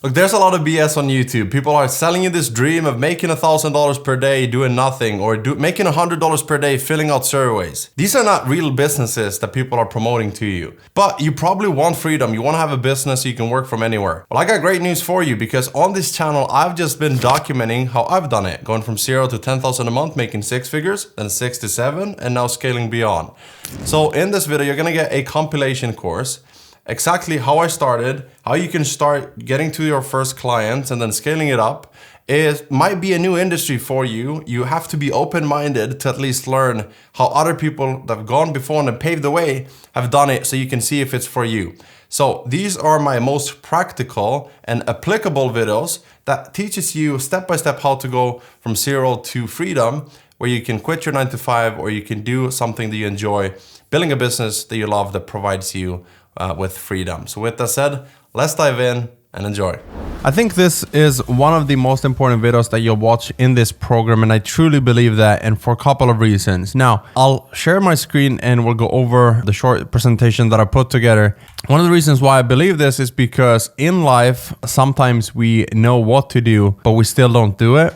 Look, there's a lot of BS on YouTube. People are selling you this dream of making $1,000 per day doing nothing, or making $100 per day filling out surveys. These are not real businesses that people are promoting to you. But you probably want freedom. You want to have a business so you can work from anywhere. Well, I got great news for you, because on this channel, I've just been documenting how I've done it. Going from 0 to 10,000 a month, making 6 figures, then 6 to 7, and now scaling beyond. So in this video, you're gonna get a compilation course. Exactly how I started, how you can start getting to your first clients and then scaling it up. It might be a new industry for you. You have to be open-minded to at least learn how other people that have gone before and paved the way have done it, so you can see if it's for you. So these are my most practical and applicable videos that teaches you step-by-step how to go from 0 to freedom, where you can quit your 9 to 5, or you can do something that you enjoy, building a business that you love that provides you with freedom. So with that said, let's dive in and enjoy. I think this is one of the most important videos that you'll watch in this program, and I truly believe that, and for a couple of reasons. Now, I'll share my screen and we'll go over the short presentation that I put together. One of the reasons why I believe this is because in life, sometimes we know what to do, but we still don't do it.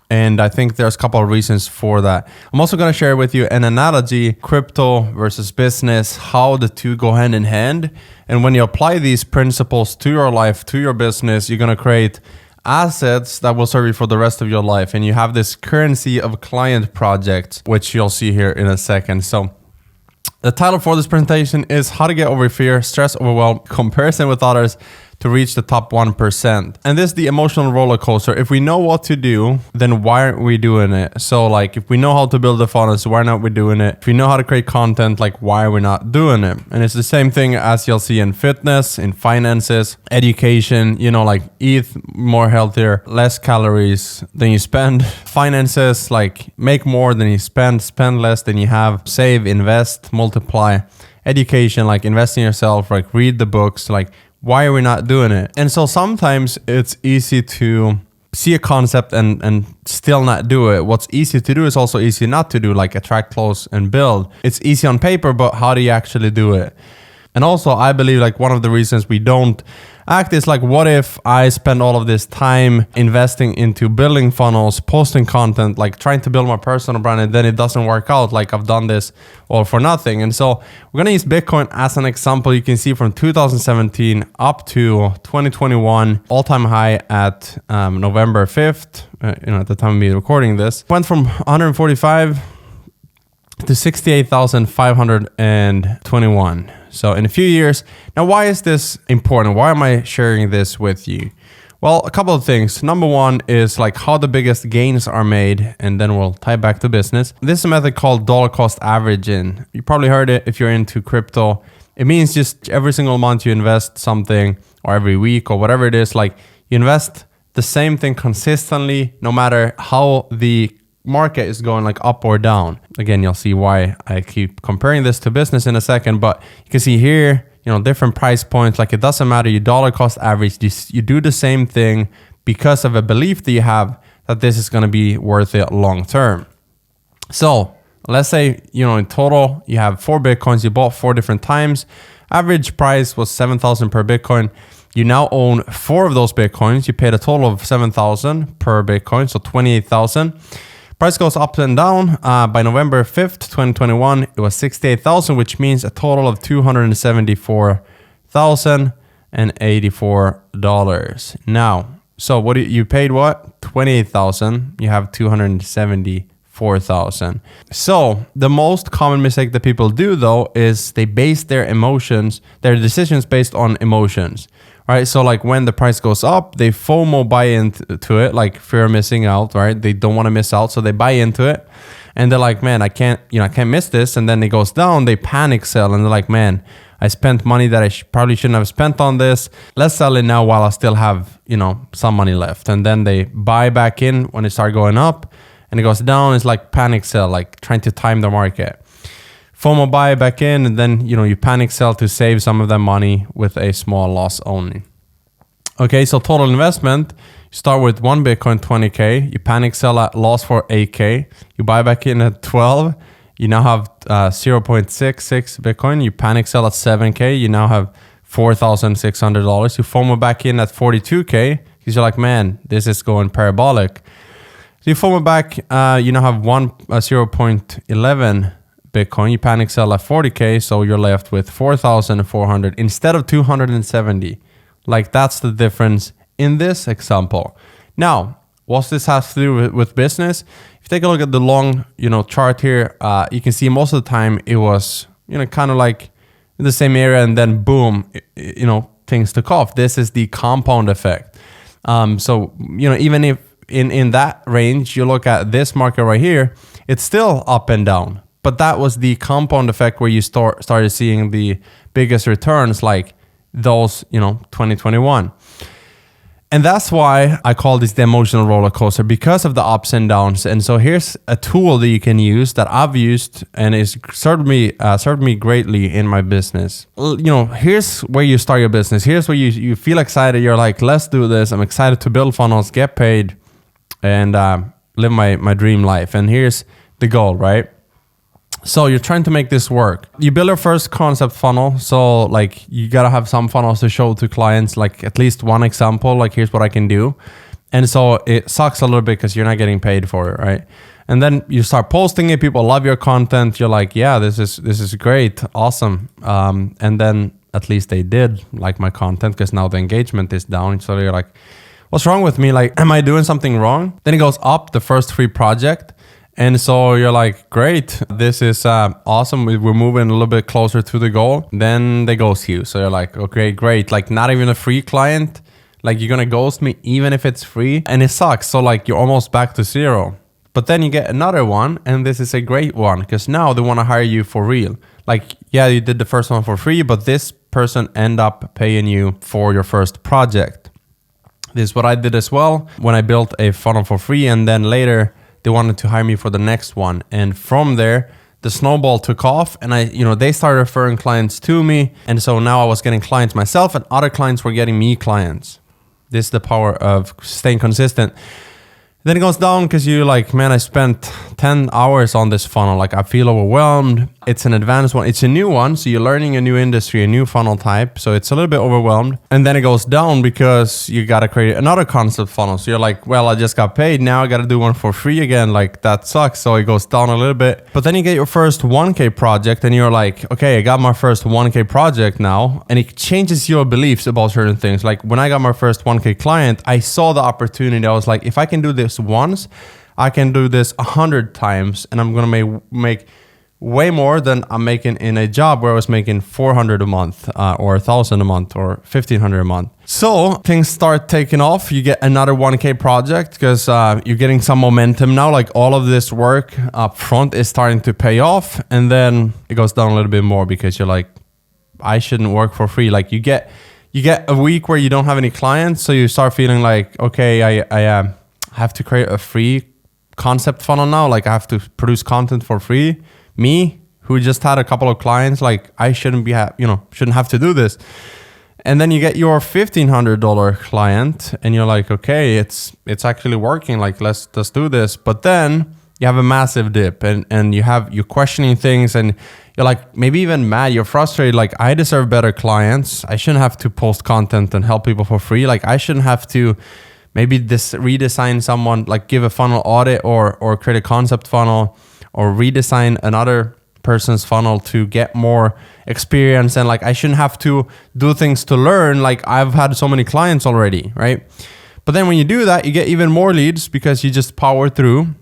And I think there's a couple of reasons for that. I'm also going to share with you an analogy, crypto versus business, how the two go hand in hand. And when you apply these principles to your life, to your business, you're going to create assets that will serve you for the rest of your life. And you have this currency of client projects, which you'll see here in a second. So the title for this presentation is How to Get Over Fear, Stress, Overwhelm, Comparison with Others to Reach the Top 1%. And this is the emotional roller coaster. If we know what to do, then why aren't we doing it? So like, if we know how to build the funnels, why not we doing it? If we know how to create content, like, why are we not doing it? And it's the same thing as you'll see in fitness, in finances, education, you know, like eat more healthier, less calories than you spend. Finances, like make more than you spend less than you have, save, invest, multiply. Education, like invest in yourself, like read the books, like why are we not doing it? And so sometimes it's easy to see a concept and still not do it. What's easy to do is also easy not to do, like attract, close, and build. It's easy on paper, but how do you actually do it? And also, I believe like one of the reasons we don't act is like, what if I spend all of this time investing into building funnels, posting content, like trying to build my personal brand, and then it doesn't work out, like I've done this all for nothing. And so we're going to use Bitcoin as an example. You can see from 2017 up to 2021, all-time high at November 5th, at the time of me recording this, went from 145 to 68,521. So in a few years. Now, why is this important? Why am I sharing this with you? Well, a couple of things. Number one is like how the biggest gains are made, and then we'll tie back to business. This is a method called dollar cost averaging. You probably heard it if you're into crypto. It means just every single month you invest something, or every week or whatever it is, like you invest the same thing consistently, no matter how the market is going like up or down. Again, you'll see why I keep comparing this to business in a second, but you can see here, different price points. Like it doesn't matter, you dollar cost average, you do the same thing because of a belief that you have that this is going to be worth it long term. So let's say, in total, you have 4 Bitcoins, you bought 4 different times. Average price was 7,000 per Bitcoin. You now own 4 of those Bitcoins. You paid a total of 7,000 per Bitcoin, so 28,000. Price goes up and down. By November 5th, 2021, it was 68,000, which means a total of $274,084. Now, so what you paid what? 28,000. You have 274,000. So the most common mistake that people do though is they base their decisions based on emotions. Right, so like when the price goes up, they FOMO buy into it, like fear of missing out, right? They don't want to miss out, so they buy into it, and they're like, man, I can't miss this. And then it goes down, they panic sell, and they're like, man, I spent money that I probably shouldn't have spent on this. Let's sell it now while I still have, some money left. And then they buy back in when it starts going up, and it goes down. It's like panic sell, like trying to time the market. FOMO buy back in, and then you panic sell to save some of that money with a small loss only. Okay, so total investment, you start with 1 Bitcoin, 20K. You panic sell at loss for 8K. You buy back in at 12. You now have 0.66 Bitcoin. You panic sell at 7K. You now have $4,600. You FOMO back in at 42K because you're like, man, this is going parabolic. So you FOMO back, you now have 0.11 Bitcoin. You panic sell at 40K, so you're left with 4,400 instead of 270. Like, that's the difference in this example. Now, what this has to do with business, if you take a look at the long, chart here, you can see most of the time it was, kind of like in the same area, and then boom, things took off. This is the compound effect. So, even if in that range, you look at this market right here, it's still up and down. But that was the compound effect where you started seeing the biggest returns, like those, 2021. And that's why I call this the emotional roller coaster, because of the ups and downs. And so here's a tool that you can use that I've used and it's served me greatly in my business. Here's where you start your business. Here's where you feel excited. You're like, let's do this. I'm excited to build funnels, get paid, and live my dream life. And here's the goal, right? So you're trying to make this work. You build your first concept funnel. So like you gotta have some funnels to show to clients, like at least one example, like here's what I can do. And so it sucks a little bit because you're not getting paid for it, right? And then you start posting it. People love your content. You're like, yeah, this is great, awesome. And then at least they did like my content, because now the engagement is down. So you're like, what's wrong with me? Like, am I doing something wrong? Then it goes up, the first free project. And so you're like, great, this is awesome. We're moving a little bit closer to the goal. Then they ghost you. So you're like, okay, great. Like, not even a free client. Like, you're going to ghost me even if it's free. And it sucks. So like, you're almost back to zero. But then you get another one. And this is a great one, because now they want to hire you for real. Like, yeah, you did the first one for free, but this person end up paying you for your first project. This is what I did as well when I built a funnel for free. And then later, they wanted to hire me for the next one. And from there, the snowball took off, and they started referring clients to me. And so now I was getting clients myself, and other clients were getting me clients. This is the power of staying consistent. Then it goes down because you're like, man, I spent 10 hours on this funnel. Like, I feel overwhelmed. It's an advanced one. It's a new one. So you're learning a new industry, a new funnel type. So it's a little bit overwhelmed. And then it goes down because you got to create another concept funnel. So you're like, well, I just got paid. Now I got to do one for free again. Like, that sucks. So it goes down a little bit. But then you get your first 1K project and you're like, okay, I got my first 1K project now. And it changes your beliefs about certain things. Like, when I got my first 1K client, I saw the opportunity. I was like, if I can do this once, I can do this 100 times, and I'm gonna make way more than I'm making in a job where I was making $400 a month, or $1,000 a month, or $1,500 a month. So things start taking off. You get another 1K project because you're getting some momentum now. Like, all of this work up front is starting to pay off, and then it goes down a little bit more because you're like, I shouldn't work for free. Like, you get a week where you don't have any clients, so you start feeling like, okay, I have to create a free concept funnel now. Like, I have to produce content for free. Me, who just had a couple of clients, like, I shouldn't have to do this. And then you get your $1,500 client, and you're like, okay, it's actually working. Like, let's do this. But then you have a massive dip, and you're questioning things, and you're like, maybe even mad. You're frustrated. Like, I deserve better clients. I shouldn't have to post content and help people for free. Like, I shouldn't have to maybe redesign someone, like give a funnel audit or create a concept funnel, or redesign another person's funnel to get more experience. And like, I shouldn't have to do things to learn. Like, I've had so many clients already, right? But then when you do that, you get even more leads because you just power through,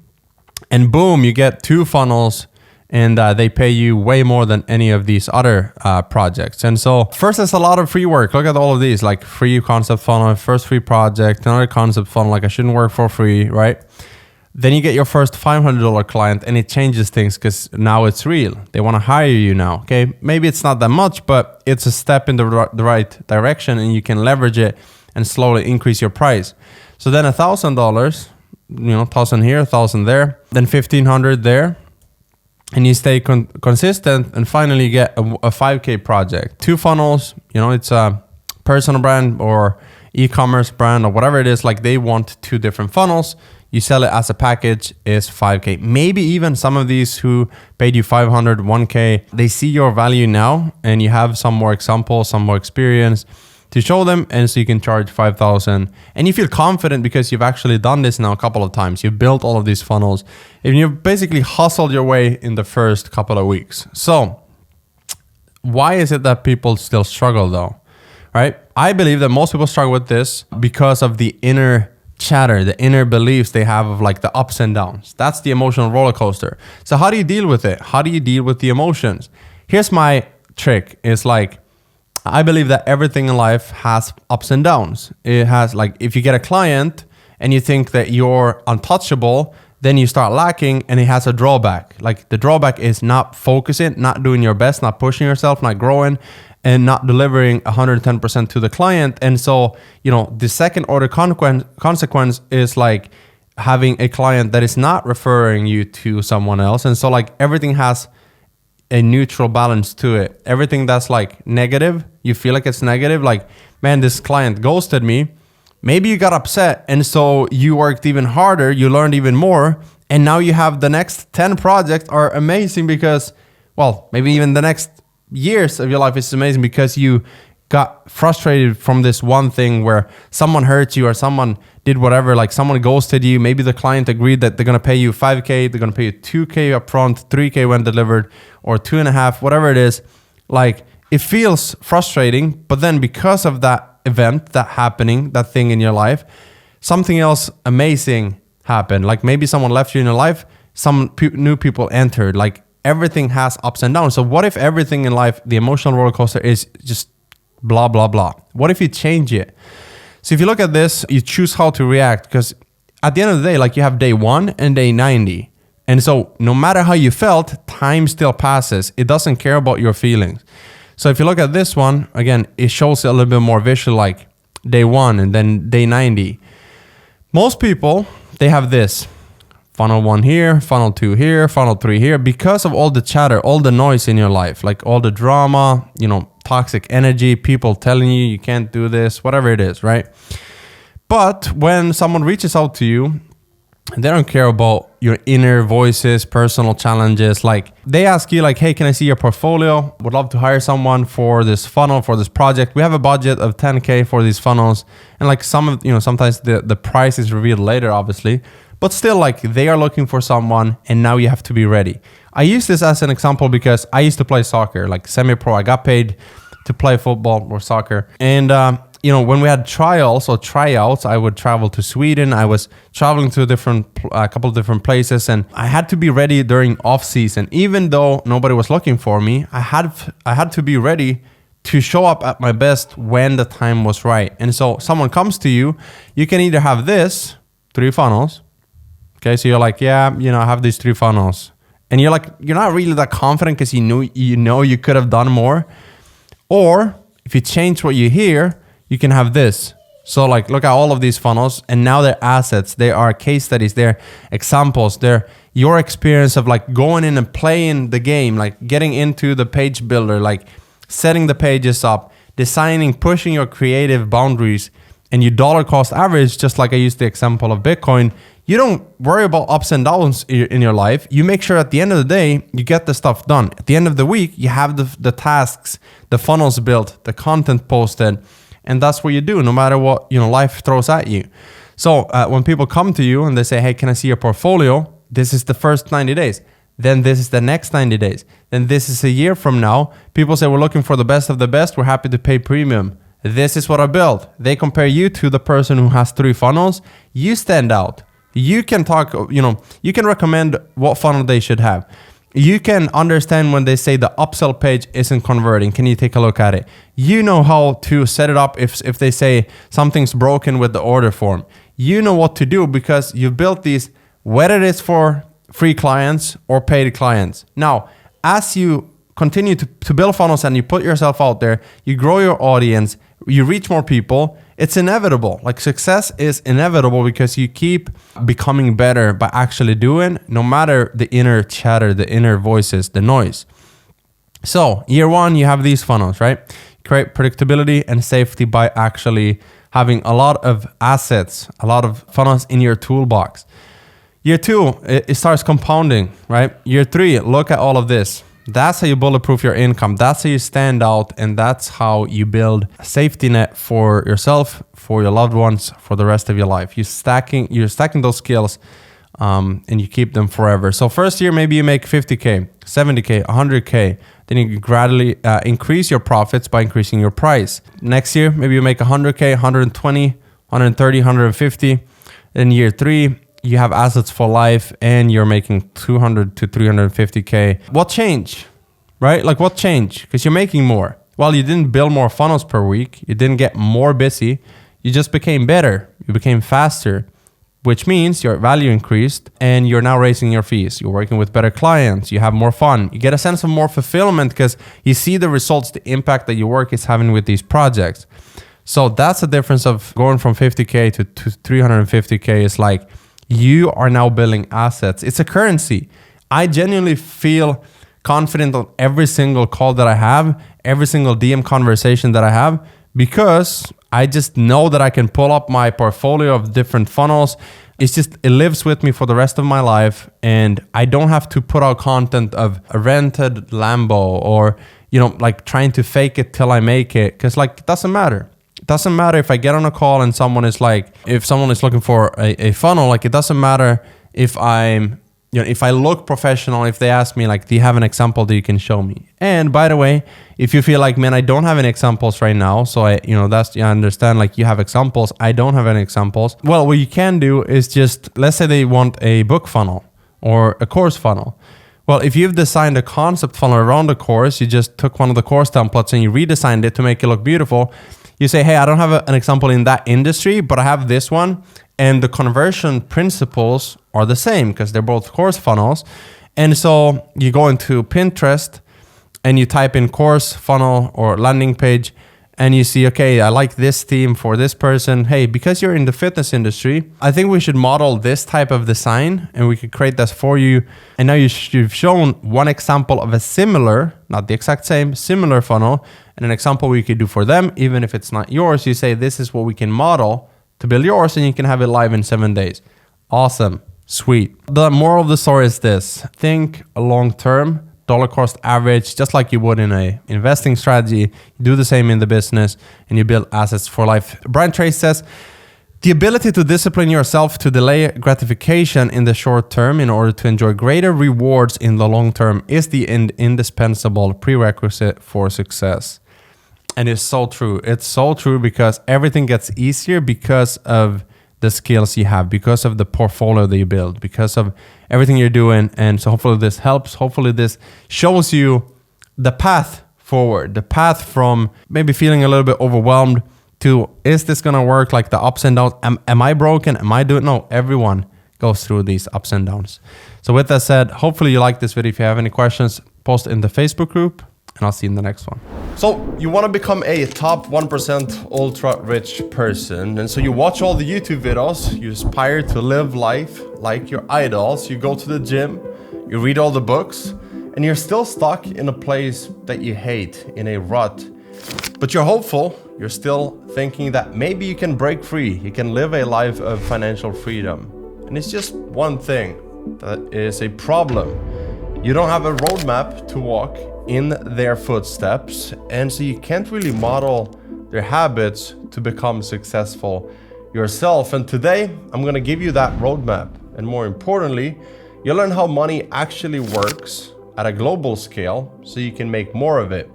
and boom, you get 2 funnels. And they pay you way more than any of these other projects. And so first, there's a lot of free work. Look at all of these, like free concept funnel, first free project, another concept funnel. Like, I shouldn't work for free, right? Then you get your first $500 client, and it changes things because now it's real. They want to hire you now. Okay, maybe it's not that much, but it's a step in the right direction, and you can leverage it and slowly increase your price. So then $1,000, $1,000 here, $1,000 there, then $1,500 there. And you stay consistent, and finally get a 5K project. 2 funnels, it's a personal brand or e-commerce brand or whatever it is. Like, they want 2 different funnels. you sell it as a package, is 5K. Maybe even some of these who paid you 500, 1K, they see your value now and you have some more examples, some more experience to show them, and so you can charge 5,000 and you feel confident because you've actually done this now a couple of times. You've built all of these funnels and you've basically hustled your way in the first couple of weeks. So why is it that people still struggle though, right? I believe that most people struggle with this because of the inner chatter, the inner beliefs they have of like the ups and downs. That's the emotional roller coaster. So how do you deal with it? How do you deal with the emotions? Here's my trick. It's like, I believe that everything in life has ups and downs. It has, like, if you get a client and you think that you're untouchable, then you start lacking and it has a drawback. Like the drawback is not focusing, not doing your best, not pushing yourself, not growing, and not delivering 110% to the client. And so, the second order consequence is like having a client that is not referring you to someone else. And so like everything has a neutral balance to it. Everything that's like negative, you feel like it's negative, like, man, this client ghosted me. Maybe you got upset and so you worked even harder, you learned even more, and now you have the next 10 projects are amazing because, well, maybe even the next years of your life is amazing because you got frustrated from this one thing where someone hurt you or someone did whatever, like someone ghosted you. Maybe the client agreed that they're going to pay you 5K, they're going to pay you 2K upfront, 3K when delivered, or 2.5, whatever it is. Like it feels frustrating, but then because of that event, that happening, that thing in your life, something else amazing happened. Like maybe someone left you in your life, some new people entered. Like everything has ups and downs. So what if everything in life, the emotional roller coaster is just blah, blah, blah? What if you change it? So if you look at this, you choose how to react, because at the end of the day, like you have day 1 and day 90. And so no matter how you felt, time still passes. It doesn't care about your feelings. So if you look at this one, again, it shows a little bit more visual, like day 1 and then day 90. Most people, they have this. Funnel 1 here, funnel 2 here, funnel 3 here, because of all the chatter, all the noise in your life, like all the drama, toxic energy, people telling you you can't do this, whatever it is, right? But when someone reaches out to you, they don't care about your inner voices, personal challenges. Like they ask you like, hey, can I see your portfolio? Would love to hire someone for this funnel, for this project. We have a budget of 10K for these funnels. And like sometimes the price is revealed later, obviously. But still, like they are looking for someone and now you have to be ready. I use this as an example because I used to play soccer, like semi-pro. I got paid to play football or soccer. And, when we had trials or tryouts, I would travel to Sweden. I was traveling to a couple of different places, and I had to be ready during off season. Even though nobody was looking for me, I had to be ready to show up at my best when the time was right. And so someone comes to you, you can either have this 3 funnels. Okay, so you're like, yeah, I have these 3 funnels. And you're like, you're not really that confident because you could have done more. Or if you change what you hear, you can have this. So like, look at all of these funnels, and now they're assets. They are case studies. They're examples. They're your experience of like going in and playing the game, like getting into the page builder, like setting the pages up, designing, pushing your creative boundaries, and you dollar cost average, just like I used the example of Bitcoin. You don't worry about ups and downs in your life. You make sure at the end of the day, you get the stuff done. At the end of the week, you have the tasks, the funnels built, the content posted, and that's what you do no matter what life throws at you. So when people come to you and they say, hey, can I see your portfolio? This is the first 90 days. Then this is the next 90 days. Then this is a year from now. People say, we're looking for the best of the best. We're happy to pay premium. This is what I built. They compare you to the person who has 3 funnels. You stand out. You can talk, you can recommend what funnel they should have. You can understand when they say the upsell page isn't converting. Can you take a look at it? You know how to set it up if they say something's broken with the order form. You know what to do because you built these, whether it is for free clients or paid clients. Now, as you continue to build funnels and you put yourself out there, you grow your audience, you reach more people, it's inevitable. Like success is inevitable because you keep becoming better by actually doing, no matter the inner chatter, the inner voices, the noise. So year 1, you have these funnels, right? Create predictability and safety by actually having a lot of assets, a lot of funnels in your toolbox. Year 2, it starts compounding, right? Year 3, look at all of this. That's how you bulletproof your income. That's how you stand out, and that's how you build a safety net for yourself, for your loved ones, for the rest of your life. You're stacking those skills, and you keep them forever. So first year, maybe you make 50K, 70K, 100K. Then you gradually increase your profits by increasing your price. Next year, maybe you make 100K, 120, 130, 150. Then year 3, you have assets for life and you're making 200 to 350K. What changed, right? Like what changed? Because you're making more. Well, you didn't build more funnels per week. You didn't get more busy. You just became better. You became faster, which means your value increased and you're now raising your fees. You're working with better clients. You have more fun. You get a sense of more fulfillment because you see the results, the impact that your work is having with these projects. So that's the difference of going from 50K to 350K. Is like, you are now building assets. It's a currency. I genuinely feel confident on every single call that I have, every single DM conversation that I have, because I just know that I can pull up my portfolio of different funnels. It lives with me for the rest of my life, and I don't have to put out content of a rented Lambo or, like trying to fake it till I make it, because like it doesn't matter. It doesn't matter if I get on a call and if someone is looking for a funnel, like it doesn't matter if if I look professional, if they ask me like, do you have an example that you can show me? And by the way, if you feel like, man, I don't have any examples right now, so I understand like you have examples, I don't have any examples. Well, what you can do is just, let's say they want a book funnel or a course funnel. Well, if you've designed a concept funnel around the course, you just took one of the course templates and you redesigned it to make it look beautiful. You say, hey, I don't have an example in that industry, but I have this one. And the conversion principles are the same because they're both course funnels. And so you go into Pinterest and you type in course funnel or landing page and you see, okay, I like this theme for this person. Hey, because you're in the fitness industry, I think we should model this type of design and we could create this for you. And now you've shown one example of a similar, not the exact same, similar funnel, and an example we could do for them, even if it's not yours. You say, this is what we can model to build yours, and you can have it live in 7 days. Awesome. Sweet. The moral of the story is this: think long term, dollar cost average, just like you would in a investing strategy. You do the same in the business and you build assets for life. Brian Tracy says, the ability to discipline yourself to delay gratification in the short term in order to enjoy greater rewards in the long term is the indispensable prerequisite for success. And it's so true. It's so true because everything gets easier because of the skills you have, because of the portfolio that you build, because of everything you're doing. And so hopefully this helps. Hopefully this shows you the path forward, the path from maybe feeling a little bit overwhelmed to, is this going to work? Like the ups and downs. Am I broken? Am I doing? No, everyone goes through these ups and downs. So with that said, hopefully you like this video. If you have any questions, post in the Facebook group. And I'll see you in the next one. So you want to become a top 1% ultra rich person. And so you watch all the YouTube videos, you aspire to live life like your idols. You go to the gym, you read all the books, and you're still stuck in a place that you hate, in a rut. But you're hopeful, you're still thinking that maybe you can break free. You can live a life of financial freedom. And it's just one thing that is a problem. You don't have a roadmap to walk in their footsteps, and so you can't really model their habits to become successful yourself. And today I'm going to give you that roadmap, and more importantly, you'll learn how money actually works at a global scale so you can make more of it.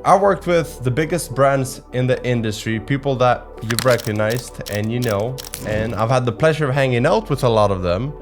I worked with the biggest brands in the industry, people that you've recognized and you know, and I've had the pleasure of hanging out with a lot of them,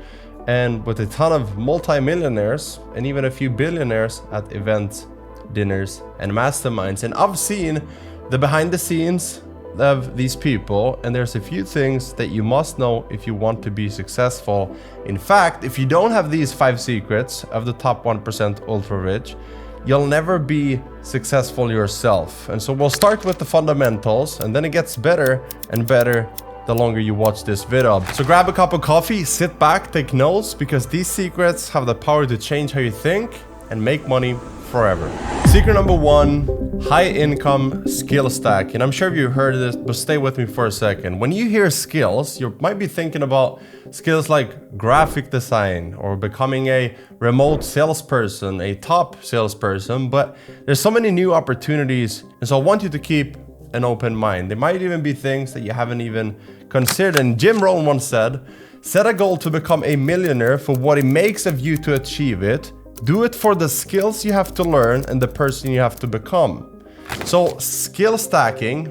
and with a ton of multi-millionaires and even a few billionaires at events, dinners, and masterminds. And I've seen the behind the scenes of these people, and there's a few things that you must know if you want to be successful. In fact, if you don't have these 5 secrets of the top 1% ultra rich, you'll never be successful yourself. And so we'll start with the fundamentals, and then it gets better and better the longer you watch this video. So grab a cup of coffee, sit back, take notes, because these secrets have the power to change how you think and make money forever. Secret number 1, high income skill stack. And I'm sure you've heard this, but stay with me for a second. When you hear skills, you might be thinking about skills like graphic design or becoming a remote salesperson, a top salesperson, but there's so many new opportunities. And so I want you to keep an open mind. There might even be things that you haven't even considered. And Jim Rohn once said, set a goal to become a millionaire for what it makes of you to achieve it. Do it for the skills you have to learn and the person you have to become. So skill stacking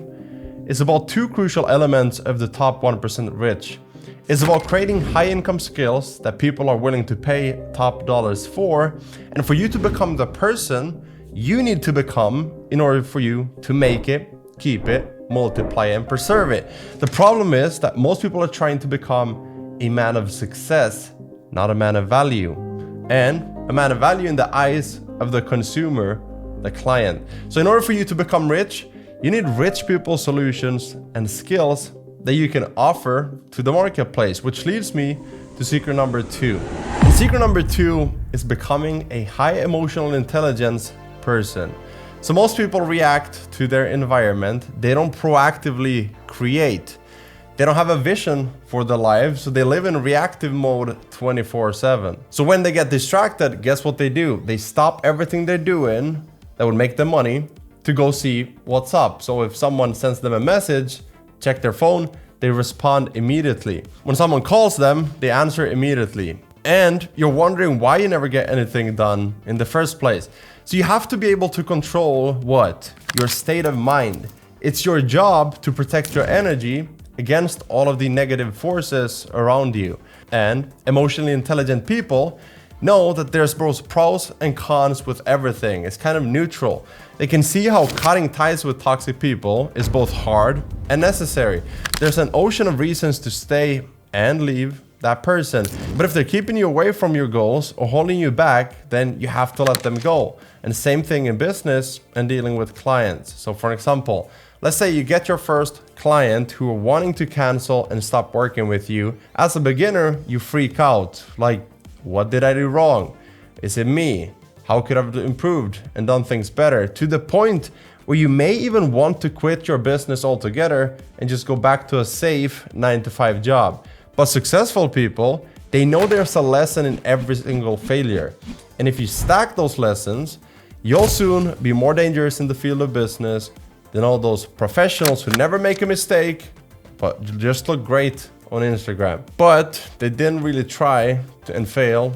is about 2 crucial elements of the top 1% rich. It's about creating high income skills that people are willing to pay top dollars for. And for you to become the person you need to become in order for you to make it, keep it, multiply and preserve it. The problem is that most people are trying to become a man of success, not a man of value. And a man of value in the eyes of the consumer, the client. So in order for you to become rich, you need rich people solutions and skills that you can offer to the marketplace, which leads me to secret number 2. And secret number 2 is becoming a high emotional intelligence person. So most people react to their environment. They don't proactively create. They don't have a vision for their lives, so they live in reactive mode 24/7. So when they get distracted, guess what they do? They stop everything they're doing that would make them money to go see what's up. So if someone sends them a message, check their phone, they respond immediately. When someone calls them, they answer immediately. And you're wondering why you never get anything done in the first place. So you have to be able to control what? Your state of mind. It's your job to protect your energy against all of the negative forces around you. And emotionally intelligent people know that there's both pros and cons with everything. It's kind of neutral. They can see how cutting ties with toxic people is both hard and necessary. There's an ocean of reasons to stay and leave that person. But if they're keeping you away from your goals or holding you back, then you have to let them go. And same thing in business and dealing with clients. So for example, let's say you get your first client who are wanting to cancel and stop working with you. As a beginner, you freak out. Like, what did I do wrong? Is it me? How could I have improved and done things better? To the point where you may even want to quit your business altogether and just go back to a safe 9-to-5 job. But successful people, they know there's a lesson in every single failure. And if you stack those lessons, you'll soon be more dangerous in the field of business than all those professionals who never make a mistake, but just look great on Instagram. But they didn't really try and fail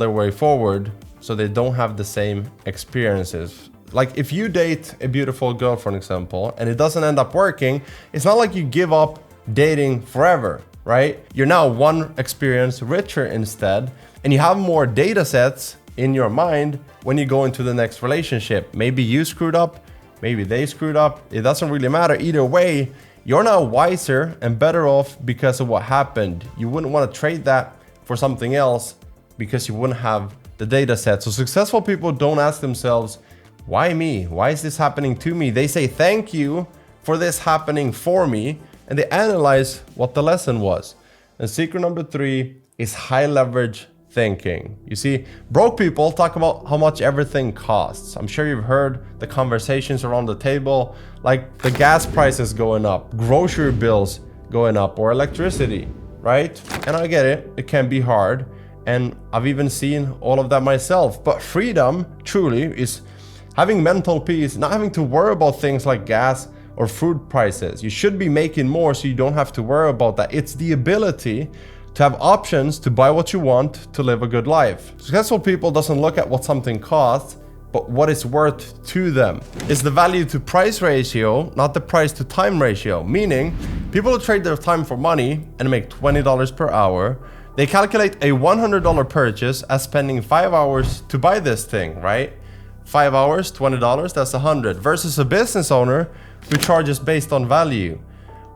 their way forward, so they don't have the same experiences. Like if you date a beautiful girl, for example, and it doesn't end up working, it's not like you give up dating forever, right? You're now one experience richer instead, and you have more data sets in your mind when you go into the next relationship. Maybe you screwed up, maybe they screwed up. It doesn't really matter. Either way, you're now wiser and better off because of what happened. You wouldn't want to trade that for something else because you wouldn't have the data set. So successful people don't ask themselves, why me? Why is this happening to me? They say, thank you for this happening for me. And they analyze what the lesson was. And secret number 3 is high leverage thinking. You see, broke people talk about how much everything costs. I'm sure you've heard the conversations around the table, like the gas prices going up, grocery bills going up, or electricity, right? And I get it, it can be hard. And I've even seen all of that myself. But freedom truly is having mental peace, not having to worry about things like gas or food prices. You should be making more so you don't have to worry about that. It's the ability to have options to buy what you want to live a good life. Successful people doesn't look at what something costs, but what it's worth to them. It's the value to price ratio, not the price to time ratio. Meaning, people who trade their time for money and make $20 per hour, they calculate a $100 purchase as spending 5 hours to buy this thing, right? 5 hours, $20, that's $100. Versus a business owner who charges based on value.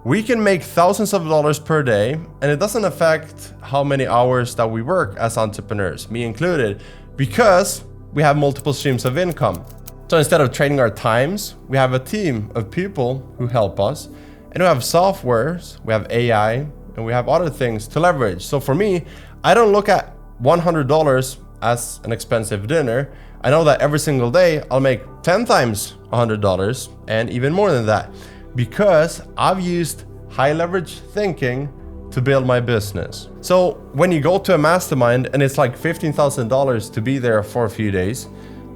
We can make thousands of dollars per day, and it doesn't affect how many hours that we work as entrepreneurs, me included, because we have multiple streams of income. So instead of trading our times, we have a team of people who help us, and we have softwares, we have AI, and we have other things to leverage. So for me, I don't look at $100 as an expensive dinner. I know that every single day I'll make 10 times $100 and even more than that, because I've used high leverage thinking to build my business. So when you go to a mastermind and it's like $15,000 to be there for a few days,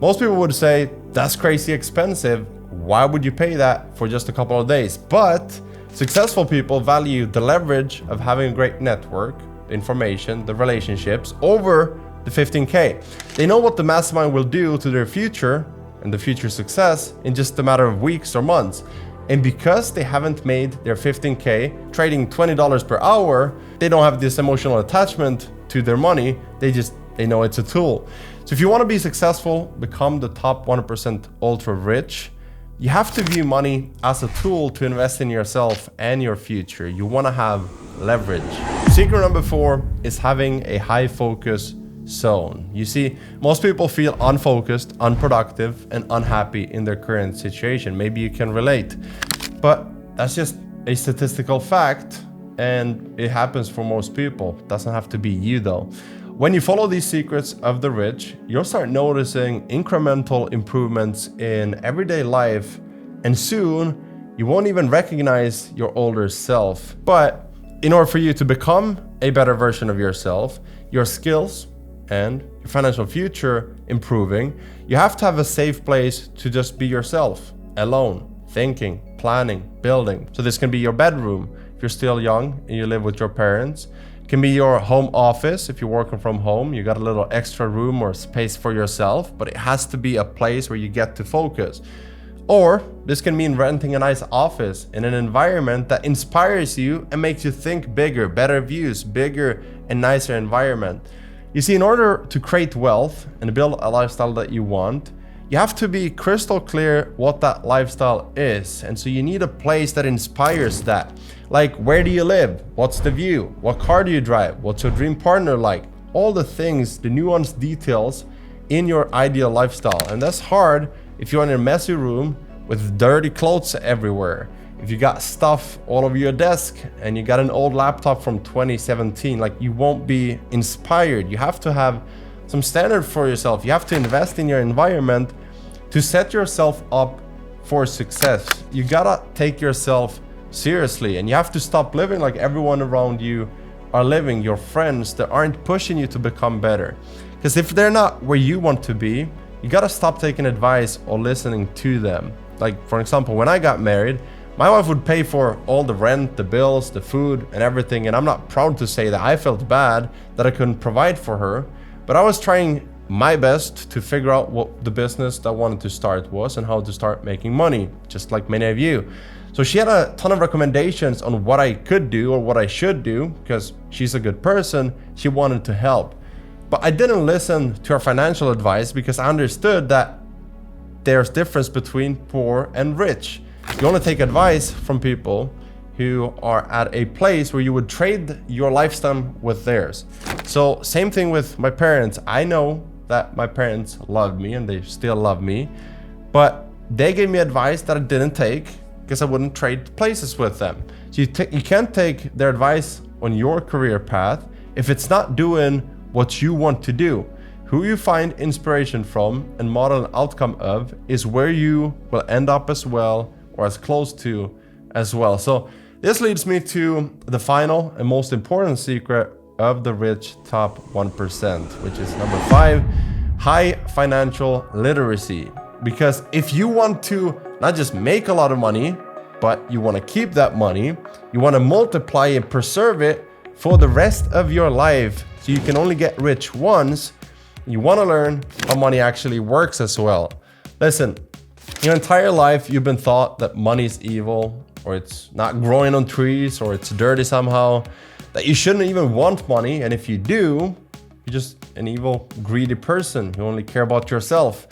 most people would say, that's crazy expensive. Why would you pay that for just a couple of days? But successful people value the leverage of having a great network, the information, the relationships over the 15K. They know what the mastermind will do to their future and the future success in just a matter of weeks or months. And because they haven't made their 15K trading $20 per hour, they don't have this emotional attachment to their money. They know it's a tool. So if you want to be successful, become the top 1% ultra rich, you have to view money as a tool to invest in yourself and your future. You want to have leverage. Secret number 4 is having a high focus zone. You see, most people feel unfocused, unproductive, and unhappy in their current situation. Maybe you can relate, but that's just a statistical fact, and it happens for most people. It doesn't have to be you though. When you follow these secrets of the rich, you'll start noticing incremental improvements in everyday life, and soon you won't even recognize your older self. But in order for you to become a better version of yourself, your skills and your financial future improving, you have to have a safe place to just be yourself, alone, thinking, planning, building. So this can be your bedroom if you're still young and you live with your parents. It can be your home office if you're working from home. You got a little extra room or space for yourself, but it has to be a place where you get to focus. Or this can mean renting a nice office in an environment that inspires you and makes you think bigger, better views, bigger and nicer environment. You see, in order to create wealth and build a lifestyle that you want, you have to be crystal clear what that lifestyle is. And so you need a place that inspires that. Like, where do you live? What's the view? What car do you drive? What's your dream partner like? All the things, the nuanced details in your ideal lifestyle. And that's hard if you're in a messy room with dirty clothes everywhere. If you got stuff all over your desk and you got an old laptop from 2017, like, you won't be inspired. You have to have some standard for yourself. You have to invest in your environment to set yourself up for success. You gotta take yourself seriously, and you have to stop living like everyone around you are living, your friends that aren't pushing you to become better. Because if they're not where you want to be, you gotta stop taking advice or listening to them. Like, for example, when I got married, my wife would pay for all the rent, the bills, the food, and everything. And I'm not proud to say that I felt bad that I couldn't provide for her, but I was trying my best to figure out what the business that I wanted to start was and how to start making money, just like many of you. So she had a ton of recommendations on what I could do or what I should do, because she's a good person. She wanted to help. But I didn't listen to her financial advice because I understood that there's difference between poor and rich. You want to take advice from people who are at a place where you would trade your lifestyle with theirs. So same thing with my parents. I know that my parents loved me and they still love me, but they gave me advice that I didn't take because I wouldn't trade places with them. So you can't take their advice on your career path if it's not doing what you want to do. Who you find inspiration from and model an outcome of is where you will end up as well, or as close to as well. So this leads me to the final and most important secret of the rich top 1%, which is number 5, high financial literacy. Because if you want to not just make a lot of money, but you want to keep that money, you want to multiply and preserve it for the rest of your life, so you can only get rich once, you want to learn how money actually works as well. Listen, your entire life you've been taught that money is evil, or it's not growing on trees, or it's dirty somehow, that you shouldn't even want money, and if you do, you're just an evil, greedy person who only care about yourself.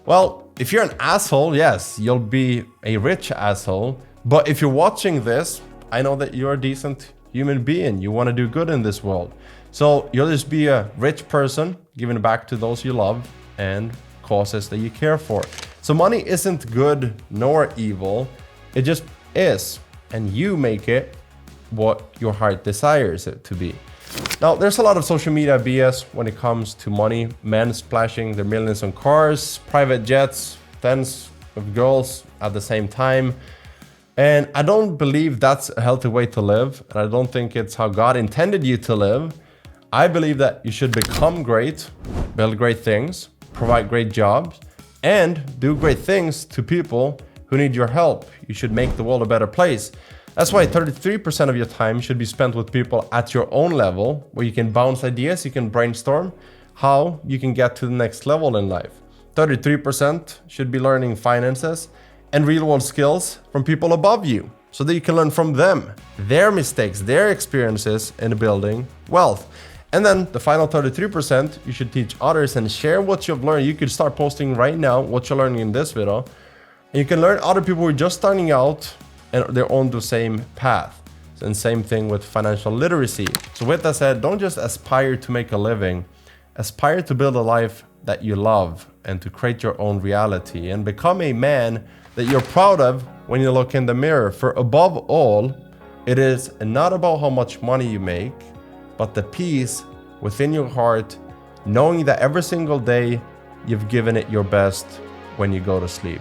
Well, if you're an asshole, yes, you'll be a rich asshole, but if you're watching this, I know that you're a decent human being. You want to do good in this world. So you'll just be a rich person, giving back to those you love and causes that you care for. So money isn't good nor evil, it just is. And you make it what your heart desires it to be. Now, there's a lot of social media BS when it comes to money. Men splashing their millions on cars, private jets, tens of girls at the same time. And I don't believe that's a healthy way to live. And I don't think it's how God intended you to live. I believe that you should become great, build great things, provide great jobs, and do great things to people who need your help. You should make the world a better place. That's why 33% of your time should be spent with people at your own level, where you can bounce ideas, you can brainstorm how you can get to the next level in life. 33% should be learning finances and real world skills from people above you, so that you can learn from them, their mistakes, their experiences in building wealth. And then the final 33%, you should teach others and share what you've learned. You could start posting right now what you're learning in this video. And you can learn other people who are just starting out and they're on the same path. And same thing with financial literacy. So with that said, don't just aspire to make a living, aspire to build a life that you love and to create your own reality and become a man that you're proud of when you look in the mirror. For above all, it is not about how much money you make, but the peace within your heart, knowing that every single day you've given it your best when you go to sleep.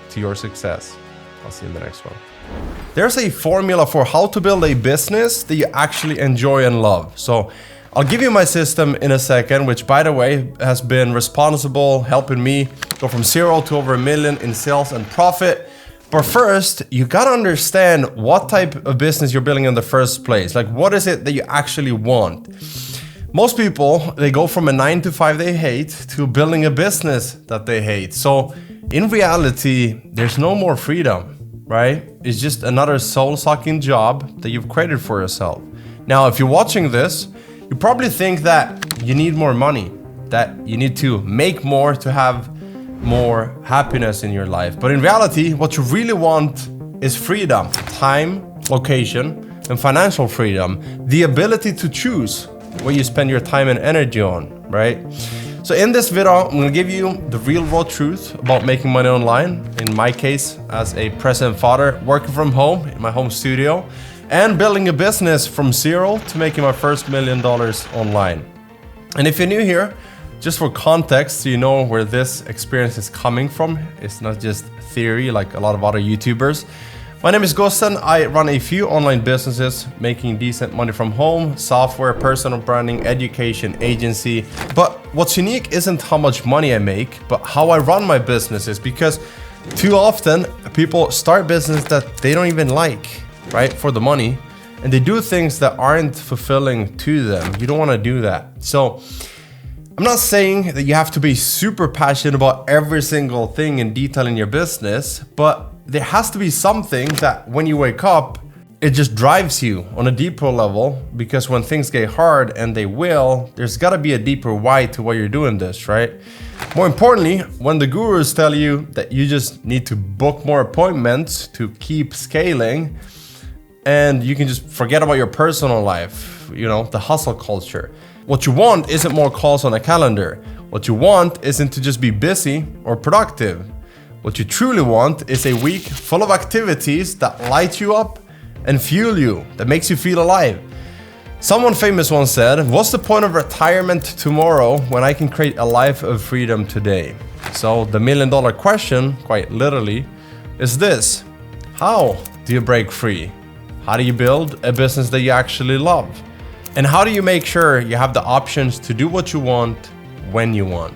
To your success. I'll see you in the next one. There's a formula for how to build a business that you actually enjoy and love. So I'll give you my system in a second, which by the way has been responsible helping me go from 0 to over $1 million in sales and profit. But first, you gotta understand what type of business you're building in the first place. Like, what is it that you actually want? Most people, they go from a 9-to-5 they hate to building a business that they hate. So in reality, there's no more freedom, right? It's just another soul-sucking job that you've created for yourself. Now, if you're watching this, you probably think that you need more money, that you need to make more to have more happiness in your life. But in reality, what you really want is freedom, time, location, and financial freedom. The ability to choose what you spend your time and energy on, right? So in this video, I'm gonna give you the real raw truth about making money online. In my case, as a present father, working from home in my home studio, and building a business from 0 to making my first $1 million online. And if you're new here, just for context, so you know where this experience is coming from. It's not just theory like a lot of other YouTubers. My name is Gusten. I run a few online businesses, making decent money from home, software, personal branding, education, agency. But what's unique isn't how much money I make, but how I run my businesses, because too often people start business that they don't even like, right, for the money, and they do things that aren't fulfilling to them. You don't want to do that. So I'm not saying that you have to be super passionate about every single thing in detail in your business, but there has to be something that when you wake up, it just drives you on a deeper level, because when things get hard, and they will, there's got to be a deeper why to why you're doing this, right? More importantly, when the gurus tell you that you just need to book more appointments to keep scaling, and you can just forget about your personal life, you know, the hustle culture. What you want isn't more calls on a calendar. What you want isn't to just be busy or productive. What you truly want is a week full of activities that light you up and fuel you, that makes you feel alive. Someone famous once said, "What's the point of retirement tomorrow when I can create a life of freedom today?" So the $1 million question, quite literally, is this: how do you break free? How do you build a business that you actually love? And how do you make sure you have the options to do what you want when you want?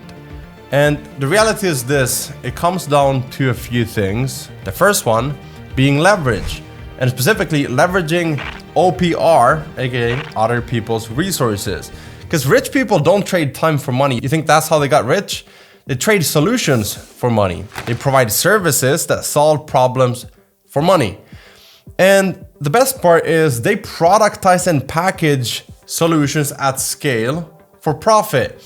And the reality is this: it comes down to a few things. The first one being leverage, and specifically leveraging OPR, aka other people's resources. Because rich people don't trade time for money. You think that's how they got rich? They trade solutions for money. They provide services that solve problems for money. And the best part is they productize and package solutions at scale for profit.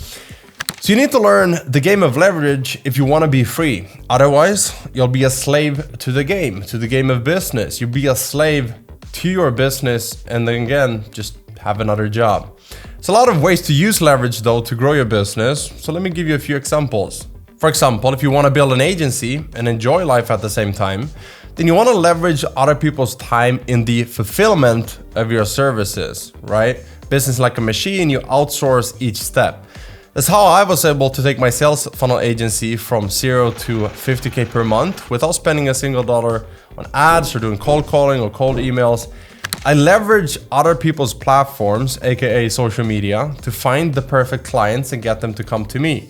So you need to learn the game of leverage if you want to be free. Otherwise, you'll be a slave to the game of business. You'll be a slave to your business, and then again, just have another job. There's a lot of ways to use leverage though to grow your business. So let me give you a few examples. For example, if you want to build an agency and enjoy life at the same time, then you want to leverage other people's time in the fulfillment of your services, right? business like a machine, you outsource each step. That's how I was able to take my sales funnel agency from 0 to 50K per month without spending a single dollar on ads or doing cold calling or cold emails. I leverage other people's platforms, aka social media, to find the perfect clients and get them to come to me.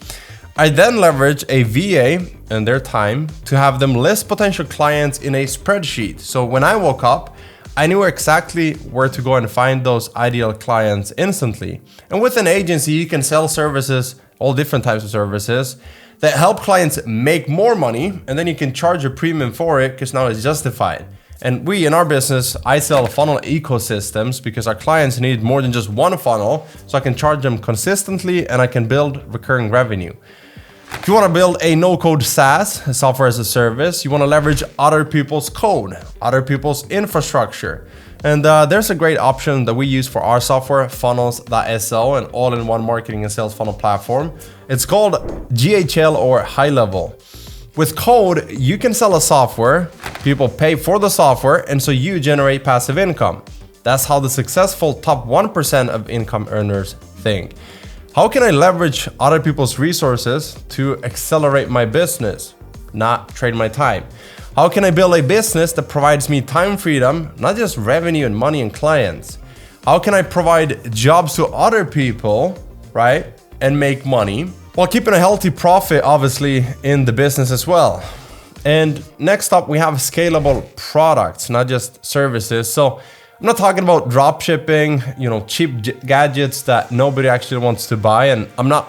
I then leverage a VA and their time to have them list potential clients in a spreadsheet. So when I woke up, I knew exactly where to go and find those ideal clients instantly. And with an agency, you can sell services, all different types of services that help clients make more money, and then you can charge a premium for it because now it's justified. And we, in our business, I sell funnel ecosystems because our clients need more than just one funnel, so I can charge them consistently and I can build recurring revenue. If you want to build a no-code SaaS, a software as a service, you want to leverage other people's code, other people's infrastructure. And there's a great option that we use for our software, Funnels.so, an all-in-one marketing and sales funnel platform. It's called GHL or High Level. With code, you can sell a software, people pay for the software, and so you generate passive income. That's how the successful top 1% of income earners think. How can I leverage other people's resources to accelerate my business, not trade my time? How can I build a business that provides me time freedom, not just revenue and money and clients? How can I provide jobs to other people, right, and make money while keeping a healthy profit, obviously, in the business as well? And next up, we have scalable products, not just services. So I'm not talking about drop shipping, cheap gadgets that nobody actually wants to buy. And I'm not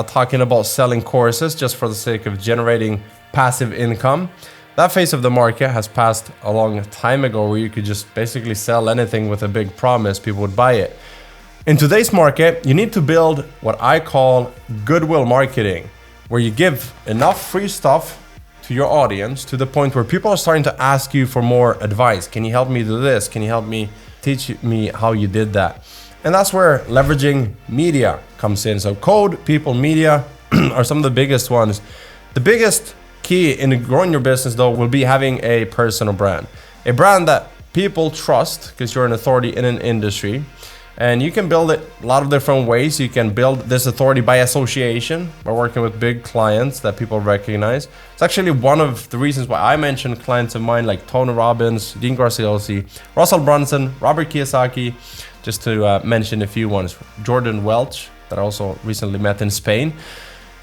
talking about selling courses just for the sake of generating passive income. That phase of the market has passed a long time ago where you could just basically sell anything with a big promise, people would buy it. In today's market, you need to build what I call goodwill marketing, where you give enough free stuff to your audience to the point where people are starting to ask you for more advice. Can you help me do this? Can you help me teach me how you did that? And that's where leveraging media comes in. So code, people, media are some of the biggest ones. The biggest key in growing your business though will be having a personal brand. A brand that people trust because you're an authority in an industry. And you can build it a lot of different ways. You can build this authority by association, by working with big clients that people recognize. It's actually one of the reasons why I mentioned clients of mine like Tony Robbins, Dean Graziosi, Russell Brunson, Robert Kiyosaki, just to mention a few ones. Jordan Welch, that I also recently met in Spain.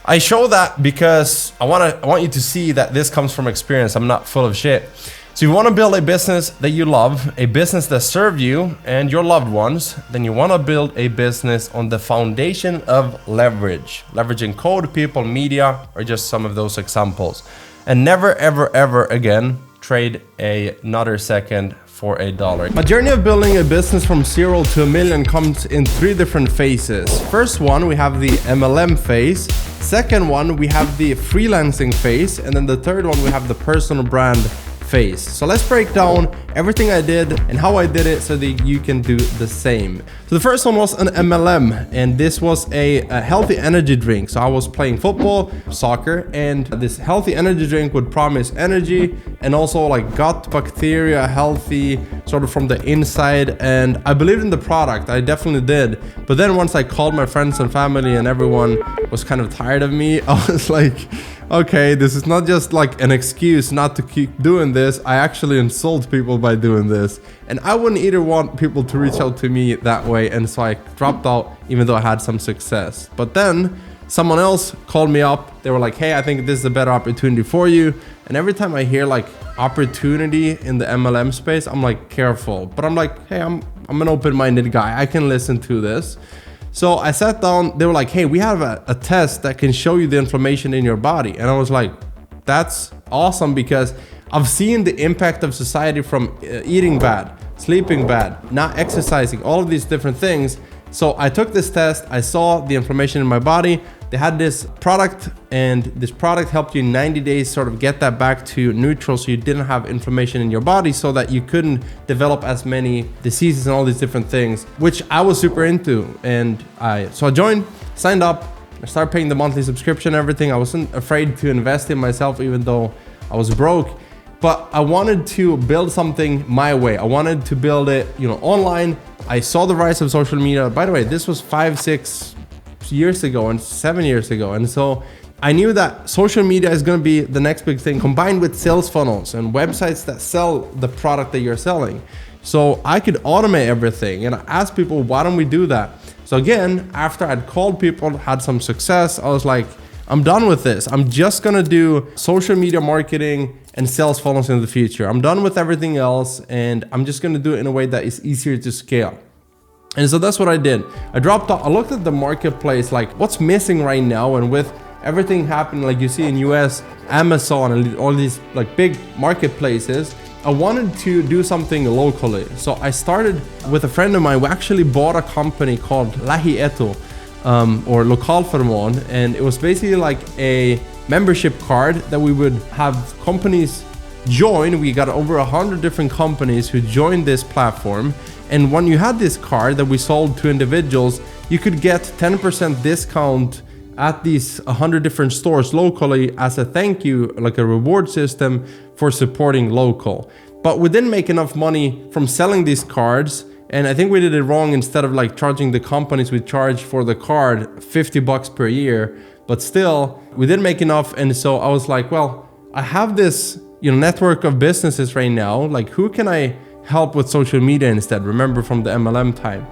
I show that because I want you to see that this comes from experience. I'm not full of shit. So if you want to build a business that you love, a business that serves you and your loved ones, then you want to build a business on the foundation of leverage. Leveraging code, people, media, or just some of those examples. And never, ever, ever again trade another second for a dollar. My journey of building a business from 0 to $1 million comes in 3 different phases. First one, we have the MLM phase. Second one, we have the freelancing phase. And then the third one, we have the personal brand phase. So let's break down everything I did and how I did it so that you can do the same. So the first one was an MLM, and this was a healthy energy drink. So I was playing football, soccer, and this healthy energy drink would promise energy and also like gut bacteria, healthy sort of from the inside. And I believed in the product, I definitely did. But then once I called my friends and family and everyone was kind of tired of me, I was like, okay, this is not just like an excuse not to keep doing this. I actually insult people by doing this. And I wouldn't either want people to reach out to me that way. And so I dropped out even though I had some success. But then someone else called me up. They were like, hey, I think this is a better opportunity for you. And every time I hear like opportunity in the MLM space, I'm like, careful. But I'm like, hey, I'm an open-minded guy. I can listen to this. So I sat down, they were like, hey, we have a test that can show you the inflammation in your body. And I was like, that's awesome because I've seen the impact of society from eating bad, sleeping bad, not exercising, all of these different things. So I took this test, I saw the inflammation in my body. They had this product, and this product helped you in 90 days sort of get that back to neutral so you didn't have inflammation in your body so that you couldn't develop as many diseases and all these different things, which I was super into. And so I joined, signed up, I started paying the monthly subscription and everything. I wasn't afraid to invest in myself even though I was broke. But I wanted to build something my way. I wanted to build it, online, I saw the rise of social media. By the way, this was 5-6 years ago and 7 years ago. And so I knew that social media is going to be the next big thing, combined with sales funnels and websites that sell the product that you're selling. So I could automate everything. And I asked people, why don't we do that? So again, after I'd called people, had some success, I was like, I'm done with this. I'm just going to do social media marketing and sales funnels in the future. I'm done with everything else, and I'm just going to do it in a way that is easier to scale. And so that's what I did. I looked at the marketplace, like what's missing right now, and with everything happening, like you see in US, Amazon and all these like big marketplaces, I wanted to do something locally. So I started with a friend of mine. We actually bought a company called Lahi Eto, or Lokalförmån, and it was basically like a membership card that we would have companies join. We got over 100 different companies who joined this platform, and when you had this card that we sold to individuals, you could get 10% discount at these 100 different stores locally as a thank you, like a reward system for supporting local. But we didn't make enough money from selling these cards, and I think we did it wrong. Instead of like charging the companies, we charged for the card $50 per year, but still we didn't make enough. And so I was like, well, I have this, network of businesses right now, like who can I help with social media instead? Remember from the MLM time.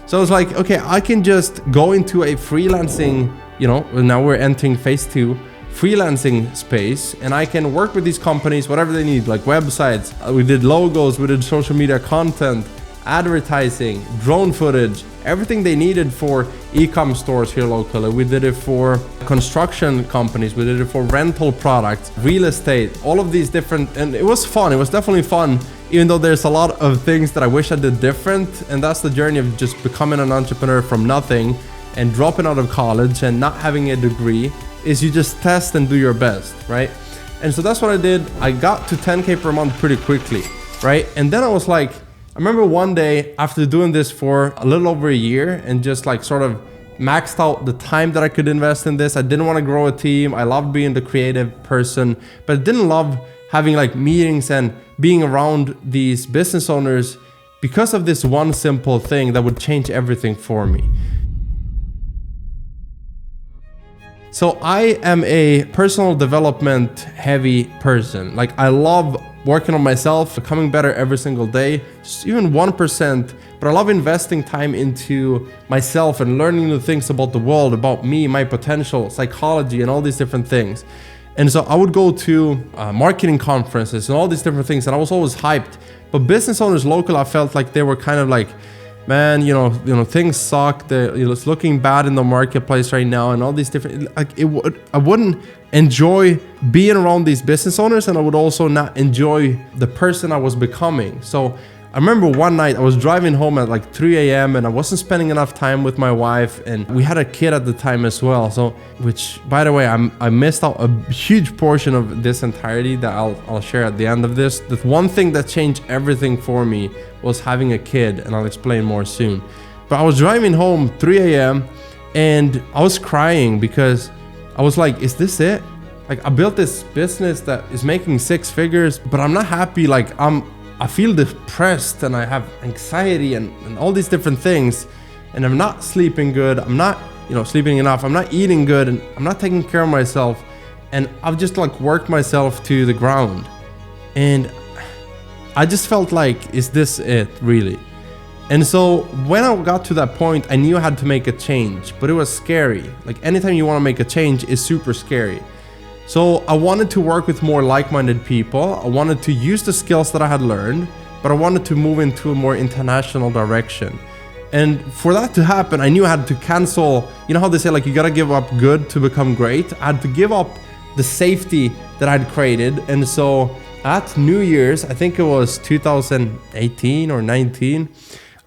So I was like, okay, I can just go into a freelancing, now we're entering phase 2, freelancing space, and I can work with these companies, whatever they need, like websites. We did logos, we did social media content, advertising, drone footage, everything they needed for e-com stores here locally. We did it for construction companies, we did it for rental products, real estate, all of these different, and it was fun. It was definitely fun, even though there's a lot of things that I wish I did different. And that's the journey of just becoming an entrepreneur from nothing and dropping out of college and not having a degree, is you just test and do your best, right? And so that's what I did. I got to 10K per month pretty quickly, right? And then I was like, I remember one day after doing this for a little over a year and just like sort of maxed out the time that I could invest in this. I didn't want to grow a team. I loved being the creative person, but I didn't love having like meetings and being around these business owners because of this one simple thing that would change everything for me. So I am a personal development heavy person. Like I love working on myself, becoming better every single day, just even 1%, but I love investing time into myself and learning new things about the world, about me, my potential, psychology, and all these different things. And so I would go to marketing conferences and all these different things, and I was always hyped. But business owners local, I felt like they were kind of like, man, things suck. It's looking bad in the marketplace right now, and all these different, I wouldn't enjoy being around these business owners, and I would also not enjoy the person I was becoming. So I remember one night I was driving home at like 3 a.m. and I wasn't spending enough time with my wife, and we had a kid at the time as well. So, which by the way, I missed out a huge portion of this entirety that I'll share at the end of this. The one thing that changed everything for me was having a kid, and I'll explain more soon. But I was driving home 3 a.m. and I was crying because I was like, is this it? Like I built this business that is making 6 figures, but I'm not happy. Like I feel depressed and I have anxiety and all these different things, and I'm not sleeping good. I'm not, sleeping enough. I'm not eating good, and I'm not taking care of myself. And I've just like worked myself to the ground. And I just felt like, is this it really? And so when I got to that point, I knew I had to make a change, but it was scary. Like anytime you want to make a change is super scary. So I wanted to work with more like-minded people. I wanted to use the skills that I had learned, but I wanted to move into a more international direction. And for that to happen, I knew I had to cancel, how they say, like, you gotta give up good to become great. I had to give up the safety that I'd created. And so at New Year's, I think it was 2018 or 19,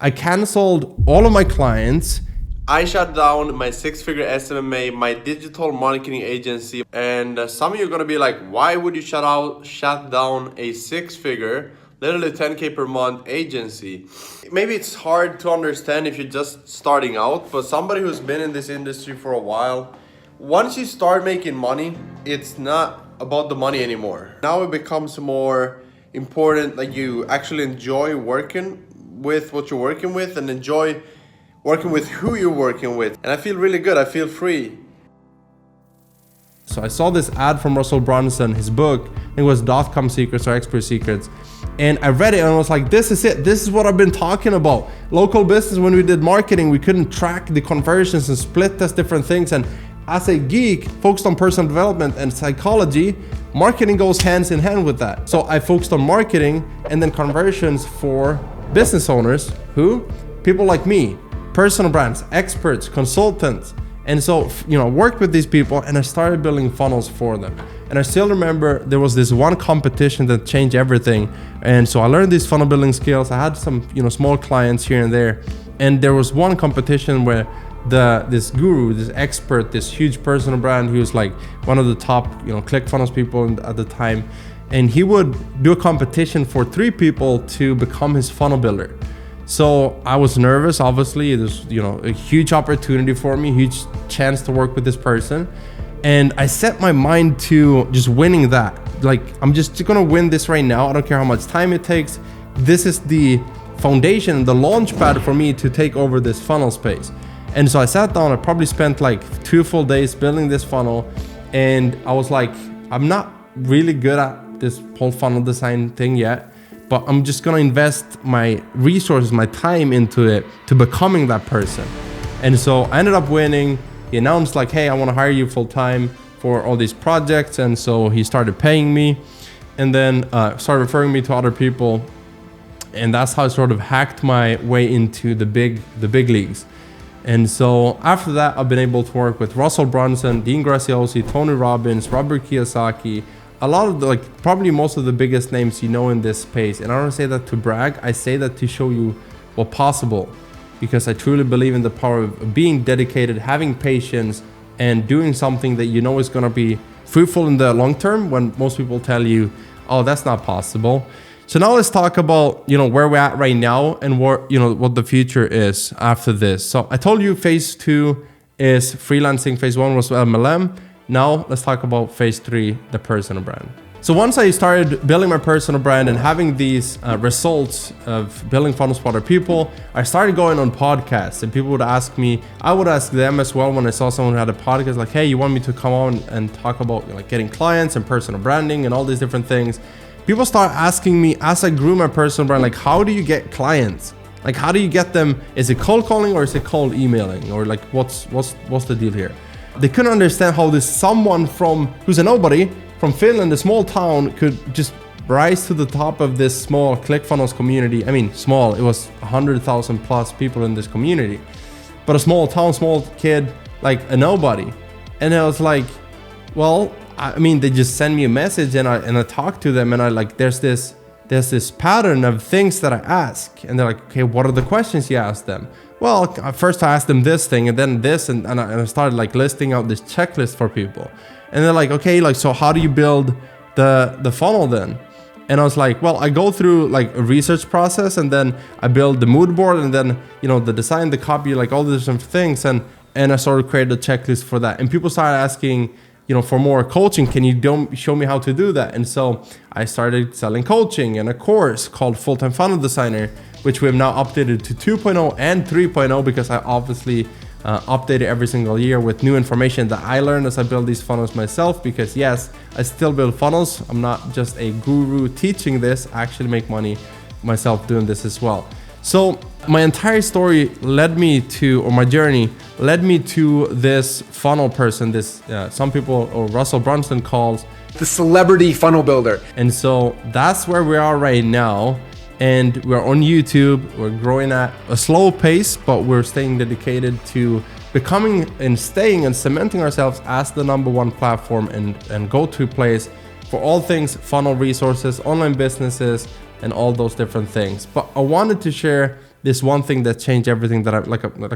I canceled all of my clients. I shut down my 6-figure SMMA, my digital marketing agency. And some of you are gonna be like, why would you shut down a 6-figure, literally 10K per month agency? Maybe it's hard to understand if you're just starting out, but somebody who's been in this industry for a while, once you start making money, it's not about the money anymore. Now it becomes more important, like you actually enjoy working with what you're working with and enjoy working with who you're working with. And I feel really good. I feel free. So I saw this ad from Russell Brunson, his book, it was .com Secrets or Expert Secrets. And I read it and I was like, this is it. This is what I've been talking about. Local business, when we did marketing, we couldn't track the conversions and split test different things. And as a geek focused on personal development and psychology, marketing goes hands in hand with that. So I focused on marketing and then conversions for business owners who, people like me, personal brands, experts, consultants. And so, worked with these people and I started building funnels for them. And I still remember there was this one competition that changed everything. And so I learned these funnel building skills. I had some, small clients here and there. And there was one competition where this guru, this expert, this huge personal brand, he was like one of the top, Clickfunnels people at the time. And he would do a competition for 3 people to become his funnel builder. So I was nervous, obviously. It was, a huge opportunity for me, huge chance to work with this person. And I set my mind to just winning that. Like, I'm just gonna win this right now. I don't care how much time it takes. This is the foundation, the launch pad for me to take over this funnel space. And so I sat down, I probably spent like 2 full days building this funnel. And I was like, I'm not really good at this whole funnel design thing yet, but I'm just gonna invest my resources, my time into it to becoming that person. And so I ended up winning. He announced like, hey, I wanna hire you full time for all these projects. And so he started paying me and then started referring me to other people. And that's how I sort of hacked my way into the big leagues. And so after that, I've been able to work with Russell Brunson, Dean Graziosi, Tony Robbins, Robert Kiyosaki, a lot of probably most of the biggest names in this space. And I don't say that to brag, I say that to show you what's possible, because I truly believe in the power of being dedicated, having patience, and doing something that is gonna be fruitful in the long term when most people tell you, oh, that's not possible. So now let's talk about, where we're at right now and what the future is after this. So I told you phase 2 is freelancing, phase 1 was MLM. Now let's talk about phase 3, the personal brand. So once I started building my personal brand and having these results of building funnels for other people, I started going on podcasts, and people would ask me, I would ask them as well when I saw someone who had a podcast, like, hey, you want me to come on and talk about getting clients and personal branding and all these different things. People start asking me as I grew my personal brand, like, how do you get clients? Like, how do you get them? Is it cold calling or is it cold emailing? Or like, what's the deal here? They couldn't understand how this someone who's a nobody from Finland, a small town, could just rise to the top of this small Clickfunnels community. I mean, small, it was 100,000 plus people in this community, but a small town, small kid, like a nobody. And I was like, well, I mean, they just send me a message and I talk to them, and I like, there's this pattern of things that I ask, and they're like, okay, what are the questions you ask them? Well, first I asked them this thing and then this, and I started like listing out this checklist for people. And they're like, okay, like, so how do you build the funnel then? And I was like, well, I go through like a research process, and then I build the mood board, and then, the design, the copy, like all the different things. And I sort of created a checklist for that. And people started asking, for more coaching, can you show me how to do that? And so I started selling coaching and a course called Full-Time Funnel Designer, which we have now updated to 2.0 and 3.0, because I obviously update it every single year with new information that I learned as I build these funnels myself. Because yes, I still build funnels. I'm not just a guru teaching this. I actually make money myself doing this as well. So my entire story my journey led me to this funnel person, this some people, or Russell Brunson calls the celebrity funnel builder. And so that's where we are right now. And we're on YouTube. We're growing at a slow pace, but we're staying dedicated to becoming and staying and cementing ourselves as the #1 platform and go-to place for all things funnel resources, online businesses, and all those different things. But I wanted to share this one thing that changed everything that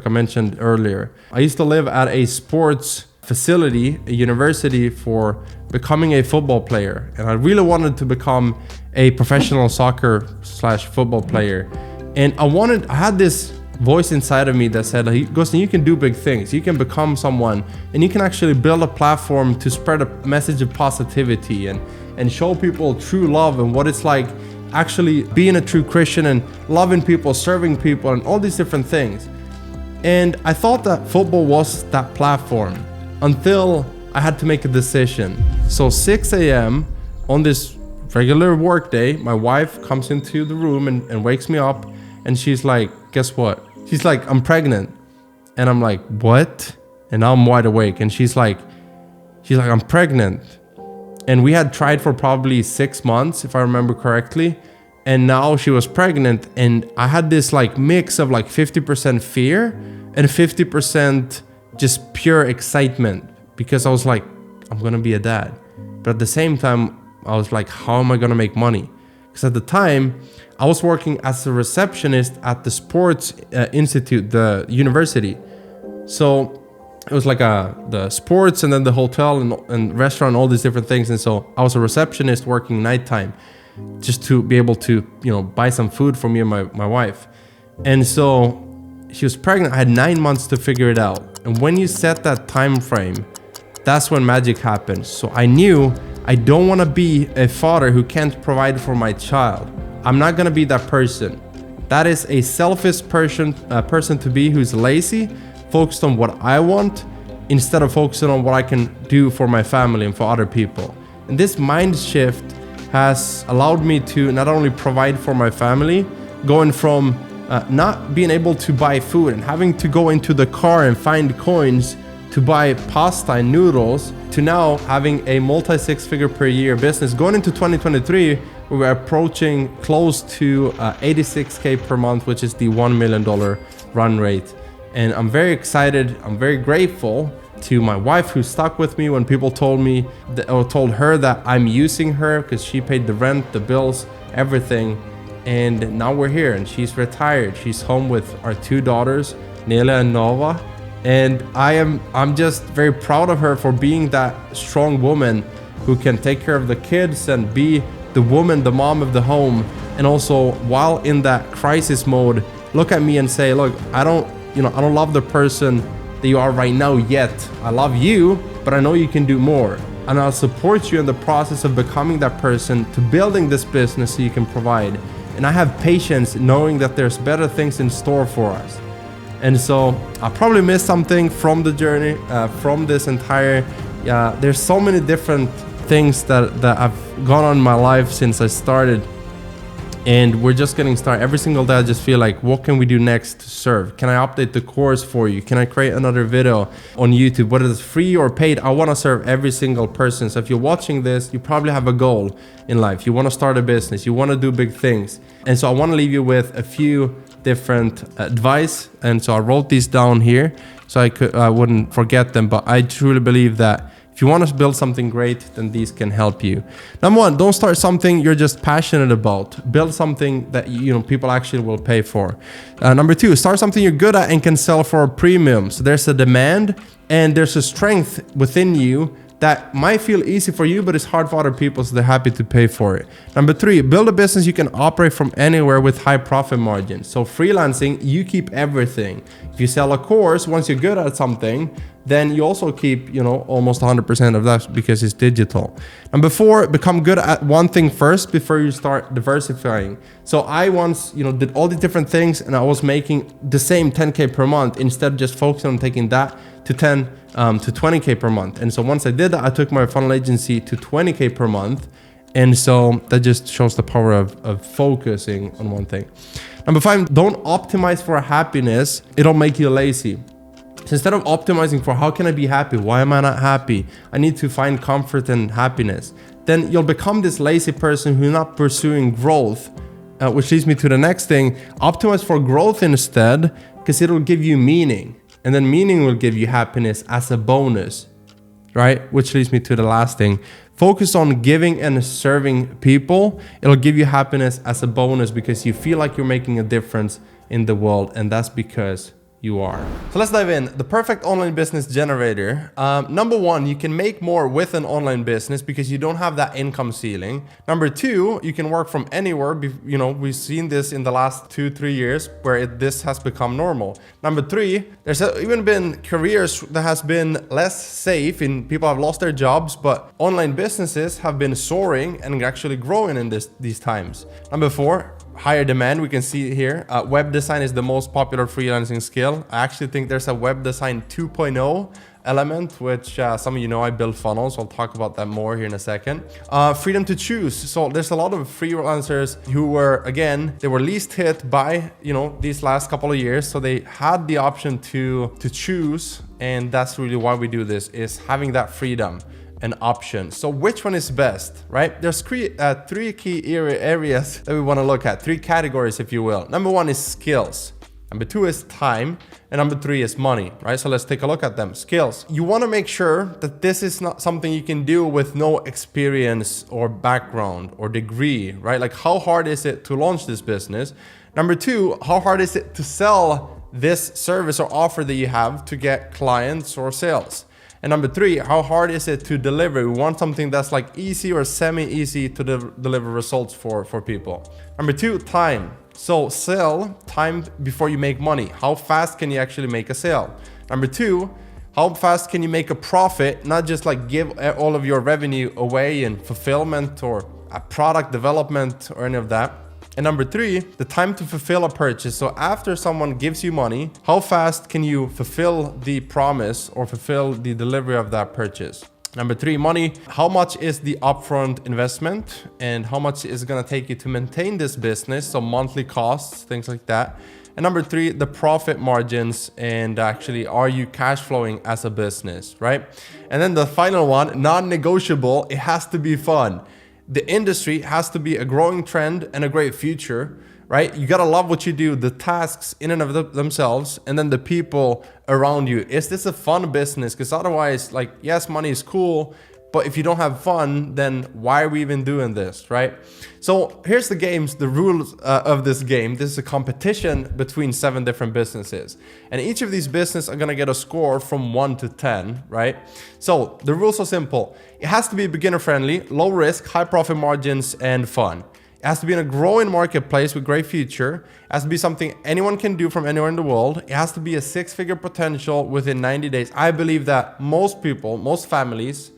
I mentioned earlier. I used to live at a sports facility, a university, for becoming a football player. And I really wanted to become a professional soccer/football player. And I had this voice inside of me that said, hey, Gusten, you can do big things. You can become someone, and you can actually build a platform to spread a message of positivity and show people true love and what it's like actually being a true Christian and loving people, serving people, and all these different things. And I thought that football was that platform until I had to make a decision. So 6 a.m. on this regular work day, my wife comes into the room and wakes me up, and she's like, guess what? She's like, I'm pregnant. And I'm like, what? And now I'm wide awake. And she's like, I'm pregnant. And we had tried for probably 6 months, if I remember correctly. And now she was pregnant. And I had this like mix of like 50% fear and 50% just pure excitement, because I was like, I'm going to be a dad. But at the same time, I was like, how am I going to make money? Because at the time, I was working as a receptionist at the sports institute, the university. So it was like the sports and then the hotel and restaurant, all these different things. And so I was a receptionist working nighttime just to be able to, buy some food for me and my wife. And so she was pregnant. I had 9 months to figure it out. And when you set that time frame, that's when magic happens. So I knew I don't want to be a father who can't provide for my child. I'm not going to be that person. That is a selfish person to be, who's lazy, focused on what I want instead of focusing on what I can do for my family and for other people. And this mind shift has allowed me to not only provide for my family, going from not being able to buy food and having to go into the car and find coins to buy pasta and noodles, to now having a multi-six-figure per year business. Going into 2023, we were approaching close to 86K per month, which is the $1 million run rate. And I'm very excited. I'm very grateful to my wife, who stuck with me when people told me or told her that I'm using her, because she paid the rent, the bills, everything. And now we're here, and she's retired. She's home with our 2 daughters, Nela and Nova. And I'm just very proud of her for being that strong woman who can take care of the kids and be the woman, the mom of the home. And also, while in that crisis mode, look at me and say, look, I don't love the person that you are right now yet. I love you, but I know you can do more. And I'll support you in the process of becoming that person, to building this business so you can provide. And I have patience knowing that there's better things in store for us. And so I probably missed something from the journey, from this entire, there's so many different things that have gone on in my life since I started. And we're just getting started. Every single day I just feel like, what can we do next to serve? Can I update the course for you? Can I create another video on YouTube? Whether it's free or paid, I want to serve every single person. So if you're watching this, you probably have a goal in life. You want to start a business. You want to do big things. And so I want to leave you with a few different advice. And so I wrote these down here so I wouldn't forget them. But I truly believe that if you want to build something great, then these can help you. Number 1, don't start something you're just passionate about. Build something that people actually will pay for. Number 2, start something you're good at and can sell for a premium. So there's a demand and there's a strength within you that might feel easy for you, but it's hard for other people, so they're happy to pay for it. Number 3, build a business you can operate from anywhere with high profit margins. So freelancing, you keep everything. If you sell a course, once you're good at something, then you also keep, almost 100% of that because it's digital. Number 4, become good at one thing first before you start diversifying. So I once, did all the different things and I was making the same 10K per month instead of just focusing on taking that to 10 to 20K per month. And so once I did that, I took my funnel agency to 20K per month. And so that just shows the power of focusing on one thing. Number 5, don't optimize for happiness. It'll make you lazy. So instead of optimizing for how can I be happy? Why am I not happy? I need to find comfort and happiness. Then you'll become this lazy person who's not pursuing growth, which leads me to the next thing. Optimize for growth instead, because it'll give you meaning. And then meaning will give you happiness as a bonus, right? Which leads me to the last thing. Focus on giving and serving people. It'll give you happiness as a bonus because you feel like you're making a difference in the world. And that's because you are. So let's dive in. The perfect online business generator. Number one, you can make more with an online business because you don't have that income ceiling. Number two, you can work from anywhere. You know, we've seen this in the last 2-3 years where this has become normal. Number three, there's even been careers that has been less safe and people have lost their jobs, but online businesses have been soaring and actually growing in these times. Number four, higher demand. We can see it here. Web design is the most popular freelancing skill. I actually think there's a web design 2.0 element, which some of you know I build funnels. I'll talk about that more here in a second. Freedom to choose. So there's a lot of freelancers who were, again, they were least hit by, you know, these last couple of years. So they had the option to choose. And that's really why we do this, is having that freedom. An option. So which one is best, right? There's three key areas that we want to look at, 3 categories, if you will. Number one is skills. Number two is time. And number three is money, right? So let's take a look at them. Skills. You want to make sure that this is not something you can do with no experience or background or degree, right? Like, how hard is it to launch this business? Number two, how hard is it to sell this service or offer that you have to get clients or sales? And number three, how hard is it to deliver? We want something that's like easy or semi-easy to deliver results for people. Number two, time. So sell time before you make money. How fast can you actually make a sale? Number two, how fast can you make a profit? Not just like give all of your revenue away in fulfillment or a product development or any of that. And number three, the time to fulfill a purchase. So after someone gives you money, how fast can you fulfill the promise or fulfill the delivery of that purchase? Number three, money. How much is the upfront investment and how much is it going to take you to maintain this business? So monthly costs, things like that. And number three, the profit margins, and actually, are you cash flowing as a business, right? And then the final one, non-negotiable, it has to be fun. The industry has to be a growing trend and a great future, right? You gotta love what you do, the tasks in and of themselves, and then the people around you. Is this a fun business? Because otherwise, like, yes, money is cool, but if you don't have fun, then why are we even doing this, right? So here's the rules of this game. This is a competition between 7 different businesses. And each of these businesses are gonna get a score from 1 to 10, right? So the rules are simple. It has to be beginner friendly, low risk, high profit margins, and fun. It has to be in a growing marketplace with great future. It has to be something anyone can do from anywhere in the world. It has to be a 6-figure potential within 90 days. I believe that most people, most families,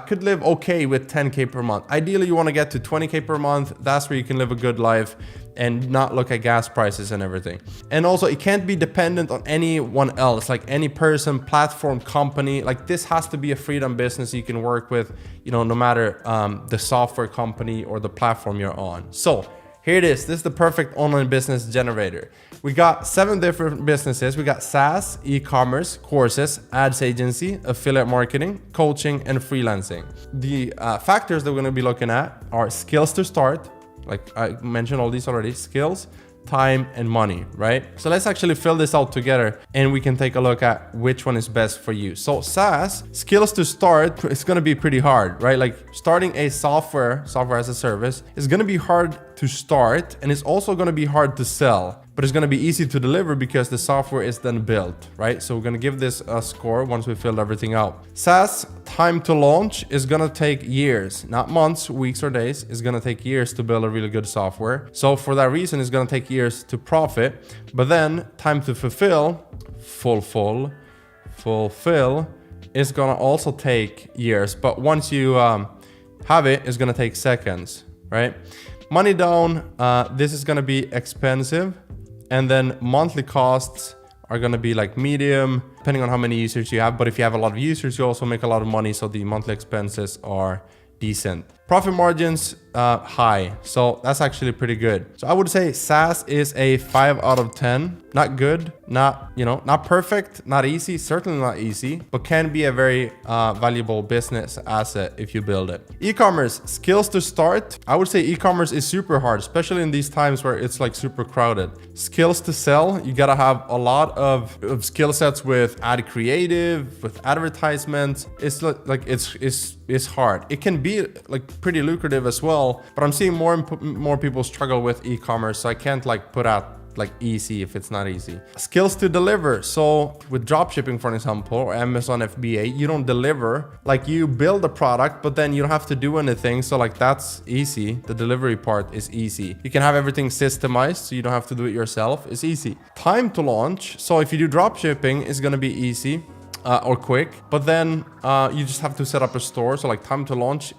could live okay with 10K per month. Ideally, you want to get to 20K per month. That's where you can live a good life and not look at gas prices and everything. And also, it can't be dependent on anyone else, like any person, platform, company. Like, this has to be a freedom business you can work with, you know, no matter the software company or the platform you're on. So here it is. This is the perfect online business generator. We got 7 different businesses. We got SaaS, e-commerce, courses, ads agency, affiliate marketing, coaching, and freelancing. The factors that we're going to be looking at are skills to start. Like I mentioned all these already, skills, time, and money, right? So let's actually fill this out together and we can take a look at which one is best for you. So SaaS, skills to start, it's going to be pretty hard, right? Like starting a software as a service is going to be hard to start, and it's also going to be hard to sell, but it's going to be easy to deliver because the software is then built, right? So we're going to give this a score once we filled everything out. SaaS, time to launch is going to take years, not months, weeks, or days. It's going to take years to build a really good software. So for that reason, it's going to take years to profit, but then time to fulfill is going to also take years. But once you have it, it's going to take seconds, right? Money down, this is going to be expensive. And then monthly costs are going to be like medium, depending on how many users you have. But if you have a lot of users, you also make a lot of money. So the monthly expenses are decent. Profit margins, high. So that's actually pretty good. So I would say SaaS is a 5 out of 10. Not good, not perfect, not easy, certainly not easy, but can be a very valuable business asset if you build it. E-commerce, skills to start. I would say e-commerce is super hard, especially in these times where it's like super crowded. Skills to sell, you gotta have a lot of skill sets with ad creative, with advertisements. It's like it's hard. It can be like pretty lucrative as well, but I'm seeing more and more people struggle with e-commerce, so I can't like put out like easy if it's not easy. Skills to deliver. So with dropshipping, for example, or Amazon FBA, you don't deliver. Like you build a product, but then you don't have to do anything. So like that's easy. The delivery part is easy. You can have everything systemized, so you don't have to do it yourself. It's easy. Time to launch. So if you do dropshipping, it's gonna be easy or quick. But then you just have to set up a store. So like time to launch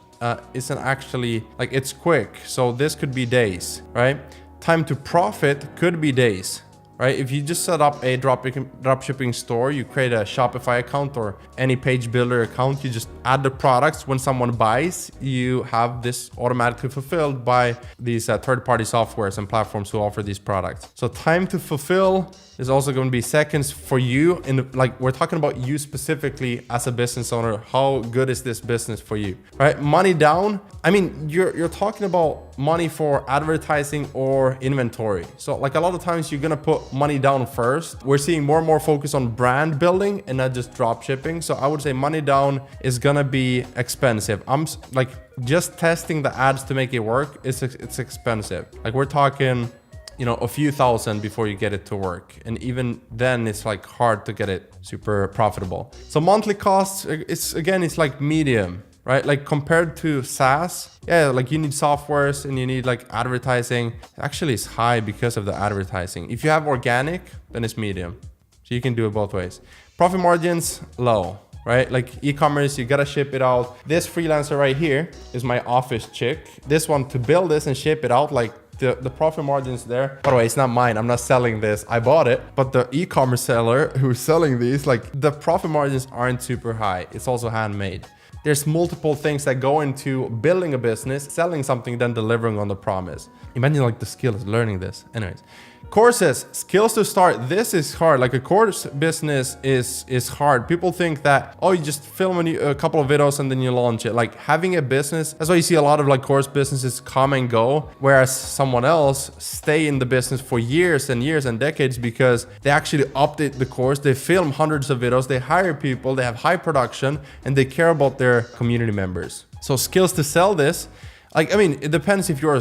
isn't actually like it's quick. So this could be days, right? Time to profit could be days, right? If you just set up a dropshipping store, you create a Shopify account or any page builder account, you just add the products. When someone buys, you have this automatically fulfilled by these third-party softwares and platforms who offer these products. So time to fulfill is also going to be seconds for you. Like we're talking about you specifically as a business owner. How good is this business for you, right? Money down. I mean, you're talking about money for advertising or inventory. So like a lot of times you're going to put money down first. We're seeing more and more focus on brand building and not just drop shipping. So I would say money down is going to be expensive. I'm like just testing the ads to make it work. It's expensive. Like we're talking, you know, a few thousand before you get it to work. And even then it's like hard to get it super profitable. So monthly costs, it's like medium, right? Like compared to SaaS, yeah, like you need softwares and you need like advertising. Actually it's high because of the advertising. If you have organic, then it's medium. So you can do it both ways. Profit margins, low, right? Like e-commerce, you gotta ship it out. This freelancer right here is my office chick. This one, to build this and ship it out, like the profit margins there. By the way, it's not mine. I'm not selling this. I bought it. But the e-commerce seller who's selling these, like the profit margins aren't super high. It's also handmade. There's multiple things that go into building a business, selling something, then delivering on the promise. Imagine like the skill is learning this. Anyways, courses, skills to start. This is hard. Like a course business is hard. People think that, oh, you just film a couple of videos and then you launch it. Like having a business, that's why you see a lot of like course businesses come and go, whereas someone else stay in the business for years and years and decades because they actually update the course. They film hundreds of videos, they hire people, they have high production, and they care about their community members. So skills to sell this, like, I mean, it depends if you're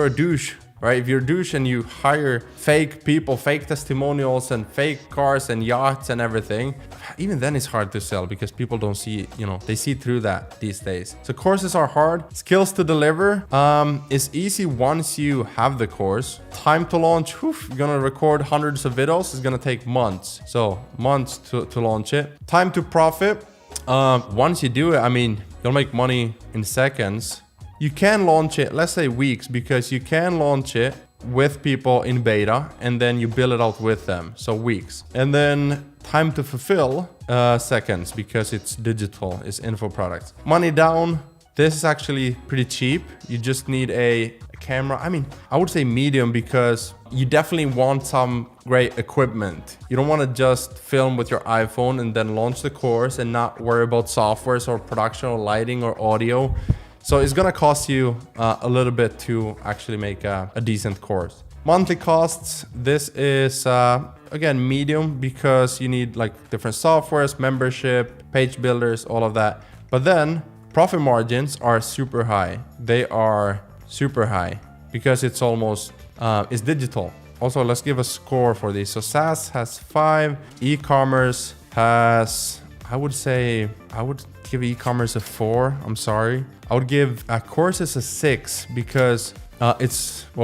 a douche, right? If you're a douche and you hire fake people, fake testimonials and fake cars and yachts and everything, even then it's hard to sell because people don't see, you know, they see through that these days. So courses are hard. Skills to deliver is easy once you have the course. Time to launch, you're gonna record hundreds of videos. It's gonna take months. So months to launch it. Time to profit. Once you do it, I mean, you'll make money in seconds. You can launch it, let's say weeks, because you can launch it with people in beta and then you build it out with them. So weeks. And then time to fulfill, seconds, because it's digital, it's info products. Money down. This is actually pretty cheap. You just need a camera. I mean, I would say medium because you definitely want some great equipment. You don't want to just film with your iPhone and then launch the course and not worry about softwares or production or lighting or audio. So it's gonna cost you a little bit to actually make a decent course. Monthly costs, this is again medium because you need like different softwares, membership, page builders, all of that. But then profit margins are super high. They are super high because it's almost, it's digital. Also, let's give a score for these. So SaaS has 5, e-commerce has, I would give e-commerce a 4. I'm sorry. I would give courses a 6 because well,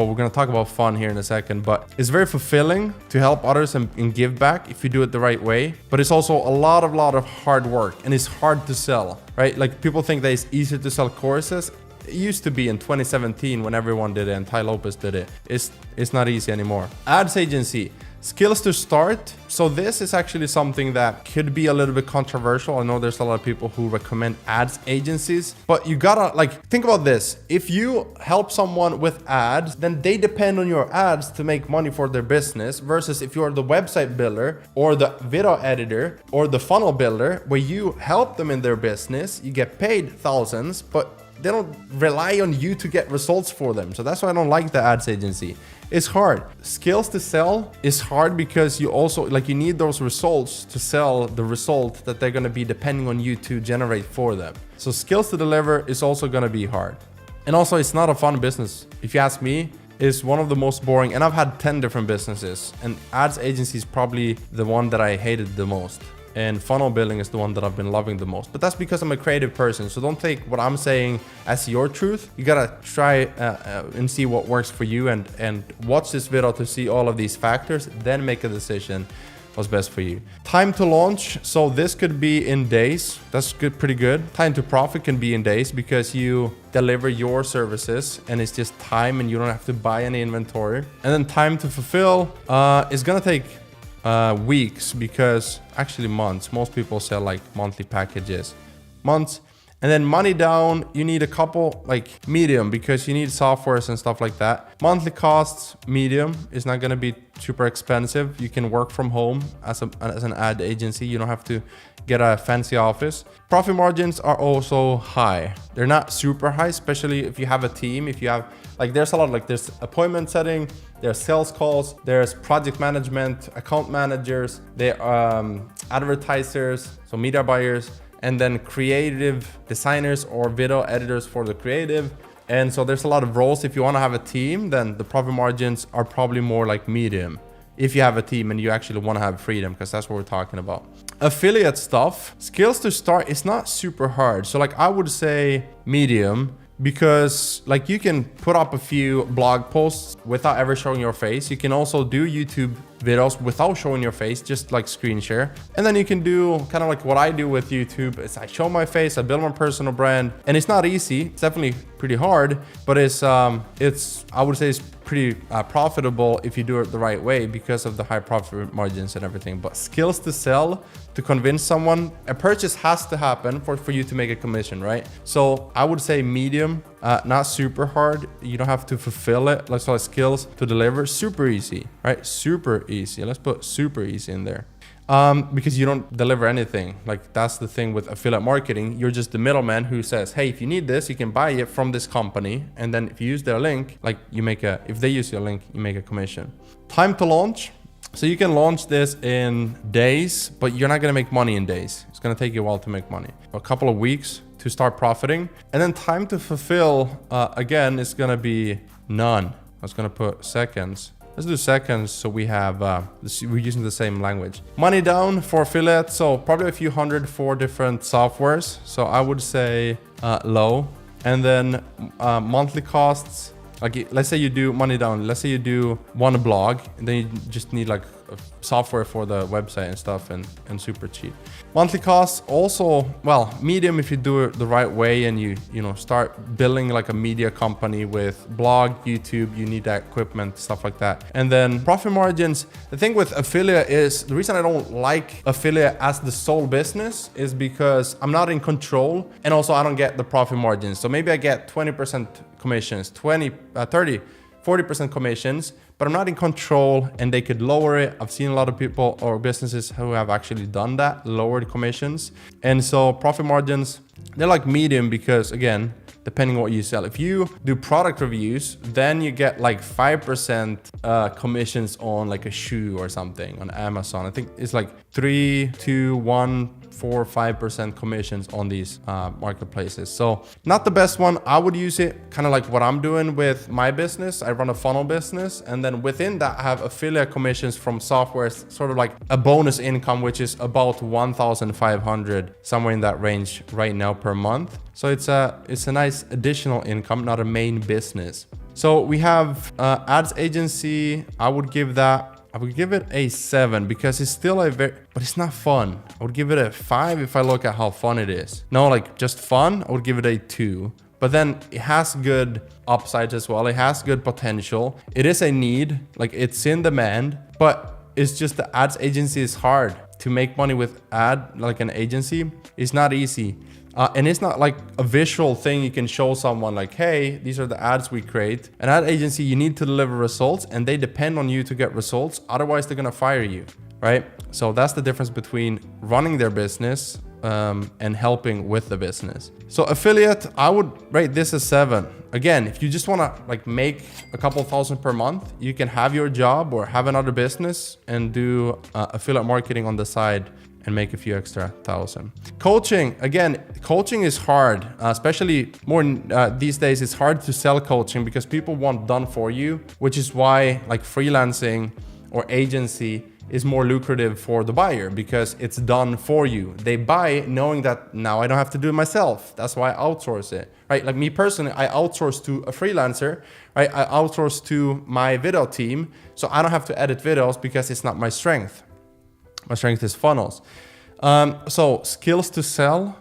we're going to talk about fun here in a second, but it's very fulfilling to help others and give back if you do it the right way. But it's also a lot of hard work and it's hard to sell, right? Like people think that it's easier to sell courses. It used to be in 2017 when everyone did it and Ty Lopez did it. It's not easy anymore. Ads agency. Skills to start. So this is actually something that could be a little bit controversial. I know there's a lot of people who recommend ads agencies, but you gotta like think about this. If you help someone with ads, then they depend on your ads to make money for their business, versus if you're the website builder or the video editor or the funnel builder where you help them in their business, you get paid thousands, but they don't rely on you to get results for them. So that's why I don't like the ads agency. It's hard. Skills to sell is hard because you also like you need those results to sell the result that they're going to be depending on you to generate for them. So skills to deliver is also going to be hard. And also it's not a fun business. If you ask me, is one of the most boring, and I've had 10 different businesses, and ads agency is probably the one that I hated the most. And funnel building is the one that I've been loving the most. But that's because I'm a creative person. So don't take what I'm saying as your truth. You gotta try and see what works for you, and watch this video to see all of these factors, then make a decision what's best for you. Time to launch. So this could be in days. That's good, pretty good. Time to profit can be in days because you deliver your services and it's just time and you don't have to buy any inventory. And then time to fulfill is gonna take weeks, because actually months. Most people sell like monthly packages, months. And then money down, you need a couple, like medium, because you need softwares and stuff like that. Monthly costs, medium, is not gonna be super expensive. You can work from home as an ad agency. You don't have to get a fancy office. Profit margins are also high. They're not super high, especially if you have a team. If you have, like, there's a lot, like there's appointment setting, there's sales calls, there's project management, account managers, there are advertisers, so media buyers, and then creative designers or video editors for the creative. And so there's a lot of roles. If you want to have a team, then the profit margins are probably more like medium. If you have a team and you actually want to have freedom, because that's what we're talking about. Affiliate stuff, skills to start, is not super hard. So like I would say medium, because like you can put up a few blog posts without ever showing your face. You can also do YouTube videos without showing your face, just like screen share. And then you can do kind of like what I do with YouTube is I show my face, I build my personal brand, and it's not easy. It's definitely pretty hard, but it's I would say it's pretty profitable if you do it the right way because of the high profit margins and everything. But skills to sell, to convince someone, a purchase has to happen for you to make a commission, right? So I would say medium, not super hard. You don't have to fulfill it. Let's call it skills to deliver. Super easy, right? Super easy. Let's put super easy in there. Because you don't deliver anything. Like that's the thing with affiliate marketing. You're just the middleman who says, hey, if you need this, you can buy it from this company. And then if you use their link, like if they use your link, you make a commission. Time to launch. So you can launch this in days, but you're not going to make money in days. It's going to take you a while to make money. A couple of weeks to start profiting. And then time to fulfill, again, is going to be none. I was going to put seconds. Let's do seconds, so we have, we're using the same language. Money down for affiliate, so probably a few hundred for different softwares. So I would say low. And then monthly costs, like let's say you do money down, let's say you do one blog, and then you just need like software for the website and stuff, and super cheap. Monthly costs also, well, medium if you do it the right way and you start building like a media company with blog, YouTube, you need that equipment, stuff like that. And then profit margins, the thing with affiliate is, the reason I don't like affiliate as the sole business is because I'm not in control, and also I don't get the profit margins. So maybe I get 20% commissions, 20, 30, 40% commissions, but I'm not in control, and they could lower it. I've seen a lot of people or businesses who have actually done that, lowered commissions. And so profit margins, they're like medium because, again, depending on what you sell. If you do product reviews, then you get like 5% commissions on like a shoe or something on Amazon. I think it's like 3, 2, 1, 4, 5% commissions on these marketplaces. So not the best one. I would use it kind of like what I'm doing with my business. I run a funnel business, and then within that I have affiliate commissions from software, sort of like a bonus income, which is about 1,500, somewhere in that range right now per month. So it's a nice additional income, not a main business. So we have ads agency. I would give it a 7 because it's still but it's not fun. I would give it a 5 if I look at how fun it is. No, like just fun, I would give it a 2. But then it has good upsides as well. It has good potential. It is a need, like it's in demand, but it's just the ads agency is hard to make money with like an agency. It's not easy. And it's not like a visual thing you can show someone like, hey, these are the ads we create. An ad agency, you need to deliver results, and they depend on you to get results. Otherwise, they're going to fire you, right? So that's the difference between running their business and helping with the business. So affiliate, I would rate this a 7. Again, if you just want to like make a couple thousand per month, you can have your job or have another business and do affiliate marketing on the side and make a few extra thousand. Coaching, again, coaching is hard, especially more these days. It's hard to sell coaching because people want done for you, which is why like freelancing or agency is more lucrative for the buyer because it's done for you. They buy knowing that now I don't have to do it myself. That's why I outsource it, right? Like me personally, I outsource to a freelancer, right? I outsource to my video team, so I don't have to edit videos because it's not my strength. My strength is funnels. So skills to sell.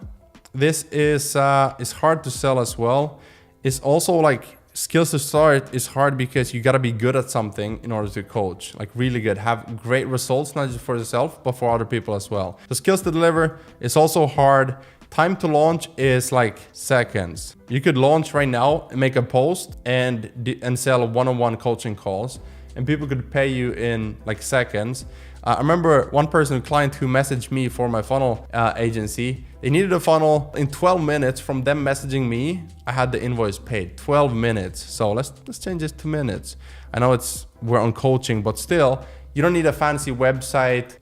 This is hard to sell as well. It's also like skills to start is hard because you gotta be good at something in order to coach, like really good, have great results, not just for yourself, but for other people as well. The skills to deliver is also hard. Time to launch is like seconds. You could launch right now and make a post and sell one-on-one coaching calls, and people could pay you in like seconds. I remember one client who messaged me for my funnel agency. They needed a funnel in 12 minutes from them messaging me. I had the invoice paid 12 minutes. So let's change this to minutes. I know we're on coaching, but still, you don't need a fancy website,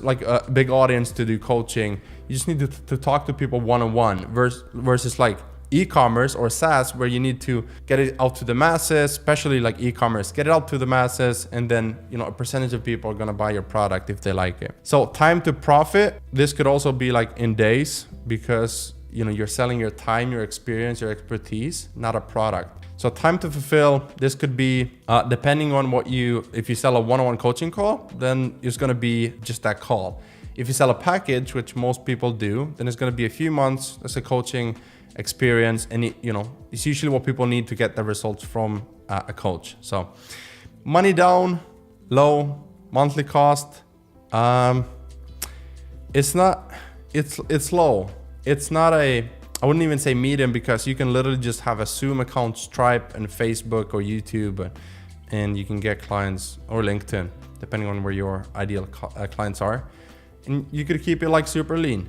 like a big audience to do coaching. You just need to talk to people one-on-one versus like e-commerce or SaaS, where you need to get it out to the masses, especially like e-commerce, get it out to the masses, and then a percentage of people are gonna buy your product if they like it. So time to profit, this could also be like in days, because you're selling your time, your experience, your expertise, not a product. So time to fulfill, this could be depending on if you sell a one-on-one coaching call, then it's gonna be just that call. If you sell a package, which most people do, then it's gonna be a few months as a coaching experience, and it's usually what people need to get the results from a coach. So money down, low, monthly cost, it's low. It's not I wouldn't even say medium, because you can literally just have a Zoom account, Stripe and Facebook or YouTube, and you can get clients, or LinkedIn, depending on where your ideal clients are, and you could keep it like super lean.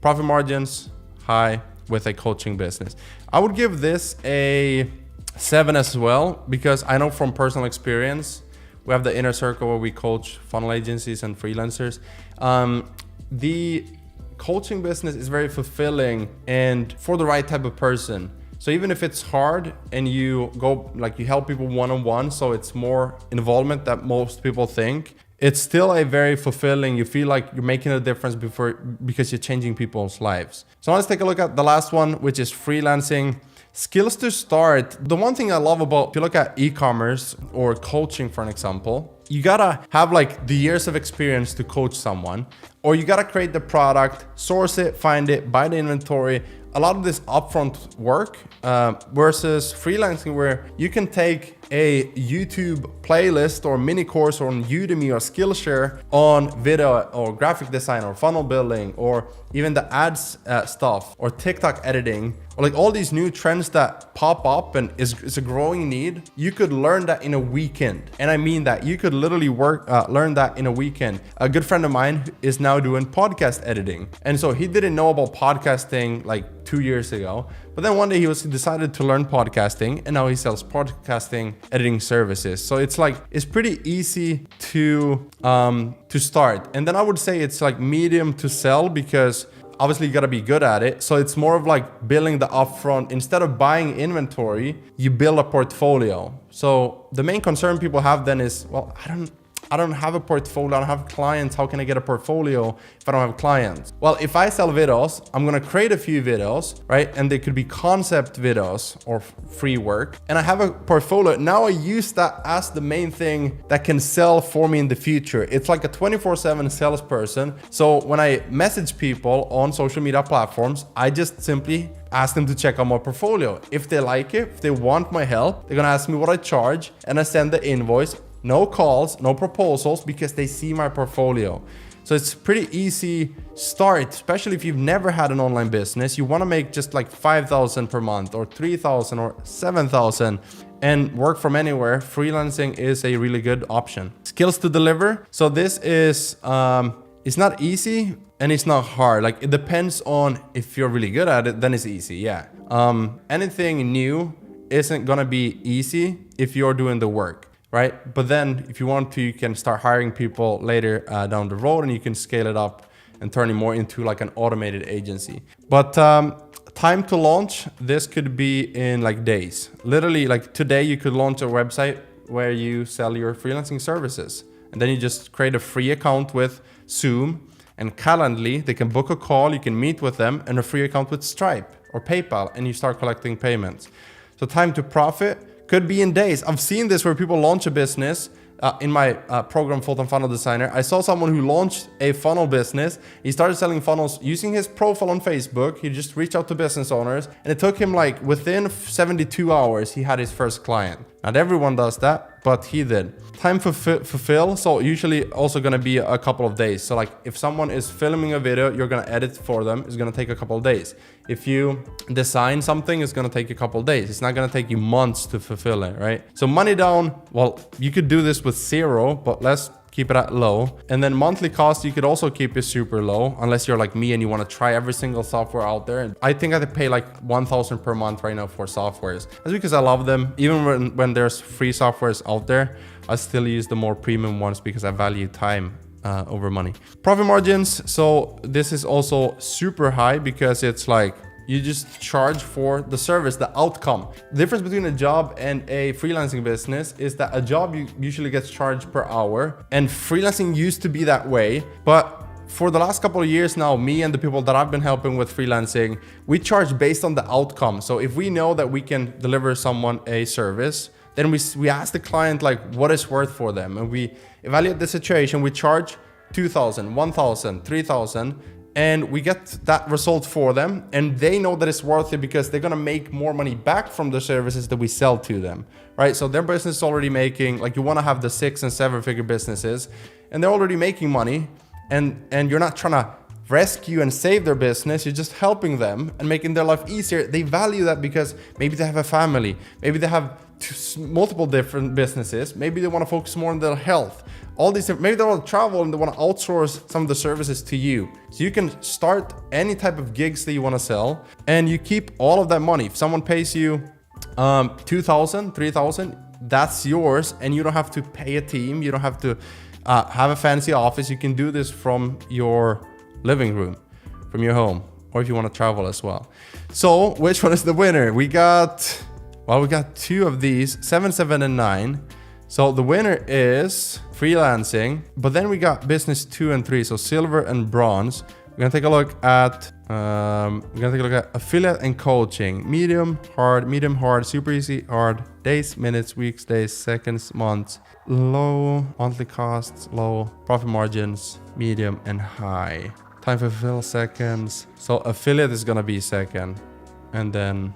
Profit margins high with a coaching business. I would give this a 7 as well, because I know from personal experience, we have the inner circle where we coach funnel agencies and freelancers. The coaching business is very fulfilling and for the right type of person. So even if it's hard and you help people one-on-one, so it's more involvement that most people think, it's still a very fulfilling, you feel like you're making a difference because you're changing people's lives. So let's take a look at the last one, which is freelancing. Skills to start. The one thing I love about, if you look at e-commerce or coaching, for an example, you gotta have like the years of experience to coach someone, or you gotta create the product, source it, find it, buy the inventory. A lot of this upfront work versus freelancing, where you can take a YouTube playlist or mini course on Udemy or Skillshare on video or graphic design or funnel building, or even the ads stuff or TikTok editing, or like all these new trends that pop up and is a growing need. You could learn that in a weekend. And I mean that you could literally learn that in a weekend. A good friend of mine is now doing podcast editing. And so he didn't know about podcasting like 2 years ago, but then one day he decided to learn podcasting, and now he sells podcasting editing services. So it's pretty easy to start. And then I would say it's like medium to sell, because obviously you gotta be good at it. So it's more of like building the upfront. Instead of buying inventory, you build a portfolio. So the main concern people have then is, well, I don't have a portfolio, I don't have clients. How can I get a portfolio if I don't have clients? Well, if I sell videos, I'm gonna create a few videos, right? And they could be concept videos or free work. And I have a portfolio. Now I use that as the main thing that can sell for me in the future. It's like a 24/7 salesperson. So when I message people on social media platforms, I just simply ask them to check out my portfolio. If they like it, if they want my help, they're gonna ask me what I charge, and I send the invoice. No calls, no proposals, because they see my portfolio. So it's pretty easy start, especially if you've never had an online business. You want to make just like 5,000 per month or 3,000 or 7,000 and work from anywhere. Freelancing is a really good option. Skills to deliver. So this is, it's not easy and it's not hard. Like it depends on if you're really good at it, then it's easy. Yeah. Anything new isn't going to be easy if you're doing the work. Right? But then if you want to, you can start hiring people later down the road, and you can scale it up and turning more into like an automated agency. But time to launch, this could be in like days. Literally, like today you could launch a website where you sell your freelancing services. And then you just create a free account with Zoom and Calendly. They can book a call, you can meet with them, and a free account with Stripe or PayPal, and you start collecting payments. So time to profit could be in days. I've seen this where people launch a business. In my program, Full-Time Funnel Designer, I saw someone who launched a funnel business. He started selling funnels using his profile on Facebook. He just reached out to business owners, and it took him like within 72 hours, he had his first client. Not everyone does that, but he did. Time for fulfill. So usually also going to be a couple of days. So like if someone is filming a video, you're going to edit for them. It's going to take a couple of days. If you design something, it's going to take a couple of days. It's not going to take you months to fulfill it, right? So money down, well, you could do this with 0, but let's keep it at low. And then monthly cost, you could also keep it super low, unless you're like me and you want to try every single software out there. And I think I pay like 1,000 per month right now for softwares. That's because I love them. Even when there's free softwares out there, I still use the more premium ones because I value time over money. Profit margins. So this is also super high because it's like, you just charge for the service, the outcome. The difference between a job and a freelancing business is that a job usually gets charged per hour, and freelancing used to be that way. But for the last couple of years now, me and the people that I've been helping with freelancing, we charge based on the outcome. So if we know that we can deliver someone a service, then we ask the client like what is worth for them, and we evaluate the situation. We charge 2,000, 1,000, 3,000. And we get that result for them, and they know that it's worth it because they're gonna make more money back from the services that we sell to them, right? So their business is already making, like you wanna have the 6 and 7 figure businesses, and they're already making money, and you're not trying to rescue and save their business, you're just helping them and making their life easier. They value that because maybe they have a family, maybe they have multiple different businesses, maybe they wanna focus more on their health. All these, maybe they want to travel and they want to outsource some of the services to you. So you can start any type of gigs that you want to sell, and you keep all of that money. If someone pays you 2,000, 3,000, that's yours, and you don't have to pay a team. You don't have to have a fancy office. You can do this from your living room, from your home, or if you want to travel as well. So which one is the winner? We got 2 of these, 7, 7, and 9. So the winner is freelancing, but then we got business 2 and 3, so silver and bronze. We're gonna take a look at affiliate and coaching. Medium, hard, super easy, hard, days, minutes, weeks, days, seconds, months, low, monthly costs, low, profit margins, medium, and high. Time for fulfill, seconds. So affiliate is gonna be second, and then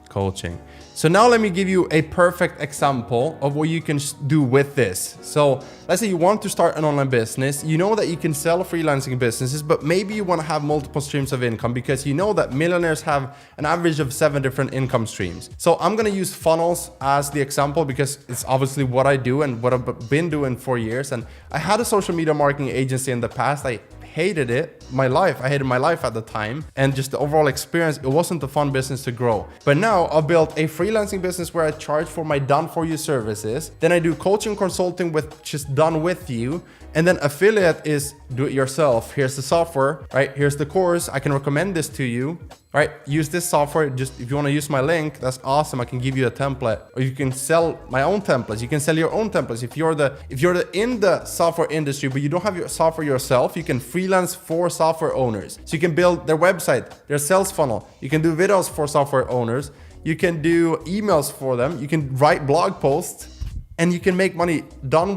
coaching. So now let me give you a perfect example of what you can do with this. So let's say you want to start an online business. You know that you can sell freelancing businesses, but maybe you want to have multiple streams of income because you know that millionaires have an average of 7 different income streams. So I'm going to use funnels as the example because it's obviously what I do and what I've been doing for years. And I had a social media marketing agency in the past. I hated it. I hated my life at the time, and just the overall experience, it wasn't a fun business to grow. But now I built a freelancing business where I charge for my done for you services. Then I do coaching consulting with just done with you. And then affiliate is do it yourself. Here's the software, right? Here's the course. I can recommend this to you, right? Use this software. Just if you want to use my link, that's awesome. I can give you a template, or you can sell my own templates. You can sell your own templates. If you're in the software industry, but you don't have your software yourself, you can freelance for software owners. So you can build their website, their sales funnel. You can do videos for software owners. You can do emails for them. You can write blog posts, and you can make money done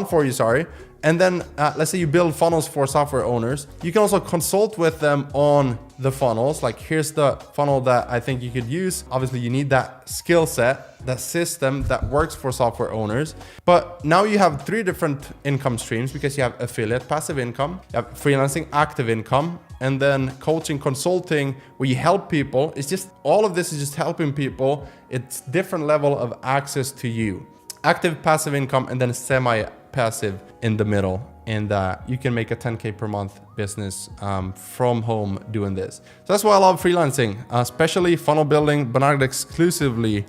for you, sorry. And then let's say you build funnels for software owners. You can also consult with them on the funnels. Like here's the funnel that I think you could use. Obviously you need that skill set, that system that works for software owners. But now you have 3 different income streams because you have affiliate, passive income, you have freelancing, active income, and then coaching, consulting, where you help people. It's just, all of this is just helping people. It's different level of access to you. Active, passive income, and then semi-passive in the middle. And you can make a 10K per month business from home doing this. So that's why I love freelancing, especially funnel building, but not exclusively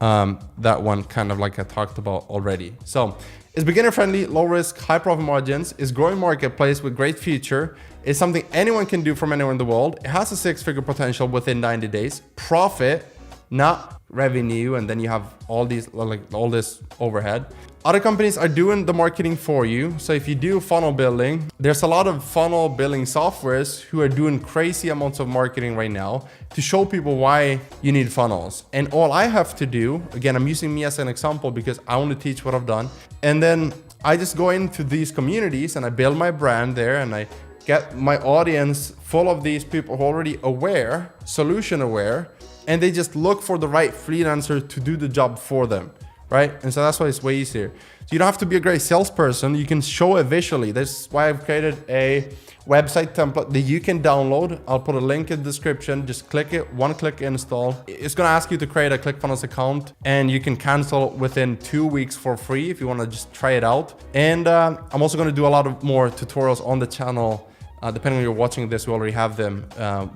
that one, kind of like I talked about already. So It's beginner friendly, low risk, high profit margins, is growing marketplace with great future, is something anyone can do from anywhere in the world. It has a 6-figure potential within 90 days. Profit, not revenue, and then you have all these, like all this overhead. Other companies are doing the marketing for you. So if you do funnel building, there's a lot of funnel building softwares who are doing crazy amounts of marketing right now to show people why you need funnels. And all I have to do, again, I'm using me as an example because I want to teach what I've done. And then I just go into these communities and I build my brand there, and I get my audience full of these people who are already aware, solution aware, and they just look for the right freelancer to do the job for them, right? And so that's why it's way easier. So you don't have to be a great salesperson. You can show it visually. That's why I've created a website template that you can download. I'll put a link in the description. Just click it, one-click install. It's gonna ask you to create a Clickfunnels account, and you can cancel within 2 weeks for free if you wanna just try it out. And I'm also gonna do a lot of more tutorials on the channel. Depending on you're watching this, we already have them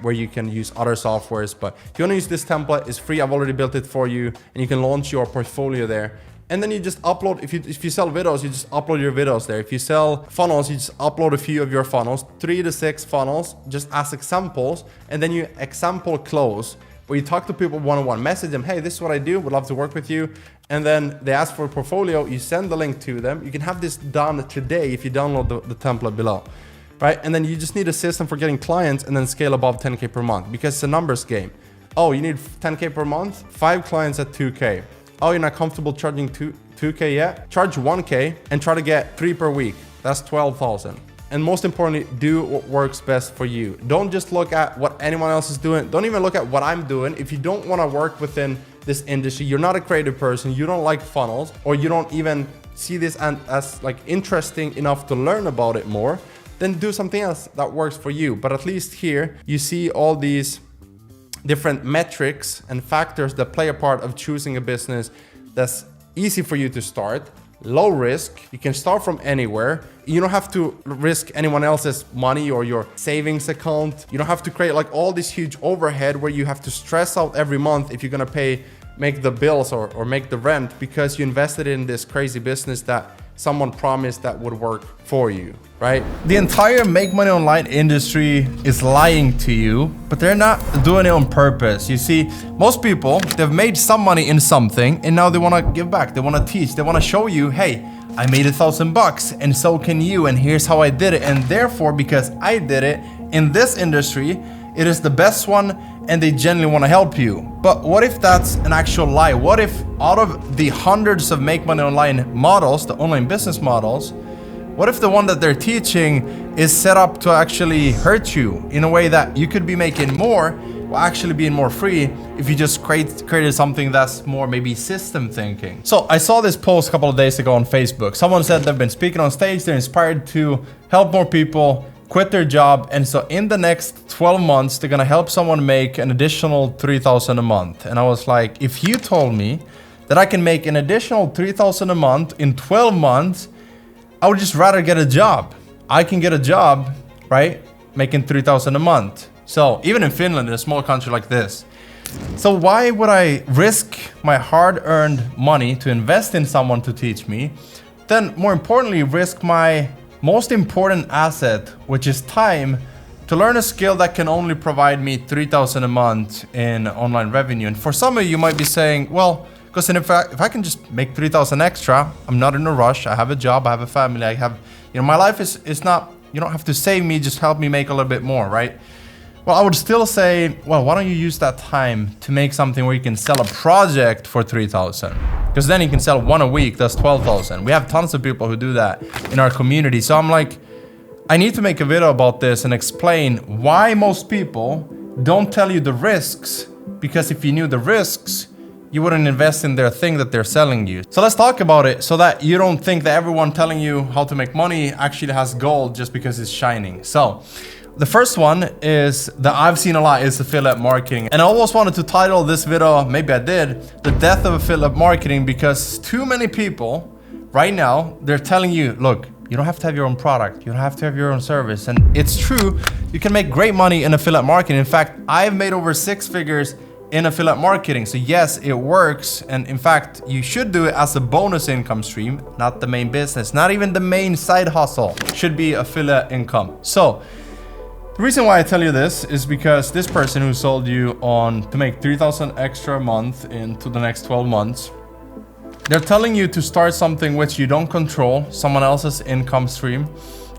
where you can use other softwares. But if you want to use this template, it's free. I've already built it for you, and you can launch your portfolio there. And then you just upload. If you sell videos, you just upload your videos there. If you sell funnels, you just upload a few of your funnels, 3 to 6 funnels, just as examples. And then you example close, where you talk to people one-on-one, message them, hey, this is what I do, would love to work with you. And then they ask for a portfolio, you send the link to them. You can have this done today if you download the template below. Right? And then you just need a system for getting clients and then scale above 10K per month, because it's a numbers game. Oh, you need 10K per month, 5 clients at 2K. Oh, you're not comfortable charging 2K yet? Charge 1K and try to get 3 per week. That's 12,000. And most importantly, do what works best for you. Don't just look at what anyone else is doing. Don't even look at what I'm doing. If you don't want to work within this industry, you're not a creative person, you don't like funnels, or you don't even see this as like interesting enough to learn about it more, then do something else that works for you. But at least here you see all these different metrics and factors that play a part of choosing a business that's easy for you to start, low risk. You can start from anywhere. You don't have to risk anyone else's money or your savings account. You don't have to create like all this huge overhead where you have to stress out every month if you're gonna make the bills or make the rent, because you invested in this crazy business that someone promised that would work for you, right? The entire make money online industry is lying to you, but they're not doing it on purpose. You see, most people, they've made some money in something and now they want to give back. They want to teach. They want to show you, hey, I made $1,000 and so can you, and here's how I did it. And therefore, because I did it in this industry, it is the best one, and they genuinely want to help you. But what if that's an actual lie? What if out of the hundreds of make money online models, the online business models, what if the one that they're teaching is set up to actually hurt you in a way that you could be making more while actually being more free if you just created something that's more maybe system thinking? So I saw this post a couple of days ago on Facebook. Someone said they've been speaking on stage, they're inspired to help more people quit their job, and so in the next 12 months they're gonna help someone make an additional $3,000 a month. And I was like, if you told me that I can make an additional $3,000 a month in 12 months, I would just rather get a job. I can get a job, right, making $3,000 a month. So even in Finland, in a small country like this, so why would I risk my hard-earned money to invest in someone to teach me, then more importantly risk my most important asset, which is time, to learn a skill that can only provide me $3,000 a month in online revenue? And for some of you might be saying, well, Gusten, if I can just make $3,000 extra, I'm not in a rush, I have a job, I have a family, I have, my life is not, you don't have to save me, just help me make a little bit more, right? Well, I would still say, well, why don't you use that time to make something where you can sell a project for $3,000? Because then you can sell one a week, that's $12,000. We have tons of people who do that in our community. So I'm like, I need to make a video about this and explain why most people don't tell you the risks, because if you knew the risks, you wouldn't invest in their thing that they're selling you. So let's talk about it so that you don't think that everyone telling you how to make money actually has gold just because it's shining. So the first one is that I've seen a lot is affiliate marketing. And I almost wanted to title this video, maybe I did, The Death of Affiliate Marketing, because too many people right now, they're telling you, look, you don't have to have your own product, you don't have to have your own service. And it's true, you can make great money in affiliate marketing. In fact, I've made over 6 figures in affiliate marketing. So yes, it works. And in fact, you should do it as a bonus income stream, not the main business, not even the main side hustle. Should be affiliate income. So the reason why I tell you this is because this person who sold you on to make 3,000 extra a month into the next 12 months, they're telling you to start something which you don't control, someone else's income stream.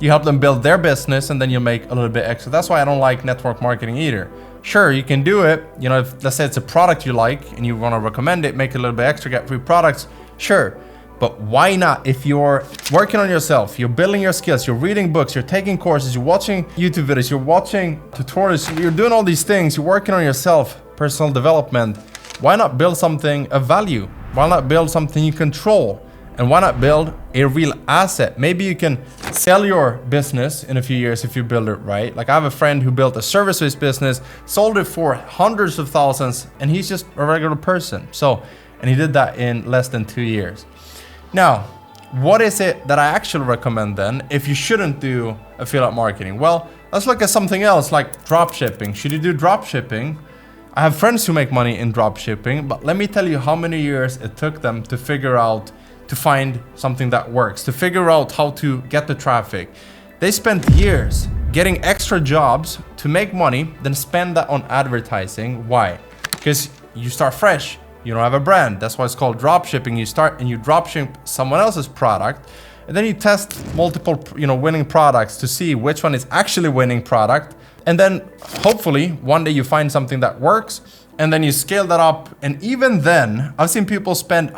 You help them build their business and then you make a little bit extra. That's why I don't like network marketing either. Sure, you can do it. You know, if let's say it's a product you like and you want to recommend it, make a little bit extra, get free products. Sure. But why not? If you're working on yourself, you're building your skills, you're reading books, you're taking courses, you're watching YouTube videos, you're watching tutorials, you're doing all these things, you're working on yourself, personal development. Why not build something of value? Why not build something you control? And why not build a real asset? Maybe you can sell your business in a few years if you build it right. Like I have a friend who built a service-based business, sold it for hundreds of thousands, and he's just a regular person. So, and he did that in less than 2 years. Now, what is it that I actually recommend then if you shouldn't do affiliate marketing? Well, let's look at something else like drop shipping. Should you do drop shipping? I have friends who make money in drop shipping, but let me tell you how many years it took them to figure out, to find something that works, to figure out how to get the traffic. They spent years getting extra jobs to make money, then spend that on advertising. Why? Because you start fresh. You don't have a brand. That's why it's called drop shipping. You start and you drop ship someone else's product, and then you test multiple, winning products to see which one is actually winning product. And then hopefully one day you find something that works, and then you scale that up. And even then, I've seen people spend,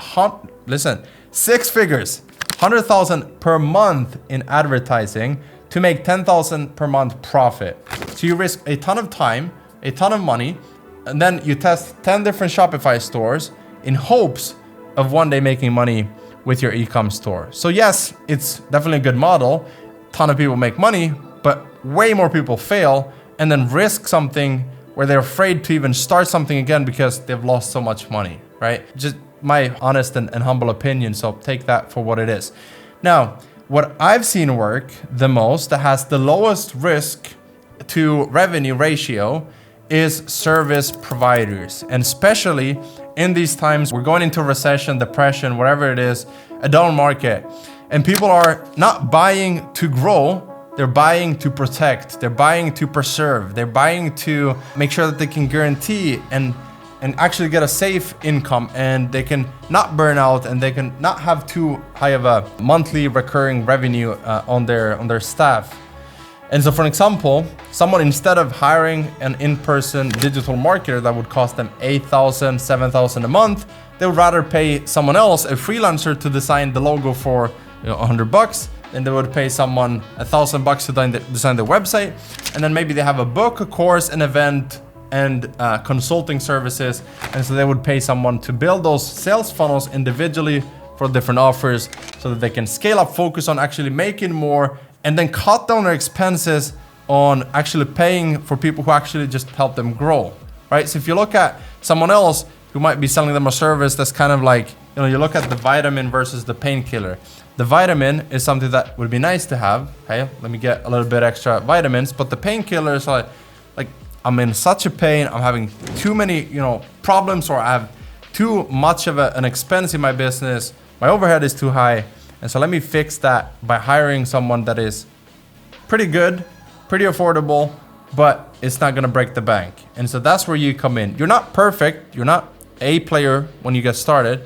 6 figures, 100,000 per month in advertising to make 10,000 per month profit. So you risk a ton of time, a ton of money, and then you test 10 different Shopify stores in hopes of one day making money with your e-com store. So yes, it's definitely a good model. A ton of people make money, but way more people fail and then risk something where they're afraid to even start something again because they've lost so much money, right? Just my honest and humble opinion, so take that for what it is. Now, what I've seen work the most, that has the lowest risk to revenue ratio, is service providers. And especially in these times, we're going into recession, depression, whatever it is, a down market. And people are not buying to grow, they're buying to protect, they're buying to preserve, they're buying to make sure that they can guarantee and actually get a safe income, and they can not burn out, and they can not have too high of a monthly recurring revenue on their staff. And so for example, someone, instead of hiring an in-person digital marketer that would cost them 8,000, 7,000 a month, they would rather pay someone else, a freelancer, to design the logo for $100. Then they would pay someone $1,000 to design the website. And then maybe they have a book, a course, an event, and consulting services. And so they would pay someone to build those sales funnels individually for different offers so that they can scale up, focus on actually making more, and then cut down their expenses on actually paying for people who actually just help them grow, right? So if you look at someone else who might be selling them a service that's kind of like, you look at the vitamin versus the painkiller. The vitamin is something that would be nice to have. Hey, let me get a little bit extra vitamins. But the painkiller is like I'm in such a pain. I'm having too many, problems, or I have too much of an expense in my business. My overhead is too high. And so let me fix that by hiring someone that is pretty good, pretty affordable, but it's not gonna break the bank. And so that's where you come in. You're not perfect. You're not a player when you get started.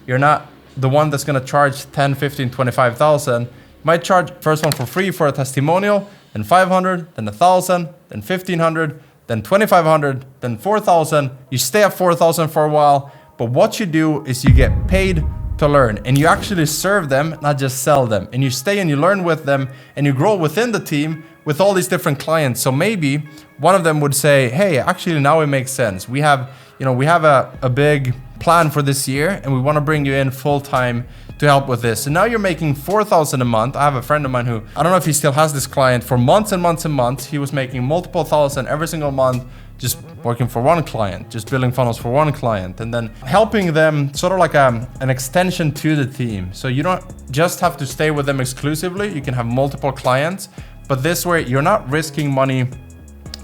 You're not the one that's gonna charge 10, 15, 25,000. You might charge first one for free for a testimonial, then 500, then 1,000, then 1,500, then 2,500, then 4,000. You stay at 4,000 for a while, but what you do is you get paid to learn, and you actually serve them, not just sell them. And you stay and you learn with them, and you grow within the team with all these different clients. So maybe one of them would say, hey, actually now it makes sense. We have a big plan for this year, and we want to bring you in full time to help with this. So now you're making 4,000 a month. I have a friend of mine who, I don't know if he still has this client, for months and months and months, he was making multiple thousand every single month, just working for one client, just building funnels for one client, and then helping them, sort of like an extension to the team. So you don't just have to stay with them exclusively, you can have multiple clients, but this way you're not risking money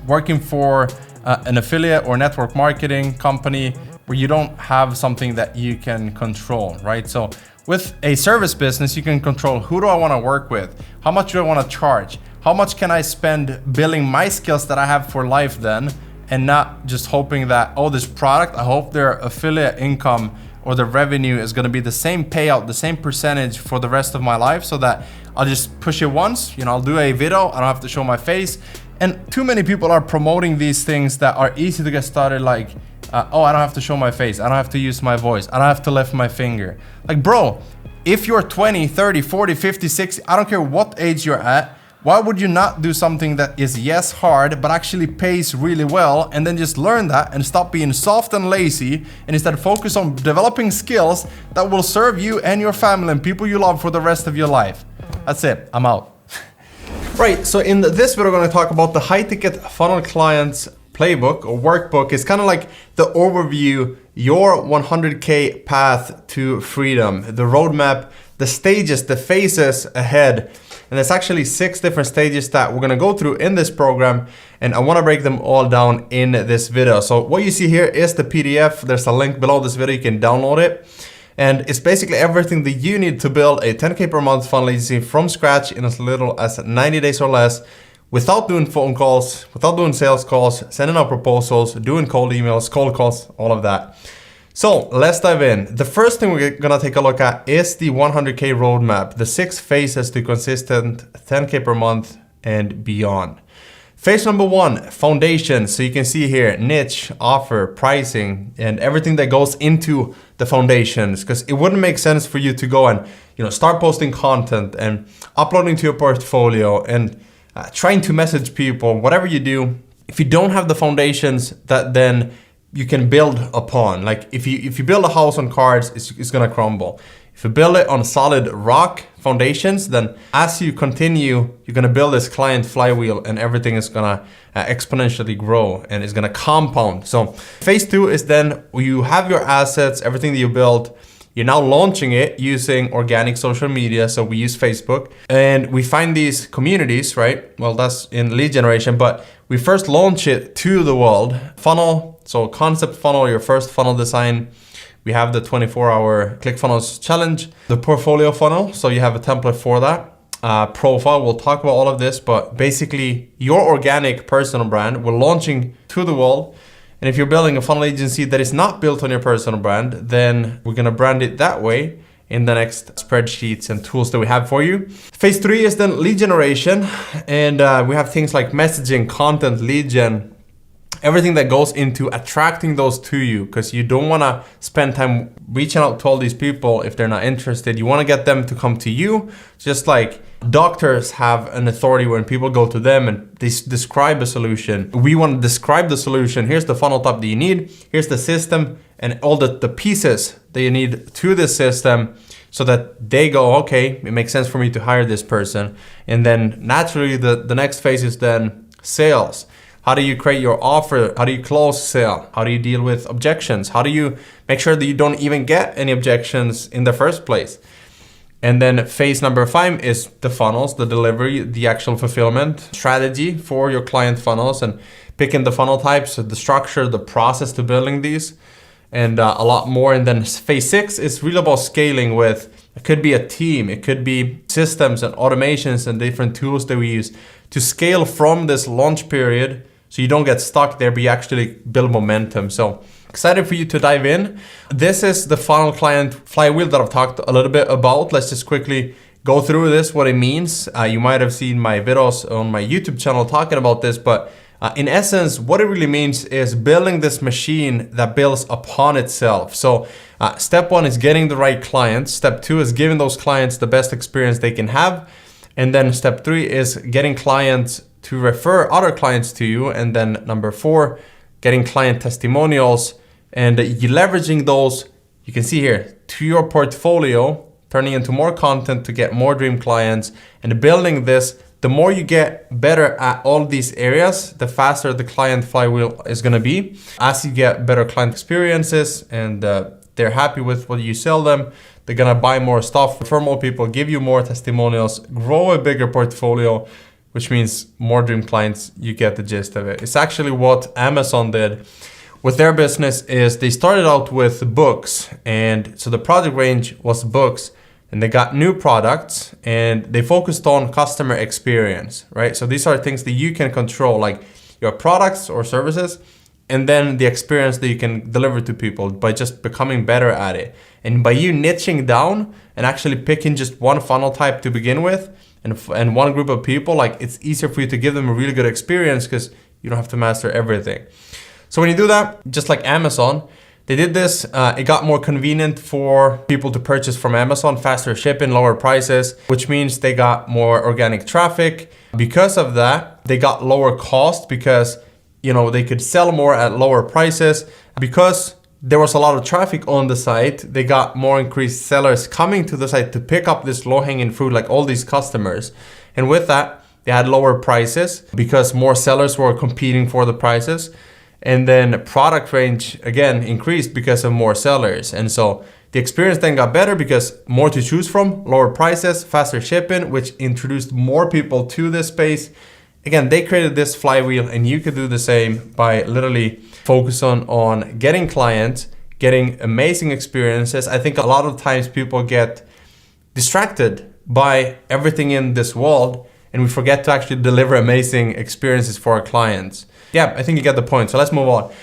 working for an affiliate or network marketing company where you don't have something that you can control, right? So with a service business, you can control who do I want to work with? How much do I want to charge? How much can I spend building my skills that I have for life then, and not just hoping that, oh, this product, I hope their affiliate income or the revenue is going to be the same payout, the same percentage for the rest of my life, so that I'll just push it once, I'll do a video, I don't have to show my face. And too many people are promoting these things that are easy to get started, like, oh, I don't have to show my face, I don't have to use my voice, I don't have to lift my finger. Like, bro, if you're 20, 30, 40, 50, 60, I don't care what age you're at, why would you not do something that is, yes, hard, but actually pays really well, and then just learn that and stop being soft and lazy, and instead focus on developing skills that will serve you and your family and people you love for the rest of your life? That's it, I'm out. Right, so in this video, we're gonna talk about the high ticket funnel clients playbook or workbook. It's kind of like the overview, your 100K path to freedom, the roadmap, the stages, the phases ahead. And there's actually 6 different stages that we're gonna go through in this program, and I wanna break them all down in this video. So what you see here is the PDF. There's a link below this video, you can download it. And it's basically everything that you need to build a 10K per month funnel agency from scratch in as little as 90 days or less, without doing phone calls, without doing sales calls, sending out proposals, doing cold emails, cold calls, all of that. So let's dive in. The first thing we're gonna take a look at is the 100K roadmap, the 6 phases to consistent 10K per month and beyond. Phase number 1, foundation. So you can see here, niche, offer, pricing, and everything that goes into the foundations, because it wouldn't make sense for you to go and start posting content and uploading to your portfolio and trying to message people, whatever you do, if you don't have the foundations that then you can build upon. Like if you build a house on cards, it's gonna crumble. If you build it on solid rock foundations, then as you continue, you're gonna build this client flywheel, and everything is gonna exponentially grow and is gonna compound. So phase 2 is then you have your assets, everything that you built. You're now launching it using organic social media. So we use Facebook, and we find these communities, right? Well, that's in lead generation, but we first launch it to the world. Funnel, so concept funnel, your first funnel design. We have the 24-hour Clickfunnels challenge, the portfolio funnel. So you have a template for that. Profile, we'll talk about all of this, but basically your organic personal brand, we're launching to the world. And if you're building a funnel agency that is not built on your personal brand, then we're gonna brand it that way in the next spreadsheets and tools that we have for you. Phase 3 is then lead generation. And we have things like messaging, content, lead gen, everything that goes into attracting those to you, because you don't wanna spend time reaching out to all these people if they're not interested. You wanna get them to come to you, just like doctors have an authority when people go to them and they describe a solution. We want to describe the solution. Here's the funnel type that you need. Here's the system and all the pieces that you need to this system, so that they go, okay, it makes sense for me to hire this person. And then naturally the next phase is then sales. How do you create your offer? How do you close sale? How do you deal with objections? How do you make sure that you don't even get any objections in the first place? And then phase number 5 is the funnels, the delivery, the actual fulfillment strategy for your client funnels, and picking the funnel types, the structure, the process to building these, and a lot more. And then phase 6 is really about scaling with, it could be a team, it could be systems and automations and different tools that we use to scale from this launch period, so you don't get stuck there, but you actually build momentum. So excited for you to dive in. This is the funnel client flywheel that I've talked a little bit about. Let's just quickly go through this, what it means. You might have seen my videos on my YouTube channel talking about this, but in essence, what it really means is building this machine that builds upon itself. So step 1 is getting the right clients. Step 2 is giving those clients the best experience they can have. And then step 3 is getting clients to refer other clients to you. And then number 4, getting client testimonials, and you leveraging those, you can see here, to your portfolio, turning into more content to get more dream clients, and building this. The more you get better at all these areas, the faster the client flywheel is gonna be. As you get better client experiences and they're happy with what you sell them, they're gonna buy more stuff, refer more people, give you more testimonials, grow a bigger portfolio, which means more dream clients. You get the gist of it. It's actually what Amazon did with their business. Is they started out with books, and so the product range was books, and they got new products, and they focused on customer experience, right? So these are things that you can control, like your products or services, and then the experience that you can deliver to people by just becoming better at it. And by you niching down and actually picking just one funnel type to begin with, and one group of people, like it's easier for you to give them a really good experience because you don't have to master everything. So when you do that, just like Amazon, they did this, it got more convenient for people to purchase from Amazon, faster shipping, lower prices, which means they got more organic traffic. Because of that, they got lower cost because, they could sell more at lower prices. Because there was a lot of traffic on the site, they got more increased sellers coming to the site to pick up this low-hanging fruit, like all these customers. And with that, they had lower prices because more sellers were competing for the prices. And then product range, again, increased because of more sellers. And so the experience then got better because more to choose from, lower prices, faster shipping, which introduced more people to this space. Again, they created this flywheel, and you could do the same by literally focusing on getting clients, getting amazing experiences. I think a lot of times people get distracted by everything in this world, and we forget to actually deliver amazing experiences for our clients. Yeah, I think you get the point. So let's move on.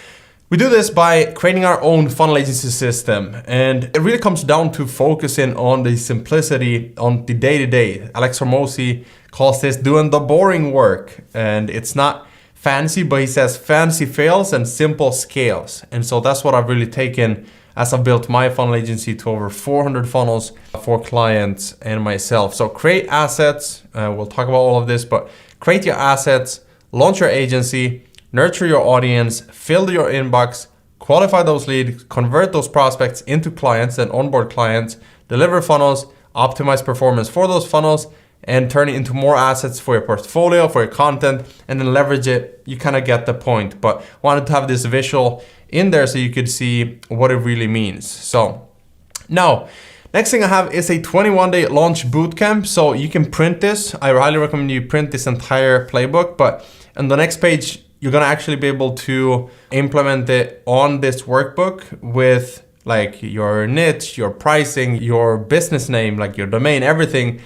We do this by creating our own funnel agency system. And it really comes down to focusing on the simplicity on the day-to-day. Alex Hormozi calls this doing the boring work. And it's not fancy, but he says fancy fails and simple scales. And so that's what I've really taken as I've built my funnel agency to over 400 funnels for clients and myself. So create assets. We'll talk about all of this, but create your assets, launch your agency, nurture your audience, fill your inbox, qualify those leads, convert those prospects into clients and onboard clients, deliver funnels, optimize performance for those funnels, and turn it into more assets for your portfolio, for your content, and then leverage it. You kind of get the point, but wanted to have this visual in there so you could see what it really means. So now, next thing I have is a 21-day launch bootcamp. So you can print this. I highly recommend you print this entire playbook, but on the next page, you're gonna actually be able to implement it on this workbook with like your niche, your pricing, your business name, like your domain, everything,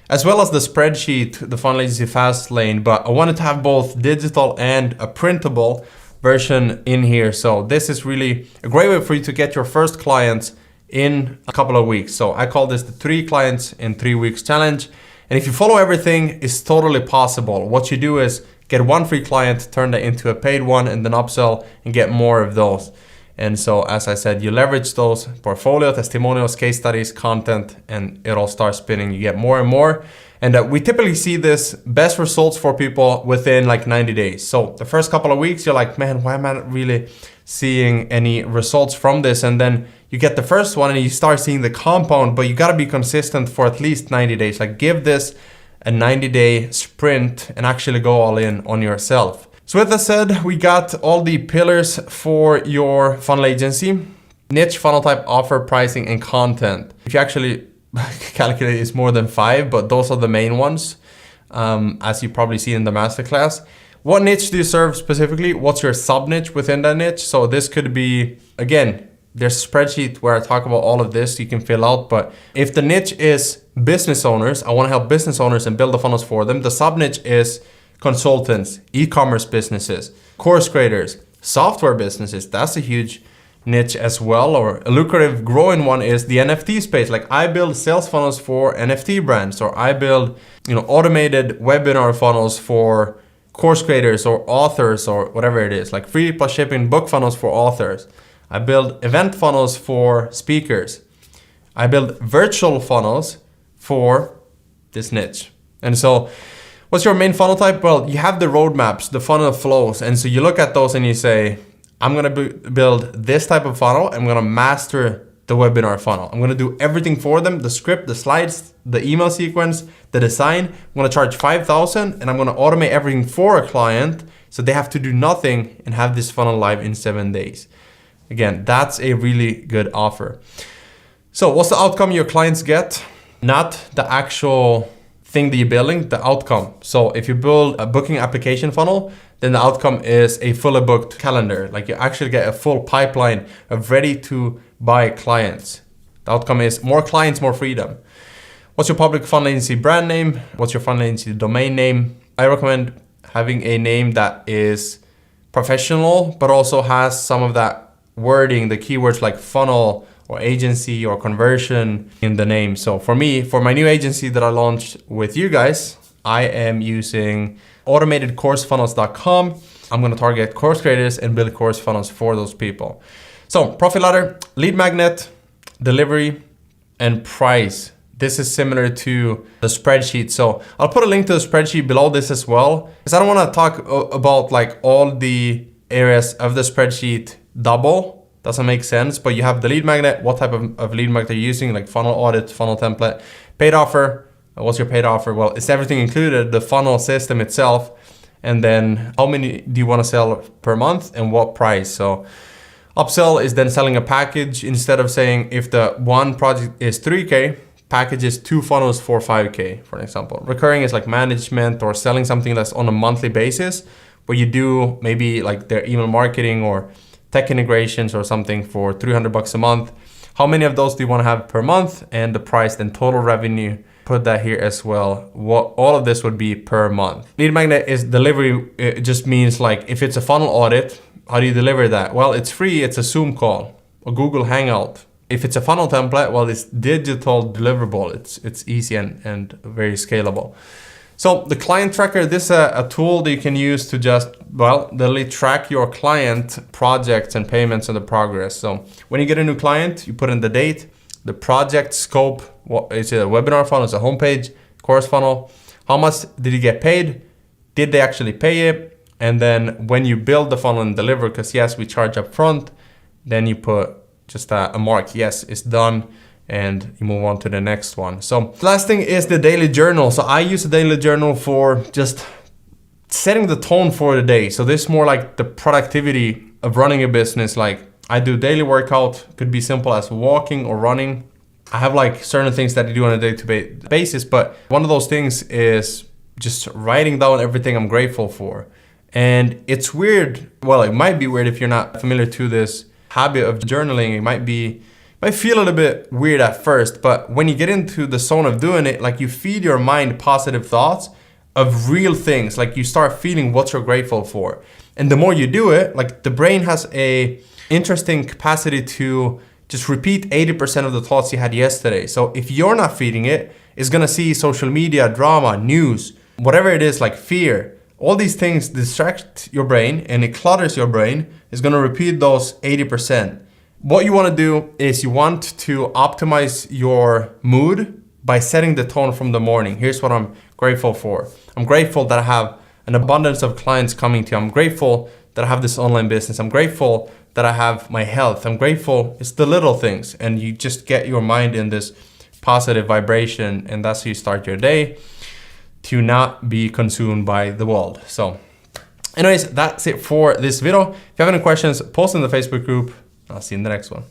as well as the spreadsheet, the Funnel Agency Fast Lane. But I wanted to have both digital and a printable version in here. So this is really a great way for you to get your first clients in a couple of weeks. So I call this the 3 clients in 3 weeks challenge. And if you follow everything, it's totally possible. What you do is get 1 free client, turn that into a paid one, and then upsell and get more of those. And so, as I said, you leverage those portfolio, testimonials, case studies, content, and it all starts spinning. You get more and more. And we typically see this best results for people within like 90 days. So the first couple of weeks, you're like, man, why am I not really seeing any results from this? And then you get the first one and you start seeing the compound, but you got to be consistent for at least 90 days. Like give this a 90-day sprint and actually go all in on yourself. So with that said, we got all the pillars for your funnel agency: niche, funnel type, offer, pricing, and content. If you actually calculate, it's more than 5, but those are the main ones, as you probably see in the masterclass. What niche do you serve specifically? What's your sub niche within that niche? So this could be, again, there's a spreadsheet where I talk about all of this you can fill out, but if the niche is business owners, I want to help business owners and build the funnels for them. The sub niche is consultants, e-commerce businesses, course creators, software businesses. That's a huge niche as well. Or a lucrative growing one is the NFT space. Like I build sales funnels for NFT brands, or I build, automated webinar funnels for course creators or authors or whatever it is, like free plus shipping book funnels for authors. I build event funnels for speakers. I build virtual funnels for this niche. And so what's your main funnel type? Well, you have the roadmaps, the funnel flows. And so you look at those and you say, I'm going to build this type of funnel. I'm going to master the webinar funnel. I'm going to do everything for them, the script, the slides, the email sequence, the design. I'm going to charge $5,000 and I'm going to automate everything for a client so they have to do nothing and have this funnel live in 7 days. Again, that's a really good offer. So what's the outcome your clients get? Not the actual thing that you're building, the outcome. So if you build a booking application funnel, then the outcome is a fully booked calendar. Like you actually get a full pipeline of ready to buy clients. The outcome is more clients, more freedom. What's your public funnel agency brand name? What's your funnel agency domain name? I recommend having a name that is professional, but also has some of that wording, the keywords like funnel or agency or conversion in the name. So for me, for my new agency that I launched with you guys, I am using automatedcoursefunnels.com. I'm gonna target course creators and build course funnels for those people. So profit ladder, lead magnet, delivery, and price. This is similar to the spreadsheet. So I'll put a link to the spreadsheet below this as well, because I don't want to talk about like all the areas of the spreadsheet double. Doesn't make sense, but you have the lead magnet, what type of lead magnet you're using, like funnel audit, funnel template, paid offer. What's your paid offer? Well, it's everything included, the funnel system itself, and then how many do you want to sell per month and what price. So upsell is then selling a package. Instead of saying if the one project is 3K, package is 2 funnels for 5K, for example. Recurring is like management or selling something that's on a monthly basis, where you do maybe like their email marketing or tech integrations or something for $300 a month. How many of those do you want to have per month? And the price, then total revenue. Put that here as well. What all of this would be per month. Lead magnet is delivery. It just means like if it's a funnel audit, how do you deliver that? Well, it's free. It's a Zoom call, a Google Hangout. If it's a funnel template, well, it's digital deliverable. It's easy and very scalable. So the client tracker, this is a tool that you can use to just, well, literally track your client projects and payments and the progress. So when you get a new client, you put in the date, the project scope, what is it, a webinar funnel, it's a homepage, course funnel. How much did you get paid? Did they actually pay it? And then when you build the funnel and deliver, because yes, we charge up front, then you put just a mark, yes, it's done, and you move on to the next one. So last thing is the daily journal. So I use the daily journal for just setting the tone for the day. So this is more like the productivity of running a business. Like I do daily workout, could be simple as walking or running. I have like certain things that I do on a day-to-day basis, but one of those things is just writing down everything I'm grateful for. And it's weird, well, it might be weird if you're not familiar to this habit of journaling. It might feel a little bit weird at first, but when you get into the zone of doing it, like you feed your mind positive thoughts of real things, like you start feeling what you're grateful for. And the more you do it, like the brain has a interesting capacity to just repeat 80% of the thoughts you had yesterday. So if you're not feeding it, it's gonna see social media, drama, news, whatever it is, like fear. All these things distract your brain and it clutters your brain. It's gonna repeat those 80%. What you wanna do is you want to optimize your mood by setting the tone from the morning. Here's what I'm grateful for. I'm grateful that I have an abundance of clients coming to you. I'm grateful that I have this online business. I'm grateful that I have my health. I'm grateful. It's the little things. And you just get your mind in this positive vibration, and that's how you start your day, to not be consumed by the world. So anyways, that's it for this video. If you have any questions, post in the Facebook group. I'll see you in the next one.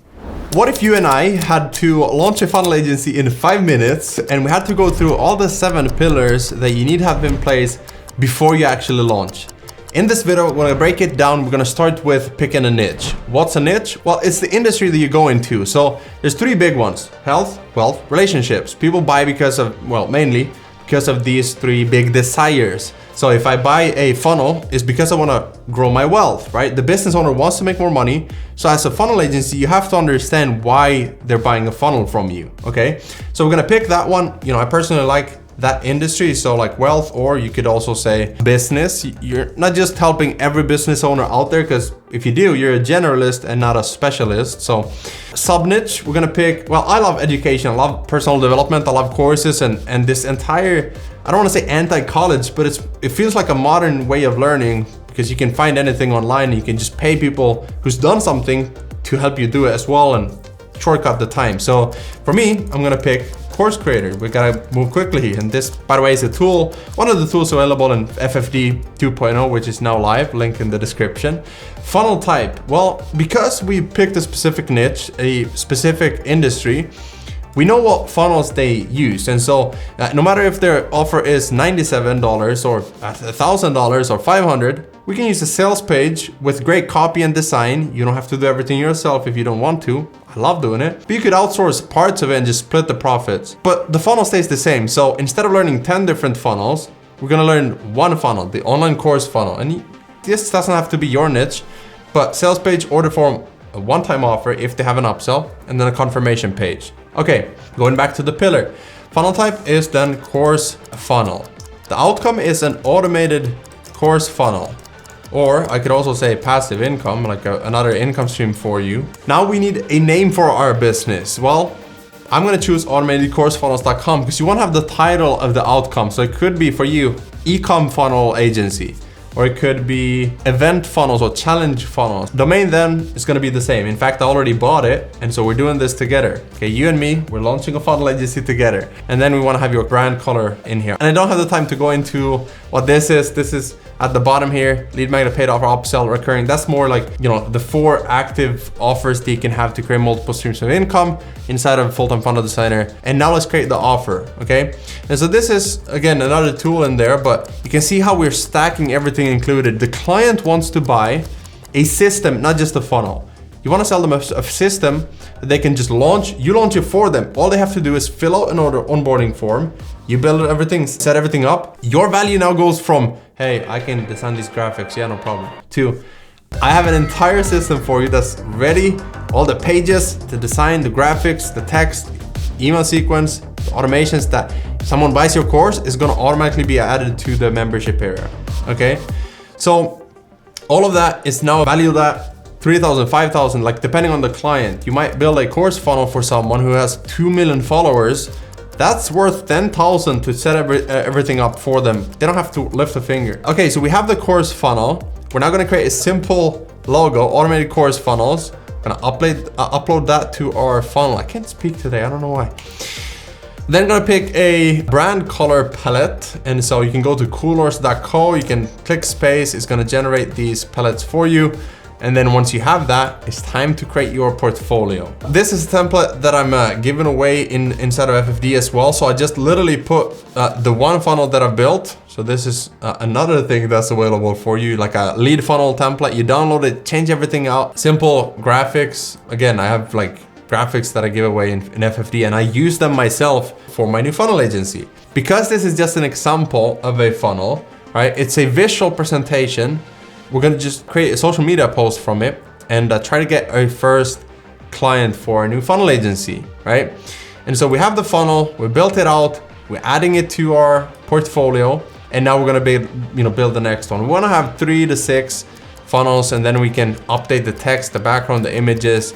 What if you and I had to launch a funnel agency in 5 minutes and we had to go through all the 7 pillars that you need to have in place before you actually launch? In this video, we're gonna break it down. We're gonna start with picking a niche. What's a niche? Well, it's the industry that you go into. So there's 3 big ones: health, wealth, relationships. People buy because of, well, mainly because of these 3 big desires. So if I buy a funnel, it's because I wanna grow my wealth, right? The business owner wants to make more money. So as a funnel agency, you have to understand why they're buying a funnel from you, okay? So we're gonna pick that one. You know, I personally like that industry, so like wealth, or you could also say business. You're not just helping every business owner out there, because if you do, you're a generalist and not a specialist. So sub niche, we're gonna pick, well, I love education, I love personal development, I love courses, and this entire, I don't want to say anti-college, but it feels like a modern way of learning, because you can find anything online. You can just pay people who's done something to help you do it as well and shortcut the time. So for me, I'm gonna pick course creator. We gotta move quickly, and this, by the way, is a tool, one of the tools available in FFD 2.0, which is now live, link in the description. Funnel type, well, because we picked a specific niche, a specific industry, we know what funnels they use. And so no matter if their offer is $97 or $1,000 or $500, we can use a sales page with great copy and design. You don't have to do everything yourself if you don't want to. I love doing it. But you could outsource parts of it and just split the profits. But the funnel stays the same. So instead of learning 10 different funnels, we're gonna learn one funnel, the online course funnel. And this doesn't have to be your niche, but sales page, order form, a one-time offer if they have an upsell, and then a confirmation page. Okay, going back to the pillar. Funnel type is then course funnel. The outcome is an automated course funnel. Or I could also say passive income, like another income stream for you. Now we need a name for our business. Well, I'm gonna choose automatedcoursefunnels.com because you wanna have the title of the outcome. So it could be for you, e-com funnel agency, or it could be event funnels or challenge funnels. Domain then is gonna be the same. In fact, I already bought it, and so we're doing this together. Okay, you and me, we're launching a funnel agency together. And then we wanna have your brand color in here. And I don't have the time to go into what this is. This is at the bottom here, lead magnet, paid offer, upsell, recurring. That's more like, you know, the 4 active offers that you can have to create multiple streams of income inside of a full-time funnel designer. And now let's create the offer, okay? And so this is, again, another tool in there, but you can see how we're stacking everything included. The client wants to buy a system, not just a funnel. You want to sell them a system that they can just launch. You launch it for them. All they have to do is fill out an onboarding form. You build everything, set everything up. Your value now goes from, hey, I can design these graphics, yeah, no problem, to I have an entire system for you that's ready. All the pages, the design, the graphics, the text, email sequence, the automations that if someone buys your course is gonna automatically be added to the membership area, okay? So all of that is now valued at 3,000, 5,000, like depending on the client. You might build a course funnel for someone who has 2 million followers. That's worth 10,000 to set everything up for them. They don't have to lift a finger. Okay, so we have the course funnel. We're now gonna create a simple logo, automated course funnels. Gonna upload that to our funnel. I can't speak today, I don't know why. Then gonna pick a brand color palette. And so you can go to coolors.co, you can click space, it's gonna generate these palettes for you. And then once you have that, it's time to create your portfolio. This is a template that I'm giving away inside of FFD as well. So I just literally put the one funnel that I've built. So this is another thing that's available for you, like a lead funnel template. You download it, change everything out. Simple graphics. Again, I have like graphics that I give away in FFD, and I use them myself for my new funnel agency. Because this is just an example of a funnel, right? It's a visual presentation. We're gonna just create a social media post from it and try to get a first client for our new funnel agency, right? And so we have the funnel, we built it out, we're adding it to our portfolio, and now we're gonna build the next one. We wanna have 3 to 6 funnels, and then we can update the text, the background, the images,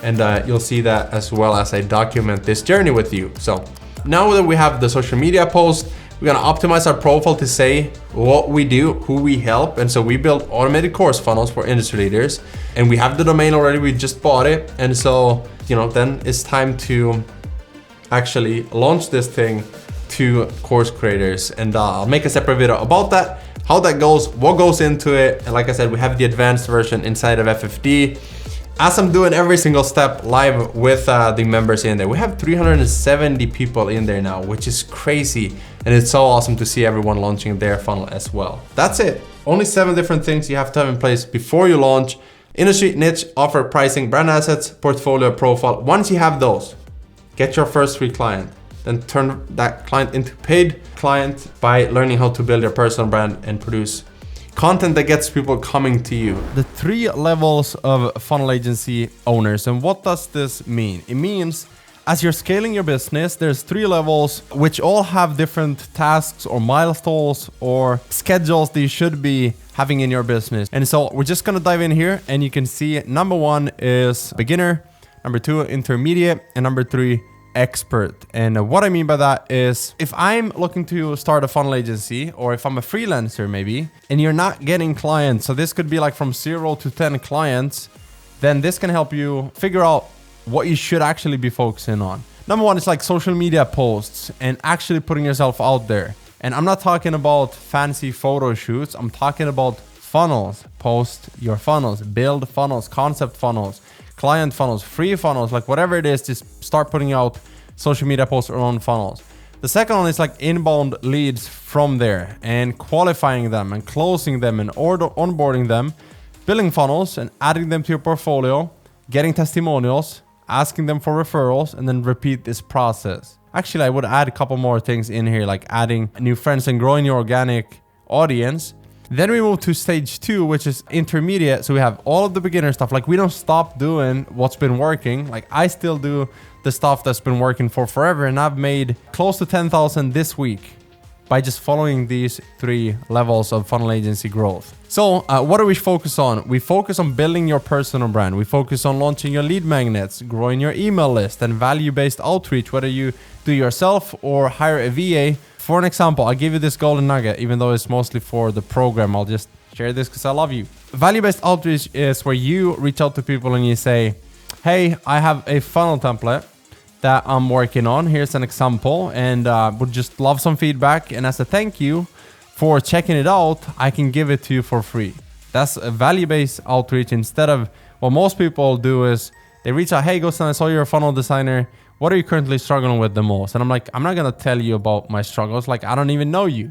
and you'll see that as well as I document this journey with you. So now that we have the social media post, we're gonna optimize our profile to say what we do, who we help. And so we build automated course funnels for industry leaders, and we have the domain already, we just bought it. And so, then it's time to actually launch this thing to course creators. And I'll make a separate video about that, how that goes, what goes into it. And like I said, we have the advanced version inside of FFD. As I'm doing every single step live with the members in there. We have 370 people in there now, which is crazy. And it's so awesome to see everyone launching their funnel as well. That's it. Only 7 different things you have to have in place before you launch. Industry, niche, offer, pricing, brand assets, portfolio, profile. Once you have those, get your first free client. Then turn that client into paid client by learning how to build your personal brand and produce content that gets people coming to you. The 3 levels of funnel agency owners. And what does this mean? It means as you're scaling your business, there's 3 levels which all have different tasks or milestones or schedules that you should be having in your business. And so we're just gonna dive in here, and you can see number 1 is beginner, number 2 intermediate, and number 3 expert. And what I mean by that is if I'm looking to start a funnel agency, or if I'm a freelancer maybe, and you're not getting clients, so this could be like from 0 to 10 clients, then this can help you figure out what you should actually be focusing on. Number 1 is like social media posts and actually putting yourself out there. And I'm not talking about fancy photo shoots. I'm talking about funnels. Post your funnels, build funnels, concept funnels, client funnels, free funnels, like whatever it is, just start putting out social media posts or own funnels. The second one is like inbound leads from there and qualifying them and closing them and onboarding them, building funnels and adding them to your portfolio, getting testimonials, asking them for referrals, and then repeat this process. Actually, I would add a couple more things in here, like adding new friends and growing your organic audience. Then we move to stage 2, which is intermediate. So we have all of the beginner stuff. Like we don't stop doing what's been working. Like I still do the stuff that's been working for forever. And I've made close to 10,000 this week by just following these 3 levels of funnel agency growth. So what do we focus on? We focus on building your personal brand. We focus on launching your lead magnets, growing your email list, and value-based outreach, whether you do yourself or hire a VA. For an example, I'll give you this golden nugget, even though it's mostly for the program. I'll just share this because I love you. Value-based outreach is where you reach out to people and you say, hey, I have a funnel template that I'm working on. Here's an example, and would just love some feedback. And as a thank you for checking it out, I can give it to you for free. That's a value-based outreach instead of what most people do is they reach out, hey, Gusten, I saw you're a funnel designer. What are you currently struggling with the most? And I'm like, I'm not going to tell you about my struggles. Like, I don't even know you.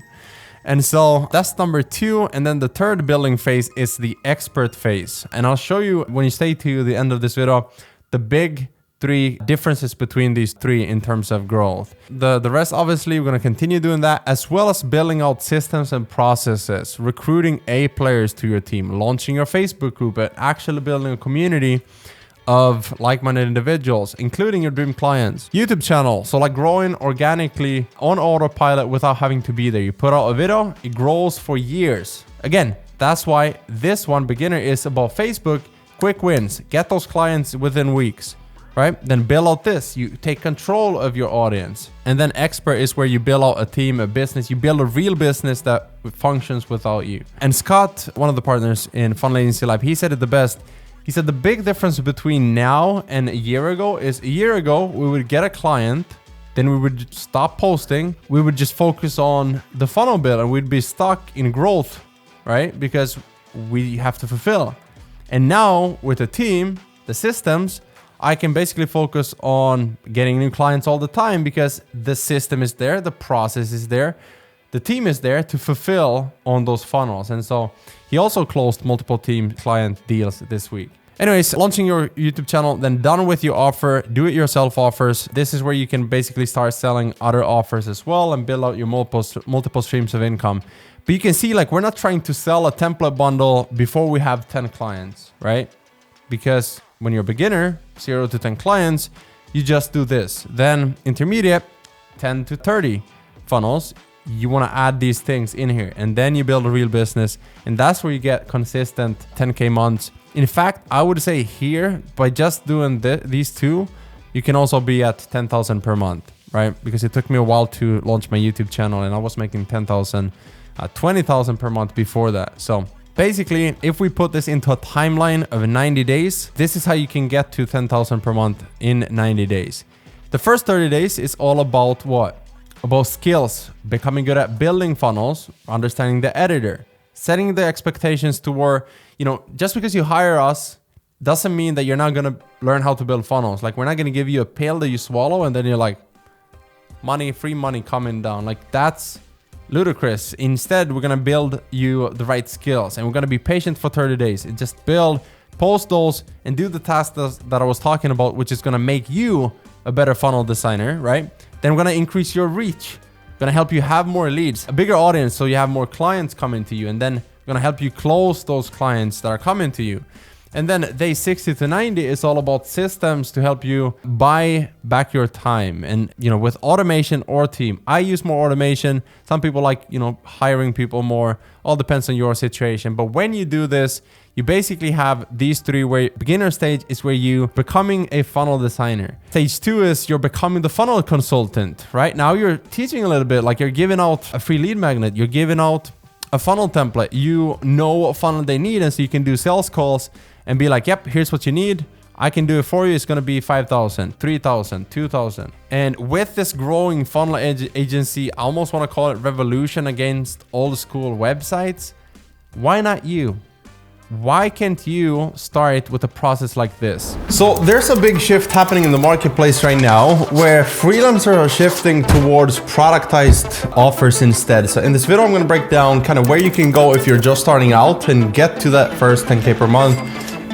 And so that's number 2. And then the third building phase is the expert phase. And I'll show you when you stay to the end of this video, the big 3 differences between these 3 in terms of growth. The rest, obviously, we're going to continue doing that, as well as building out systems and processes, recruiting A players to your team, launching your Facebook group, and actually building a community of like-minded individuals, including your dream clients. YouTube channel, so like growing organically on autopilot without having to be there. You put out a video, it grows for years. Again, that's why this one, beginner, is about Facebook, quick wins, get those clients within weeks, right? Then build out this, you take control of your audience. And then expert is where you build out a team, a business, you build a real business that functions without you. And Scott, one of the partners in Funnel Agency Live, he said it the best. He said the big difference between now and a year ago is a year ago, we would get a client, then we would stop posting. We would just focus on the funnel build and we'd be stuck in growth, right? Because we have to fulfill. And now with the team, the systems, I can basically focus on getting new clients all the time because the system is there, the process is there, the team is there to fulfill on those funnels. And so he also closed multiple team client deals this week. Anyways, launching your YouTube channel, then done with your offer, do-it-yourself offers. This is where you can basically start selling other offers as well and build out your multiple streams of income. But you can see, like, we're not trying to sell a template bundle before we have 10 clients, right? Because when you're a beginner, 0 to 10 clients, you just do this. Then intermediate, 10 to 30 funnels. You want to add these things in here, and then you build a real business, and that's where you get consistent 10K months. In fact, I would say here, by just doing these 2, you can also be at 10,000 per month, right? Because it took me a while to launch my YouTube channel, and I was making 10,000, 20,000 per month before that. So basically, if we put this into a timeline of 90 days, this is how you can get to 10,000 per month in 90 days. The first 30 days is all about what? About skills, becoming good at building funnels, understanding the editor, setting the expectations to where, just because you hire us doesn't mean that you're not going to learn how to build funnels. Like, we're not going to give you a pill that you swallow and then you're like, free money coming down. Like, that's ludicrous. Instead, we're going to build you the right skills, and we're going to be patient for 30 days and just build, post those, and do the tasks that I was talking about, which is going to make you a better funnel designer, right? Then we're going to increase your reach. We're going to help you have more leads, a bigger audience, so you have more clients coming to you. And then we're going to help you close those clients that are coming to you. And then day 60 to 90 is all about systems to help you buy back your time. And, with automation or team, I use more automation. Some people like, hiring people more. All depends on your situation. But when you do this, you basically have these 3 where beginner stage is where you becoming a funnel designer. Stage 2 is you're becoming the funnel consultant, right? Now you're teaching a little bit, like you're giving out a free lead magnet. You're giving out a funnel template. You know what funnel they need. And so you can do sales calls and be like, yep, here's what you need. I can do it for you. It's going to be 5,000, 3,000, 2,000. And with this growing funnel agency, I almost want to call it revolution against old school websites. Why not you? why can't you start with a process like this? So there's a big shift happening in the marketplace right now where freelancers are shifting towards productized offers instead. So in this video, I'm going to break down kind of where you can go if you're just starting out and get to that first 10K per month,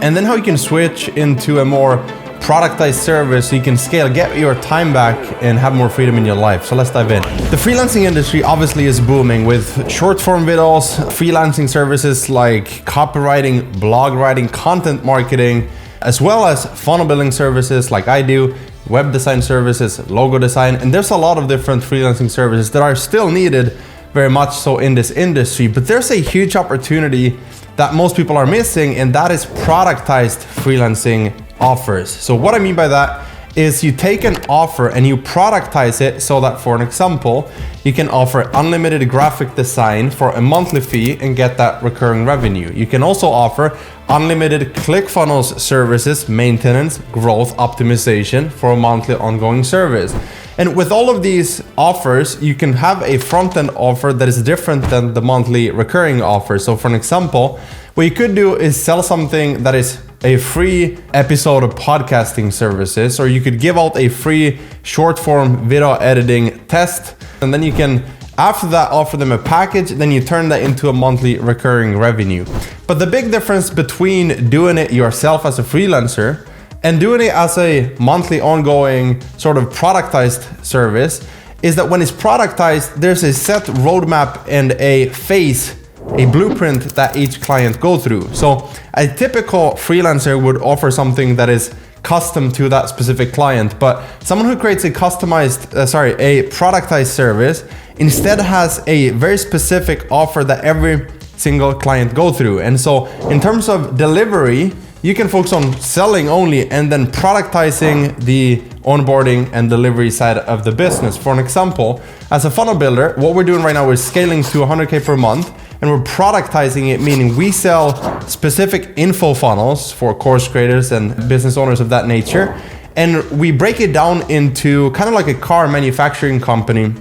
and then how you can switch into a more productized service so you can scale, get your time back, and have more freedom in your life. So let's dive in. The freelancing industry obviously is booming with short form videos, freelancing services like copywriting, blog writing, content marketing, as well as funnel building services like I do, web design services, logo design, and there's a lot of different freelancing services that are still needed very much so in this industry. But there's a huge opportunity that most people are missing, and that is productized freelancing offers. So what I mean by that is you take an offer and you productize it so that, for an example, you can offer unlimited graphic design for a monthly fee and get that recurring revenue. You can also offer unlimited Clickfunnels services, maintenance, growth, optimization for a monthly ongoing service. And with all of these offers, you can have a front-end offer that is different than the monthly recurring offer. So for an example, what you could do is sell something that is a free episode of podcasting services, or you could give out a free short form video editing test, and then you can after that offer them a package, then you turn that into a monthly recurring revenue. But the big difference between doing it yourself as a freelancer and doing it as a monthly ongoing sort of productized service is that when it's productized, there's a set roadmap and a phase, a blueprint that each client go through. So a typical freelancer would offer something that is custom to that specific client, but someone who creates a customized, a productized service instead has a very specific offer that every single client go through. And so in terms of delivery, you can focus on selling only and then productizing the onboarding and delivery side of the business. For an example, as a funnel builder, what we're doing right now is scaling to 100K per month, and we're productizing it, meaning we sell specific info funnels for course creators and business owners of that nature. And we break it down into kind of like a car manufacturing company.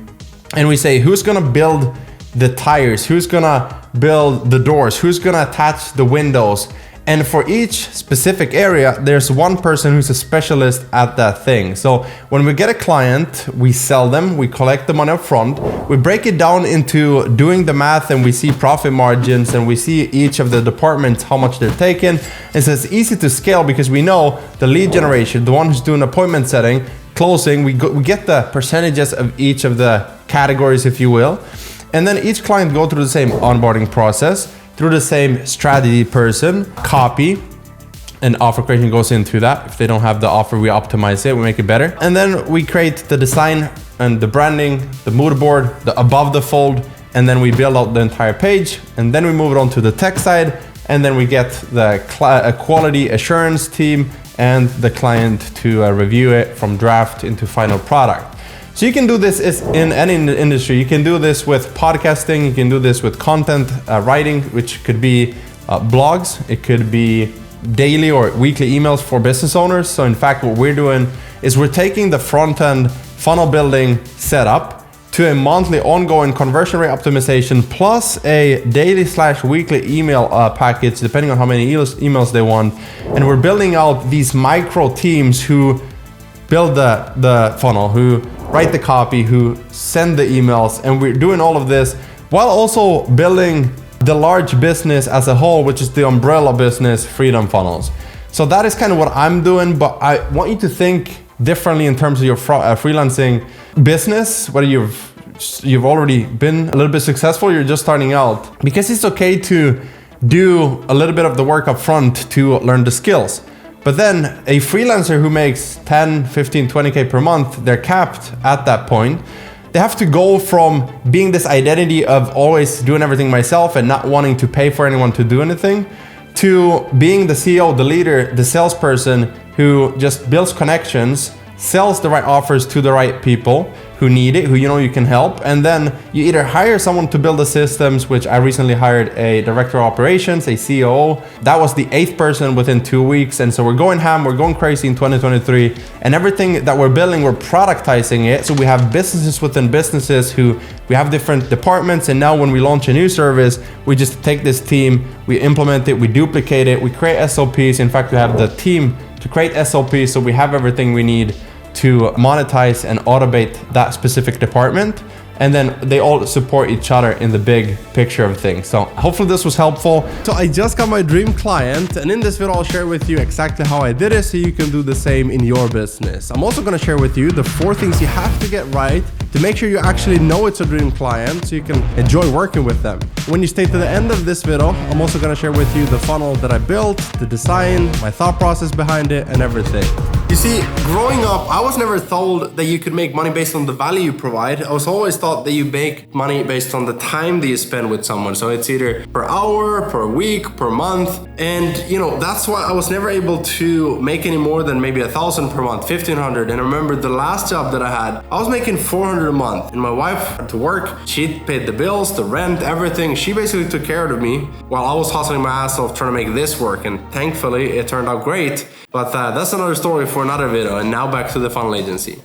And we say, who's gonna build the tires? Who's gonna build the doors? Who's gonna attach the windows? And for each specific area, there's one person who's a specialist at that thing. So when we get a client, we sell them, we collect the money up front, we break it down into doing the math, and we see profit margins, and we see each of the departments, how much they're taking. And so it's easy to scale because we know the lead generation, the one who's doing appointment setting, closing, we get the percentages of each of the categories, if you will. And then each client go through the same onboarding process, through the same strategy person, copy, and offer creation goes into that. If they don't have the offer, we optimize it, we make it better. And then we create the design and the branding, the mood board, the above the fold, and then we build out the entire page. And then we move it on to the tech side, and then we get the quality assurance team and the client to review it from draft into final product. So you can do this in any industry. You can do this with podcasting, you can do this with content writing, which could be blogs, it could be daily or weekly emails for business owners. So in fact, what we're doing is we're taking the front end funnel building setup to a monthly ongoing conversion rate optimization plus a daily / weekly email package, depending on how many emails they want. And we're building out these micro teams who build the funnel, who write the copy, who send the emails, and we're doing all of this while also building the large business as a whole, which is the umbrella business, Freedom Funnels. So that is kind of what I'm doing, but I want you to think differently in terms of your freelancing business, whether you've already been a little bit successful, you're just starting out, because it's okay to do a little bit of the work up front to learn the skills. But then a freelancer who makes 10, 15, 20K per month, they're capped at that point. They have to go from being this identity of always doing everything myself and not wanting to pay for anyone to do anything, to being the CEO, the leader, the salesperson who just builds connections, sells the right offers to the right people, who need it, who you know you can help, and then you either hire someone to build the systems, which I recently hired a director of operations, a COO. That was the 8th person within 2 weeks, and so we're going ham, we're going crazy in 2023, and everything that we're building, we're productizing it. So we have businesses within businesses who we have different departments, and now when we launch a new service, we just take this team, we implement it, we duplicate it, we create SOPs. In fact, we have the team to create SOPs, so we have everything we need to monetize and automate that specific department, and then they all support each other in the big picture of things. So hopefully this was helpful. So I just got my dream client, and in this video I'll share with you exactly how I did it so you can do the same in your business. I'm also going to share with you the 4 things you have to get right to make sure you actually know it's a dream client so you can enjoy working with them. When you stay to the end of this video, I'm also going to share with you the funnel that I built, the design, my thought process behind it, and everything. You see, growing up, I was never told that you could make money based on the value you provide. I was always taught that you make money based on the time that you spend with someone. So it's either per hour, per week, per month. And you know, that's why I was never able to make any more than maybe 1,000 per month, 1,500. And I remember the last job that I had, I was making 400 a month. And my wife had to work. She paid the bills, the rent, everything. She basically took care of me while I was hustling my ass off trying to make this work. And thankfully, it turned out great. But that's another story for another video. And now back to the funnel agency.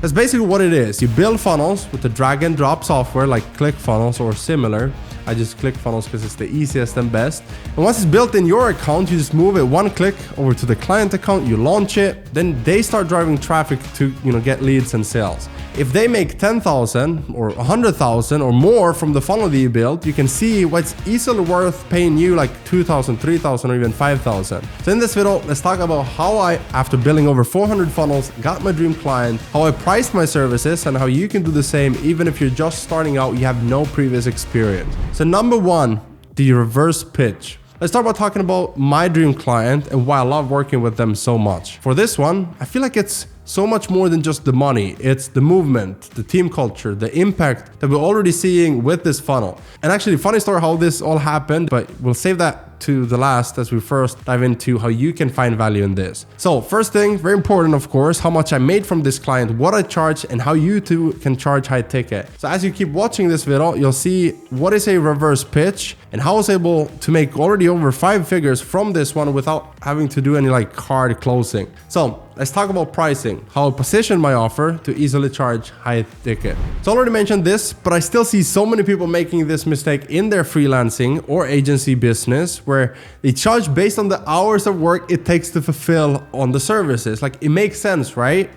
That's basically what it is. You build funnels with the drag and drop software like Clickfunnels or similar. I just Clickfunnels because it's the easiest and best. And once it's built in your account, you just move it 1 click over to the client account, you launch it, then they start driving traffic to, you know, get leads and sales. If they make 10,000 or 100,000 or more from the funnel that you built, you can see what's easily worth paying you like 2,000, 3,000 or even 5,000. So in this video, let's talk about how I, after building over 400 funnels, got my dream client, how I priced my services, and how you can do the same even if you're just starting out, you have no previous experience. So number 1, the reverse pitch. Let's start by talking about my dream client and why I love working with them so much. For this one, I feel like it's so much more than just the money. It's the movement, the team culture, the impact that we're already seeing with this funnel. And actually, funny story how this all happened, but we'll save that to the last as we first dive into how you can find value in this. So first thing, very important of course, how much I made from this client, what I charge, and how you too can charge high ticket. So as you keep watching this video, you'll see what is a reverse pitch and how I was able to make already over 5 figures from this one without having to do any like hard closing. So let's talk about pricing, how I position my offer to easily charge high ticket. So I already mentioned this, but I still see so many people making this mistake in their freelancing or agency business where they charge based on the hours of work it takes to fulfill on the services. Like, it makes sense, right?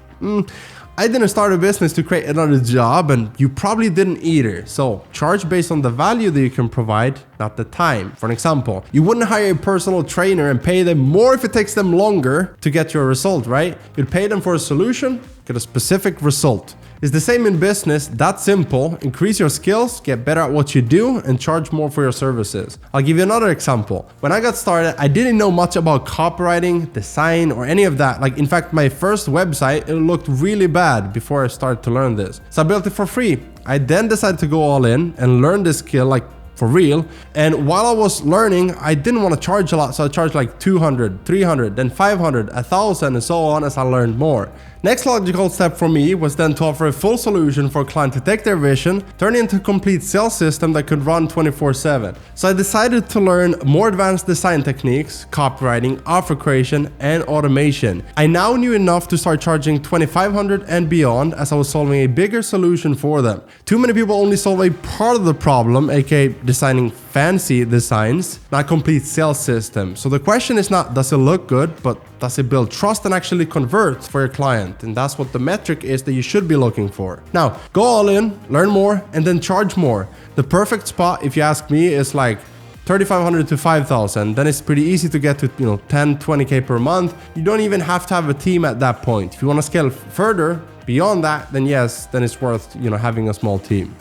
I didn't start a business to create another job, and you probably didn't either. So charge based on the value that you can provide, not the time. For an example, you wouldn't hire a personal trainer and pay them more if it takes them longer to get your result, right? You'd pay them for a solution, get a specific result. It's the same in business, that simple. Increase your skills, get better at what you do, and charge more for your services. I'll give you another example. When I got started, I didn't know much about copywriting, design, or any of that. Like, in fact, my first website, it looked really bad before I started to learn this. So I built it for free. I then decided to go all in and learn this skill, like, for real. And while I was learning, I didn't want to charge a lot, so I charged like 200, 300, then 500, 1,000, and so on as I learned more. Next logical step for me was then to offer a full solution for a client to take their vision, turn it into a complete sales system that could run 24/7. So I decided to learn more advanced design techniques, copywriting, offer creation, and automation. I now knew enough to start charging 2,500 and beyond as I was solving a bigger solution for them. Too many people only solve a part of the problem, aka designing fancy designs, not complete sales system. So the question is not, does it look good, but does it build trust and actually convert for your client? And that's what the metric is that you should be looking for. Now, go all in, learn more, and then charge more. The perfect spot, if you ask me, is like 3,500 to 5,000. Then it's pretty easy to get to, 10, 20K per month. You don't even have to have a team at that point. If you want to scale further beyond that, then yes, then it's worth, having a small team.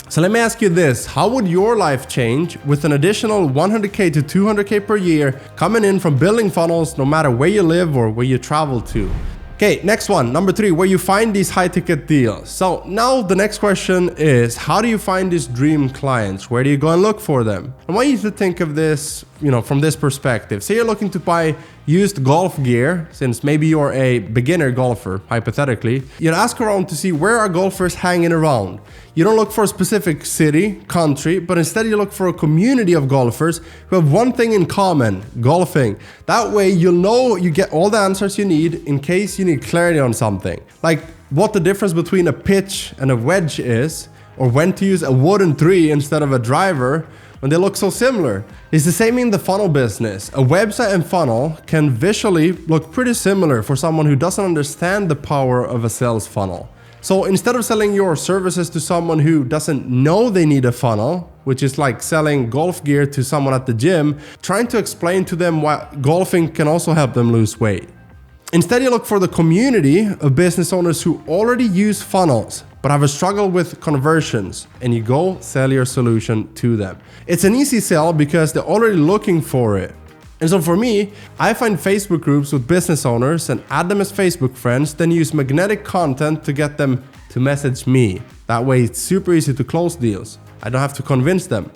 So let me ask you this, how would your life change with an additional 100K to 200K per year coming in from building funnels no matter where you live or where you travel to? Okay, next one, number 3, where you find these high ticket deals. So now the next question is, how do you find these dream clients? Where do you go and look for them? I want you to think of this from this perspective. Say you're looking to buy used golf gear, since maybe you're a beginner golfer, hypothetically. You'd ask around to see where are golfers hanging around. You don't look for a specific city, country, but instead you look for a community of golfers who have one thing in common, golfing. That way you'll know you get all the answers you need in case you need clarity on something. Like what the difference between a pitch and a wedge is, or when to use a wooden tree instead of a driver when they look so similar. It's the same in the funnel business. A website and funnel can visually look pretty similar for someone who doesn't understand the power of a sales funnel. So instead of selling your services to someone who doesn't know they need a funnel, which is like selling golf gear to someone at the gym, trying to explain to them why golfing can also help them lose weight. Instead, you look for the community of business owners who already use funnels but have a struggle with conversions, and you go sell your solution to them. It's an easy sell because they're already looking for it. And so for me, I find Facebook groups with business owners and add them as Facebook friends, then use magnetic content to get them to message me. That way it's super easy to close deals. I don't have to convince them.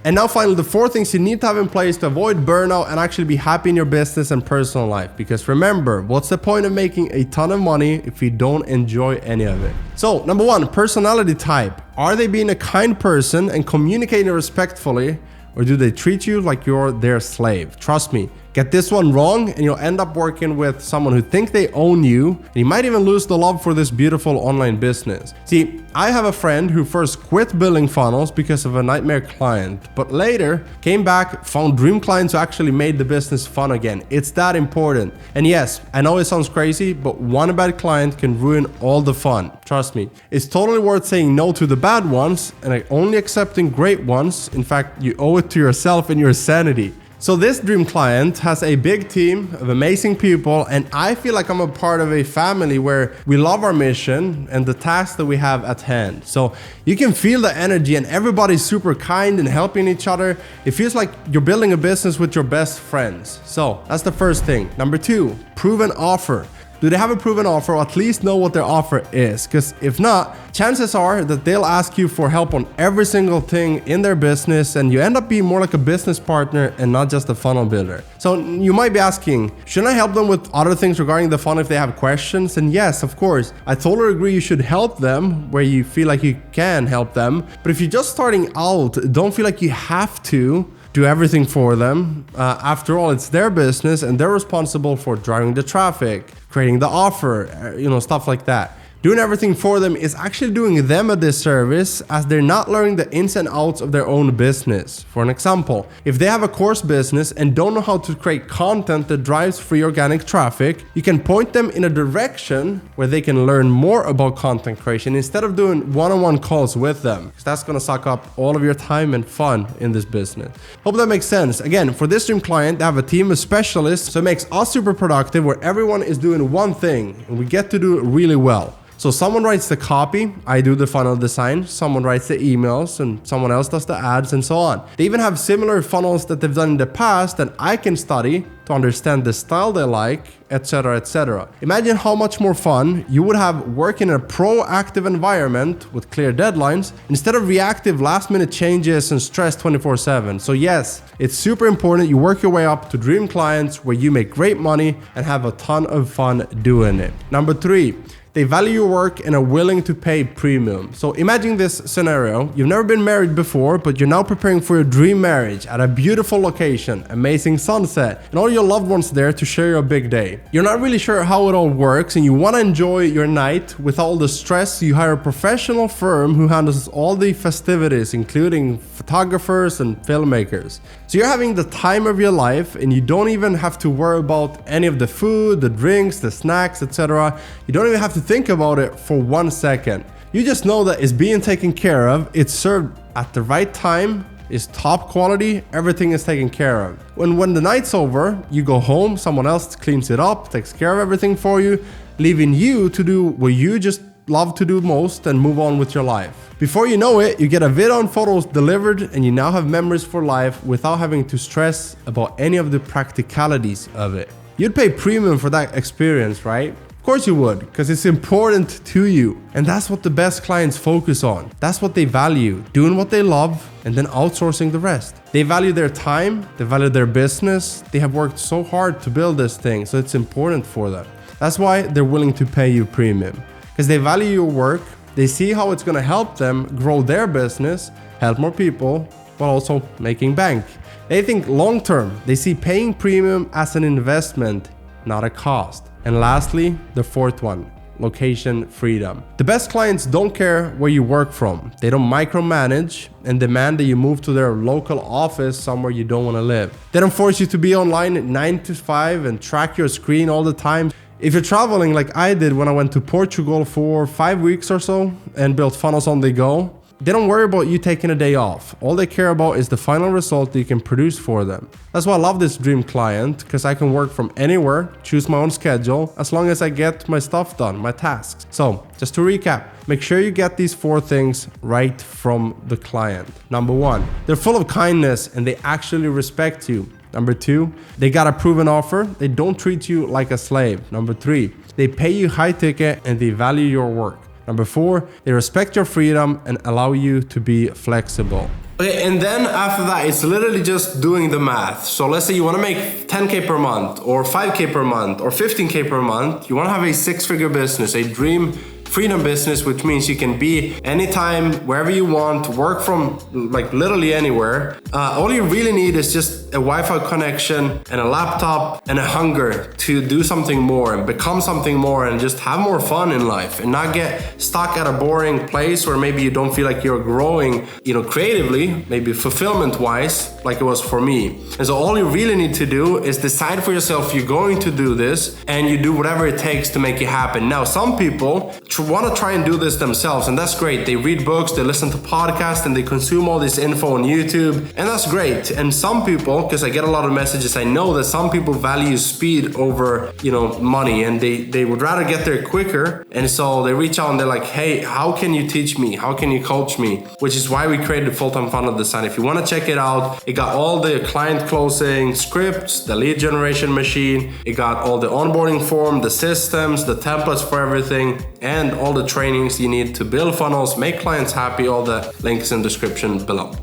And now finally, the 4 things you need to have in place to avoid burnout and actually be happy in your business and personal life. Because remember, what's the point of making a ton of money if you don't enjoy any of it? So number 1, personality type. Are they being a kind person and communicating respectfully, or do they treat you like you're their slave? Trust me, get this one wrong and you'll end up working with someone who think they own you, and you might even lose the love for this beautiful online business. See, I have a friend who first quit building funnels because of a nightmare client, but later came back, found dream clients who actually made the business fun again. It's that important. And yes, I know it sounds crazy, but one bad client can ruin all the fun. Trust me. It's totally worth saying no to the bad ones and only accepting great ones. In fact, you owe it to yourself and your sanity. So this dream client has a big team of amazing people, and I feel like I'm a part of a family where we love our mission and the tasks that we have at hand. So you can feel the energy and everybody's super kind and helping each other. It feels like you're building a business with your best friends. So that's the first thing. Number 2, proven offer. Do they have a proven offer, or at least know what their offer is? Because if not, chances are that they'll ask you for help on every single thing in their business, and you end up being more like a business partner and not just a funnel builder. So you might be asking, shouldn't I help them with other things regarding the funnel if they have questions? And yes, of course, I totally agree you should help them where you feel like you can help them. But if you're just starting out, don't feel like you have to do everything for them. After all, it's their business and they're responsible for driving the traffic, creating the offer, stuff like that. Doing everything for them is actually doing them a disservice, as they're not learning the ins and outs of their own business. For an example, if they have a course business and don't know how to create content that drives free organic traffic, you can point them in a direction where they can learn more about content creation instead of doing one-on-one calls with them, because that's going to suck up all of your time and fun in this business. Hope that makes sense. Again, for this dream client, they have a team of specialists, so it makes us super productive where everyone is doing one thing and we get to do it really well. So someone writes the copy, I do the funnel design, someone writes the emails, and someone else does the ads and so on. They even have similar funnels that they've done in the past that I can study to understand the style they like, etc., etc. Imagine how much more fun you would have working in a proactive environment with clear deadlines instead of reactive last-minute changes and stress 24/7. So yes, it's super important you work your way up to dream clients where you make great money and have a ton of fun doing it. Number 3, they value your work and are willing to pay premium. So imagine this scenario. You've never been married before, but you're now preparing for your dream marriage at a beautiful location, amazing sunset, and all your loved ones there to share your big day. You're not really sure how it all works and you want to enjoy your night without all the stress, so you hire a professional firm who handles all the festivities, including photographers and filmmakers. So you're having the time of your life and you don't even have to worry about any of the food, the drinks, the snacks, etc. You don't even have to think about it for 1 second. You just know that it's being taken care of, it's served at the right time, is top quality, everything is taken care of. When the night's over, you go home, someone else cleans it up, takes care of everything for you, leaving you to do what you just love to do most and move on with your life. Before you know it, you get a video and photos delivered and you now have memories for life without having to stress about any of the practicalities of it. You'd pay premium for that experience, right? Of course you would, because it's important to you. And that's what the best clients focus on. That's what they value, doing what they love and then outsourcing the rest. They value their time, they value their business. They have worked so hard to build this thing, so it's important for them. That's why they're willing to pay you premium, because they value your work. They see how it's going to help them grow their business, help more people, while also making bank. They think long term. They see paying premium as an investment, not a cost. And lastly, the fourth one, location freedom. The best clients don't care where you work from. They don't micromanage and demand that you move to their local office somewhere you don't want to live. They don't force you to be online at 9 to 5 and track your screen all the time. If you're traveling like I did when I went to Portugal for 5 weeks or so and built funnels on the go, they don't worry about you taking a day off. All they care about is the final result that you can produce for them. That's why I love this dream client, because I can work from anywhere, choose my own schedule, as long as I get my stuff done, my tasks. So, just to recap, make sure you get these 4 things right from the client. Number 1, they're full of kindness and they actually respect you. Number 2, they got a proven offer. They don't treat you like a slave. Number 3, they pay you high ticket and they value your work. Number 4, they respect your freedom and allow you to be flexible. Okay, and then after that, it's literally just doing the math. So let's say you want to make 10K per month or 5K per month or 15K per month. You want to have a 6-figure business, a dream freedom business, which means you can be anytime, wherever you want, work from like literally anywhere. All you really need is just a Wi-Fi connection and a laptop and a hunger to do something more and become something more and just have more fun in life and not get stuck at a boring place where maybe you don't feel like you're growing, creatively, maybe fulfillment wise, like it was for me. And so all you really need to do is decide for yourself you're going to do this and you do whatever it takes to make it happen. Now, some people want to try and do this themselves, and that's great. They read books, they listen to podcasts, and they consume all this info on YouTube, and that's great. And some people, because I get a lot of messages, I know that some people value speed over, money, and they would rather get there quicker. And so they reach out and they're like, hey, how can you teach me? How can you coach me? Which is why we created Full-Time Funnel Design. If you want to check it out, it got all the client closing scripts, the lead generation machine, it got all the onboarding form, the systems, the templates for everything, and all the trainings you need to build funnels, make clients happy. All the links in the description below.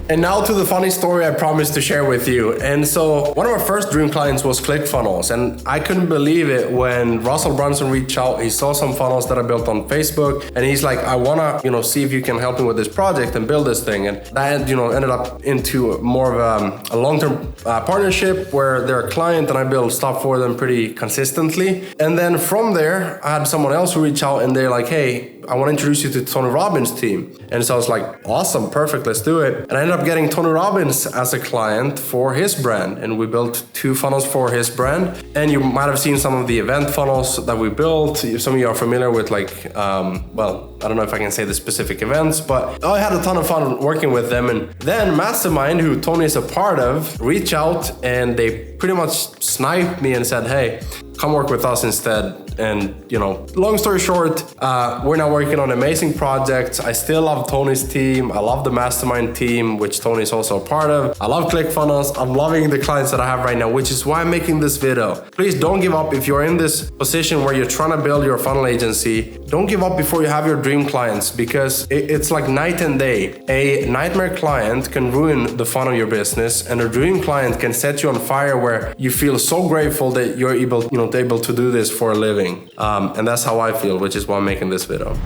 And now to the funny story I promised to share with you. And so one of our first dream clients was Clickfunnels, and I couldn't believe it when Russell Brunson reached out. He saw some funnels that I built on Facebook, and he's like, I wanna, see if you can help me with this project and build this thing. And that, ended up into more of a long-term partnership where they're a client and I build stuff for them pretty consistently. And then from there, I had someone else who reached out and they're like, hey, I want to introduce you to Tony Robbins' team. And so I was like, awesome, perfect, let's do it. And I ended up getting Tony Robbins as a client for his brand. And we built 2 funnels for his brand. And you might have seen some of the event funnels that we built. Some of you are familiar with I don't know if I can say the specific events, but I had a ton of fun working with them. And then Mastermind, who Tony is a part of, reached out and they pretty much sniped me and said, hey, come work with us instead. And long story short, we're now working on amazing projects. I still love Tony's team. I love the Mastermind team, which Tony is also a part of. I love Clickfunnels. I'm loving the clients that I have right now, which is why I'm making this video. Please don't give up. If you're in this position where you're trying to build your funnel agency, don't give up before you have your dream clients, because it's like night and day. A nightmare client can ruin the fun of your business, and a dream client can set you on fire where you feel so grateful that you're able to do this for a living. And that's how I feel, which is why I'm making this video.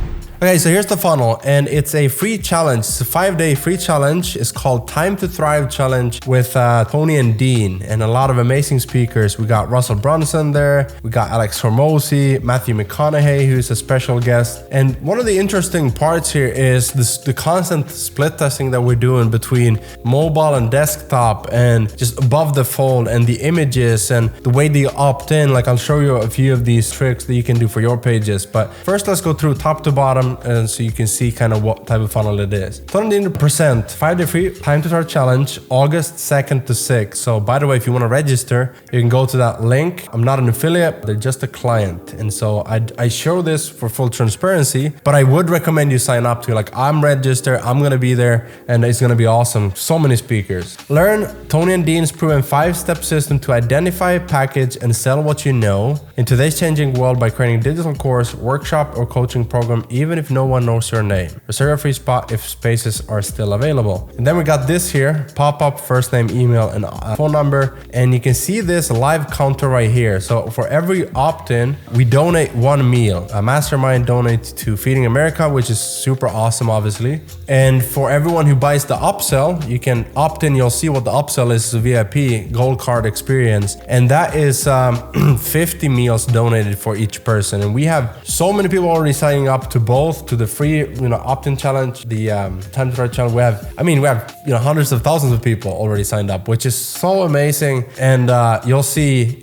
Okay, so here's the funnel, and it's a free challenge. It's a 5-day free challenge. It's called Time to Thrive Challenge with Tony and Dean and a lot of amazing speakers. We got Russell Brunson there. We got Alex Hormozi, Matthew McConaughey, who's a special guest. And one of the interesting parts here is the constant split testing that we're doing between mobile and desktop and just above the fold and the images and the way they opt in. Like, I'll show you a few of these tricks that you can do for your pages. But first, let's go through top to bottom down and so you can see kind of what type of funnel it is. Tony Robbins present 5-day free time to start challenge, August 2nd to 6th. So by the way, if you want to register, you can go to that link. I'm not an affiliate, they're just a client. And so I show this for full transparency, but I would recommend you sign up to, like, I'm registered, I'm going to be there, and it's going to be awesome. So many speakers. Learn Tony and Dean's proven 5-step system to identify, package, and sell what you know in today's changing world by creating a digital course, workshop, or coaching program, even if no one knows your name. Reserve a free spot if spaces are still available. And then we got this here, pop-up, first name, email, and phone number. And you can see this live counter right here. So for every opt-in, we donate one meal. A mastermind donates to Feeding America, which is super awesome, obviously. And for everyone who buys the upsell, you can opt in. You'll see what the upsell is, a VIP gold card experience. And that is 50 meals donated for each person. And we have so many people already signing up to both, to the free, opt-in challenge, the time to start challenge. We have hundreds of thousands of people already signed up, which is so amazing. And you'll see,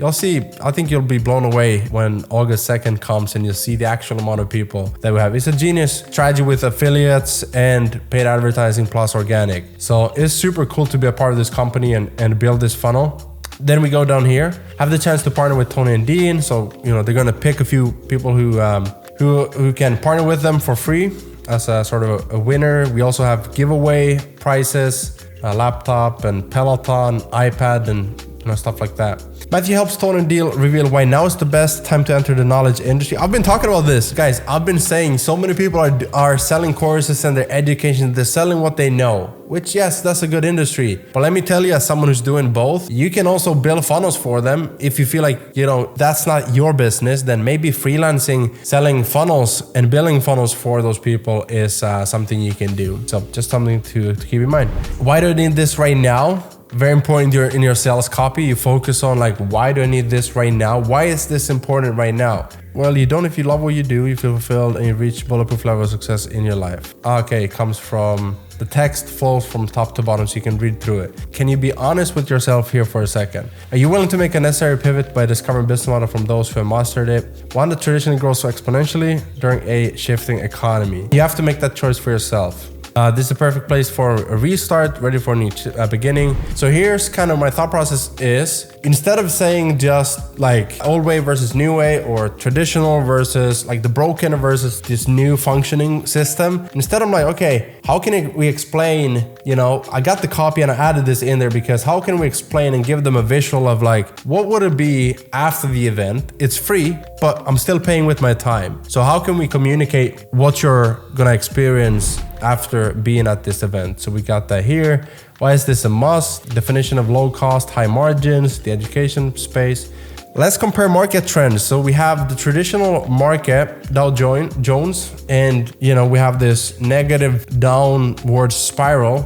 I think you'll be blown away when August 2nd comes and you'll see the actual amount of people that we have. It's a genius strategy with affiliates and paid advertising plus organic. So it's super cool to be a part of this company and build this funnel. Then we go down here, have the chance to partner with Tony and Dean. So, they're going to pick a few people who can partner with them for free as a sort of a winner. We also have giveaway prizes, a laptop and Peloton, iPad, and stuff like that. Matthew helps Tony and Dean reveal why now is the best time to enter the knowledge industry. I've been talking about this, guys. I've been saying so many people are selling courses and their education. They're selling what they know, which, yes, that's a good industry. But let me tell you, as someone who's doing both, you can also build funnels for them. If you feel like, that's not your business, then maybe freelancing, selling funnels and building funnels for those people is something you can do. So just something to keep in mind. Why do I need this right now? Very important in your sales copy. You focus on, like, why do I need this right now? Why is this important right now? Well, you don't if you love what you do, you feel fulfilled, and you reach bulletproof level of success in your life. Okay, it comes from, the text flows from top to bottom so you can read through it. Can you be honest with yourself here for a second? Are you willing to make a necessary pivot by discovering business model from those who have mastered it? One that traditionally grows so exponentially during a shifting economy. You have to make that choice for yourself. This is a perfect place for a restart, ready for a new beginning. So here's kind of my thought process is, instead of saying just like old way versus new way, or traditional versus like the broken versus this new functioning system, instead I'm like, okay, how can we explain, I got the copy and I added this in there because how can we explain and give them a visual of like, what would it be after the event? It's free, but I'm still paying with my time. So how can we communicate what you're gonna experience after being at this event? So we got that here. Why is this a must? Definition of low cost, high margins, the education space. Let's compare market trends. So we have the traditional market, Dow Jones, and we have this negative downward spiral,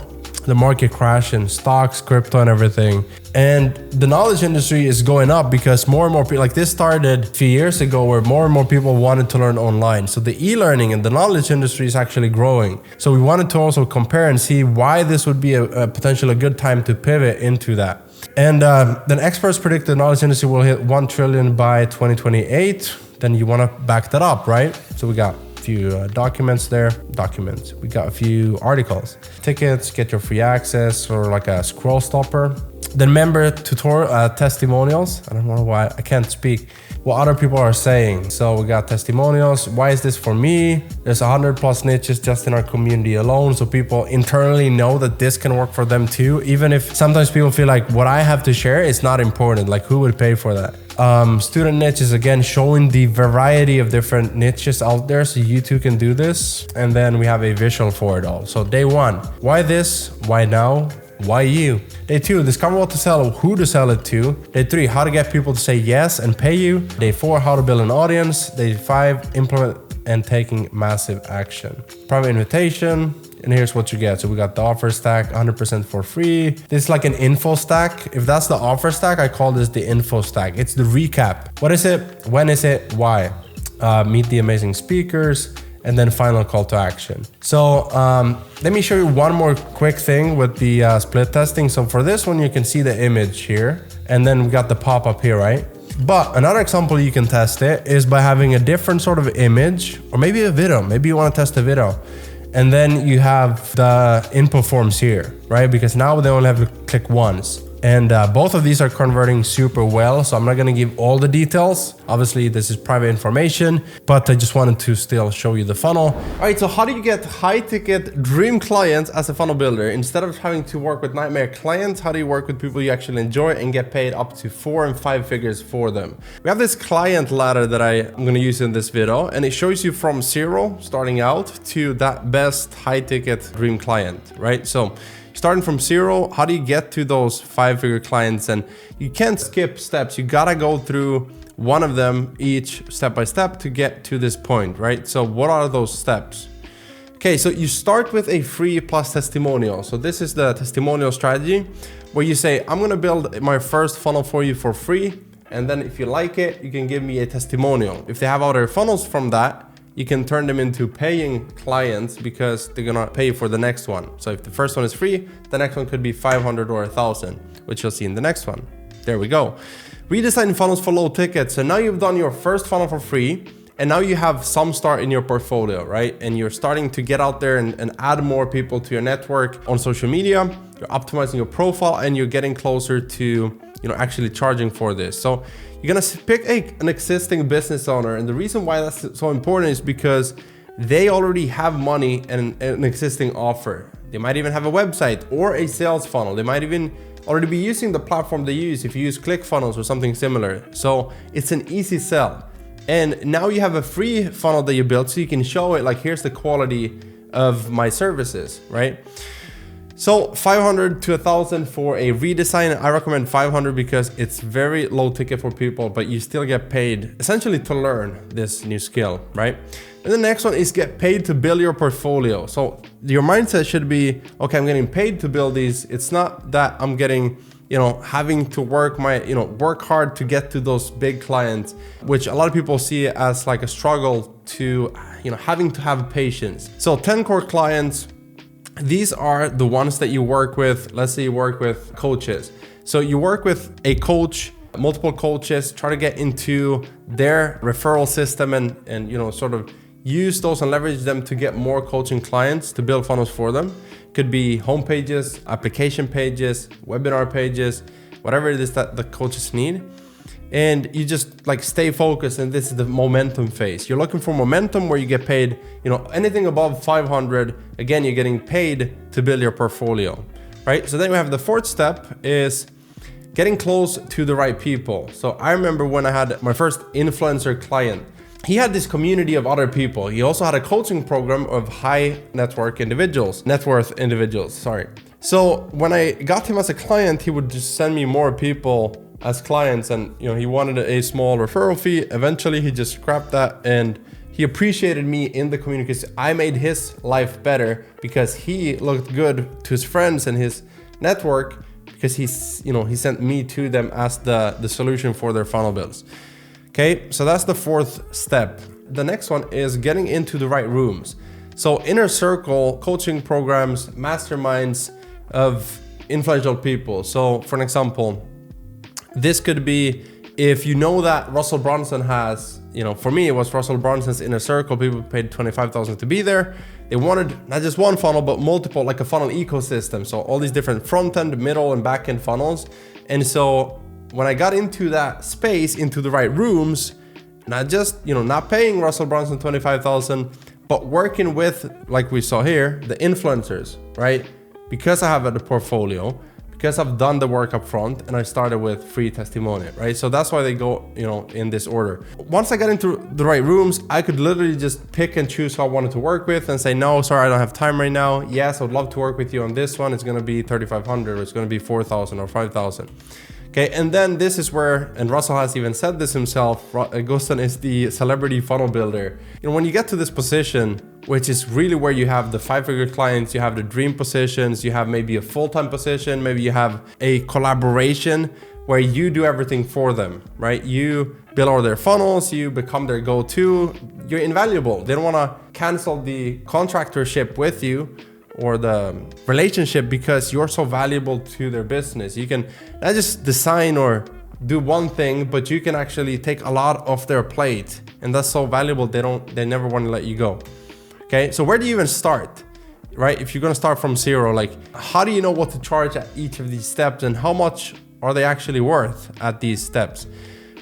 the market crash in stocks, crypto, and everything. And the knowledge industry is going up because more and more people, like this started a few years ago where more and more people wanted to learn online. So the e-learning and the knowledge industry is actually growing. So we wanted to also compare and see why this would be a potentially a good time to pivot into that. And then experts predict the knowledge industry will hit 1 trillion by 2028. Then you want to back that up, right? So we got few documents there. We got a few articles, tickets, get your free access, or like a scroll stopper. Then member tutorial testimonials. I don't know why I can't speak what other people are saying. So we got testimonials. Why is this for me? There's 100+ niches just in our community alone. So people internally know that this can work for them too. Even if sometimes people feel like what I have to share is not important. Like who would pay for that? Student niches, again, showing the variety of different niches out there. So you too can do this. And then we have a visual for it all. So day 1, why this? Why now? Why you? Day 2, discover what to sell, who to sell it to. Day 3, how to get people to say yes and pay you. Day 4, how to build an audience. Day 5, implement and taking massive action. Private invitation. And here's what you get. So we got the offer stack, 100% for free. This is like an info stack. If that's the offer stack, I call this the info stack. It's the recap. What is it? When is it? Why? Meet the amazing speakers. And then final call to action. So let me show you one more quick thing with the split testing. So for this one, you can see the image here. And then we got the pop-up here, right? But another example you can test it is by having a different sort of image, or maybe a video. Maybe you want to test a video. And then you have the input forms here, right? Because now they only have to click once. And both of these are converting super well. So I'm not gonna give all the details. Obviously this is private information, but I just wanted to still show you the funnel. All right, so how do you get high ticket dream clients as a funnel builder? Instead of having to work with nightmare clients, how do you work with people you actually enjoy and get paid up to 4 and 5 figures for them? We have this client ladder that I'm gonna use in this video, and it shows you from 0 starting out to that best high ticket dream client, right? So starting from 0, how do you get to those 5-figure clients? And you can't skip steps. You gotta go through one of them each step by step to get to this point, right? So what are those steps? Okay, so you start with a free plus testimonial. So this is the testimonial strategy where you say, I'm gonna build my first funnel for you for free. And then if you like it, you can give me a testimonial. If they have other funnels from that, you can turn them into paying clients because they're gonna pay for the next one. So if the first one is free, the next one could be 500 or 1,000, which you'll see in the next one. There we go. Redesign funnels for low tickets. So now you've done your first funnel for free, and now you have some start in your portfolio, right? And you're starting to get out there and add more people to your network on social media. You're optimizing your profile, and you're getting closer to actually charging for this. So you're gonna pick an existing business owner, and the reason why that's so important is because they already have money and an existing offer. They might even have a website or a sales funnel. They might even already be using the platform they use if you use Clickfunnels or something similar. So it's an easy sell. And now you have a free funnel that you built, so you can show it like, here's the quality of my services, right? So 500 to 1,000 for a redesign. I recommend 500 because it's very low ticket for people, but you still get paid essentially to learn this new skill, right? And the next one is get paid to build your portfolio. So your mindset should be, okay, I'm getting paid to build these. It's not that I'm getting, having to work work hard to get to those big clients, which a lot of people see as like a struggle to, having to have patience. So 10 core clients. These are the ones that you work with. Let's say you work with coaches. So you work with a coach, multiple coaches, try to get into their referral system and sort of use those and leverage them to get more coaching clients to build funnels for them. Could be home pages, application pages, webinar pages, whatever it is that the coaches need. And you just like stay focused, and this is the momentum phase. You're looking for momentum where you get paid, anything above 500, again, you're getting paid to build your portfolio, right? So then we have the fourth step is getting close to the right people. So I remember when I had my first influencer client, he had this community of other people. He also had a coaching program of high net worth individuals. So when I got him as a client, he would just send me more people as clients, and he wanted a small referral fee. Eventually he just scrapped that, and he appreciated me in the community because I made his life better because he looked good to his friends and his network because he sent me to them as the solution for their funnel builds. Okay, so that's the fourth step. The next one is getting into the right rooms. So inner circle coaching programs, masterminds of influential people. So for an example, this could be if that Russell Brunson has, for me, it was Russell Brunson's inner circle. People paid $25,000 to be there. They wanted not just one funnel, but multiple, like a funnel ecosystem. So all these different front end, middle, and back end funnels. And so when I got into that space, into the right rooms, not just, not paying Russell Brunson $25,000, but working with, like we saw here, the influencers, right? Because I have a portfolio, because I've done the work up front, and I started with free testimonial, right? So that's why they go, in this order. Once I got into the right rooms, I could literally just pick and choose who I wanted to work with and say, no, sorry, I don't have time right now. Yes, I would love to work with you on this one. It's gonna be 3,500, or it's gonna be 4,000 or 5,000. Okay, and then this is where, and Russell has even said this himself, Gusten is the celebrity funnel builder. When you get to this position, which is really where you have the 5-figure clients, you have the dream positions, you have maybe a full-time position, maybe you have a collaboration where you do everything for them, right? You build all their funnels, you become their go-to, you're invaluable. They don't wanna cancel the contractorship with you or the relationship because you're so valuable to their business. You can not just design or do one thing, but you can actually take a lot off their plate, and that's so valuable. They never want to let you go. Okay, so where do you even start, right? If you're gonna start from zero, like how do you know what to charge at each of these steps, and how much are they actually worth at these steps?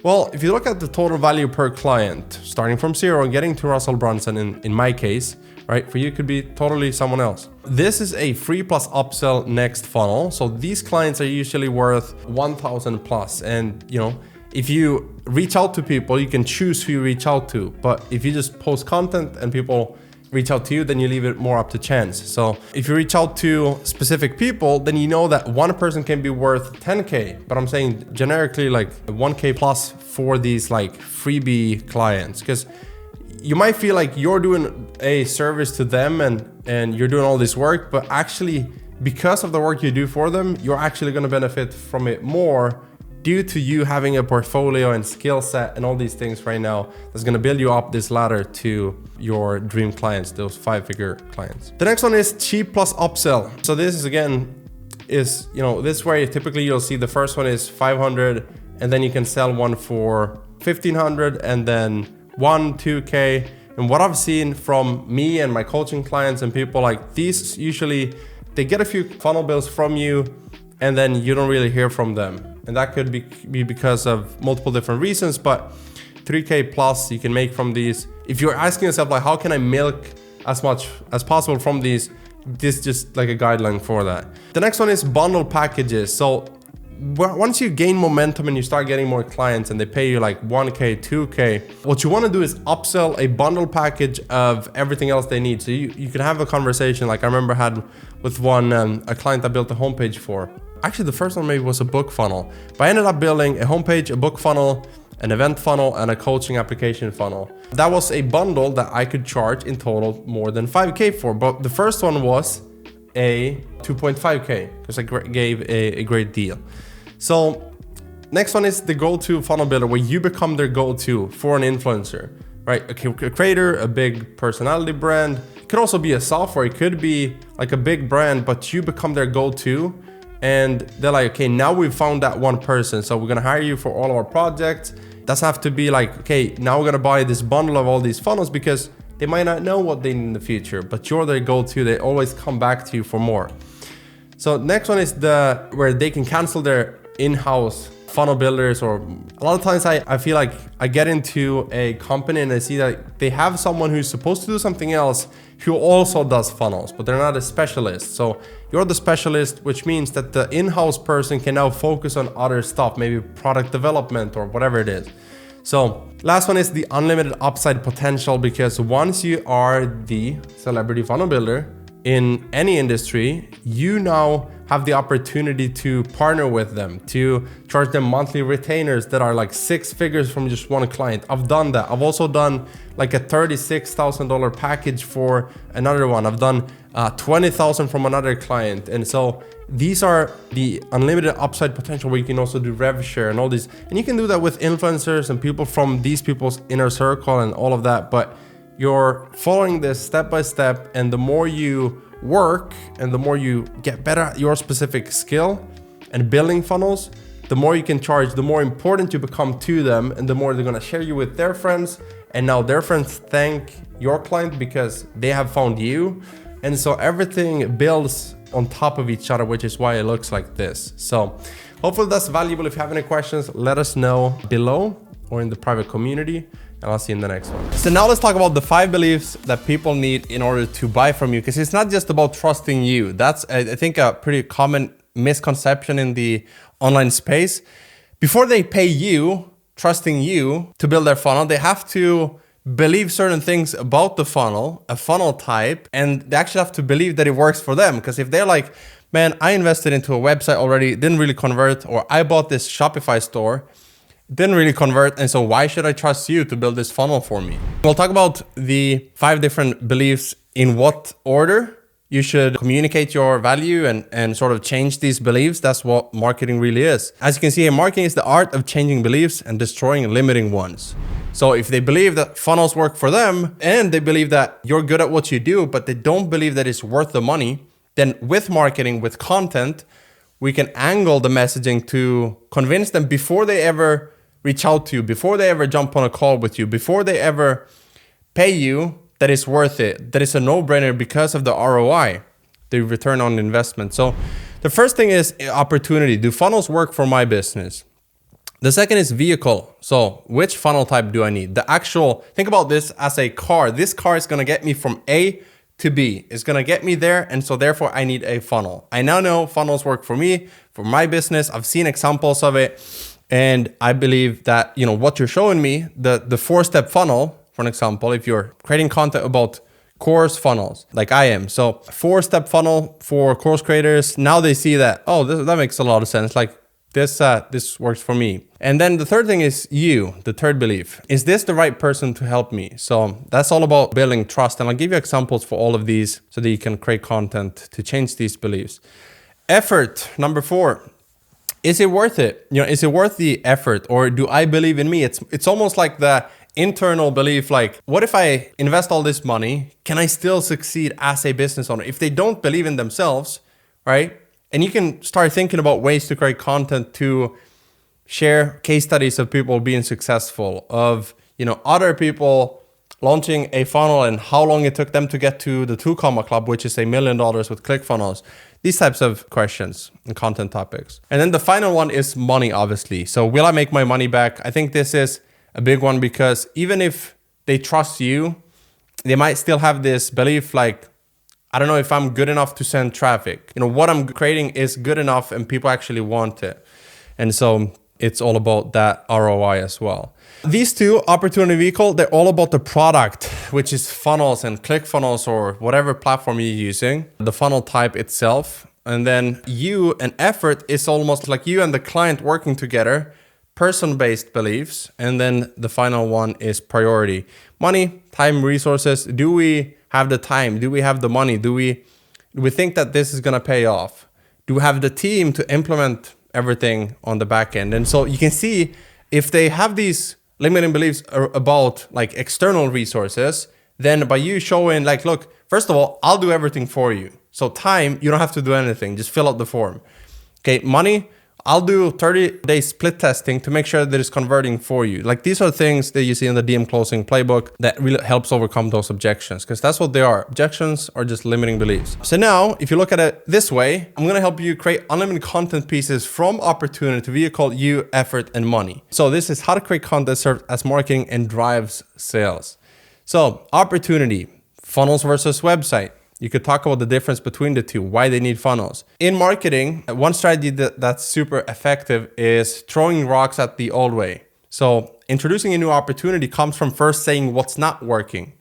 Well, if you look at the total value per client, starting from zero and getting to Russell Brunson in my case, right? For you, it could be totally someone else. This is a free plus upsell next funnel. So these clients are usually worth 1,000 plus. And you know, if you reach out to people, you can choose who you reach out to. But if you just post content and people reach out to you, then you leave it more up to chance. So if you reach out to specific people, then you know that one person can be worth 10K, but I'm saying generically like 1K plus for these like freebie clients, because you might feel like you're doing a service to them and you're doing all this work, but actually because of the work you do for them, you're actually going to benefit from it more due to you having a portfolio and skill set and all these things right now that's going to build you up this ladder to your dream clients, those 5-figure clients. The next one is cheap plus upsell. So this is again, is, you know, this way typically you'll see the first one is 500 and then you can sell one for 1,500 and then 2K. And what I've seen from me and my coaching clients and people like these, usually they get a few funnel bills from you and then you don't really hear from them. And that could be because of multiple different reasons, but 3K plus you can make from these. If you're asking yourself like, how can I milk as much as possible from these? This is just like a guideline for that. The next one is bundle packages. So once you gain momentum and you start getting more clients and they pay you like 1K, 2K, what you want to do is upsell a bundle package of everything else they need. So you can have a conversation like I remember I had with one, a client I built a homepage for. Actually, the first one maybe was a book funnel, but I ended up building a homepage, a book funnel, an event funnel, and a coaching application funnel. That was a bundle that I could charge in total more than 5K for, but the first one was a 2.5K because I gave a great deal. So next one is the go-to funnel builder, where you become their go-to for an influencer, right? A creator, a big personality brand. It could also be a software. It could be like a big brand, but you become their go-to. And they're like, okay, now we've found that one person, so we're gonna hire you for all of our projects. Doesn't have to be like, okay, now we're gonna buy this bundle of all these funnels, because they might not know what they need in the future, but you're their go-to. They always come back to you for more. So next one is where they can cancel their in-house funnel builders, or a lot of times I feel like I get into a company and I see that they have someone who's supposed to do something else who also does funnels, but they're not a specialist. So you're the specialist, which means that the in-house person can now focus on other stuff, maybe product development or whatever it is. So last one is the unlimited upside potential, because once you are the celebrity funnel builder in any industry, you now have the opportunity to partner with them, to charge them monthly retainers that are like 6 figures from just one client. I've done that. I've also done like a $36,000 package for another one. I've done 20,000 from another client. And so these are the unlimited upside potential, where you can also do rev share and all these. And you can do that with influencers and people from these people's inner circle and all of that. But you're following this step by step, and the more you work and the more you get better at your specific skill and building funnels, the more you can charge, the more important you become to them, and the more they're going to share you with their friends, and now their friends thank your client because they have found you. And so everything builds on top of each other, which is why it looks like this. So hopefully that's valuable. If you have any questions, let us know below or in the private community, and I'll see you in the next one. So now let's talk about the 5 beliefs that people need in order to buy from you, because it's not just about trusting you. That's, I think, a pretty common misconception in the online space. Before they pay you, trusting you to build their funnel, they have to believe certain things about the funnel, a funnel type, and they actually have to believe that it works for them. Because if they're like, man, I invested into a website already, didn't really convert, or I bought this Shopify store, didn't really convert, and so why should I trust you to build this funnel for me? We'll talk about the 5 different beliefs, in what order you should communicate your value and sort of change these beliefs. That's what marketing really is. As you can see here, marketing is the art of changing beliefs and destroying limiting ones. So if they believe that funnels work for them, and they believe that you're good at what you do, but they don't believe that it's worth the money, then with marketing, with content, we can angle the messaging to convince them before they ever reach out to you, before they ever jump on a call with you, before they ever pay you, that it's worth it, that it's a no-brainer because of the ROI, the return on investment. So the first thing is opportunity. Do funnels work for my business? The second is vehicle. So which funnel type do I need? The actual, think about this as a car. This car is going to get me from A to B. It's going to get me there. And so therefore I need a funnel. I now know funnels work for me, for my business. I've seen examples of it. And I believe that, what you're showing me, the 4-step funnel, for an example, if you're creating content about course funnels like I am. So 4-step funnel for course creators. Now they see that, oh, that makes a lot of sense. Like this works for me. And then the third thing is the third belief. Is this the right person to help me? So that's all about building trust. And I'll give you examples for all of these so that you can create content to change these beliefs. Effort, number 4. Is it worth it? Is it worth the effort, or do I believe in me? It's almost like the internal belief, like, what if I invest all this money? Can I still succeed as a business owner? If they don't believe in themselves, right? And you can start thinking about ways to create content to share case studies of people being successful, of, other people launching a funnel and how long it took them to get to the 2 Comma Club, which is $1 million with Clickfunnels. These types of questions and content topics. And then the final one is money, obviously. So will I make my money back? I think this is a big one, because even if they trust you, they might still have this belief like, I don't know if I'm good enough to send traffic. What I'm creating is good enough and people actually want it. And so it's all about that ROI as well. These 2, opportunity, vehicle, they're all about the product, which is funnels and Clickfunnels or whatever platform you're using, the funnel type itself. And then and effort is almost like you and the client working together, person-based beliefs. And then the final one is priority. Money, time, resources. Do we have the time? Do we have the money? Do we think that this is going to pay off? Do we have the team to implement everything on the back end? And so you can see if they have these limiting beliefs about like external resources, then by you showing like, look, first of all, I'll do everything for you. So time, you don't have to do anything. Just fill out the form. Okay, money, I'll do 30-day split testing to make sure that it's converting for you. Like these are things that you see in the DM closing playbook that really helps overcome those objections, because that's what they are. Objections are just limiting beliefs. So now, if you look at it this way, I'm going to help you create unlimited content pieces from opportunity, vehicle, effort, and money. So this is how to create content that serves as marketing and drives sales. So opportunity, funnels versus website. You could talk about the difference between the two, why they need funnels. In marketing, one strategy that's super effective is throwing rocks at the old way. So introducing a new opportunity comes from first saying what's not working,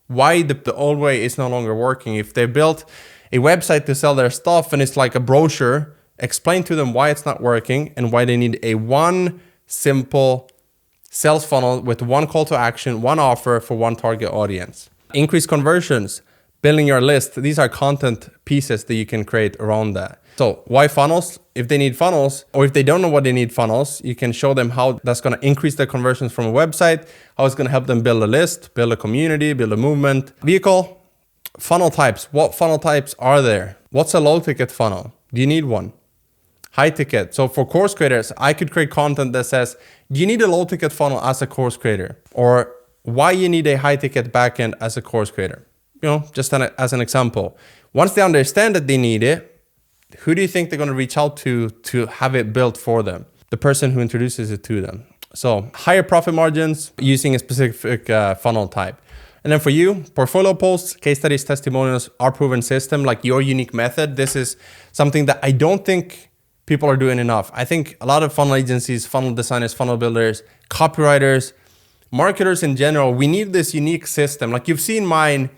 why the old way is no longer working. If they built a website to sell their stuff and it's like a brochure, explain to them why it's not working and why they need one simple sales funnel with one call to action, one offer for one target audience. Increase conversions. Building your list. These are content pieces that you can create around that. So why funnels? If they need funnels, or if they don't know what they need funnels, you can show them how that's going to increase their conversions from a website, how it's going to help them build a list, build a community, build a movement. Vehicle, funnel types. What funnel types are there? What's a low ticket funnel? Do you need one? High ticket. So for course creators, I could create content that says, do you need a low ticket funnel as a course creator? Or why you need a high ticket backend as a course creator? Just as an example. Once they understand that they need it, who do you think they're going to reach out to have it built for them? The person who introduces it to them. So higher profit margins using a specific funnel type. And then for you, portfolio posts, case studies, testimonials, our proven system, like your unique method. This is something that I don't think people are doing enough. I think a lot of funnel agencies, funnel designers, funnel builders, copywriters, marketers in general, we need this unique system. Like you've seen mine,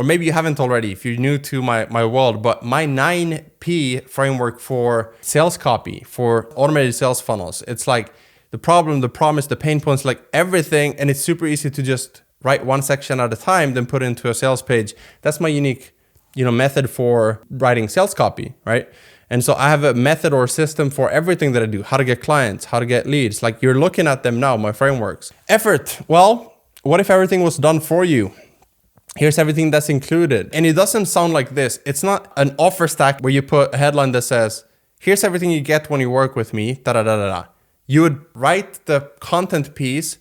or maybe you haven't already if you're new to my world, but my 9P framework for sales copy, for automated sales funnels. It's like the problem, the promise, the pain points, like everything. And it's super easy to just write one section at a time, then put it into a sales page. That's my unique, method for writing sales copy, right? And so I have a method or system for everything that I do, how to get clients, how to get leads. Like you're looking at them now, my frameworks. Effort. Well, what if everything was done for you? Here's everything that's included. And it doesn't sound like this. It's not an offer stack where you put a headline that says, here's everything you get when you work with me, da-da-da-da-da. You would write the content piece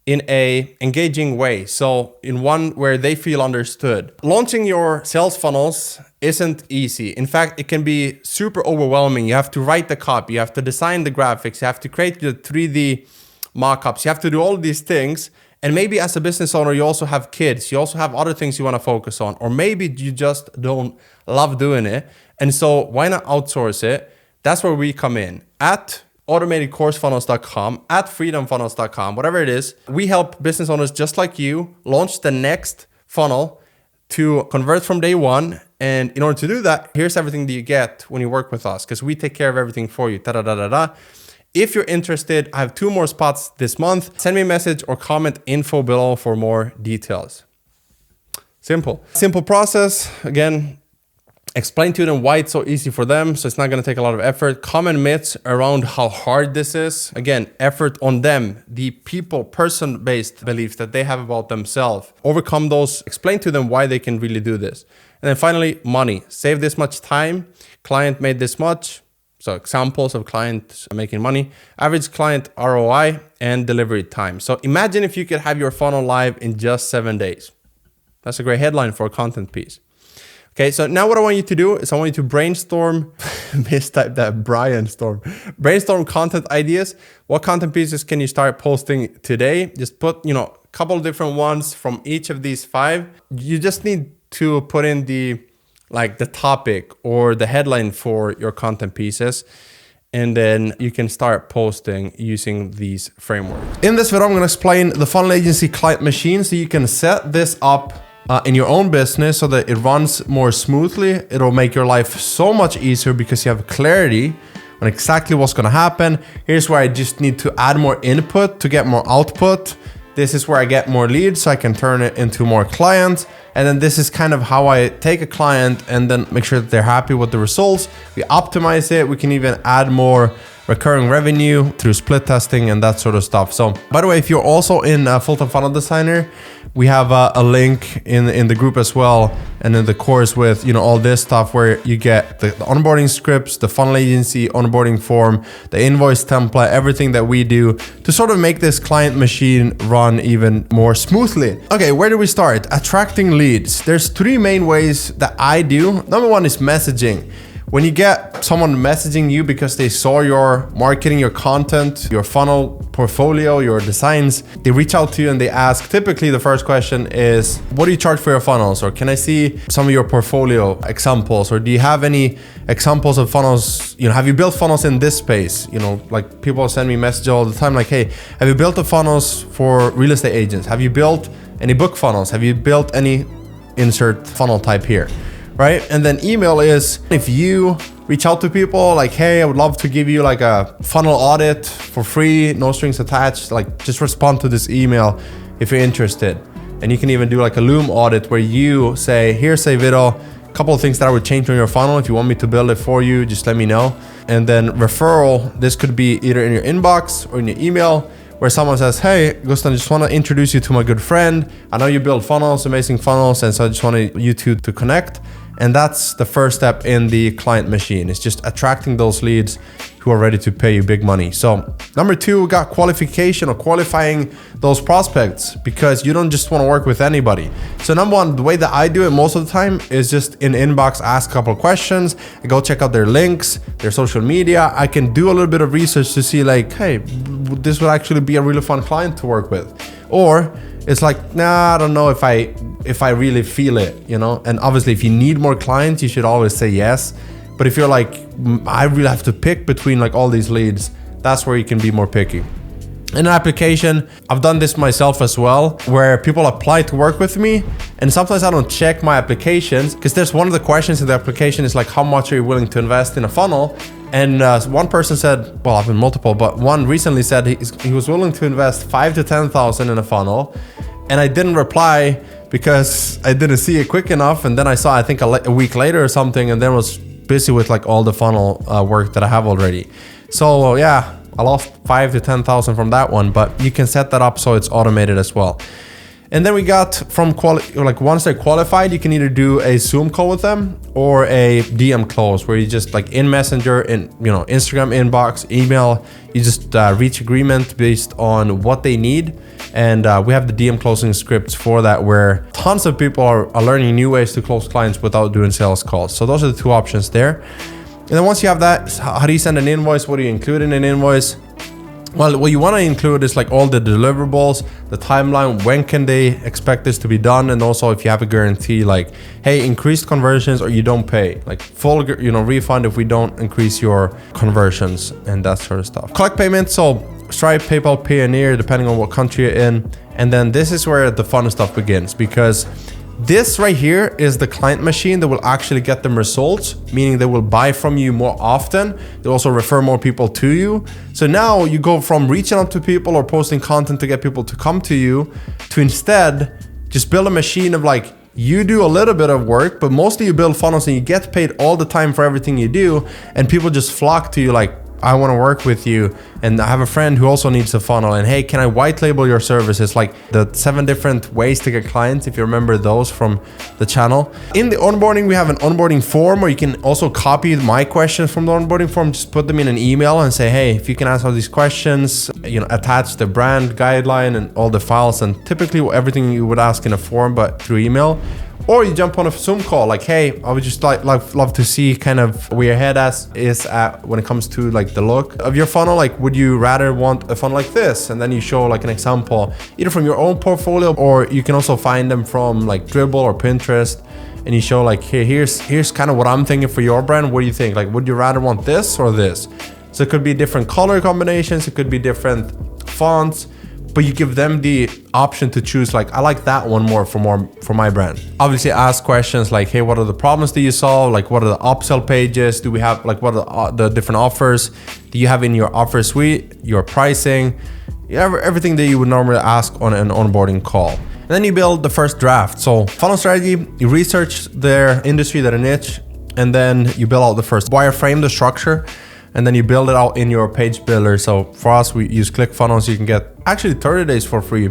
in a engaging way. So in one where they feel understood. Launching your sales funnels isn't easy. In fact, it can be super overwhelming. You have to write the copy, you have to design the graphics, you have to create the 3D mock-ups, you have to do all these things. And maybe as a business owner, you also have kids, you also have other things you want to focus on, or maybe you just don't love doing it. And so why not outsource it? That's where we come in. At automatedcoursefunnels.com, at freedomfunnels.com, whatever it is, we help business owners just like you launch the next funnel to convert from day one. And in order to do that, here's everything that you get when you work with us, because we take care of everything for you. Da-da-da-da-da. If you're interested, I have 2 more spots this month. Send me a message or comment info below for more details. Simple process. Again, explain to them why it's so easy for them, so it's not going to take a lot of effort. Common myths around how hard this is. Again, effort on them, the people, person-based beliefs that they have about themselves. Overcome those, explain to them why they can really do this. And then finally, money. Save this much time. Client made this much. So examples of clients making money. Average client ROI and delivery time. So imagine if you could have your funnel live in just 7 days. That's a great headline for a content piece. Okay, so now what I want you to do is I want you to brainstorm, mistype that, brainstorm content ideas. What content pieces can you start posting today? Just put, a couple of different ones from each of these 5. You just need to put in the topic or the headline for your content pieces. And then you can start posting using these frameworks. In this video, I'm going to explain the funnel agency client machine so you can set this up in your own business so that it runs more smoothly. It'll make your life so much easier because you have clarity on exactly what's going to happen. Here's where I just need to add more input to get more output. This is where I get more leads so I can turn it into more clients. And then this is kind of how I take a client and then make sure that they're happy with the results. We optimize it. We can even add more recurring revenue through split testing and that sort of stuff. So by the way, if you're also in Full-Time Funnel Designer, we have a link in the group as well, and in the course with all this stuff where you get the onboarding scripts, the funnel agency onboarding form, the invoice template, everything that we do to sort of make this client machine run even more smoothly. Okay, where do we start? Attracting leads. There's 3 main ways that I do. Number 1 is messaging. When you get someone messaging you because they saw your marketing, your content, your funnel portfolio, your designs, they reach out to you and they ask, typically the first question is, what do you charge for your funnels? Or can I see some of your portfolio examples? Or do you have any examples of funnels? Have you built funnels in this space? Like people send me messages all the time like, hey, have you built the funnels for real estate agents? Have you built any book funnels? Have you built any insert funnel type here? Right? And then email is if you reach out to people like, hey, I would love to give you like a funnel audit for free, no strings attached, like just respond to this email if you're interested. And you can even do like a Loom audit where you say, here's a video, a couple of things that I would change on your funnel. If you want me to build it for you, just let me know. And then referral, this could be either in your inbox or in your email, where someone says, hey, Gusten, I just want to introduce you to my good friend. I know you build funnels, amazing funnels, and so I just wanted you two to connect. And that's the first step in the client machine. It's just attracting those leads who are ready to pay you big money. So number 2, we got qualification or qualifying those prospects, because you don't just want to work with anybody. So number 1, the way that I do it most of the time is just in inbox, ask a couple of questions. I go check out their links, their social media. I can do a little bit of research to see like, hey, this would actually be a really fun client to work with. Or it's like, nah, I don't know if I really feel it, And obviously, if you need more clients, you should always say yes. But if you're like, I really have to pick between like all these leads, that's where you can be more picky. In an application, I've done this myself as well, where people apply to work with me, and sometimes I don't check my applications because there's one of the questions in the application is like, how much are you willing to invest in a funnel? And one person said, well, I've been multiple, but one recently said he was willing to invest 5,000 to 10,000 in a funnel. And I didn't reply because I didn't see it quick enough. And then I saw, I think a week later or something, and then was busy with like all the funnel work that I have already. So yeah, I lost 5,000 to 10,000 from that one, but you can set that up so it's automated as well. And then we got from like once they're qualified, you can either do a Zoom call with them or a DM close, where you just like in Messenger, in Instagram inbox, email, you just reach agreement based on what they need. And we have the DM closing scripts for that, where tons of people are learning new ways to close clients without doing sales calls. So those are the two options there. And then once you have that, how do you send an invoice? What do you include in an invoice? Well, what you want to include is like all the deliverables, the timeline, when can they expect this to be done, and also if you have a guarantee, like, hey, increased conversions or you don't pay, like full, refund if we don't increase your conversions and that sort of stuff. Collect payments, so Stripe, PayPal, Payoneer, depending on what country you're in. And then this is where the fun stuff begins, because this right here is the client machine that will actually get them results, meaning they will buy from you more often. They also refer more people to you. So now you go from reaching out to people or posting content to get people to come to you, to instead just build a machine of like, you do a little bit of work, but mostly you build funnels and you get paid all the time for everything you do. And people just flock to you like, I want to work with you, and I have a friend who also needs a funnel, and hey, can I white label your services? Like the 7 different ways to get clients, if you remember those from the channel. In the onboarding, we have an onboarding form where you can also copy my questions from the onboarding form, just put them in an email and say, hey, if you can answer all these questions, attach the brand guideline and all the files, and typically everything you would ask in a form, but through email. Or you jump on a Zoom call, like, hey, I would just love to see kind of where your head is at when it comes to like the look of your funnel. Like, would you rather want a funnel like this? And then you show like an example, either from your own portfolio, or you can also find them from like Dribbble or Pinterest. And you show like, hey, here's kind of what I'm thinking for your brand. What do you think? Like, would you rather want this or this? So it could be different color combinations. It could be different fonts. But you give them the option to choose, like, I like that one more for my brand. Obviously ask questions like, hey, what are the problems that you solve? Like, what are the upsell pages? Do we have, like, what are the different offers do you have in your offer suite, your pricing, everything that you would normally ask on an onboarding call. And then you build the first draft. So funnel strategy, you research their industry, their niche, and then you build out the first wireframe, the structure, and then you build it out in your page builder. So for us, we use Clickfunnels. You can get actually 30 days for free.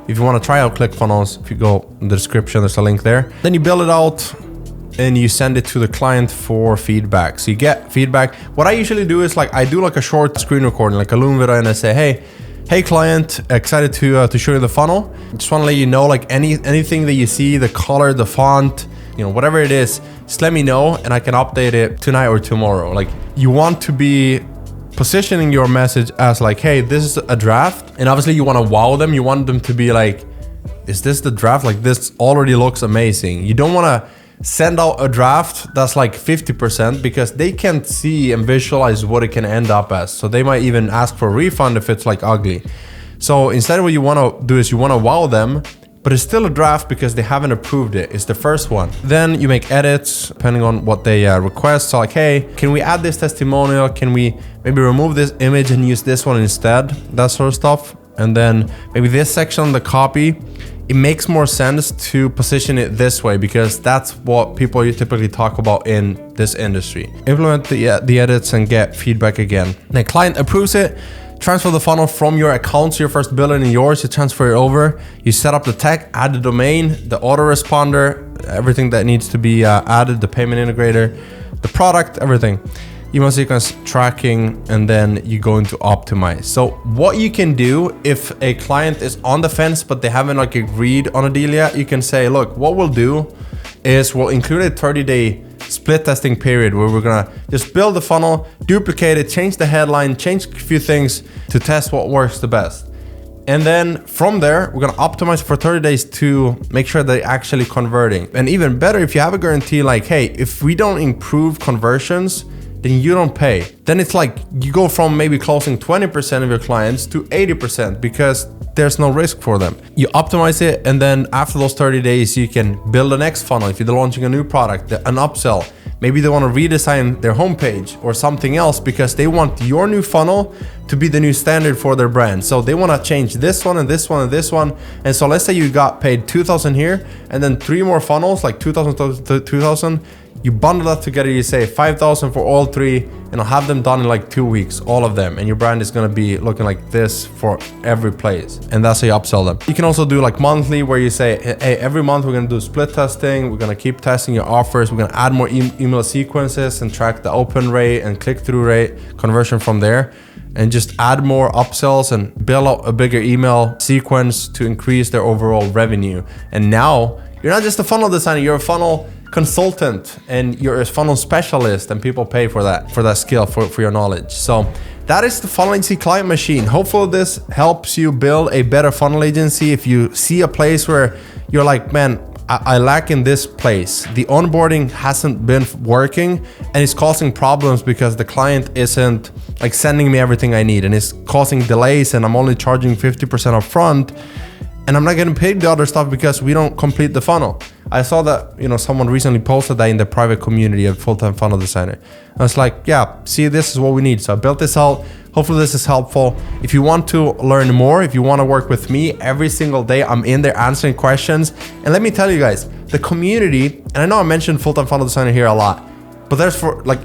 If you want to try out Clickfunnels, if you go in the description, there's a link there. Then you build it out and you send it to the client for feedback. So you get feedback. What I usually do is like, I do like a short screen recording, like a Loom video, and I say, hey client, excited to show you the funnel. Just want to let you know, like anything that you see, the color, the font, whatever it is, just let me know and I can update it tonight or tomorrow. Like, you want to be positioning your message as like, hey, this is a draft. And obviously you want to wow them. You want them to be like, is this the draft? Like, this already looks amazing. You don't want to send out a draft that's like 50%, because they can't see and visualize what it can end up as. So they might even ask for a refund if it's like ugly. So instead, what you want to do is you want to wow them, but it's still a draft because they haven't approved it. It's the first one. Then you make edits depending on what they request. So like, hey, can we add this testimonial? Can we maybe remove this image and use this one instead? That sort of stuff. And then maybe this section on the copy, it makes more sense to position it this way, because that's what people typically talk about in this industry. Implement the edits and get feedback again. The client approves it. Transfer the funnel from your account to your first builder and yours. You transfer it over. You set up the tech, add the domain, the autoresponder, everything that needs to be added, the payment integrator, the product, everything. Email sequence tracking, and then you go into optimize. So what you can do if a client is on the fence but they haven't like agreed on a deal yet, you can say, look, what we'll do is we'll include a 30-day split testing period where we're gonna just build the funnel, duplicate it, change the headline, change a few things to test what works the best. And then from there, we're gonna optimize for 30 days to make sure they're actually converting. And even better, if you have a guarantee like, hey, if we don't improve conversions, then you don't pay. Then it's like you go from maybe closing 20% of your clients to 80% because there's no risk for them. You optimize it, and then after those 30 days, you can build the next funnel. If you're launching a new product, an upsell, maybe they want to redesign their homepage or something else because they want your new funnel to be the new standard for their brand. So they want to change this one and this one and this one. And so let's say you got paid 2,000 here, and then 3 more funnels, like 2,000 to 2,000. You bundle that together, you say 5,000 for all three, and I'll have them done in like 2 weeks, all of them. And your brand is gonna be looking like this for every place. And that's how you upsell them. You can also do like monthly, where you say, hey, every month we're gonna do split testing. We're gonna keep testing your offers. We're gonna add more email sequences and track the open rate and click-through rate, conversion from there. And just add more upsells and build out a bigger email sequence to increase their overall revenue. And now you're not just a funnel designer, you're a funnel consultant and you're a funnel specialist, and people pay for that skill, for your knowledge. So that is the funnel agency client machine. Hopefully this helps you build a better funnel agency. If you see a place where you're like, man, I lack in this place, the onboarding hasn't been working and it's causing problems because the client isn't like sending me everything I need, and it's causing delays, and I'm only charging 50% up front, and I'm not getting paid the other stuff because we don't complete the funnel. I saw that, someone recently posted that in the private community of full-time funnel designer. I was like, yeah, see, this is what we need. So I built this out. Hopefully this is helpful. If you want to learn more, if you want to work with me every single day, I'm in there answering questions. And let me tell you guys, the community, and I know I mentioned full-time funnel designer here a lot, but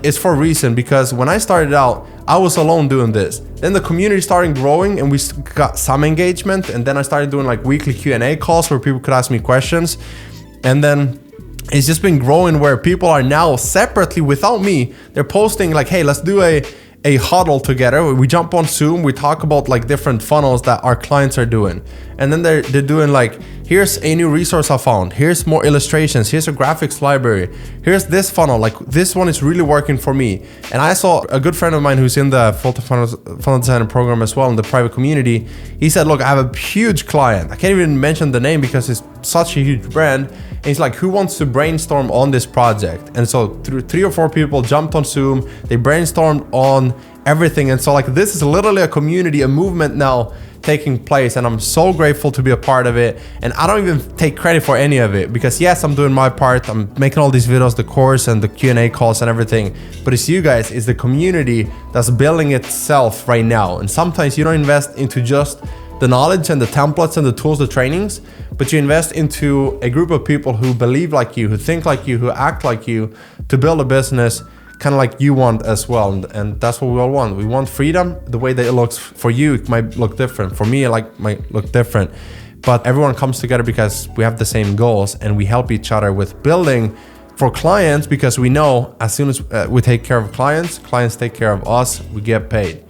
it's for a reason, because when I started out, I was alone doing this. Then the community started growing and we got some engagement. And then I started doing like weekly Q&A calls where people could ask me questions. And then it's just been growing where people are now separately, without me, they're posting like, hey, let's do a huddle together. We jump on Zoom, we talk about like different funnels that our clients are doing. And then they're doing like, here's a new resource I found. Here's more illustrations. Here's a graphics library. Here's this funnel. Like this one is really working for me. And I saw a good friend of mine who's in the funnel designer program as well in the private community. He said, look, I have a huge client. I can't even mention the name because it's such a huge brand. And he's like, who wants to brainstorm on this project? And so through 3 or 4 people jumped on Zoom, they brainstormed on everything. And so like, this is literally a community, a movement now taking place, and I'm so grateful to be a part of it. And I don't even take credit for any of it, because yes, I'm doing my part. I'm making all these videos, the course and the Q&A calls and everything, but it's you guys, it's the community that's building itself right now. And sometimes you don't invest into just the knowledge and the templates and the tools, the trainings, but you invest into a group of people who believe like you, who think like you, who act like you, to build a business kind of like you want as well. And that's what we all want. We want freedom. The way that it looks for you, it might look different. For me, it might look different. But everyone comes together because we have the same goals, and we help each other with building for clients, because we know as soon as we take care of clients, clients take care of us, we get paid.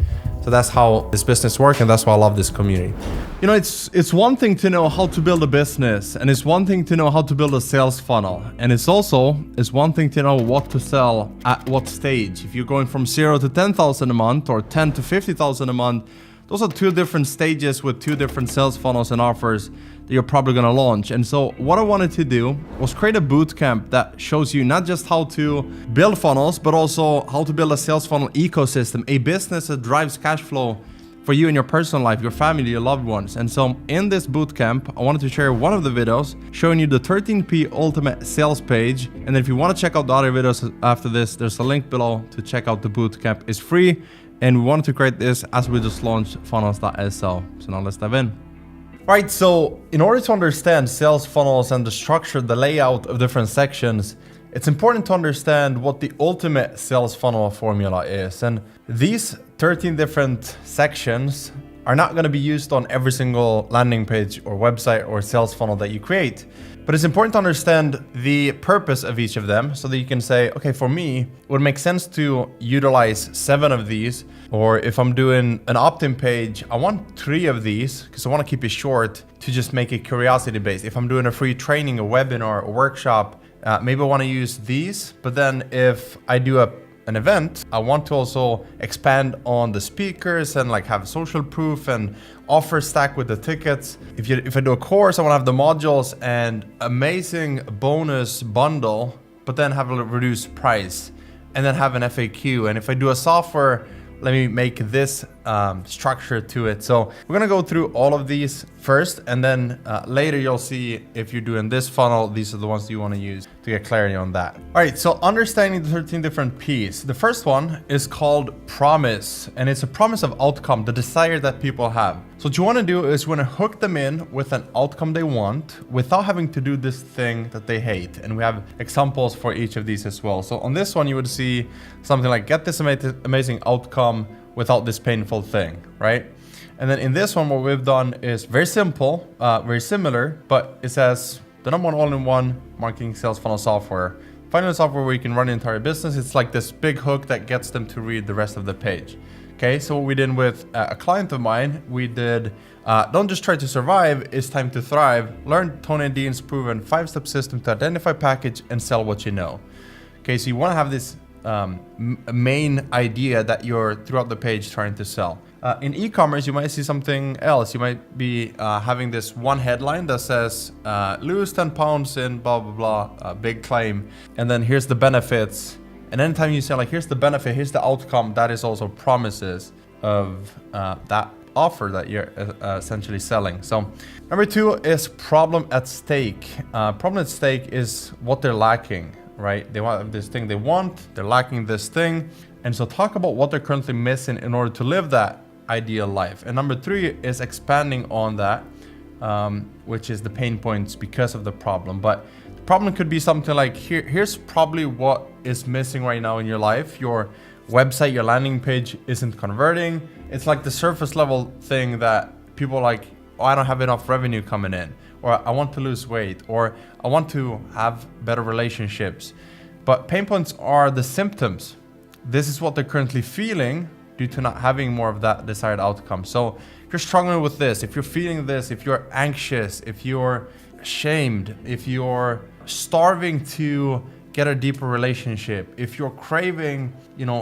So that's how this business works, and that's why I love this community. It's one thing to know how to build a business, and it's one thing to know how to build a sales funnel. And it's one thing to know what to sell at what stage. If you're going from 0 to 10,000 a month or 10 to 50,000 a month, those are 2 different stages with 2 different sales funnels and offers that you're probably gonna launch. And so what I wanted to do was create a bootcamp that shows you not just how to build funnels, but also how to build a sales funnel ecosystem, a business that drives cash flow for you in your personal life, your family, your loved ones. And so in this bootcamp, I wanted to share one of the videos showing you the 13P ultimate sales page. And then if you want to check out the other videos after this, there's a link below to check out the bootcamp. It's free. And we wanted to create this as we just launched funnels.sl. So now let's dive in. Right, so in order to understand sales funnels and the structure, the layout of different sections, it's important to understand what the ultimate sales funnel formula is. And these 13 different sections are not going to be used on every single landing page or website or sales funnel that you create. But it's important to understand the purpose of each of them so that you can say, okay, for me, it would make sense to utilize 7 of these. Or if I'm doing an opt-in page, I want 3 of these because I want to keep it short to just make it curiosity based. If I'm doing a free training, a webinar, a workshop, maybe I want to use these. But then if I do an event, I want to also expand on the speakers and like have social proof and offer stack with the tickets. If I do a course, I want to have the modules and amazing bonus bundle, but then have a reduced price and then have an FAQ. And if I do a software, let me make this structure to it. So we're gonna go through all of these first, and then later you'll see if you're doing this funnel, these are the ones you want to use to get clarity on that. All right, so understanding the 13 different P's. The first one is called promise, and it's a promise of outcome, the desire that people have. So what you want to do is you want to hook them in with an outcome they want without having to do this thing that they hate. And we have examples for each of these as well. So on this one, you would see something like get this amazing outcome without this painful thing, right? And then in this one, what we've done is very simple, very similar, but it says the number one all-in-one marketing sales funnel software. Finding a software where you can run your entire business. It's like this big hook that gets them to read the rest of the page. Okay, so what we did with a client of mine, we did, don't just try to survive, it's time to thrive. Learn Tony and Dean's proven 5-step system to identify, package, and sell what you know. Okay, so you want to have this main idea that you're throughout the page trying to sell. In e-commerce, you might see something else. You might be having this one headline that says, lose 10 pounds in blah, blah, blah, big claim. And then here's the benefits. And anytime you say like, here's the benefit, here's the outcome, that is also promises of that offer that you're essentially selling. So number 2 is problem at stake. Problem at stake is what they're lacking, right? They want this thing they want, they're lacking this thing. And so talk about what they're currently missing in order to live that ideal life. And number 3 is expanding on that, which is the pain points because of the problem. But the problem could be something like, here's probably what is missing right now in your life. Your website, your landing page isn't converting. It's like the surface level thing that people are like, oh, I don't have enough revenue coming in, or I want to lose weight, or I want to have better relationships. But pain points are the symptoms. This is what they're currently feeling due to not having more of that desired outcome. So if you're struggling with this, if you're feeling this, if you're anxious, if you're ashamed, if you're starving to get a deeper relationship, if you're craving,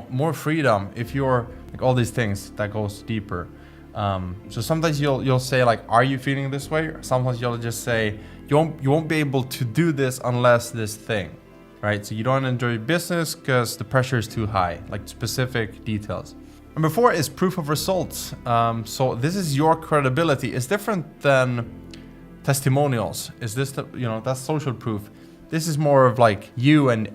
more freedom, if you're like all these things that goes deeper. So sometimes you'll say like, are you feeling this way? Or sometimes you'll just say, you won't be able to do this unless this thing, right? So you don't enjoy business because the pressure is too high, like specific details. Number 4 is proof of results. So this is your credibility. It's different than testimonials. Is this that's social proof. This is more of like you and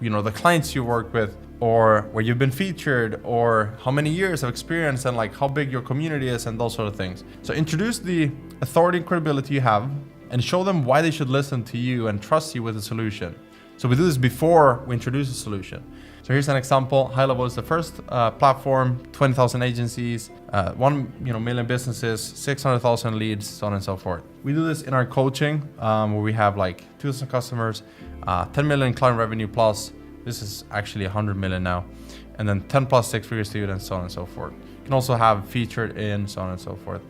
the clients you work with, or where you've been featured, or how many years of experience, and like how big your community is, and those sort of things. So introduce the authority and credibility you have and show them why they should listen to you and trust you with a solution. So we do this before we introduce a solution. So here's an example. High Level is the first platform, 20,000 agencies, 1 million businesses, 600,000 leads, so on and so forth. We do this in our coaching, where we have like 2,000 customers, 10 million client revenue plus. This is actually 100 million now, and then 10 plus 6-figure students, so on and so forth. You can also have featured in, so on and so forth.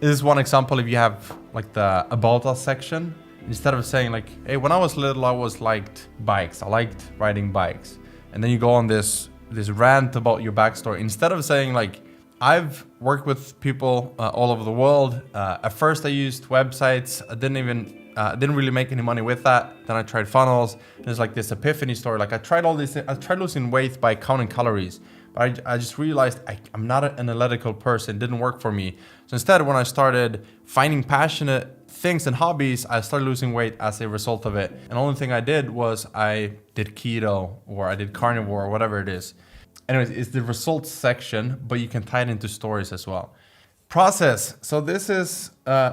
This is one example. If you have like the About Us section, instead of saying like, hey, when I was little, I liked bikes. I liked riding bikes. And then you go on this rant about your backstory. Instead of saying like, I've worked with people all over the world. At first I used websites. I didn't really make any money with that. Then I tried funnels. There's like this epiphany story. Like I tried losing weight by counting calories. But I just realized I'm not an analytical person. It didn't work for me. So instead, when I started finding passionate things and hobbies, I started losing weight as a result of it. And the only thing I did was I did keto, or I did carnivore, or whatever it is. Anyways, it's the results section, but you can tie it into stories as well. Process. So this is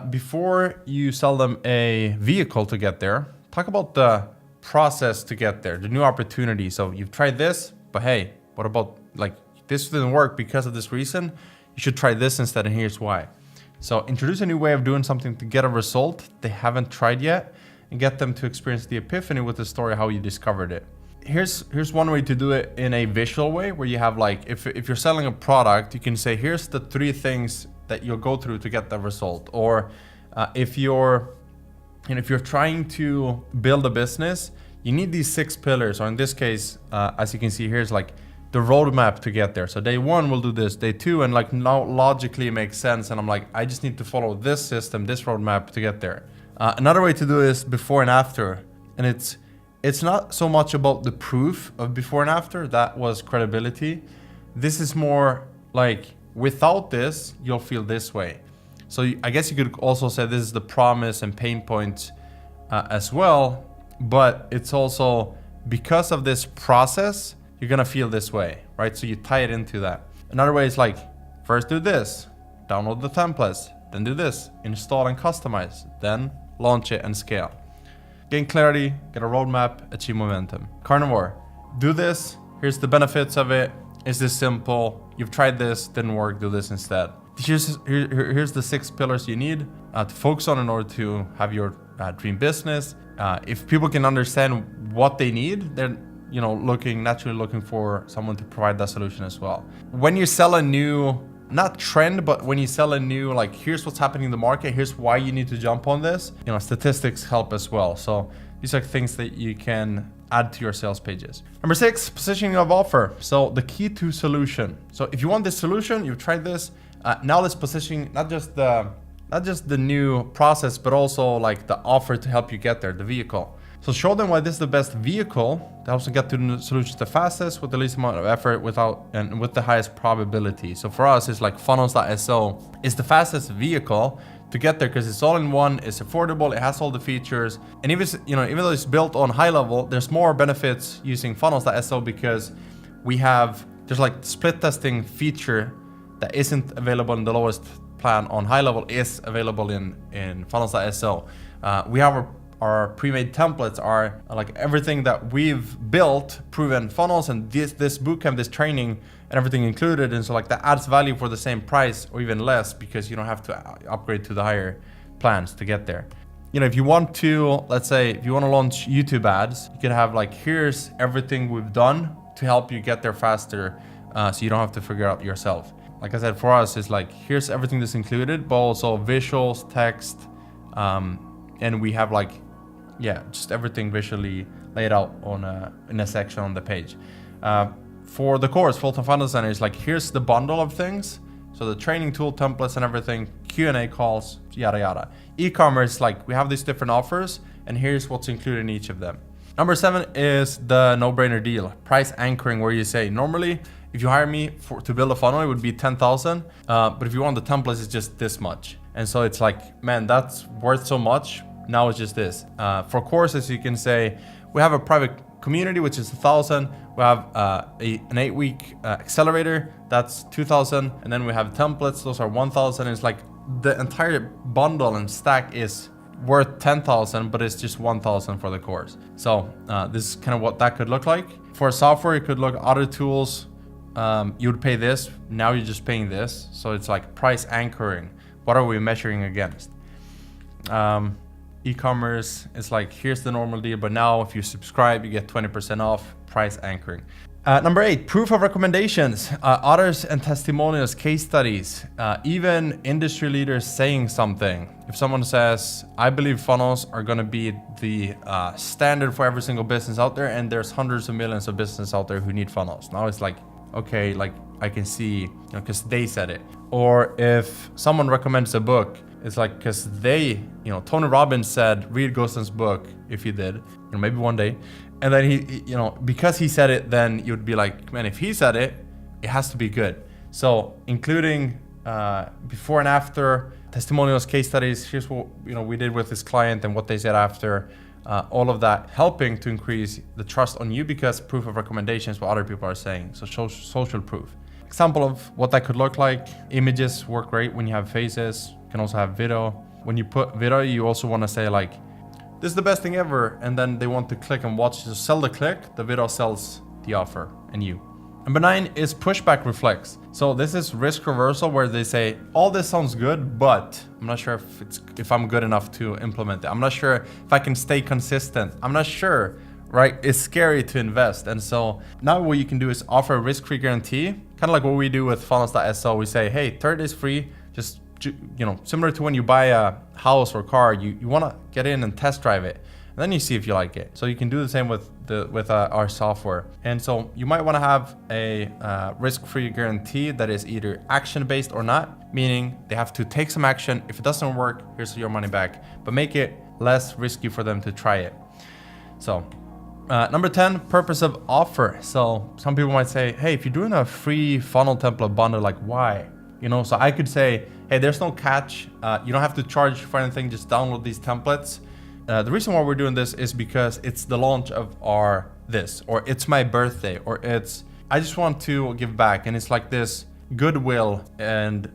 before you sell them a vehicle to get there. Talk about the process to get there, the new opportunity. So you've tried this, but hey, what about like this didn't work because of this reason? You should try this instead, and here's why. So introduce a new way of doing something to get a result they haven't tried yet, and get them to experience the epiphany with the story how you discovered it. Here's one way to do it in a visual way, where you have like, if you're selling a product, you can say, here's the 3 things that you'll go through to get the result. Or if you're trying to build a business, you need these 6 pillars. Or in this case, as you can see, here's like the roadmap to get there. So day 1 we'll do this, day 2, and like now logically it makes sense. And I'm like, I just need to follow this system, this roadmap to get there. Another way to do is before and after. And it's not so much about the proof of before and after, that was credibility. This is more like without this, you'll feel this way. So I guess you could also say this is the promise and pain points as well, but it's also because of this process, you're gonna feel this way, right? So you tie it into that. Another way is like, first do this, download the templates, then do this, install and customize, then launch it and scale. Gain clarity, get a roadmap, achieve momentum. Carnivore, do this, here's the benefits of it. Is this simple? You've tried this, didn't work, do this instead. Here's the 6 pillars you need to focus on in order to have your dream business. If people can understand what they need, they're naturally looking for someone to provide that solution as well. When you sell a new, not trend, but when you sell a new, like, here's what's happening in the market, here's why you need to jump on this, statistics help as well. So these are things that you can add to your sales pages. Number 6, positioning of offer. So the key to solution. So if you want this solution, you've tried this, now let's position not just the new process, but also like the offer to help you get there, the vehicle. So show them why this is the best vehicle that helps them get to the solutions the fastest with the least amount of effort with the highest probability. So for us, it's like funnels.so is the fastest vehicle to get there because it's all in one, it's affordable, it has all the features. And even though it's built on high level, there's more benefits using funnels.so because there's like split testing feature that isn't available in the lowest plan on high level is available in funnels.so. We have our pre-made templates are like everything that we've built, proven funnels, and this bootcamp, this training, and everything included. And so like that adds value for the same price or even less because you don't have to upgrade to the higher plans to get there. If you want to, let's say, if you want to launch YouTube ads, you can have like, here's everything we've done to help you get there faster, so you don't have to figure out yourself. Like I said, for us, it's like, here's everything that's included, but also visuals, text, and we have like, just everything visually laid out in a section on the page. For the course, Full-Time Funnel Center is like, here's the bundle of things. So the training tool, templates and everything, Q&A calls, yada, yada. E-commerce, like we have these different offers and here's what's included in each of them. Number 7 is the no-brainer deal, price anchoring, where you say, normally, if you hire me to build a funnel, it would be 10,000. But if you want the templates, it's just this much. And so it's like, man, that's worth so much. Now it's just this. For courses, you can say, we have a private community, which is 1,000. We have an 8-week accelerator, that's 2,000. And then we have templates, those are 1,000. It's like the entire bundle and stack is worth 10,000, but it's just 1,000 for the course. So this is kind of what that could look like. For software, it could look other tools. You would pay this, now you're just paying this. So it's like price anchoring. What are we measuring against? E-commerce is like, here's the normal deal, but now if you subscribe, you get 20% off, price anchoring. Number 8, proof of recommendations, others and testimonials, case studies, even industry leaders saying something. If someone says, I believe funnels are going to be the standard for every single business out there, and there's hundreds of millions of businesses out there who need funnels. Now it's like, okay, like I can see, because they said it. Or if someone recommends a book, it's like, because they, Tony Robbins said, read Gusten's book if you did, maybe one day. And then he, because he said it, then you'd be like, man, if he said it, it has to be good. So including before and after, testimonials, case studies, here's what, we did with this client and what they said after, all of that helping to increase the trust on you because proof of recommendations, what other people are saying. So social proof. Example of what that could look like. Images work great when you have faces. You can also have video. When you put video, you also want to say like, this is the best thing ever. And then they want to click and watch. So sell the click, the video sells the offer and you. Number 9 is pushback reflex. So this is risk reversal where they say, all this sounds good, but I'm not sure if I'm good enough to implement it. I'm not sure if I can stay consistent. I'm not sure, right? It's scary to invest. And so now what you can do is offer a risk-free guarantee, kind of like what we do with funnels.so. We say, hey, 30 days free, just, similar to when you buy a house or car, you want to get in and test drive it. And then you see if you like it. So you can do the same with our software. And so you might want to have a risk-free guarantee that is either action-based or not, meaning they have to take some action. If it doesn't work, here's your money back, but make it less risky for them to try it. So number 10, purpose of offer. So some people might say, hey, if you're doing a free funnel template bundle, like why? You know, so I could say, hey, there's no catch. You don't have to charge for anything. Just download these templates. The reason why we're doing this is because it's the launch of or it's my birthday, or I just want to give back. And it's like this goodwill, and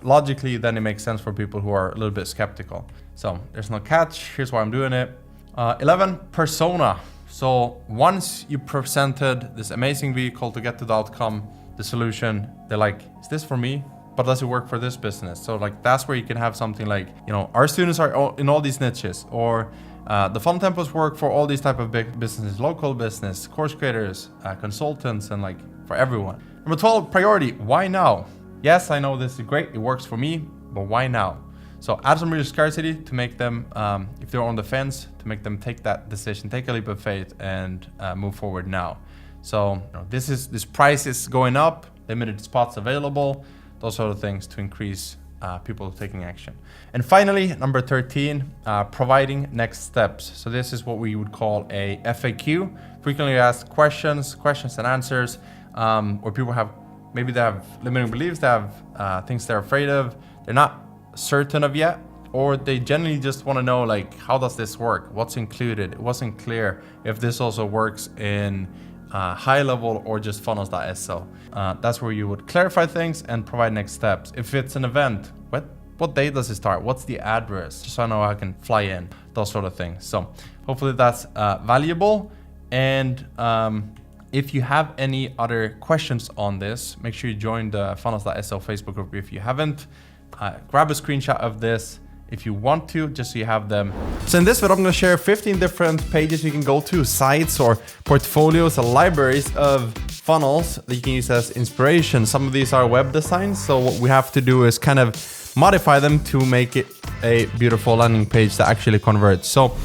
logically then it makes sense for people who are a little bit skeptical. So there's no catch. Here's why I'm doing it. 11, persona. So once you presented this amazing vehicle to get to the outcome, the solution, they're like, is this for me? But does it work for this business? So like that's where you can have something like, you know, our students are in all these niches, or the funnel templates work for all these type of big businesses, local business, course creators, consultants, and like for everyone. Number 12, priority. Why now? Yes, I know this is great. It works for me, but why now? So add some real scarcity to make them, if they're on the fence, to make them take that decision, take a leap of faith, and move forward now. So you know, this price is going up, limited spots available, those sort of things to increase people taking action. And finally, number 13, providing next steps. So this is what we would call a FAQ, frequently asked questions and answers, where people have, maybe they have limiting beliefs, they have things they're afraid of, they're not certain of yet, or they generally just want to know, like, how does this work? What's included? It wasn't clear if this also works in high level or just funnels.so. That's where you would clarify things and provide next steps. If it's an event, what day does it start? What's the address? Just so I know I can fly in, those sort of things. So hopefully that's valuable. And if you have any other questions on this, make sure you join the funnels.so Facebook group if you haven't. Grab a screenshot of this if you want to, just so you have them. So in this video, I'm going to share 15 different pages you can go to, sites or portfolios or libraries of funnels that you can use as inspiration. Some of these are web designs, so what we have to do is kind of modify them to make it a beautiful landing page that actually converts. So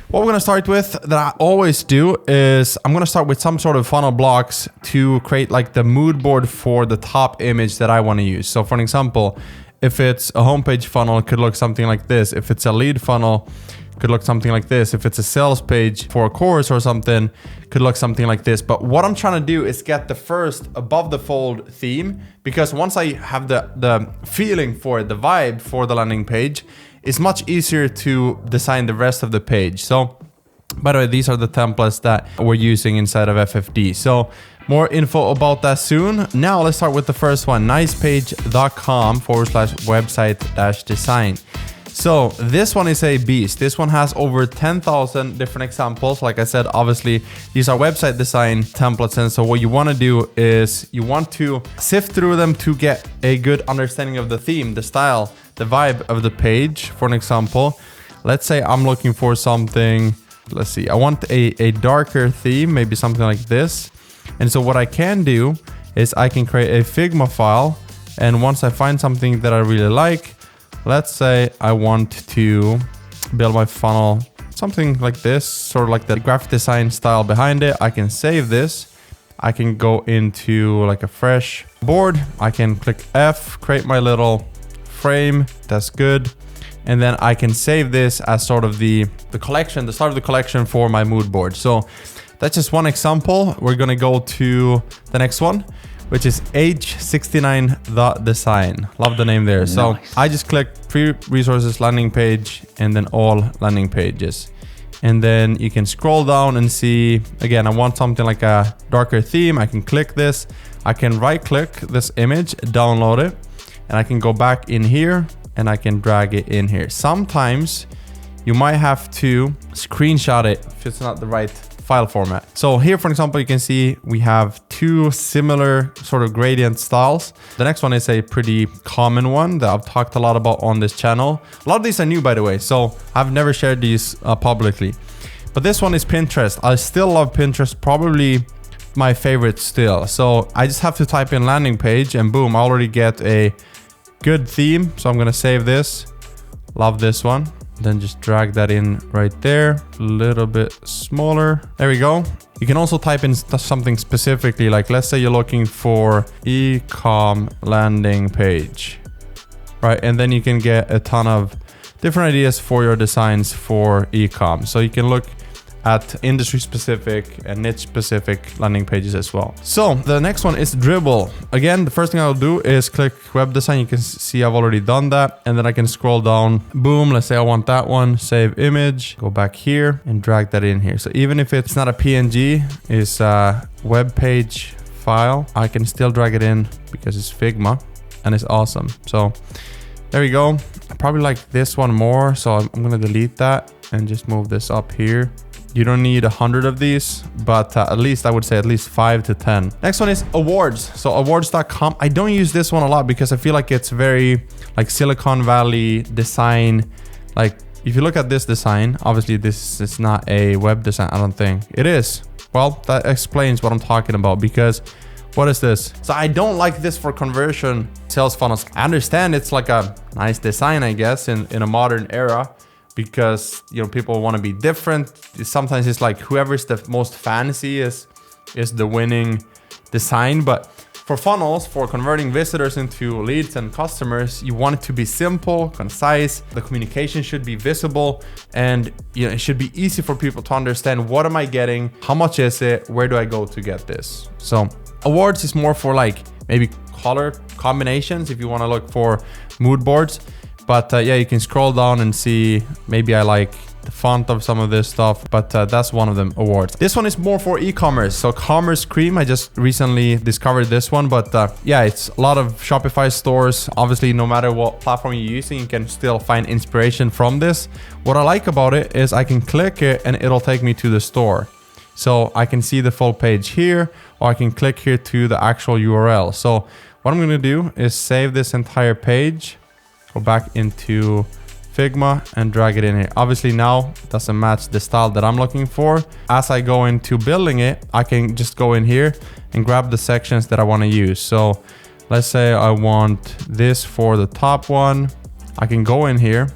what we're going to start with, that I always do, is I'm going to start with some sort of funnel blocks to create like the mood board for the top image that I want to use. So for an example, if it's a homepage funnel, it could look something like this. If it's a lead funnel, it could look something like this. If it's a sales page for a course or something, it could look something like this. But what I'm trying to do is get the first above the fold theme, because once I have the feeling for it, the vibe for the landing page, it's much easier to design the rest of the page. So by the way, these are the templates that we're using inside of FFD. So more info about that soon. Now let's start with the first one, nicepage.com/website-design. So this one is a beast. This one has over 10,000 different examples. Like I said, obviously these are website design templates. And so what you want to do is you want to sift through them to get a good understanding of the theme, the style, the vibe of the page. For an example, let's say I'm looking for something, let's see, I want a darker theme, maybe something like this. And so what I can do is I can create a Figma file. And once I find something that I really like, let's say I want to build my funnel, something like this, sort of like the graphic design style behind it. I can save this. I can go into like a fresh board. I can click F, create my little frame. That's good. And then I can save this as sort of the collection, the start of the collection for my mood board. So that's just one example. We're going to go to the next one, which is h69.design. Love the name there. Nice. So I just click free resources landing page and then all landing pages. And then you can scroll down and see, again, I want something like a darker theme. I can click this. I can right click this image, download it, and I can go back in here and I can drag it in here. Sometimes you might have to screenshot it if it's not the right file format. So here, for example, you can see we have two similar sort of gradient styles. The next one is a pretty common one that I've talked a lot about on this channel. A lot of these are new, by the way, so I've never shared these publicly. But this one is Pinterest. I still love Pinterest, probably my favorite still. So I just have to type in landing page and boom, I already get a good theme. So I'm gonna save this. Love this one. Then just drag that in right there, a little bit smaller. There we go. You can also type in something specifically, like let's say you're looking for e-com landing page, right? And then you can get a ton of different ideas for your designs for e-com. So you can look at industry specific and niche specific landing pages as well. So the next one is Dribble. Again, the first thing I'll do is click web design. You can see I've already done that. And then I can scroll down. Boom. Let's say I want that one. Save image. Go back here and drag that in here. So even if it's not a PNG, it's a web page file, I can still drag it in because it's Figma and it's awesome. So there we go. I probably like this one more. So I'm going to delete that and just move this up here. You don't need 100 of these, but at least I would say at least 5 to 10. Next one is awards. So awards.com. I don't use this one a lot because I feel like it's very like Silicon Valley design. Like if you look at this design, obviously this is not a web design. I don't think it is. Well, that explains what I'm talking about because what is this? So I don't like this for conversion sales funnels. I understand it's like a nice design, I guess, in a modern era, because people want to be different. Sometimes it's like whoever's the most fancy is the winning design. But for funnels, for converting visitors into leads and customers, you want it to be simple, concise. The communication should be visible, and it should be easy for people to understand, what am I getting? How much is it? Where do I go to get this? So awards is more for like maybe color combinations if you want to look for mood boards. But yeah, you can scroll down and see, maybe I like the font of some of this stuff, but that's one of them, awards. This one is more for e-commerce. So Commerce Cream, I just recently discovered this one, but yeah, it's a lot of Shopify stores. Obviously, no matter what platform you're using, you can still find inspiration from this. What I like about it is I can click it and it'll take me to the store. So I can see the full page here, or I can click here to the actual URL. So what I'm going to do is save this entire page, go back into Figma and drag it in here. Obviously now it doesn't match the style that I'm looking for. As I go into building it, I can just go in here and grab the sections that I want to use. So let's say I want this for the top one. I can go in here.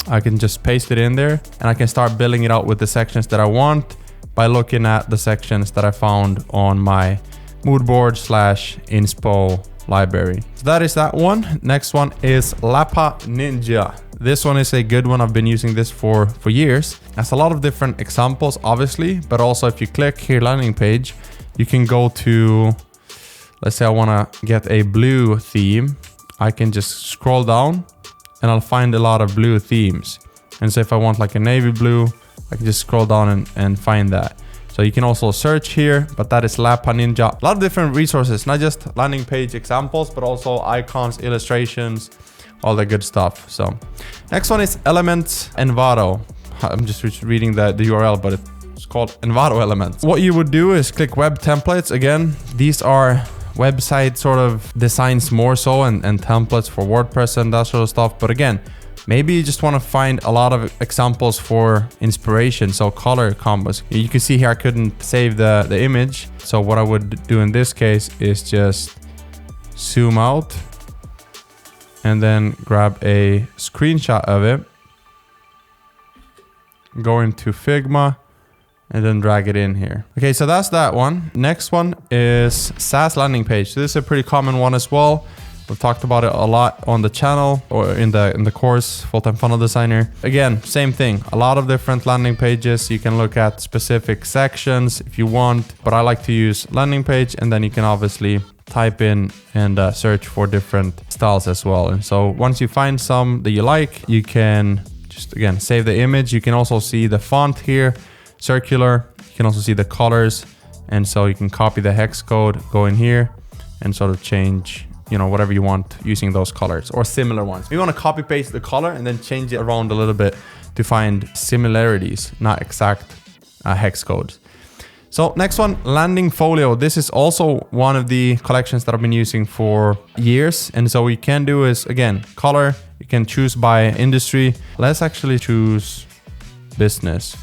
I can just paste it in there and I can start building it out with the sections that I want by looking at the sections that I found on my mood board / inspo library. So that is that one. Next one is Lapa Ninja. This one is a good one. I've been using this for years. It has a lot of different examples, obviously, but also if you click here, landing page, you can go to, let's say I want to get a blue theme. I can just scroll down and I'll find a lot of blue themes. And so if I want like a navy blue, I can just scroll down and find that. So you can also search here, but that is Lapa Ninja. A lot of different resources, not just landing page examples, but also icons, illustrations, all that good stuff. So next one is Elements Envato. I'm just reading the URL, but it's called Envato Elements. What you would do is click web templates. Again, these are website sort of designs more so, and templates for WordPress and that sort of stuff. But again, maybe you just want to find a lot of examples for inspiration. So color combos. You can see here I couldn't save the image. So what I would do in this case is just zoom out and then grab a screenshot of it. Go into Figma and then drag it in here. Okay, so that's that one. Next one is SaaS landing page. So this is a pretty common one as well. We've talked about it a lot on the channel or in the course, Full-Time Funnel Designer. Again, same thing. A lot of different landing pages. You can look at specific sections if you want, but I like to use landing page, and then you can obviously type in and search for different styles as well. And so once you find some that you like, you can just, again, save the image. You can also see the font here, circular. You can also see the colors. And so you can copy the hex code, go in here and sort of change whatever you want using those colors or similar ones. You want to copy paste the color and then change it around a little bit to find similarities, not exact hex codes. So next one, Landing Folio. This is also one of the collections that I've been using for years. And so what you can do is, again, color, you can choose by industry. Let's actually choose business.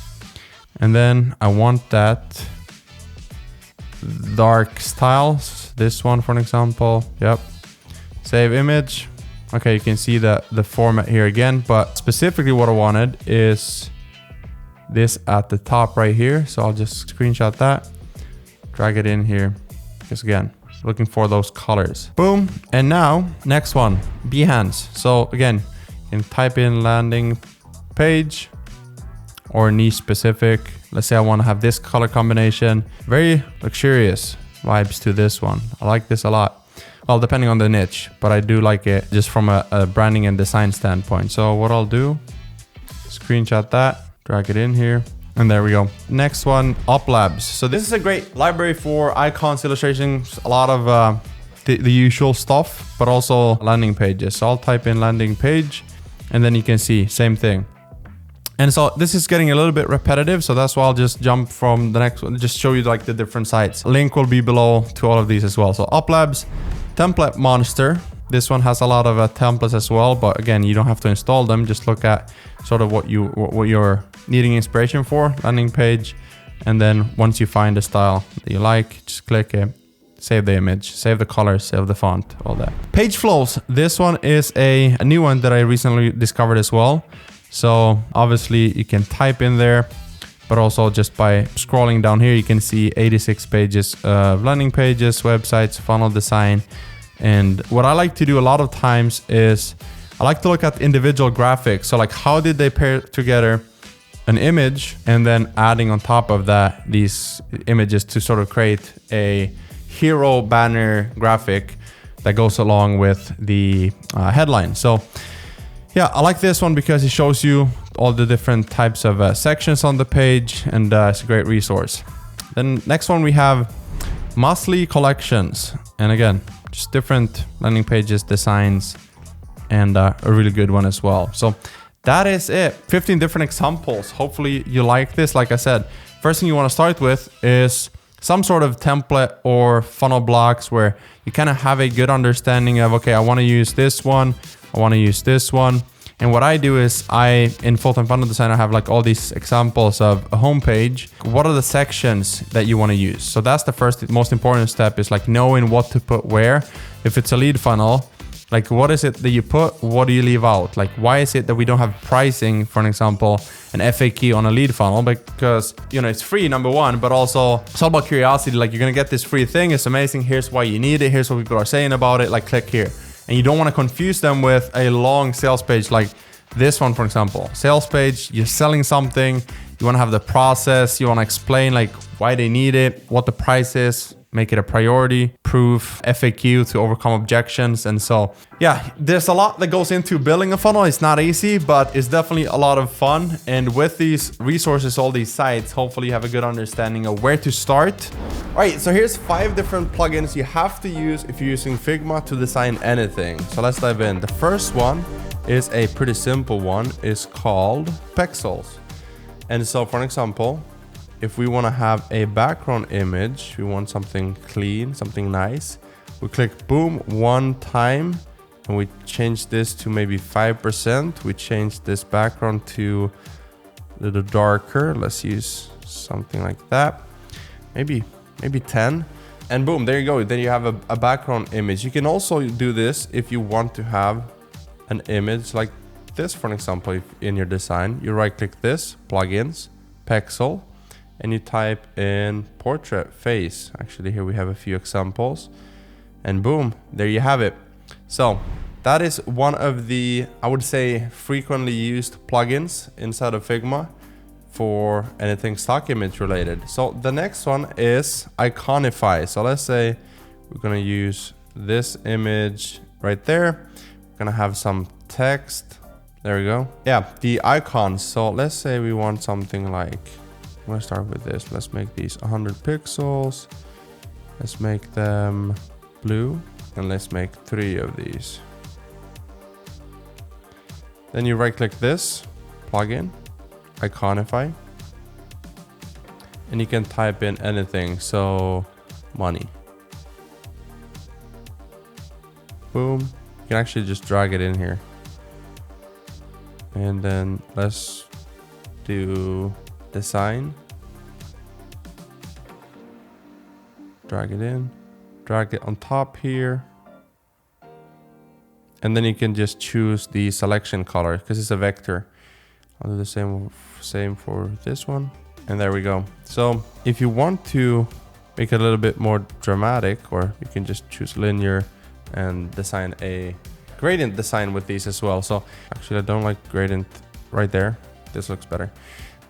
And then I want that dark styles. This one, for an example. Yep. Save image. Okay, you can see the format here again, but specifically what I wanted is this at the top right here. So I'll just screenshot that, drag it in here. Because again, looking for those colors. Boom. And now, next one, Behance. So again, you can type in landing page or niche specific. Let's say I want to have this color combination. Very luxurious vibes to this one. I like this a lot. Well, depending on the niche, but I do like it just from a branding and design standpoint. So what I'll do, screenshot that, drag it in here, and there we go. Next one, Up Labs. So this is a great library for icons, illustrations, a lot of the usual stuff, but also landing pages. So I'll type in landing page, and then you can see same thing. And so this is getting a little bit repetitive, so that's why I'll just jump from the next one, just show you like the different sites. Link will be below to all of these as well. So Up Labs, Template Monster. This one has a lot of templates as well, but again, you don't have to install them. Just look at sort of what you're needing inspiration for, landing page. And then once you find the style that you like, just click it, save the image, save the colors, save the font, all that. Page flows. This one is a new one that I recently discovered as well. So obviously you can type in there, but also just by scrolling down here, you can see 86 pages of landing pages, websites, funnel design. And what I like to do a lot of times is I like to look at individual graphics. So like how did they pair together an image and then adding on top of that these images to sort of create a hero banner graphic that goes along with the headline. So yeah, I like this one because it shows you all the different types of sections on the page, and it's a great resource. Then next one we have Musly Collections. And again, just different landing pages, designs, and a really good one as well. So that is it. 15 different examples. Hopefully you like this. Like I said, first thing you want to start with is some sort of template or funnel blocks where you kind of have a good understanding of, okay, I want to use this one, I want to use this one. And what I do is in Full-Time Funnel Design, I have like all these examples of a homepage. What are the sections that you want to use? So that's the first, most important step, is like knowing what to put where. If it's a lead funnel, like what is it that you put? What do you leave out? Like why is it that we don't have pricing, for an example, an FAQ on a lead funnel? Because, you know, it's free, number one, but also it's all about curiosity. Like you're going to get this free thing. It's amazing. Here's why you need it. Here's what people are saying about it. Like click here. And you don't want to confuse them with a long sales page like this one, for example. Sales page, you're selling something, you want to have the process, you want to explain like why they need it, what the price is, make it a priority, proof, FAQ to overcome objections. And so, yeah, there's a lot that goes into building a funnel. It's not easy, but it's definitely a lot of fun. And with these resources, all these sites, hopefully you have a good understanding of where to start. All right, so here's 5 different plugins you have to use if you're using Figma to design anything. So let's dive in. The first one is a pretty simple one. It's called Pixels. And so for an example, if we want to have a background image, we want something clean, something nice, we click boom one time and we change this to maybe 5%. We change this background to a little darker. Let's use something like that. Maybe 10. And boom, there you go. Then you have a background image. You can also do this if you want to have an image like this, for an example. If in your design, you right click this, plugins, pixel, and you type in portrait face. Actually, here we have a few examples, and boom, there you have it. So that is one of the, I would say, frequently used plugins inside of Figma for anything stock image related. So the next one is Iconify. So let's say we're gonna use this image right there. We're gonna have some text. There we go. Yeah, the icons. So let's say we want something like, I'm gonna start with this. Let's make these 100 pixels. Let's make them blue, and let's make 3 of these. Then you right click this plugin, Iconify, and you can type in anything. So money. Boom. You can actually just drag it in here. And then let's do design. Drag it in, drag it on top here. And then you can just choose the selection color because it's a vector. I'll do the same for this one. And there we go. So if you want to make it a little bit more dramatic, or you can just choose linear and design a gradient design with these as well. So actually I don't like gradient right there. This looks better.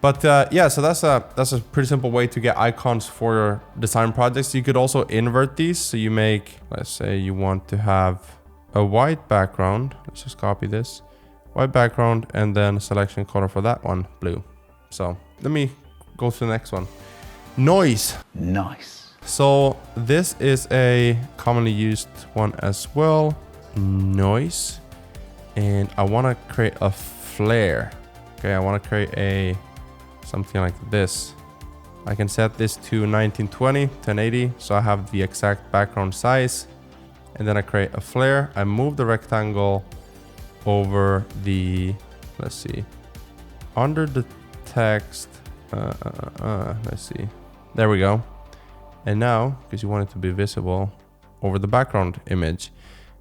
But yeah, so that's a pretty simple way to get icons for your design projects. You could also invert these. So you make, let's say you want to have a white background. Let's just copy this. White background and then selection color for that one, blue. So let me go to the next one. Noise. Nice. So this is a commonly used one as well. Noise. And I want to create a flare. Okay, I want to create something like this. I can set this to 1920, 1080. So I have the exact background size. And then I create a flare. I move the rectangle over the, let's see, under the text. Let's see. There we go. And now, because you want it to be visible, over the background image.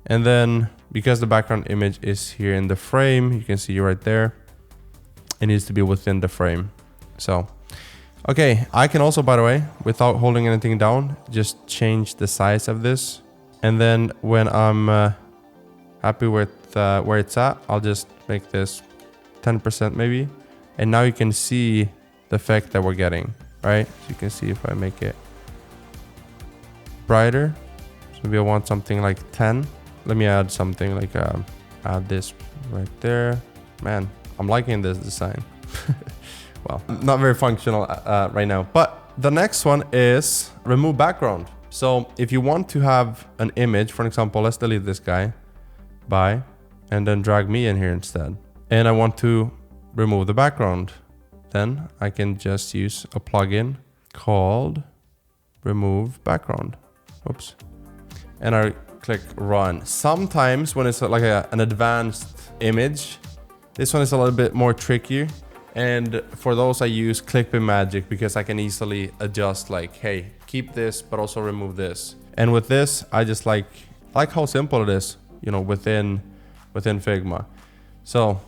And then because the background image is here in the frame, you can see right there, it needs to be within the frame. So, okay, I can also, by the way, without holding anything down, just change the size of this. And then when I'm happy with where it's at, I'll just make this 10% maybe. And now you can see the effect that we're getting, right? So you can see if I make it brighter. So maybe I want something like 10. Let me add something like, add this right there. Man, I'm liking this design. Well, not very functional right now. But the next one is remove background. So if you want to have an image, for example, let's delete this guy by, and then drag me in here instead. And I want to remove the background. Then I can just use a plugin called remove background. Oops. And I click run. Sometimes when it's like an advanced image, this one is a little bit more tricky. And for those I use Clickfunnels Magic because I can easily adjust like, hey, keep this, but also remove this. And with this, I just like how simple it is, you know, within Figma. So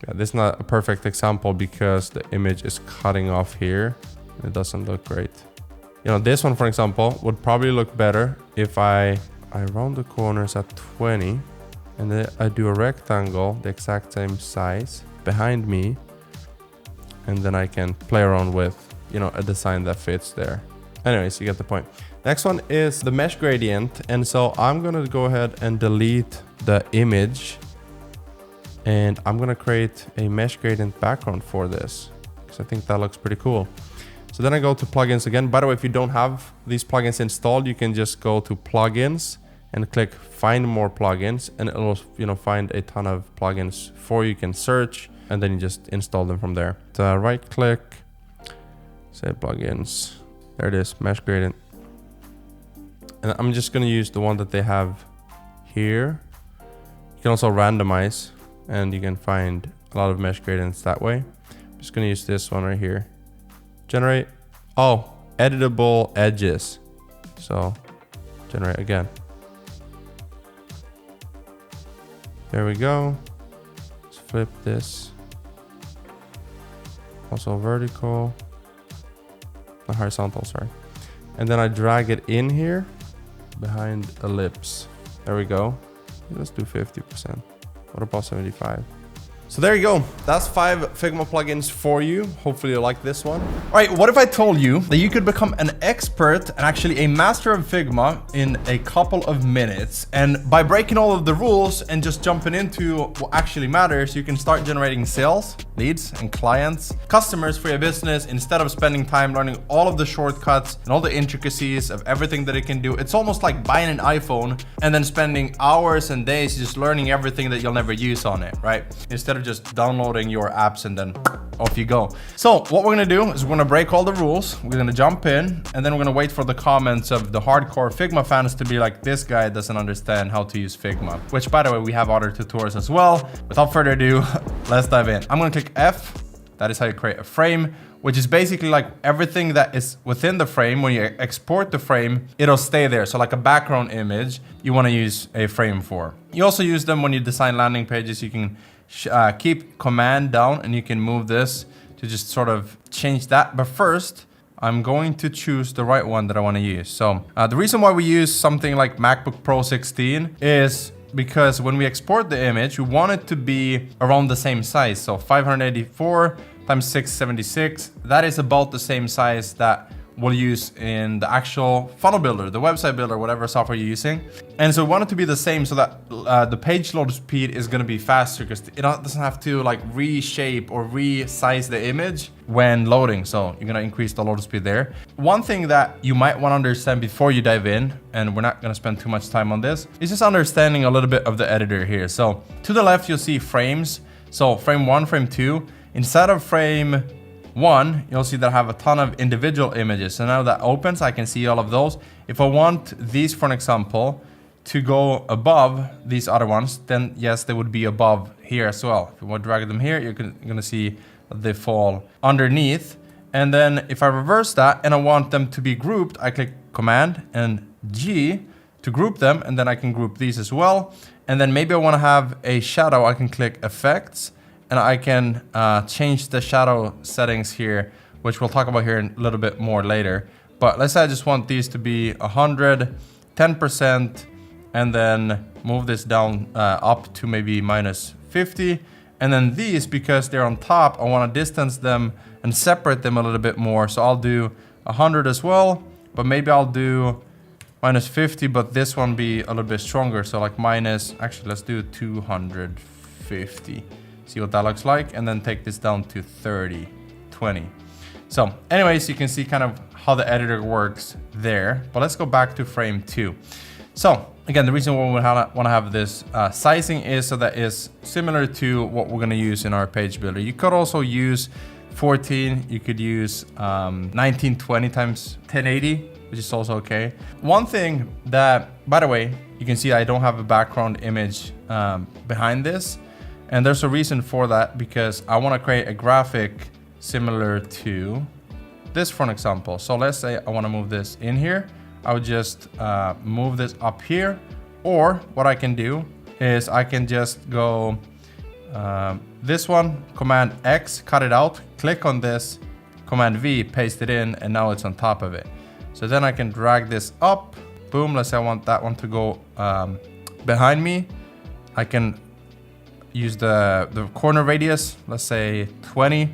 yeah, this is not a perfect example because the image is cutting off here. It doesn't look great. You know, this one, for example, would probably look better if I round the corners at 20 and then I do a rectangle the exact same size behind me, and then I can play around with, you know, a design that fits there. Anyways, you get the point. Next one is the mesh gradient. And so I'm gonna go ahead and delete the image and I'm gonna create a mesh gradient background for this because I think that looks pretty cool. So then I go to plugins again. By the way, if you don't have these plugins installed, you can just go to plugins and click find more plugins, and it'll, you know, find a ton of plugins for you. You can search and then you just install them from there. So right click, say plugins. There it is, mesh gradient. And I'm just gonna use the one that they have here. You can also randomize and you can find a lot of mesh gradients that way. I'm just gonna use this one right here. Generate, oh, editable edges. So generate again. There we go. Let's flip this. Also vertical. The horizontal, sorry. And then I drag it in here behind ellipse. There we go. Let's do 50%. What about 75? So there you go. That's 5 Figma plugins for you. Hopefully you like this one. All right, what if I told you that you could become an expert and actually a master of Figma in a couple of minutes? And by breaking all of the rules and just jumping into what actually matters, you can start generating sales, leads, and clients, customers for your business instead of spending time learning all of the shortcuts and all the intricacies of everything that it can do. It's almost like buying an iPhone and then spending hours and days just learning everything that you'll never use on it, right? Instead of just downloading your apps and then off you go. So what we're gonna do is we're gonna break all the rules. We're gonna jump in and then we're gonna wait for the comments of the hardcore Figma fans to be like, this guy doesn't understand how to use Figma, which by the way, we have other tutorials as well. Without further ado, let's dive in. I'm gonna click F. That is how you create a frame, which is basically like everything that is within the frame. When you export the frame, it'll stay there. So like a background image, you wanna use a frame for. You also use them when you design landing pages. You can keep command down and you can move this to just sort of change that. But first, I'm going to choose the right one that I want to use. So the reason why we use something like MacBook Pro 16 is because when we export the image, we want it to be around the same size. So 584 times 676, that is about the same size that we'll use in the actual funnel builder, the website builder, whatever software you're using. And so we want it to be the same so that the page load speed is going to be faster, because it doesn't have to like reshape or resize the image when loading. So you're going to increase the load speed there. One thing that you might want to understand before you dive in, and we're not going to spend too much time on this, is just understanding a little bit of the editor here. So to the left, you'll see frames. So frame 1, frame 2. Inside of frame 1, you'll see that I have a ton of individual images. So now that opens, I can see all of those. If I want these, for an example, to go above these other ones, then yes, they would be above here as well. If you want to drag them here, you're gonna see they fall underneath. And then if I reverse that and I want them to be grouped, I click Command and G to group them, and then I can group these as well. And then maybe I want to have a shadow, I can click Effects, and I can change the shadow settings here, which we'll talk about here in a little bit more later. But let's say I just want these to be 100, 10%, and then move this down up to maybe minus 50. And then these, because they're on top, I want to distance them and separate them a little bit more. So I'll do 100 as well, but maybe I'll do minus 50, but this one be a little bit stronger. So like minus, actually let's do 250. See what that looks like, and then take this down to 30, 20. So anyways, you can see kind of how the editor works there. But let's go back to frame 2. So again, the reason why we want to have this sizing is so that is similar to what we're going to use in our page builder. You could also use 14. You could use 1920 times 1080, which is also okay. One thing that, by the way, you can see I don't have a background image behind this. And there's a reason for that, because I want to create a graphic similar to this, for an example. So let's say I want to move this in here. I would just move this up here. Or what I can do is I can just go this one, Command X, cut it out, click on this, Command V, paste it in, and now it's on top of it. So then I can drag this up. Boom, let's say I want that one to go behind me. I can use the corner radius, let's say 20,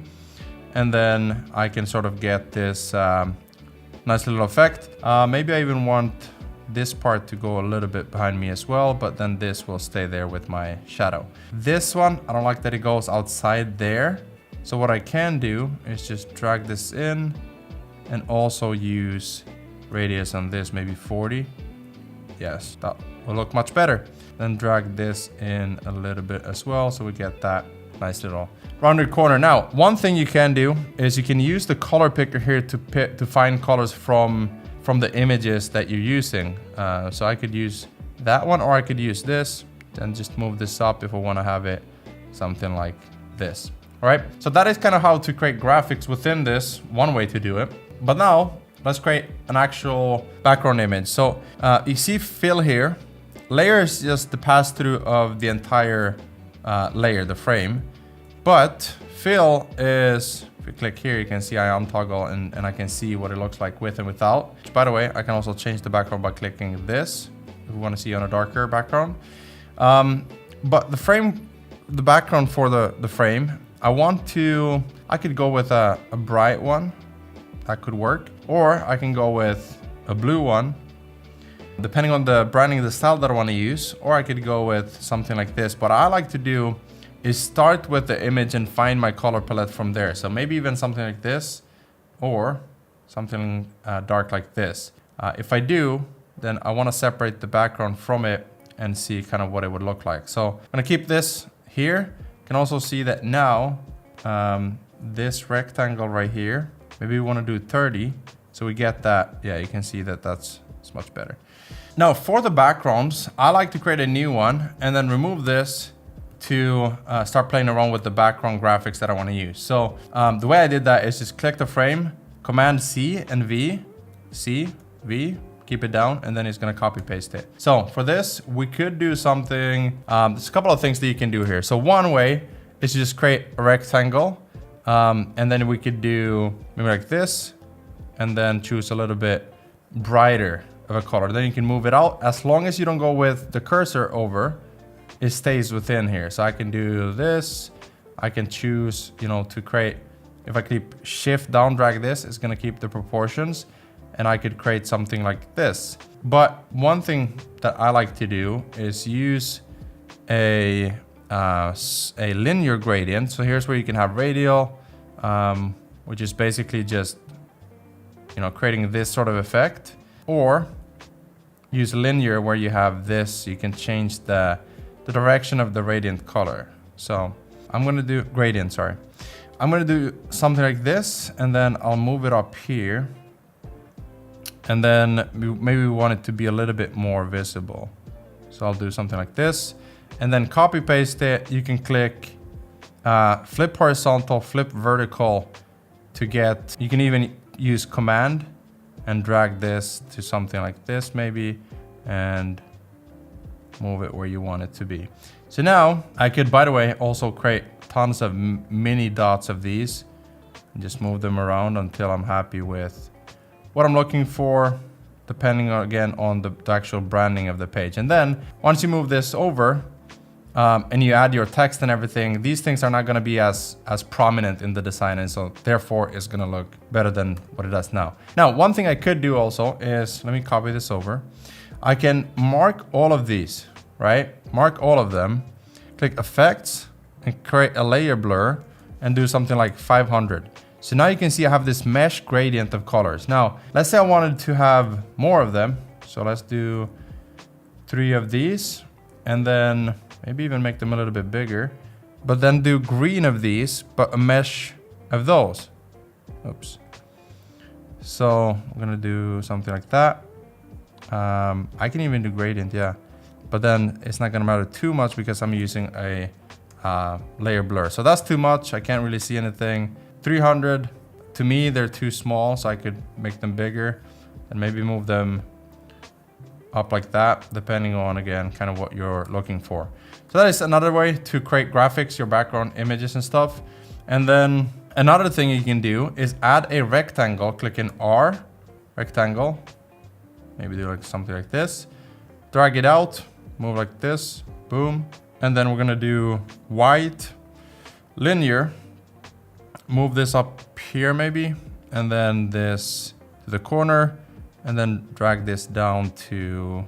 and then I can sort of get this nice little effect. Maybe I even want this part to go a little bit behind me as well, but then this will stay there with my shadow. This one, I don't like that it goes outside there. So what I can do is just drag this in and also use radius on this, maybe 40. Yes, that will look much better. Then drag this in a little bit as well, so we get that nice little rounded corner. Now, one thing you can do is you can use the color picker here to find colors from the images that you're using. So I could use that one, or I could use this, and just move this up if I want to have it something like this. All right, so that is kind of how to create graphics within this, one way to do it. But now let's create an actual background image. So you see fill here. Layer is just the pass through of the entire layer, the frame. But fill is, if you click here, you can see I untoggle and I can see what it looks like with and without. Which, by the way, I can also change the background by clicking this if we want to see on a darker background. But the background for the frame, I could go with a bright one. That could work. Or I can go with a blue one, depending on the branding, the style that I want to use. Or I could go with something like this. What I like to do is start with the image and find my color palette from there. So maybe even something like this, or something dark like this. If I do, then I want to separate the background from it and see kind of what it would look like. So I'm going to keep this here. You can also see that now this rectangle right here, maybe we want to do 30. So we get that. Yeah, you can see that it's much better. Now for the backgrounds, I like to create a new one and then remove this to start playing around with the background graphics that I want to use. So the way I did that is just click the frame, Command C and V, C, V, keep it down, and then it's going to copy paste it. So for this, we could do something, there's a couple of things that you can do here. So one way is to just create a rectangle, and then we could do maybe like this, and then choose a little bit brighter of a color. Then you can move it out as long as you don't go with the cursor over. it stays within here. So I can do this. I can choose, you know, to create, if I keep shift down, drag this, it's gonna keep the proportions. And I could create something like this. But one thing that I like to do is use a linear gradient. So here's where you can have radial, which is basically just, you know, creating this sort of effect, or use linear where you have this, you can change the direction of the radiant color. So I'm gonna do gradient, sorry. I'm gonna do something like this, and then I'll move it up here. And then maybe we want it to be a little bit more visible. So I'll do something like this, and then copy paste it. You can click flip horizontal, flip vertical to get, you can even use command and drag this to something like this maybe, and move it where you want it to be. So now I could, by the way, also create tons of mini dots of these and just move them around until I'm happy with what I'm looking for, depending on, again, on the actual branding of the page. And then once you move this over and you add your text and everything, these things are not going to be as prominent in the design, and so therefore it's going to look better than what it does now. Now, one thing I could do also is, let me copy this over. I can mark all of these, right? Mark all of them, click effects and create a layer blur and do something like 500. So now you can see I have this mesh gradient of colors. Now, let's say I wanted to have more of them. So let's do 3 of these, and then maybe even make them a little bit bigger, but then do green of these, but a mesh of those. Oops. So I'm gonna do something like that. I can even do gradient, yeah. But then it's not gonna matter too much because I'm using a layer blur. So that's too much, I can't really see anything. 300, to me, they're too small, so I could make them bigger and maybe move them up like that, depending on, again, kind of what you're looking for. So that is another way to create graphics, your background images and stuff. And then another thing you can do is add a rectangle, click in R, rectangle, maybe do like something like this, drag it out, move like this, boom. And then we're gonna do white, linear, move this up here maybe, and then this to the corner, and then drag this down to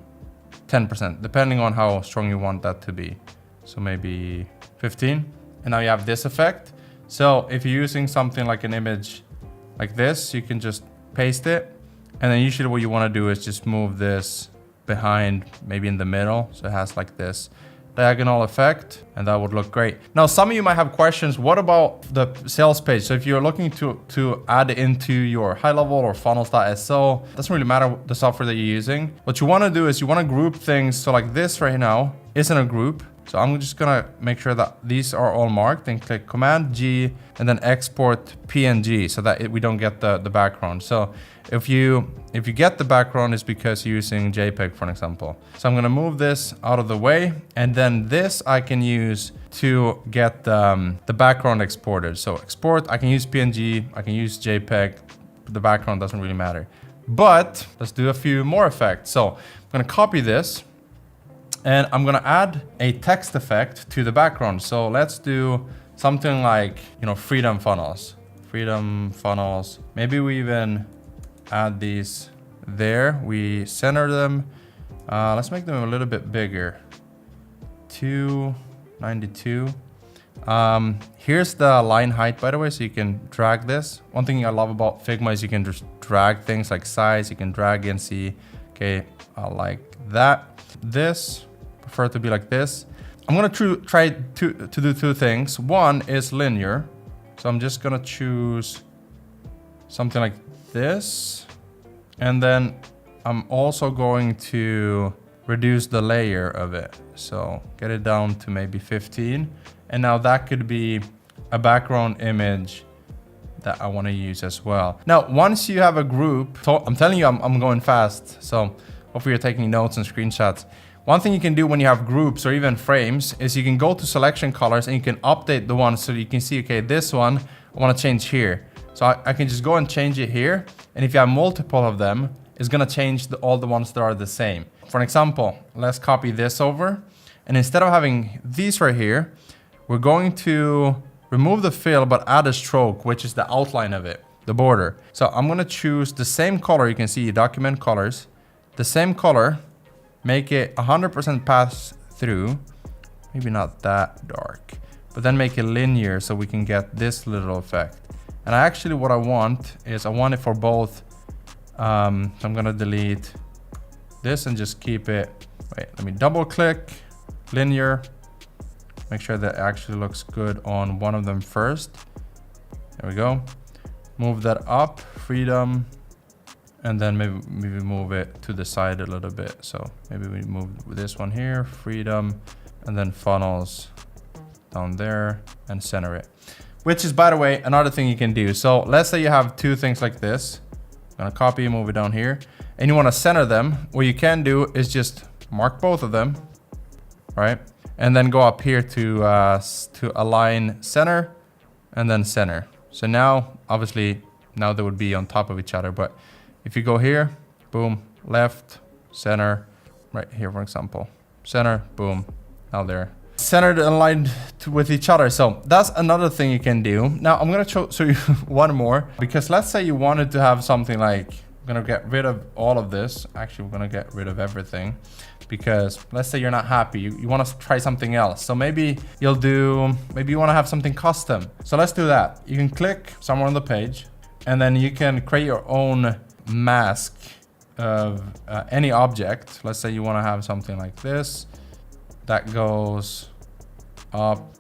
10%, depending on how strong you want that to be. So maybe 15, and now you have this effect. So if you're using something like an image like this, you can just paste it, and then usually what you want to do is just move this behind, maybe in the middle, so it has like this diagonal effect, and that would look great. Now, some of you might have questions. What about the sales page? So if you're looking to add it into your high level or funnels.so, doesn't really matter the software that you're using. What you want to do is you want to group things. So like this right now isn't a group. So I'm just gonna make sure that these are all marked, and click Command G and then export PNG so that we don't get the background. So if you get the background, it's because you're using JPEG, for example. So I'm gonna move this out of the way, and then this I can use to get the background exported. So export, I can use PNG, I can use JPEG, but the background doesn't really matter. But let's do a few more effects. So I'm gonna copy this, and I'm gonna add a text effect to the background. So let's do something like, you know, freedom funnels. Freedom funnels. Maybe we even add these there. We center them. Let's make them a little bit bigger. 292. Here's the line height, by the way, so you can drag this. One thing I love about Figma is you can just drag things like size. You can drag and see, okay, I like that. This, prefer it to be like this. I'm gonna try to do 2 things. One is linear. So I'm just gonna choose something like this. And then I'm also going to reduce the layer of it. So get it down to maybe 15. And now that could be a background image that I wanna use as well. Now, once you have a group, I'm telling you, I'm going fast. So hopefully you're taking notes and screenshots. One thing you can do when you have groups or even frames is you can go to selection colors and you can update the one so you can see, okay, this one I want to change here. So I can just go and change it here. And if you have multiple of them, it's going to change all the ones that are the same. For an example, let's copy this over. And instead of having these right here, we're going to remove the fill, but add a stroke, which is the outline of it, the border. So I'm gonna choose the same color. You can see document colors, the same color, make it 100% pass through, maybe not that dark, but then make it linear so we can get this little effect. And actually what I want is, I want it for both. So I'm gonna delete this and just keep it, wait, let me double click, linear, make sure that actually looks good on one of them first. There we go. Move that up, freedom, and then maybe move it to the side a little bit. So maybe we move this one here, freedom, and then funnels down there and center it. Which is, by the way, another thing you can do. So let's say you have two things like this. I'm gonna copy and move it down here, and you want to center them. What you can do is just mark both of them, right? And then go up here to align center, and then center. So now, obviously, now they would be on top of each other. But if you go here, boom, left, center, right here, for example, center, boom, now they're centered and aligned with each other. So that's another thing you can do. Now I'm gonna show you one more, because let's say you wanted to have something like, I'm gonna get rid of all of this. Actually, we're gonna get rid of everything, because let's say you're not happy, you want to try something else. So maybe you want to have something custom. So let's do that. You can click somewhere on the page, and then you can create your own mask of any object. Let's say you want to have something like this that goes up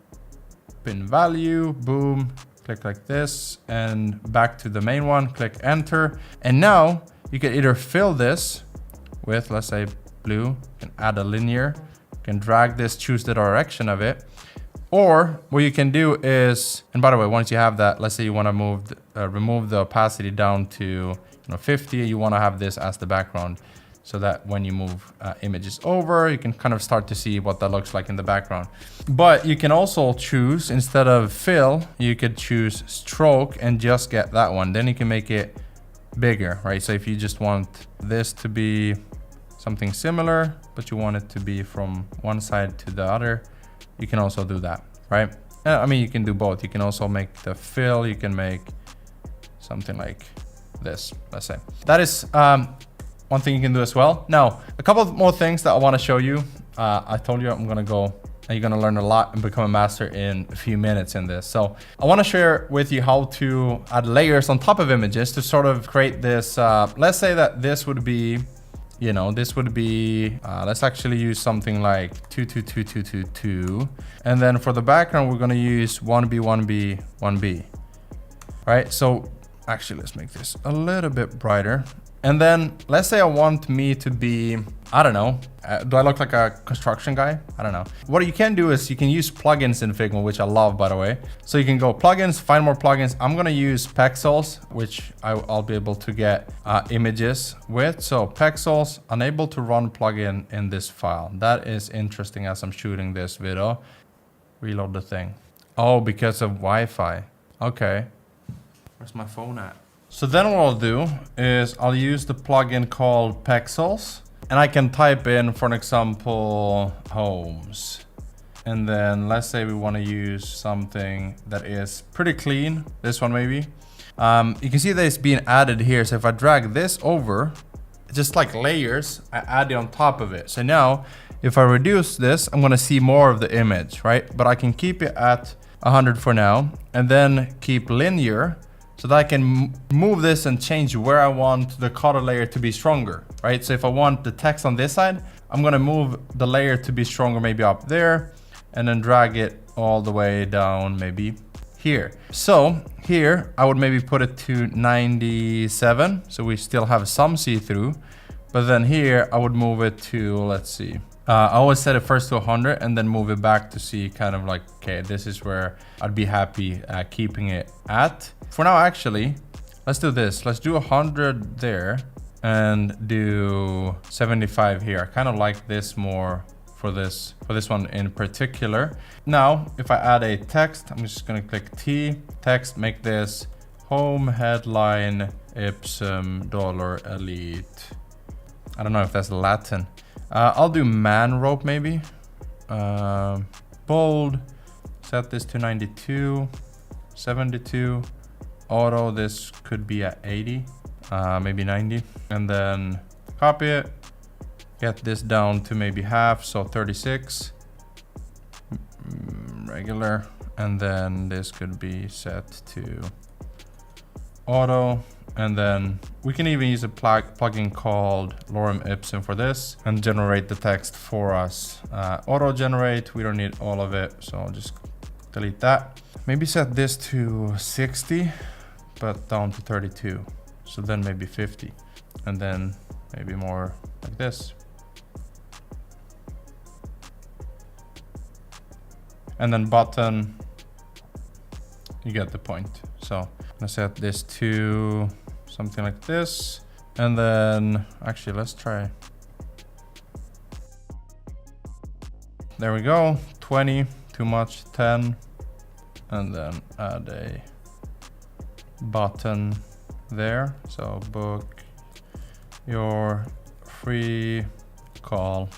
in value, boom, click like this, and back to the main one, click enter. And now you can either fill this with, let's say, blue, you can add a linear, you can drag this, choose the direction of it. Or what you can do is, and by the way, once you have that, let's say you want to remove the opacity down to 50, you want to have this as the background, so that when you move images over, you can kind of start to see what that looks like in the background. But you can also choose, instead of fill, you could choose stroke and just get that one. Then you can make it bigger, right? So if you just want this to be something similar, but you want it to be from one side to the other, you can also do that, right? I mean, you can do both. You can also make the fill, you can make something like this, let's say. That is one thing you can do as well. Now, a couple of more things that I want to show you. I told you I'm gonna go, and you're gonna learn a lot and become a master in a few minutes in this. So I want to share with you how to add layers on top of images to sort of create this. Let's say that this would be, let's actually use something like 2, 2, 2, 2, 2, 2. And then for the background, we're gonna use 1B, 1B, 1B. All right, so actually let's make this a little bit brighter. And then let's say I want me to be, I don't know, do I look like a construction guy? I don't know. What you can do is you can use plugins in Figma, which I love, by the way. So you can go plugins, find more plugins. I'm gonna use Pexels, which I'll be able to get images with. So Pexels, unable to run plugin in this file. That is interesting as I'm shooting this video. Reload the thing. Oh, because of Wi-Fi. Okay. Where's my phone at? So then what I'll do is I'll use the plugin called Pexels, and I can type in, for an example, homes. And then let's say we want to use something that is pretty clean. This one maybe. You can see that it's being added here. So if I drag this over, just like layers, I add it on top of it. So now if I reduce this, I'm going to see more of the image, right? But I can keep it at 100 for now, and then keep linear, so that I can move this and change where I want the color layer to be stronger, right? So if I want the text on this side, I'm gonna move the layer to be stronger, maybe up there, and then drag it all the way down, maybe here. So here, I would maybe put it to 97, so we still have some see-through. But then here, I would move it to, let's see. I always set it first to 100 and then move it back to see kind of like, okay, this is where I'd be happy keeping it at. For now, actually, let's do this. Let's do 100 there and do 75 here. I kind of like this more for this one in particular. Now, if I add a text, I'm just gonna click T, text, make this home headline ipsum dollar elite. I don't know if that's Latin. I'll do man rope maybe. bold, set this to 92, 72. Auto, this could be at 80, maybe 90. And then copy it, get this down to maybe half, so 36. Regular. And then this could be set to auto. And then we can even use a plugin called Lorem Ipsum for this and generate the text for us. Auto generate, we don't need all of it, so I'll just delete that. Maybe set this to 60, but down to 32. So then maybe 50. And then maybe more like this. And then button, you get the point. So I'm gonna set this to something like this. And then actually let's try. There we go, 20, too much, 10. And then add a button there. So book your free call.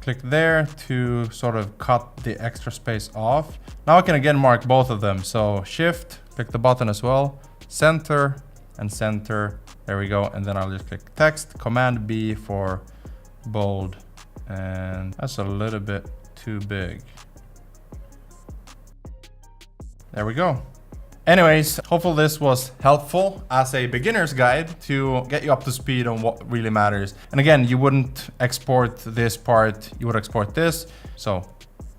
Click there to sort of cut the extra space off. Now I can again mark both of them. So shift, click the button as well, center and center. There we go. And then I'll just click text, command B for bold. And that's a little bit too big. There we go. Anyways, hopefully this was helpful as a beginner's guide to get you up to speed on what really matters. And again, you wouldn't export this part, you would export this. So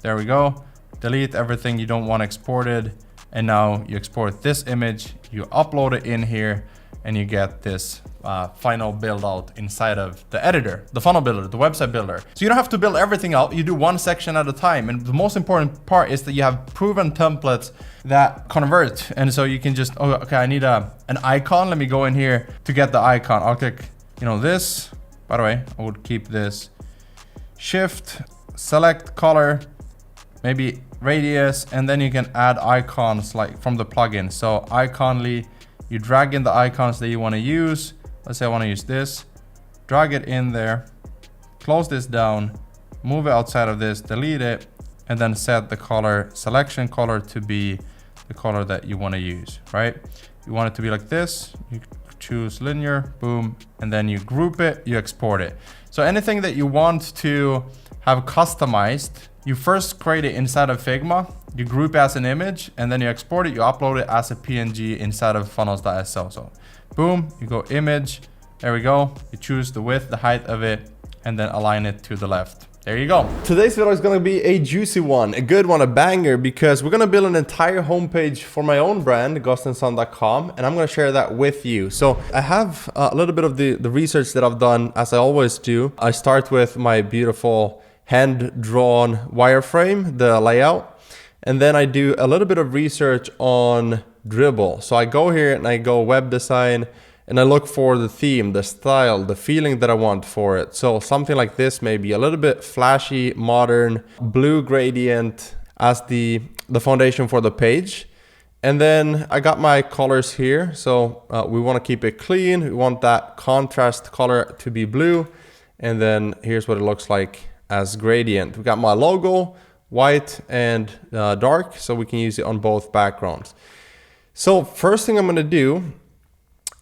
there we go. Delete everything you don't want exported. And now you export this image, you upload it in here, and you get this final build out inside of the editor, the funnel builder, the website builder. So you don't have to build everything out. You do one section at a time. And the most important part is that you have proven templates that convert. And so you can just, oh, okay, I need an icon. Let me go in here to get the icon. I'll click, this. By the way, I would keep this. Shift, select color, maybe radius, and then you can add icons like from the plugin. So iconly, you drag in the icons that you want to use. Let's say I want to use this, drag it in there, close this down, move it outside of this, delete it, and then set the color, selection color to be the color that you want to use, right? You want it to be like this, you choose linear, boom, and then you group it, you export it. So anything that you want to have customized, you first create it inside of Figma, you group it as an image, and then you export it, you upload it as a PNG inside of funnels.so. So boom, you go image, there we go. You choose the width, the height of it, and then align it to the left. There you go. Today's video is gonna be a juicy one, a good one, a banger, because we're gonna build an entire homepage for my own brand, gustenson.com, and I'm gonna share that with you. So I have a little bit of the research that I've done, as I always do. I start with my beautiful hand-drawn wireframe, the layout, and then I do a little bit of research on Dribbble. So I go here and I go web design, and I look for the theme, the style, the feeling that I want for it. So something like this, maybe a little bit flashy, modern, blue gradient as the foundation for the page. And then I got my colors here. So we want to keep it clean. We want that contrast color to be blue. And then here's what it looks like as gradient. We got my logo, white and dark, so we can use it on both backgrounds. So first thing I'm going to do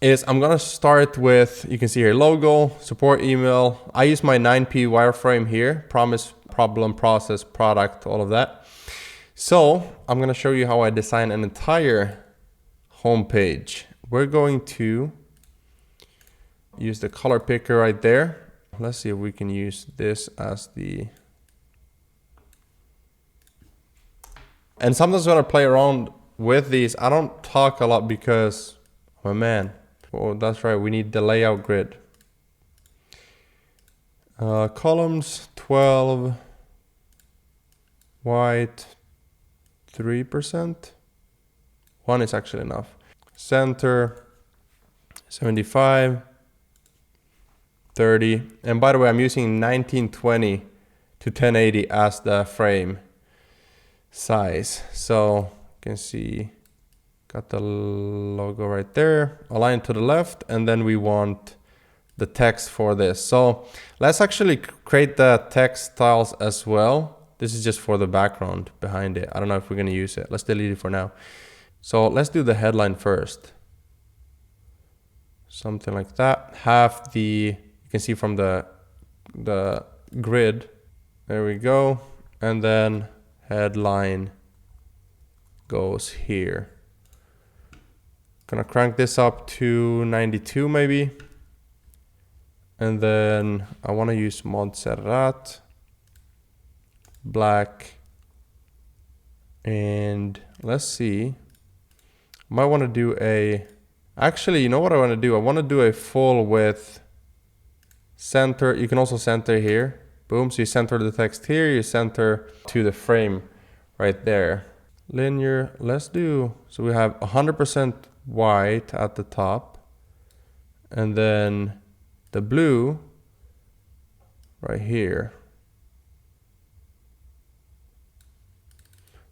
is I'm going to start with, you can see here, logo, support email. I use my 9P wireframe here, promise, problem, process, product, all of that. So I'm going to show you how I design an entire homepage. We're going to use the color picker right there. Let's see if we can use this as the... And sometimes when I play around with these, I don't talk a lot because, oh man, oh, that's right, we need the layout grid. Columns, 12, white, 3%. One is actually enough. Center, 75, 30. And by the way, I'm using 1920 to 1080 as the frame size. So you can see, got the logo right there, align to the left, and then we want the text for this. So let's actually create the text styles as well. This is just for the background behind it. I don't know if we're going to use it. Let's delete it for now. So let's do the headline first. Something like that. Have the, you can see from the grid. There we go. And then headline goes here. Gonna crank this up to 92 maybe. And then I want to use Montserrat, black, and let's see. I might want to do a, actually, you know what I want to do? I want to do a full width center. You can also center here. Boom, so you center the text here, you center to the frame right there. Linear, let's do, so we have 100% white at the top, and then the blue right here.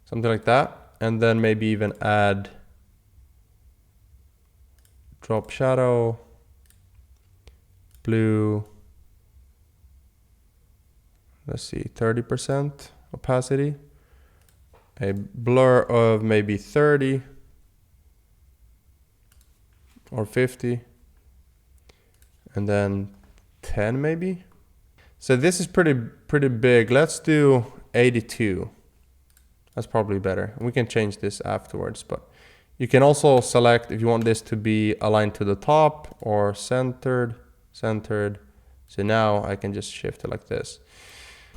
Something like that. And then maybe even add drop shadow, blue, let's see, 30% opacity, a blur of maybe 30 or 50, and then 10 maybe. So this is pretty big. Let's do 82. That's probably better. We can change this afterwards, but you can also select if you want this to be aligned to the top or centered. So now I can just shift it like this.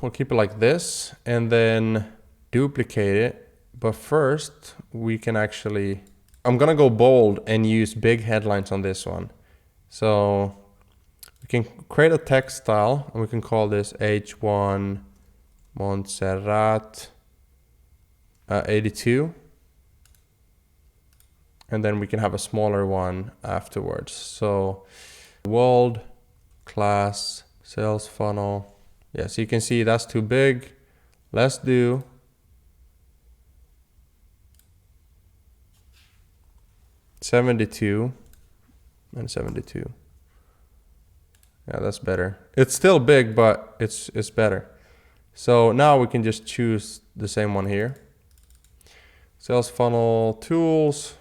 We'll keep it like this and then duplicate it. But first we can actually, I'm gonna go bold and use big headlines on this one. So we can create a text style and we can call this H1 Montserrat 82. And then we can have a smaller one afterwards. So world class sales funnel. Yeah, so you can see that's too big. Let's do 72 and 72. Yeah, that's better. It's still big, but it's better. So now we can just choose the same one here. Sales funnel tools,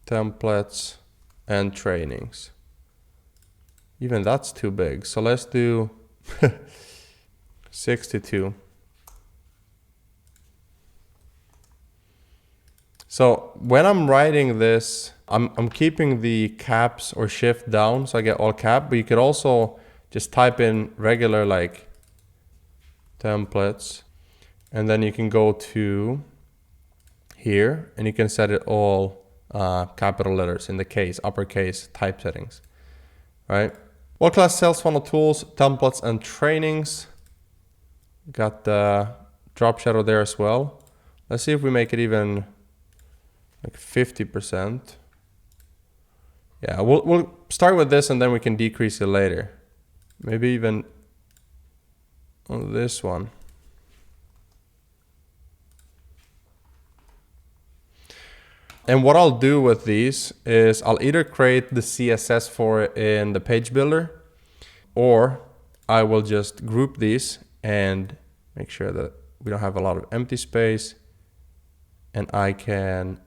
templates, and trainings. Even that's too big. So let's do 62. So when I'm writing this, I'm keeping the caps or shift down so I get all cap, but you could also just type in regular like templates, and then you can go to here and you can set it all capital letters in the case, uppercase type settings, right? World-class sales funnel tools, templates, and trainings. Got the drop shadow there as well. Let's see if we make it even like 50%. Yeah, we'll start with this and then we can decrease it later. Maybe even on this one. And what I'll do with these is I'll either create the CSS for it in the page builder, or I will just group these and make sure that we don't have a lot of empty space, and I can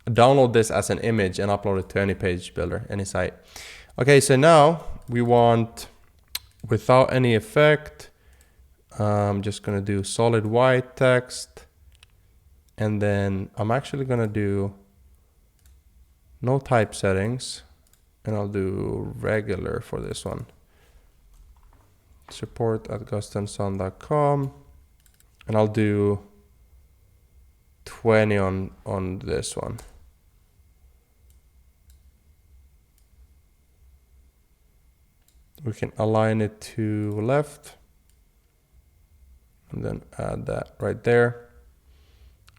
download this as an image and upload it to any page builder, any site. Okay, so now we want without any effect. I'm just gonna do solid white text. And then I'm actually gonna do no type settings, and I'll do regular for this one. support@gustenson.com, and I'll do 20 on this one. We can align it to left and then add that right there.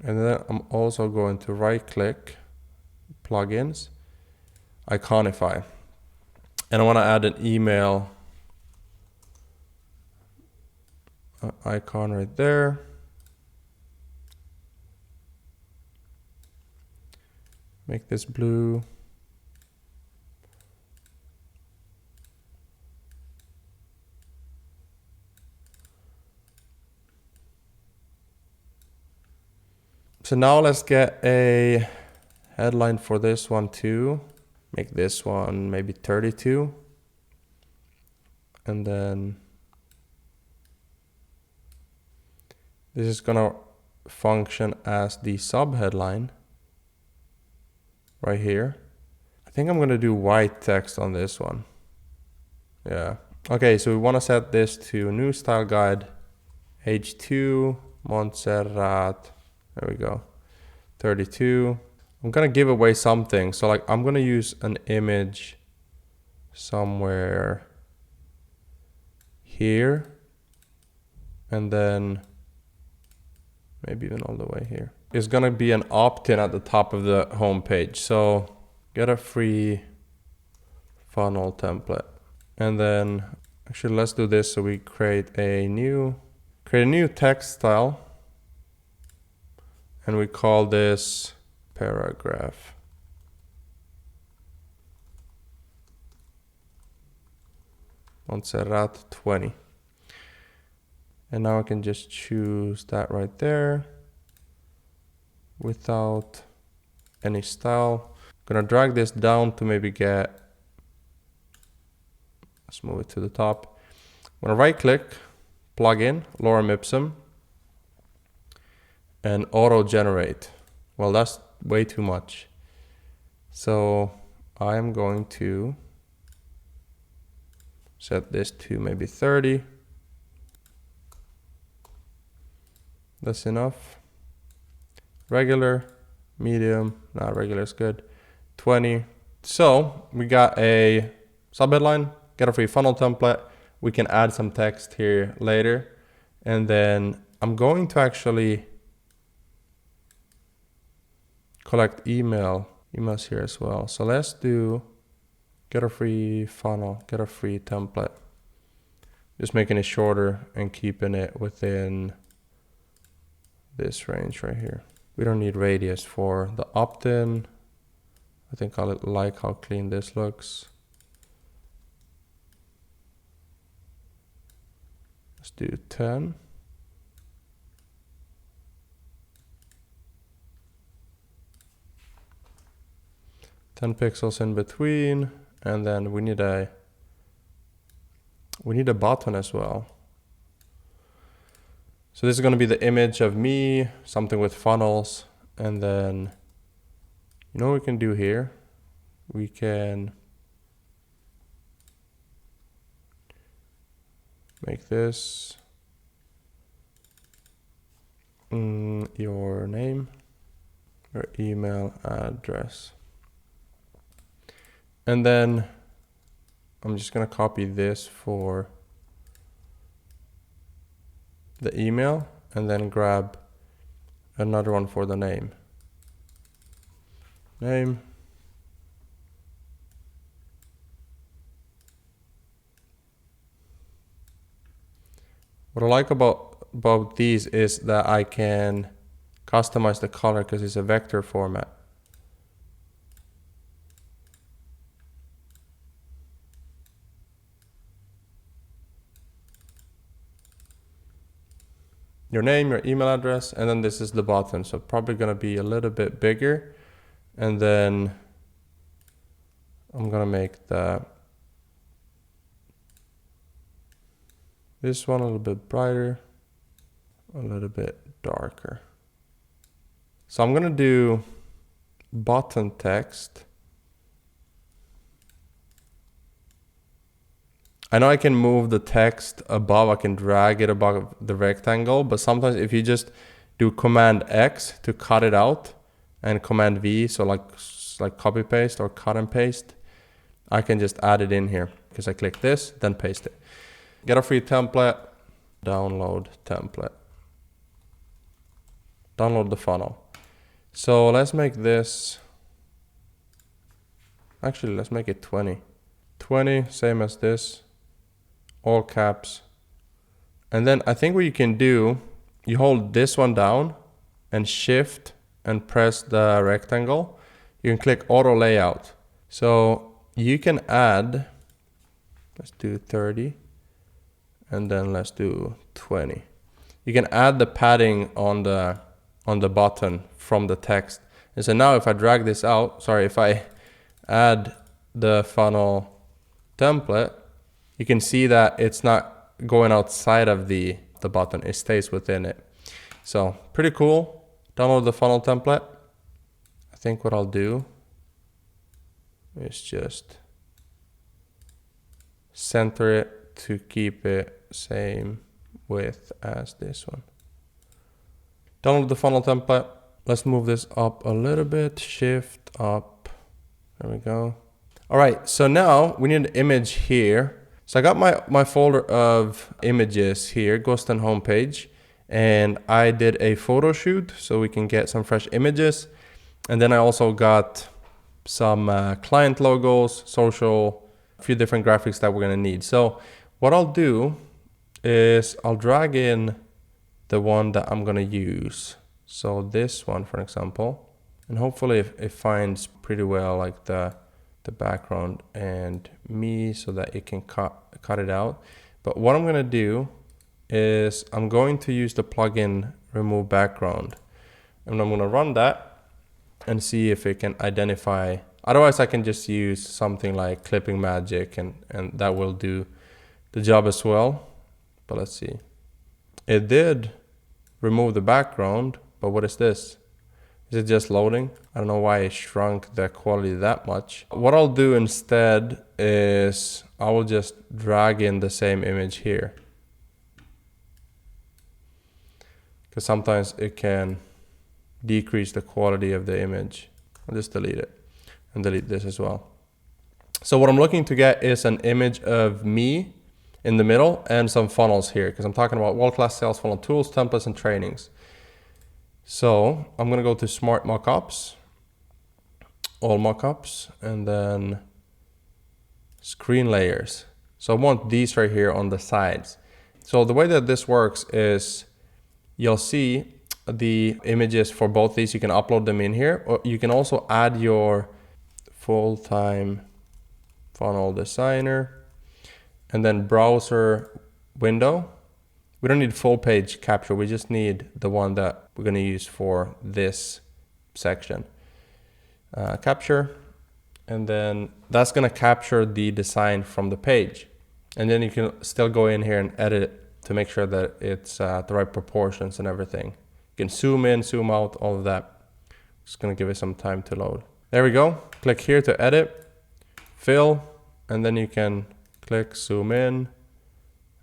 And then I'm also going to right click plugins, Iconify. And I want to add an email icon right there. Make this blue. So now let's get a headline for this one too. Make this one maybe 32. And then this is gonna function as the sub headline right here. I think I'm gonna do white text on this one. Yeah. Okay, so we wanna set this to new style guide, H2, Montserrat, there we go, 32. I'm gonna give away something. So like I'm gonna use an image somewhere here, and then maybe even all the way here. It's gonna be an opt-in at the top of the home page. So get a free funnel template. And then actually let's do this. So we create a new text style, and we call this paragraph. Montserrat 20. And now I can just choose that right there without any style. I'm gonna drag this down to maybe get, let's move it to the top. I'm gonna right click, plug in, lorem ipsum, and auto generate. Well, that's way too much. So I am going to set this to maybe 30. That's enough. Regular, medium, not regular is good. 20. So we got a subheadline, get a free funnel template. We can add some text here later. And then I'm going to actually collect emails here as well. So let's do get a free funnel, get a free template. Just making it shorter and keeping it within this range right here. We don't need radius for the opt-in. I think I like how clean this looks. Let's do 10. Pixels in between, and then we need a button as well. So this is going to be the image of me, something with funnels, and then you know what we can do here? We can make this your name, your email address. And then I'm just going to copy this for the email and then grab another one for the name. What I like about these is that I can customize the color because it's a vector format. Your name, your email address, and then this is the button. So probably gonna be a little bit bigger. And then I'm gonna make this one a little bit brighter, a little bit darker. So I'm gonna do button text. I know I can move the text above, I can drag it above the rectangle, but sometimes if you just do Command X to cut it out and Command V, so like copy paste or cut and paste, I can just add it in here because I click this, then paste it. Get a free template, download template. Download the funnel. So let's make this, actually let's make it 20. 20, same as this. All caps. And then I think what you can do, you hold this one down and shift and press the rectangle. You can click auto layout. So you can add, let's do 30 and then let's do 20. You can add the padding on the on the button from the text. And so now if I drag this out, if I add the funnel template, you can see that it's not going outside of the button. It stays within it. So pretty cool. Download the funnel template. I think what I'll do is just center it to keep it same width as this one. Download the funnel template. Let's move this up a little bit. Shift up. There we go. All right, so now we need an image here. So I got my folder of images here, Gusten homepage, and I did a photo shoot so we can get some fresh images. And then I also got some client logos, social, a few different graphics that we're gonna need. So what I'll do is I'll drag in the one that I'm gonna use. So this one, for example, and hopefully it finds pretty well like the background and me so that it can cut it out. But what I'm gonna do is I'm going to use the plugin remove background, and I'm gonna run that and see if it can identify. Otherwise I can just use something like clipping magic and that will do the job as well. But let's see. It did remove the background, but what is this? Is it just loading? I don't know why it shrunk the quality that much. What I'll do instead is I will just drag in the same image here, because sometimes it can decrease the quality of the image. I'll just delete it and delete this as well. So what I'm looking to get is an image of me in the middle and some funnels here, because I'm talking about world-class sales funnel tools, templates, and trainings. So I'm gonna go to Smart Mockups, all mockups, and then screen layers. So I want these right here on the sides. So the way that this works is you'll see the images for both these. You can upload them in here, or you can also add your full-time funnel designer and then browser window. We don't need full page capture. We just need the one that we're going to use for this section. Capture, and then that's going to capture the design from the page. And then you can still go in here and edit it to make sure that it's the right proportions and everything. You can zoom in, zoom out, all of that. Just going to give it some time to load. There we go. Click here to edit, fill, and then you can click zoom in,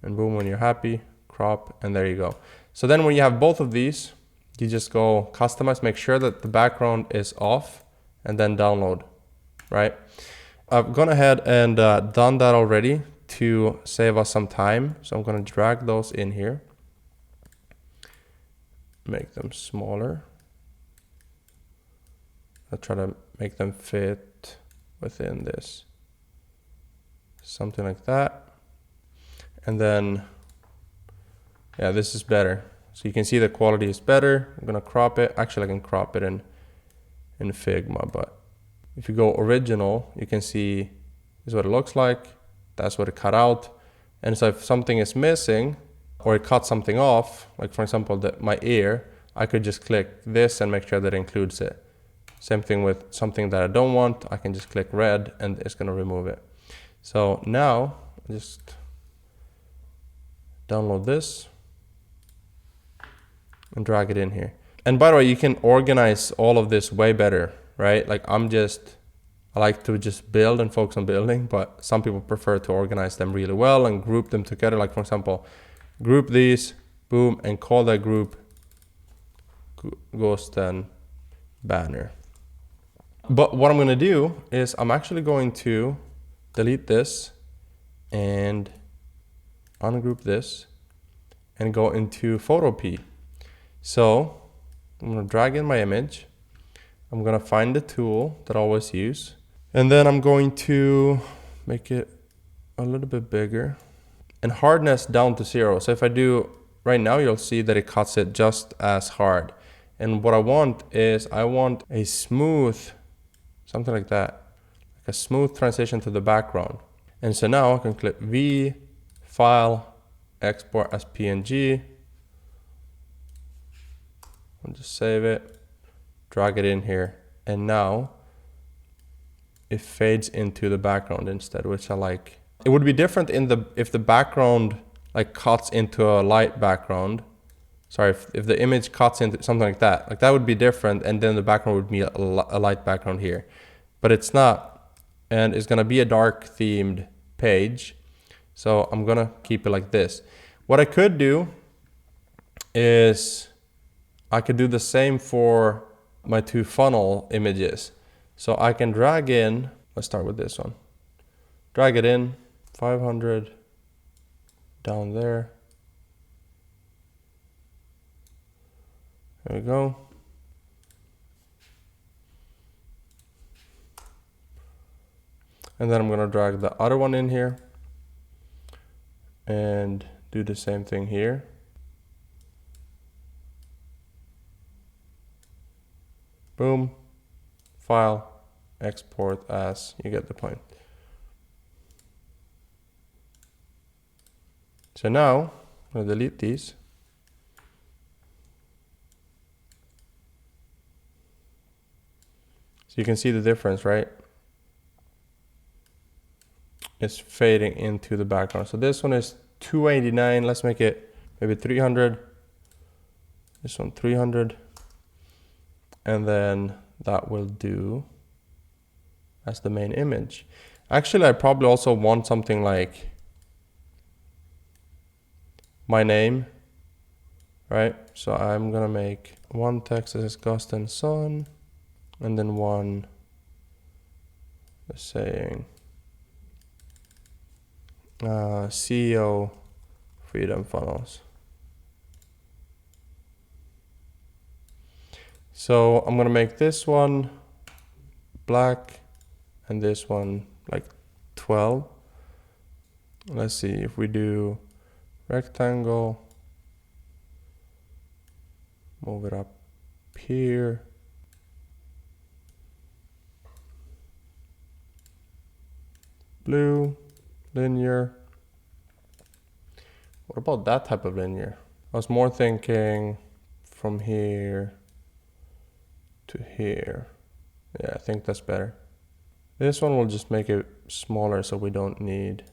and boom, when you're happy, crop, and there you go. So then when you have both of these, you just go customize, make sure that the background is off, and then download, right? I've gone ahead and done that already to save us some time. So I'm gonna drag those in here, make them smaller. I'll try to make them fit within this, something like that. And then, yeah, this is better. So you can see the quality is better. I'm gonna crop it. Actually, I can crop it in Figma, but if you go original, you can see this is what it looks like. That's what it cut out. And so if something is missing or it cuts something off, like for example, my ear, I could just click this and make sure that it includes it. Same thing with something that I don't want. I can just click red and it's gonna remove it. So now just download this and drag it in here. And by the way, you can organize all of this way better, right? Like I like to just build and focus on building, but some people prefer to organize them really well and group them together. Like for example, group these, boom, and call that group Gusten banner. But what I'm gonna do is I'm actually going to delete this and ungroup this and go into Photo P. So I'm gonna drag in my image. I'm gonna find the tool that I always use. And then I'm going to make it a little bit bigger and hardness down to 0. So if I do right now, you'll see that it cuts it just as hard. And what I want is I want a smooth, something like that, like a smooth transition to the background. And so now I can click V, File, Export as PNG, I'll just save it, drag it in here, and now it fades into the background instead, which I like. It would be different if the background like cuts into a light background. Sorry, if the image cuts into something like that would be different, and then the background would be a light background here. But it's not, and it's gonna be a dark themed page. So I'm gonna keep it like this. What I could do is I could do the same for my 2 funnel images. So I can drag in, let's start with this one. Drag it in, 500 down there. There we go. And then I'm gonna drag the other one in here and do the same thing here. Boom, file, export as, you get the point. So now, I'm gonna delete these. So you can see the difference, right? It's fading into the background. So this one is 289. Let's make it maybe 300. This one 300. And then that will do as the main image. Actually, I probably also want something like my name, right? So I'm gonna make one text that says Gusten son, and then one saying CEO Freedom Funnels. So I'm gonna make this one black and this one like 12. Let's see if we do rectangle, move it up here. Blue, linear. What about that type of linear? I was more thinking from here to here. Yeah, I think that's better. This one will just make it smaller so we don't need,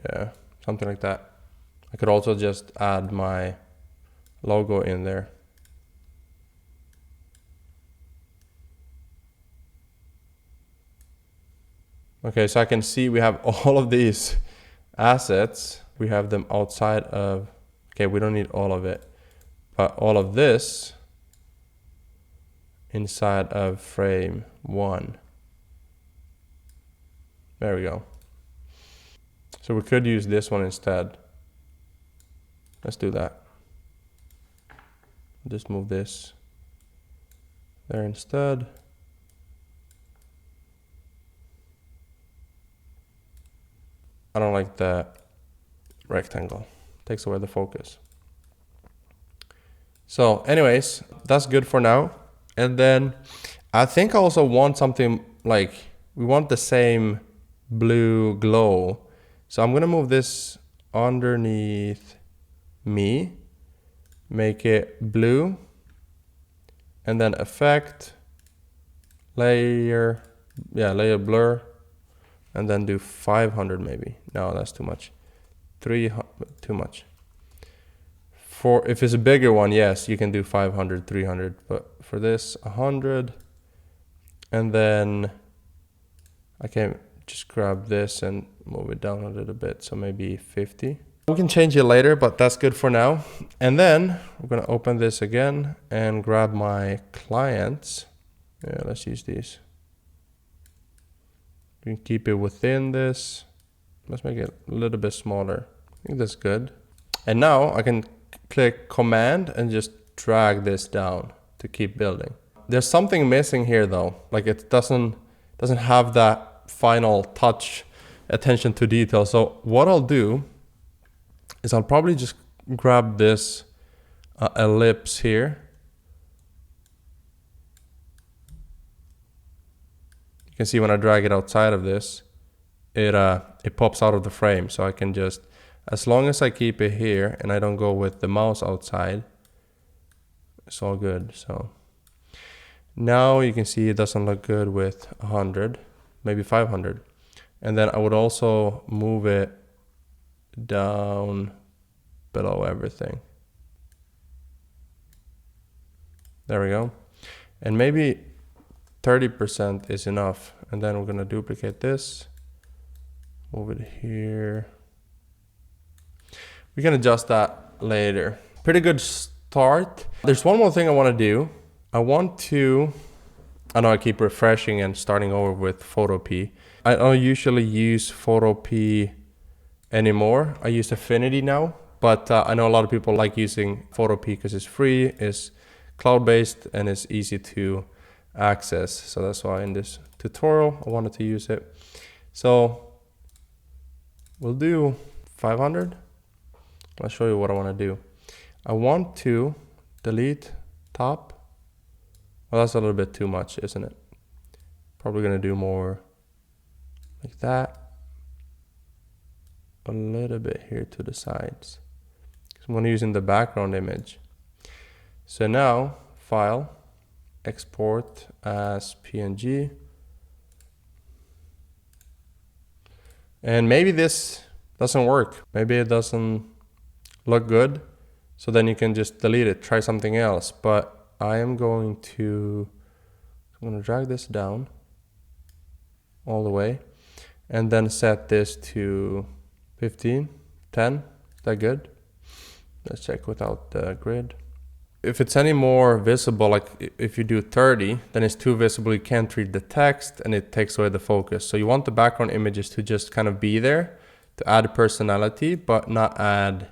yeah, something like that. I could also just add my logo in there. Okay, so I can see we have all of these assets. We have them outside of, okay, we don't need all of it, but all of this inside of frame 1. There we go. So we could use this one instead. Let's do that. Just move this there instead. I don't like that rectangle. Takes away the focus. So anyways, that's good for now. And then I think I also want something like, we want the same blue glow. So I'm gonna move this underneath me, make it blue, and then effect, layer, layer blur, and then do 500 maybe. No, that's too much. 300, too much. For if it's a bigger one, yes, you can do 500, 300, but for this, 100. And then I can just grab this and move it down a little bit, so maybe 50. We can change it later, but that's good for now. And then we're gonna open this again and grab my clients. Yeah, let's use these. We can keep it within this. Let's make it a little bit smaller. I think that's good. And now I can click Command and just drag this down to keep building. There's something missing here though. Like it doesn't have that final touch, attention to detail. So what I'll do is I'll probably just grab this ellipse here. You can see when I drag it outside of this, it pops out of the frame. So I can just, as long as I keep it here and I don't go with the mouse outside, it's all good. So now you can see it doesn't look good with 100, maybe 500. And then I would also move it down below everything. There we go. And maybe 30% is enough. And then we're gonna duplicate this, move it here. We can adjust that later. Pretty good start. There's one more thing I wanna do. I know I keep refreshing and starting over with Photo-P. I don't usually use Photo-P anymore. I use Affinity now, but I know a lot of people like using Photo-P because it's free, it's cloud-based, and it's easy to access. So that's why in this tutorial I wanted to use it. So we'll do 500. I'll show you what I want to do. I want to delete top. Well, that's a little bit too much, isn't it? Probably gonna do more like that. A little bit here to the sides. I'm gonna use in the background image. So now, file, export as PNG. And maybe this doesn't work. Maybe it doesn't look good. So then you can just delete it, try something else. But I'm gonna drag this down all the way and then set this to 15, 10. Is that good? Let's check without the grid. If it's any more visible, like if you do 30, then it's too visible. You can't read the text and it takes away the focus. So you want the background images to just kind of be there to add personality, but not add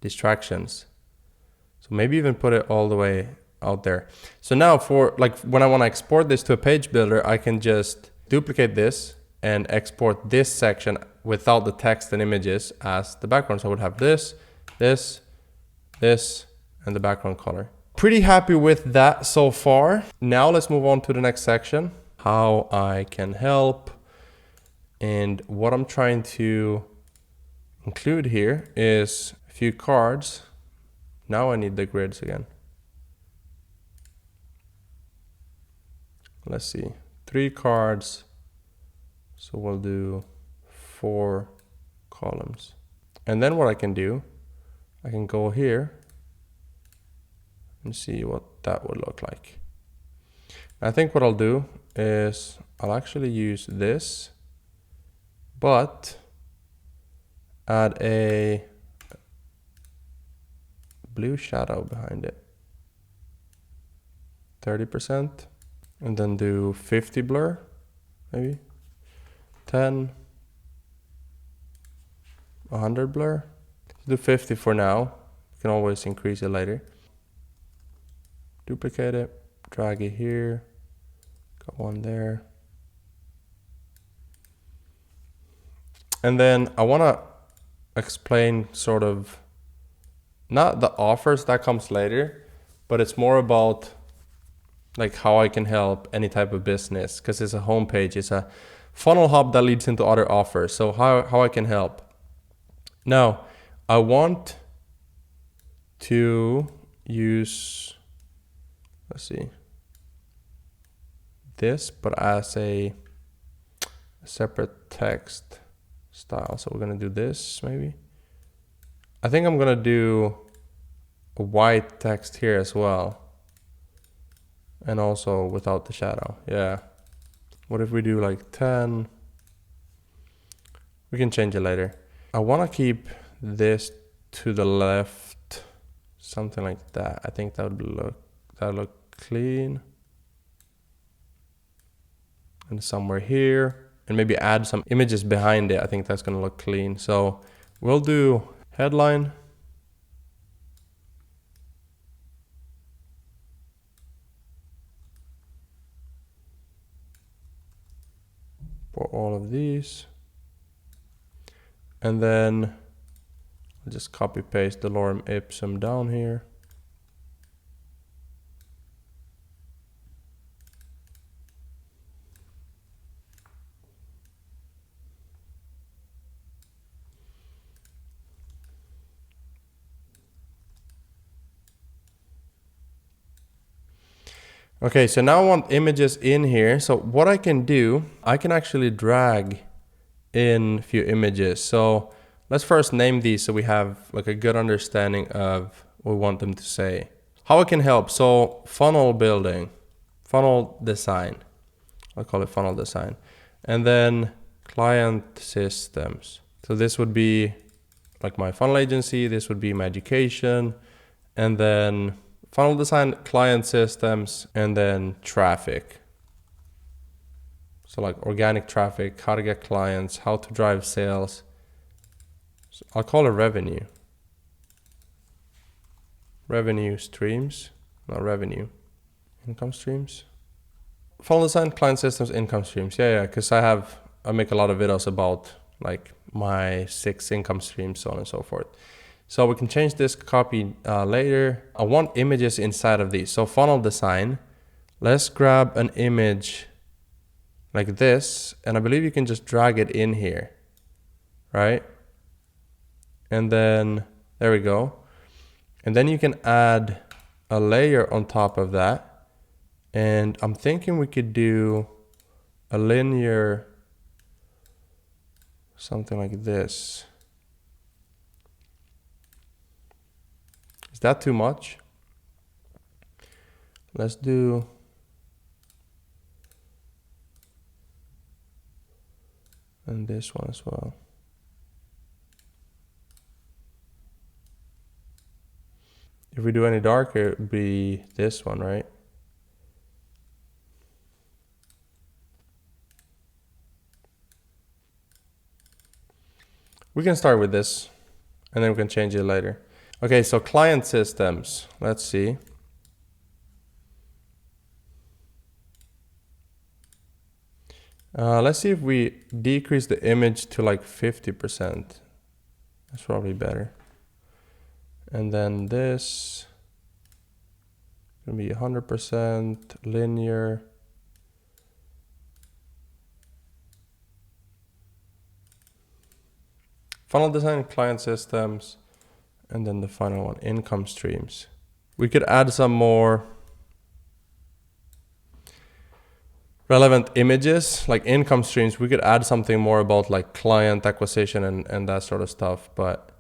distractions. So maybe even put it all the way out there. So now for like when I want to export this to a page builder, I can just duplicate this and export this section without the text and images as the background. So I would have this, this, this, and the background color. Pretty happy with that so far. Now let's move on to the next section, how I can help. And what I'm trying to include here is a few cards. Now I need the grids again. Let's see, 3 cards. So we'll do 4 columns. And then what I can do, I can go here and see what that would look like. I think what I'll do is I'll actually use this, but add a blue shadow behind it. 30%. And then do 50 blur, maybe. 10. 100 blur. Do 50 for now. You can always increase it later. Duplicate it, drag it here. Got one there. And then I want to explain sort of, not the offers, that comes later, but it's more about like how I can help any type of business, because it's a homepage, it's a funnel hub that leads into other offers. So how I can help. Now, I want to use, let's see, this, but as a separate text style. So we're gonna do this maybe. I think I'm gonna do a white text here as well. And also without the shadow, yeah. What if we do like 10? We can change it later. I wanna keep this to the left, something like that. I think that would look clean. And somewhere here, and maybe add some images behind it. I think that's gonna look clean. So we'll do headline. For all of these. And then I'll just copy paste the lorem ipsum down here. Okay, so now I want images in here. So what I can do, I can actually drag in a few images. So let's first name these so we have like a good understanding of what we want them to say. How it can help. So funnel building, funnel design. I'll call it funnel design. And then client systems. So this would be like my funnel agency. This would be my education. And then funnel design, client systems, and then traffic. So like organic traffic, how to get clients, how to drive sales. So I'll call it revenue. Revenue streams, not revenue. Income streams. Funnel design, client systems, income streams. Yeah, because I make a lot of videos about like my 6 income streams, so on and so forth. So we can change this copy later. I want images inside of these. So funnel design, let's grab an image like this. And I believe you can just drag it in here, right? And then there we go. And then you can add a layer on top of that. And I'm thinking we could do a linear, something like this. Is that too much? Let's do and this one as well. If we do any darker, it would be this one, right? We can start with this and then we can change it later. Okay, so client systems, let's see. Let's see if we decrease the image to like 50%. That's probably better. And then this gonna be 100% linear. Funnel design, client systems, and then the final one, income streams. We could add some more relevant images, like income streams. We could add something more about like client acquisition and that sort of stuff, but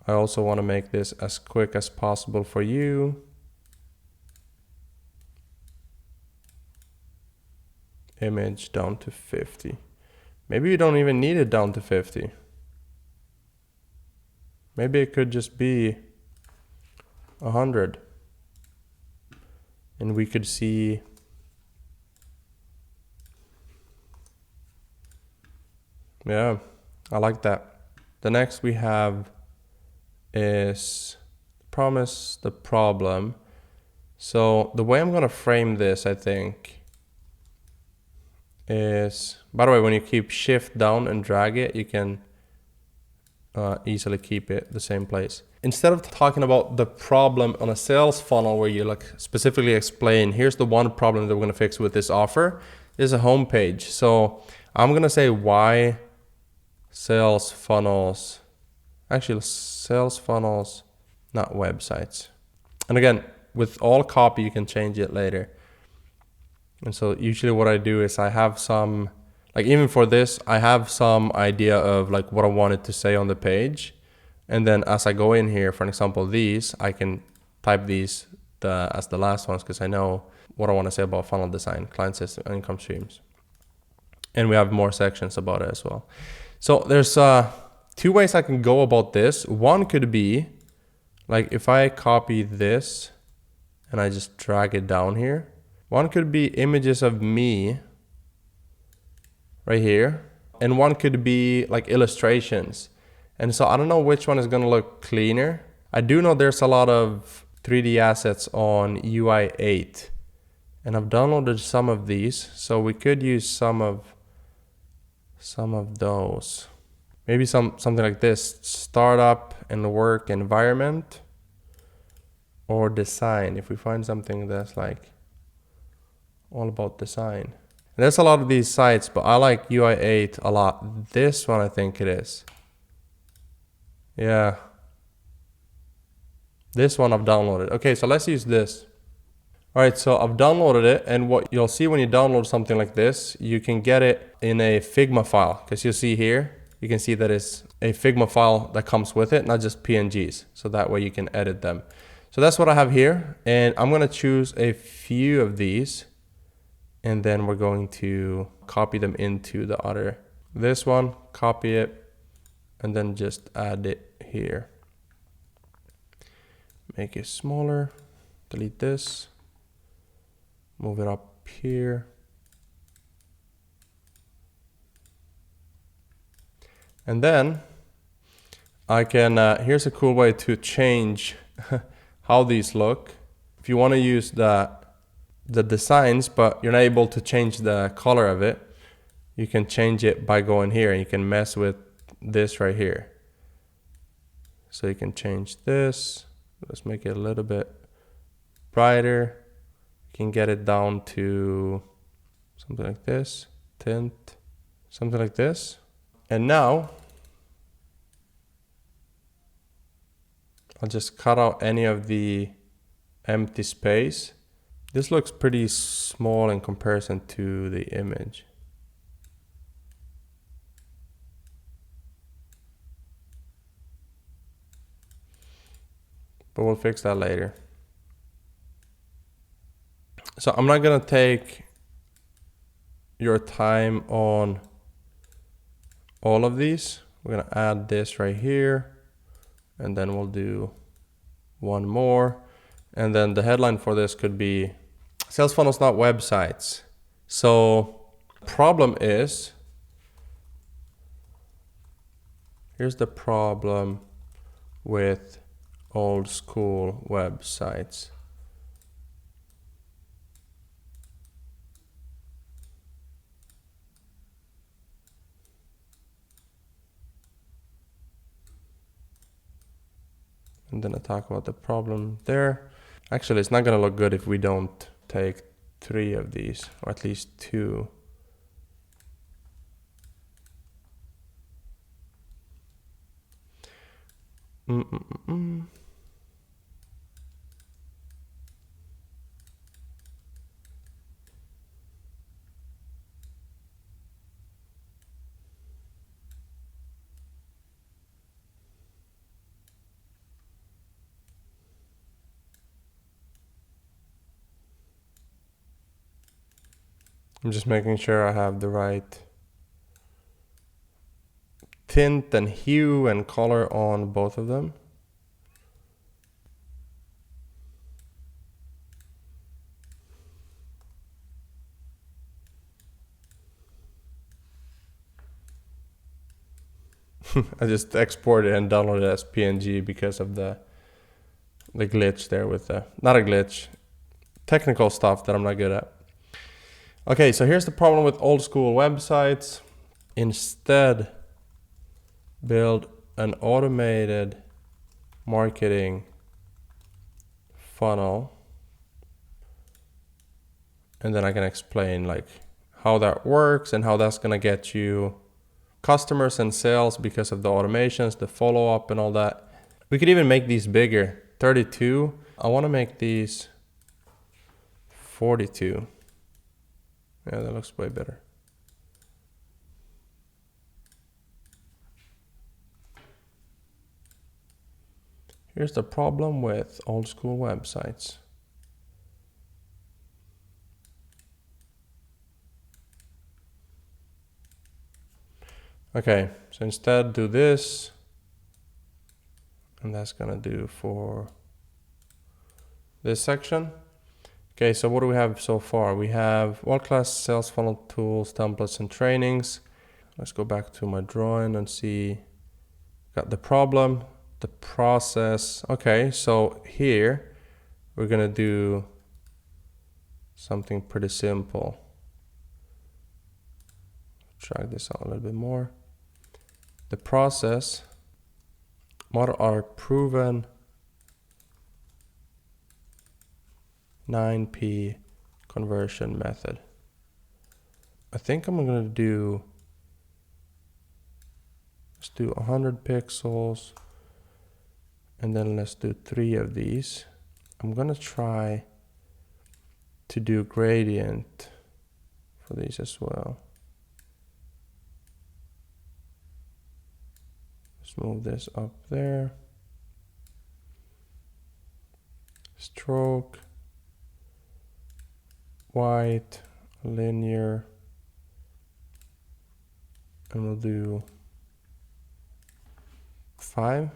I also want to make this as quick as possible for you. Image down to 50. Maybe you don't even need it down to 50. Maybe it could just be 100. And we could see yeah, I like that. The next we have is promise the problem. So the way I'm gonna frame this, I think, is, by the way, when you keep shift down and drag it, you can easily keep it the same place. Instead of talking about the problem on a sales funnel where you like specifically explain, here's the one problem that we're gonna fix with this offer, is a home page. So I'm gonna say why sales funnels, actually sales funnels, not websites. And again, with all copy, you can change it later. And so usually what I do is I have some, like even for this, I have some idea of like what I wanted to say on the page. And then as I go in here, for example, these, I can type these as the last ones because I know what I want to say about funnel design, client system, and income streams. And we have more sections about it as well. So there's 2 ways I can go about this. One could be like if I copy this and I just drag it down here. One could be images of me right here. And one could be like illustrations. And so I don't know which one is going to look cleaner. I do know there's a lot of 3D assets on UI 8. And I've downloaded some of these. So we could use some of those. Maybe something like this, startup and work environment, or design. If we find something that's like all about design. And there's a lot of these sites, but I like UI 8 a lot. This one I think it is. Yeah. This one I've downloaded. Okay, so let's use this. All right, so I've downloaded it, and what you'll see when you download something like this, you can get it in a Figma file, because you'll see here, you can see that it's a Figma file that comes with it, not just PNGs. So that way you can edit them. So that's what I have here, and I'm gonna choose a few of these, and then we're going to copy them into the other. This one, copy it, and then just add it here. Make it smaller, delete this. Move it up here. And then I can, here's a cool way to change how these look. If you want to use the designs, but you're not able to change the color of it, you can change it by going here, and you can mess with this right here. So you can change this. Let's make it a little bit brighter. Can get it down to something like this, tint, something like this. And now I'll just cut out any of the empty space. This looks pretty small in comparison to the image. But we'll fix that later. So I'm not gonna take your time on all of these. We're gonna add this right here, and then we'll do one more. And then the headline for this could be sales funnels, not websites. So problem is, here's the problem with old school websites. And then I talk about the problem there. Actually, it's not gonna look good if we don't take 3 of these, or at least 2. I'm just making sure I have the right tint and hue and color on both of them. I just exported and downloaded it as PNG because of the glitch there with the, not a glitch, technical stuff that I'm not good at. Okay, so here's the problem with old school websites. Instead, build an automated marketing funnel. And then I can explain like how that works and how that's gonna get you customers and sales because of the automations, the follow-up and all that. We could even make these bigger, 32. I wanna make these 42. Yeah, that looks way better. Here's the problem with old school websites. Okay, so instead do this, and that's gonna do for this section. Okay, so what do we have so far? We have world-class sales funnel tools, templates, and trainings. Let's go back to my drawing and see. Got the problem, the process. Okay, so here we're gonna do something pretty simple. Drag this out a little bit more. The process, what are proven 9P conversion method. I think I'm gonna do, let's do 100 pixels And then let's do 3 of these. I'm gonna try to do gradient for these as well. Let's move this up there. Stroke, white, linear, and we'll do 5.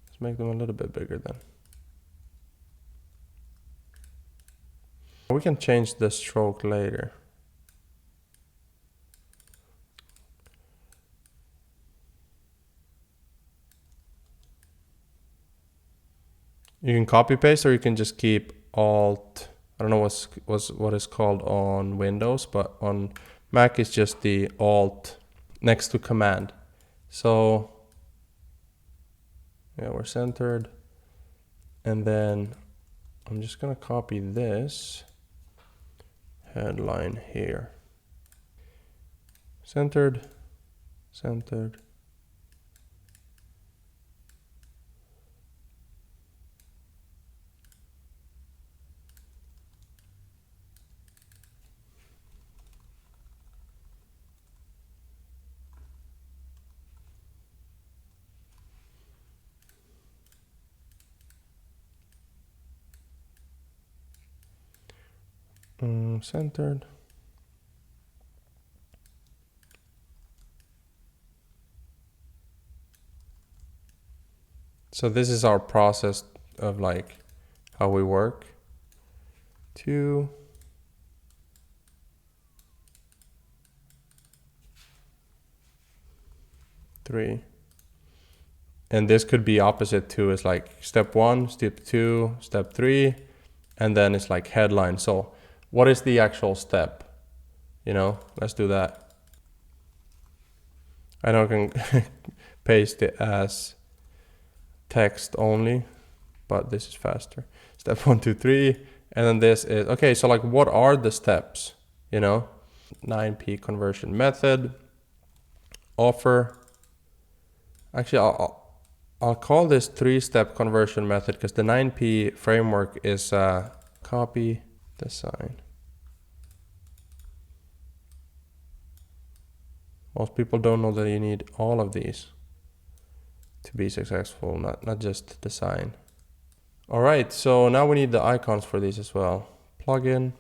Let's make them a little bit bigger then. We can change the stroke later. You can copy paste, or you can just keep Alt. I don't know what is called on Windows, but on Mac it's just the Alt next to Command. So yeah, we're centered. And then I'm just gonna copy this headline here. Centered, centered. Centered. So this is our process of like how we work. 2, 3. And this could be opposite too. It's like step 1, step 2, step 3, and then it's like headline. So what is the actual step? You know, let's do that. I know I can paste it as text only, but this is faster. Step 1, 2, 3, and then this is, okay, so like what are the steps, you know? 9p conversion method, offer. Actually, I'll call this 3-step conversion method because the 9p framework is copy, design. Most people don't know that you need all of these to be successful, not just design. All right, so now we need the icons for these as well. Plugin,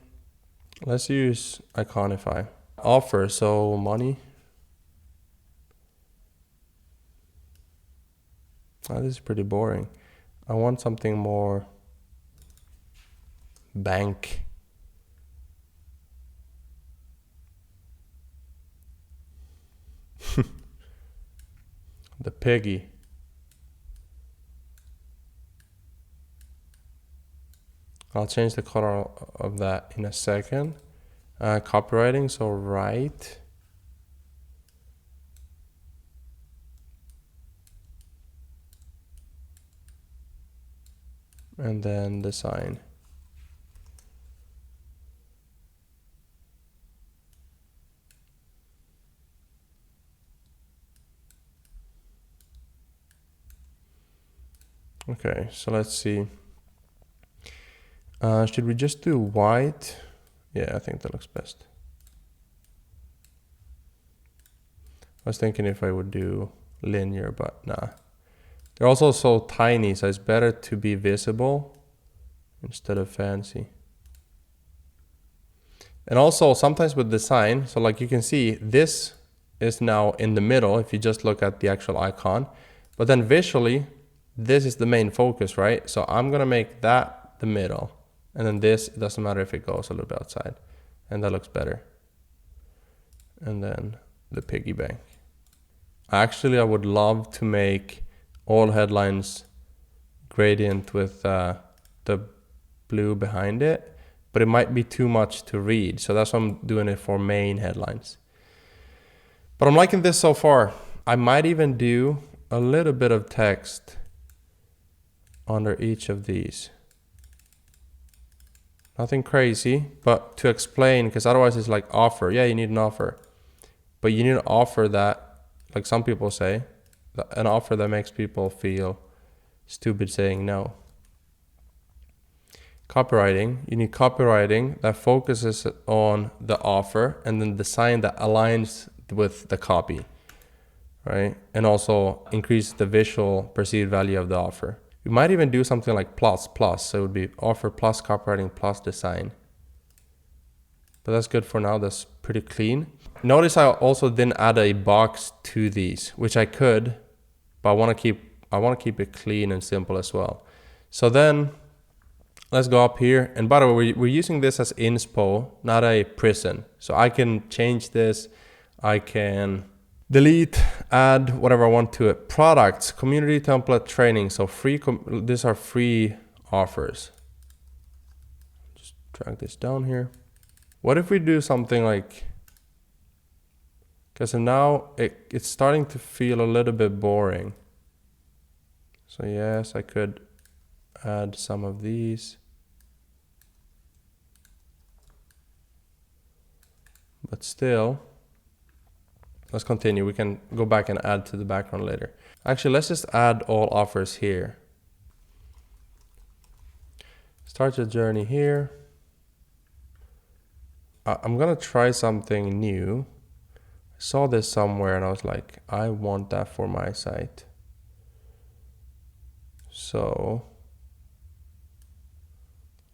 let's use Iconify. Offer, so money. Oh, this is pretty boring. I want something more bank. The piggy. I'll change the color of that in a second. Copywriting, so write. And then design. Okay, so let's see. Should we just do white? Yeah, I think that looks best. I was thinking if I would do linear, but nah. They're also so tiny, so it's better to be visible instead of fancy. And also sometimes with design, so like you can see, this is now in the middle if you just look at the actual icon. But then visually, this is the main focus, right? So I'm gonna make that the middle. And then this, it doesn't matter if it goes a little bit outside. And that looks better. And then the piggy bank. Actually, I would love to make all headlines gradient with the blue behind it, but it might be too much to read. So that's why I'm doing it for main headlines. But I'm liking this so far. I might even do a little bit of text under each of these. Nothing crazy, but to explain, because otherwise it's like offer. Yeah, you need an offer. But you need to offer that, like some people say, an offer that makes people feel stupid saying no. Copywriting, you need copywriting that focuses on the offer and then design that aligns with the copy, right? And also increase the visual perceived value of the offer. You might even do something like plus, so it would be offer plus copywriting plus design. But that's good for now, that's pretty clean. Notice I also didn't add a box to these, which I could, but I want to keep it clean and simple as well. So then let's go up here. And by the way, we're using this as inspo, not a prison. So I can change this. I can delete, add whatever I want to it. Products, community template training. So these are free offers. Just drag this down here. What if we do something like, because now it's starting to feel a little bit boring. So yes, I could add some of these. But still, let's continue. We can go back and add to the background later. Actually, let's just add all offers here. Start your journey here. I'm gonna try something new. I saw this somewhere and I was like, I want that for my site. So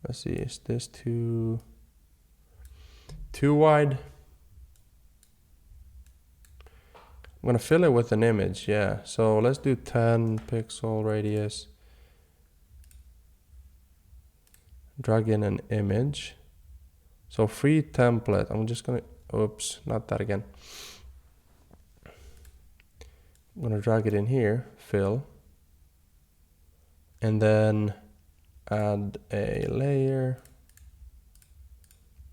let's see, is this too wide? I'm gonna fill it with an image, yeah. So let's do 10 pixel radius. Drag in an image. So free template, I'm just gonna, oops, not that again. I'm gonna drag it in here, fill. And then add a layer,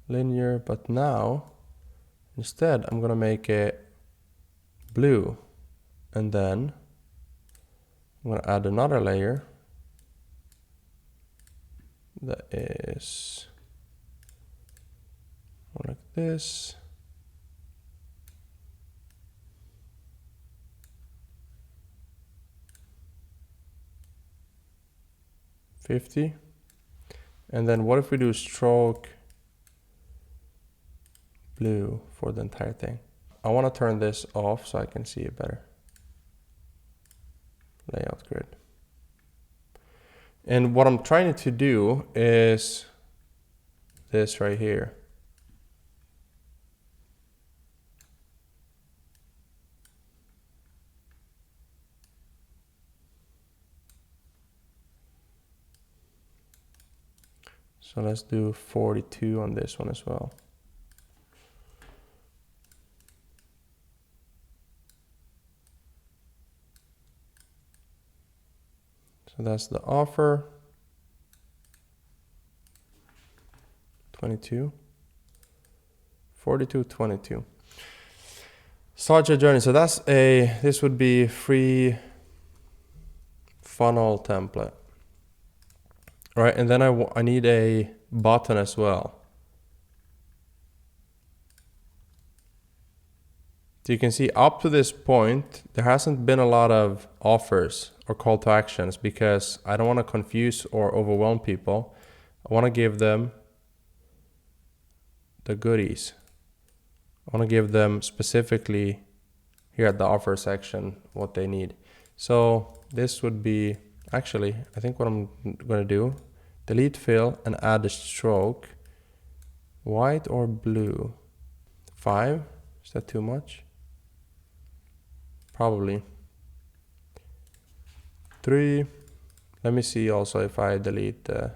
linear, but now instead I'm gonna make it blue, and then I'm gonna add another layer that is more like this. $50. And then what if we do stroke blue for the entire thing? I want to turn this off so I can see it better. Layout grid. And what I'm trying to do is this right here. So let's do 42 on this one as well. So that's the offer. 22. 42, 22. Start your journey. So this would be free funnel template. Right, and then I need a button as well. So you can see up to this point, there hasn't been a lot of offers or call to actions because I don't want to confuse or overwhelm people. I want to give them the goodies. I want to give them specifically here at the offer section what they need. So this would be, actually, I think what I'm going to do, delete fill and add a stroke. White or blue? 5, is that too much? Probably. 3, let me see also if I delete the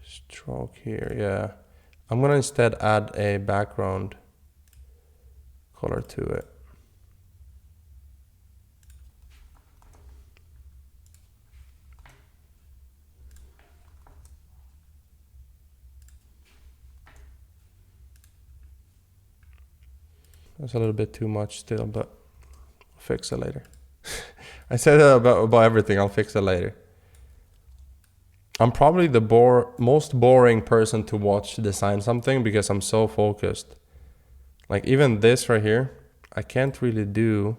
stroke here, yeah. I'm gonna instead add a background color to it. That's a little bit too much still, but I'll fix it later. I said about everything, I'll fix it later. I'm probably the most boring person to watch design something because I'm so focused. Like even this right here, I can't really do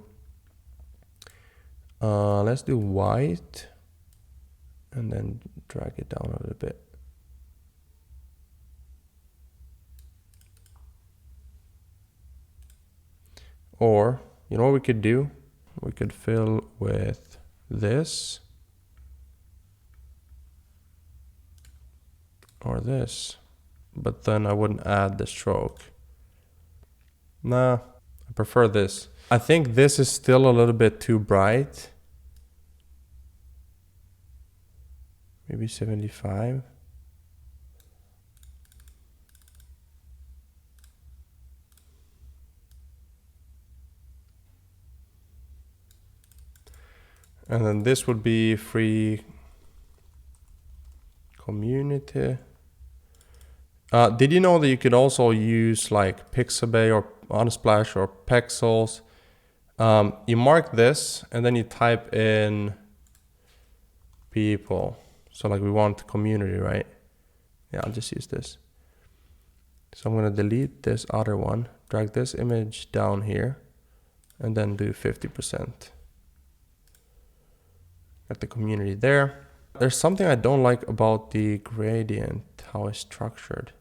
Let's do white and then drag it down a little bit. Or, you know what we could do? We could fill with this or this, but then I wouldn't add the stroke. Nah, I prefer this. I think this is still a little bit too bright. Maybe 75. And then this would be free community. Did you know that you could also use like Pixabay or Unsplash or Pexels? You mark this and then you type in people. So like we want community, right? Yeah, I'll just use this. So I'm gonna delete this other one, drag this image down here, and then do 50%. Got the community there. There's something I don't like about the gradient, how it's structured.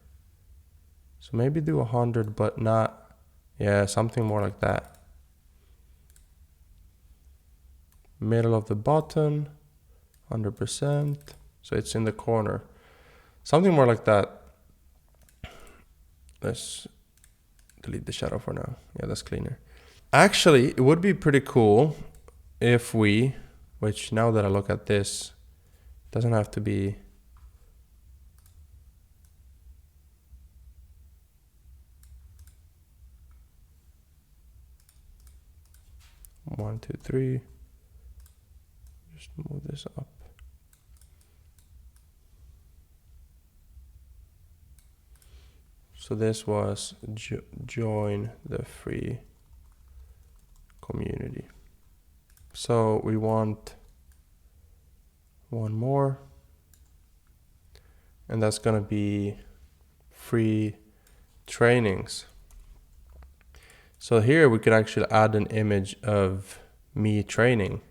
So maybe do 100, but not, yeah, something more like that. Middle of the button, 100%. So it's in the corner. Something more like that. Let's delete the shadow for now. Yeah, that's cleaner. Actually, it would be pretty cool if we, which now that I look at this, doesn't have to be one, two, three. Just move this up. So this was join the free community. So we want one more, and that's gonna be free trainings. So here we could actually add an image of me training.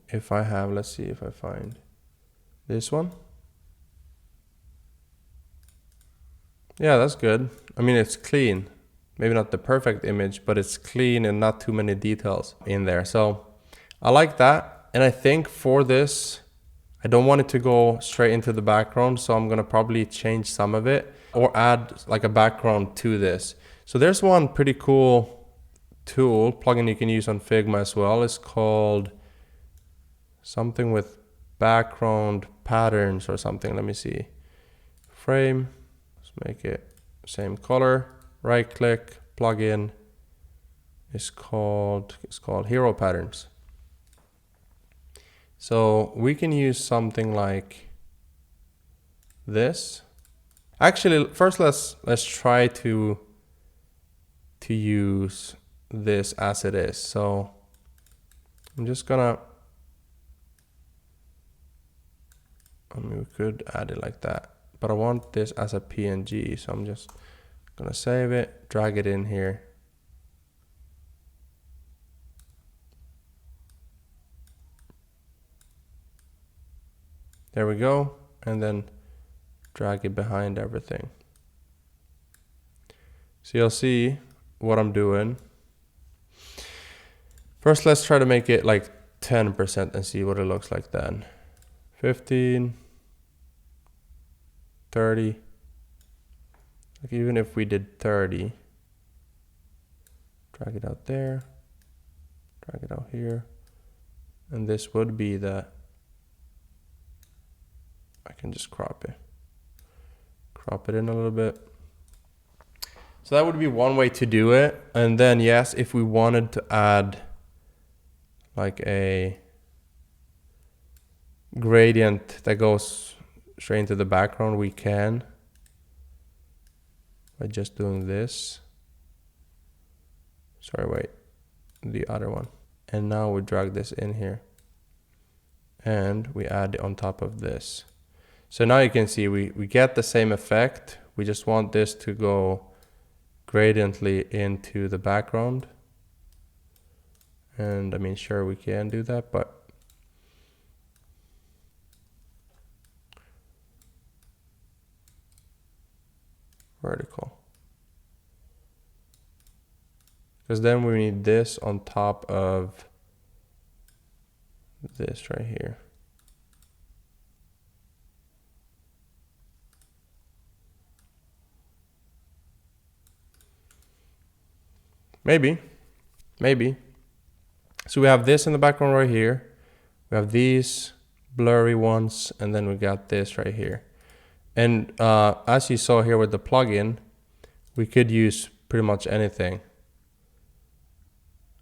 If I have, let's see if I find this one. Yeah, that's good. I mean, it's clean. Maybe not the perfect image, but it's clean and not too many details in there. So I like that. And I think for this, I don't want it to go straight into the background. So I'm gonna probably change some of it or add like a background to this. So there's one pretty cool tool, plugin you can use on Figma as well. It's called something with background patterns or something. Let me see. Frame. Let's make it same color. Right click, plugin. It's called Hero Patterns. So we can use something like this. Actually, first let's try to use this as it is. So I'm just gonna, I mean, we could add it like that, but I want this as a PNG. So I'm just gonna save it, drag it in here. There we go. And then drag it behind everything. So you'll see what I'm doing. First, let's try to make it like 10% and see what it looks like then. 15, 30. Like even if we did 30, drag it out there, drag it out here. And this would be the, I can just crop it in a little bit. So that would be one way to do it. And then yes, if we wanted to add like a gradient that goes straight into the background, we can by just doing this. Sorry, wait, the other one. And now we drag this in here and we add it on top of this. So now you can see we get the same effect. We just want this to go gradiently into the background. And I mean, sure, we can do that, but vertical. Because then we need this on top of this right here. Maybe. So we have this in the background right here. We have these blurry ones, and then we got this right here. And as you saw here with the plugin, we could use pretty much anything.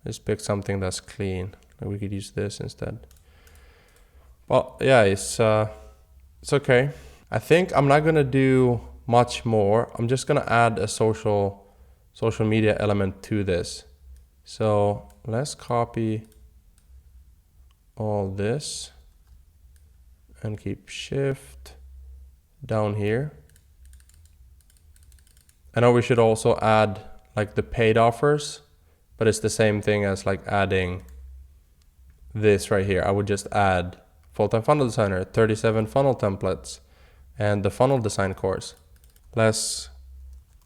Let's pick something that's clean. We could use this instead. Well, yeah, it's okay. I think I'm not gonna do much more. I'm just gonna add a social media element to this. So let's copy all this and keep shift down here. I know we should also add like the paid offers, but it's the same thing as like adding this right here. I would just add full-time funnel designer, 37 funnel templates, and the funnel design course. Let's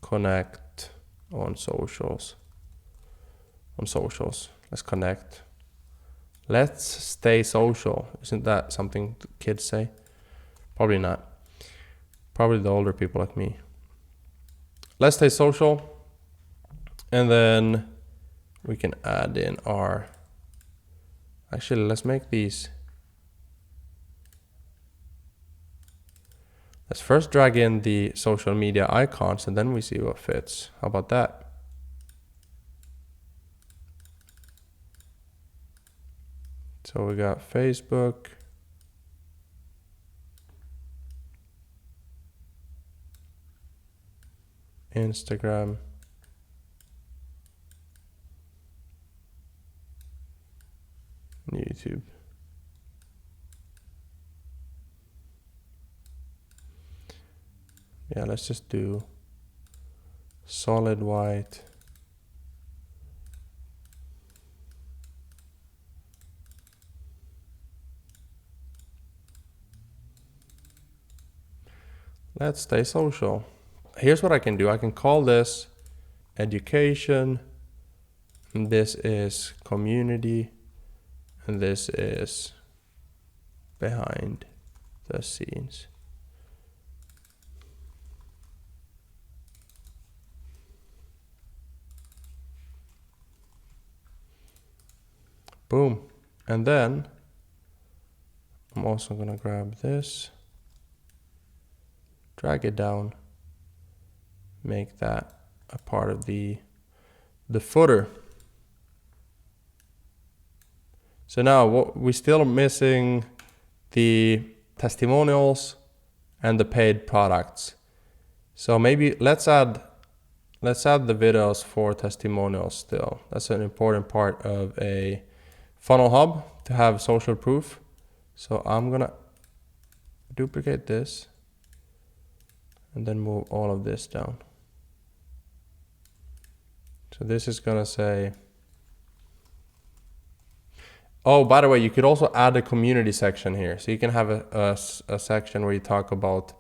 connect on socials. Let's connect. Let's stay social. Isn't that something kids say? Probably not. Probably the older people like me. Let's stay social. And then we can add in our... Actually, let's make these... Let's first drag in the social media icons and then we see what fits. How about that? So we got Facebook, Instagram, and YouTube. Yeah, let's just do solid white. Let's stay social. Here's what I can do. I can call this education, and this is community, and this is behind the scenes. Boom. And then I'm also gonna grab this, drag it down, make that a part of the footer. So now we're still missing the testimonials and the paid products. So maybe let's add the videos for testimonials still. That's an important part of a funnel hub, to have social proof. So I'm gonna duplicate this and then move all of this down. So this is gonna say, oh, by the way, you could also add a community section here. So you can have a section where you talk about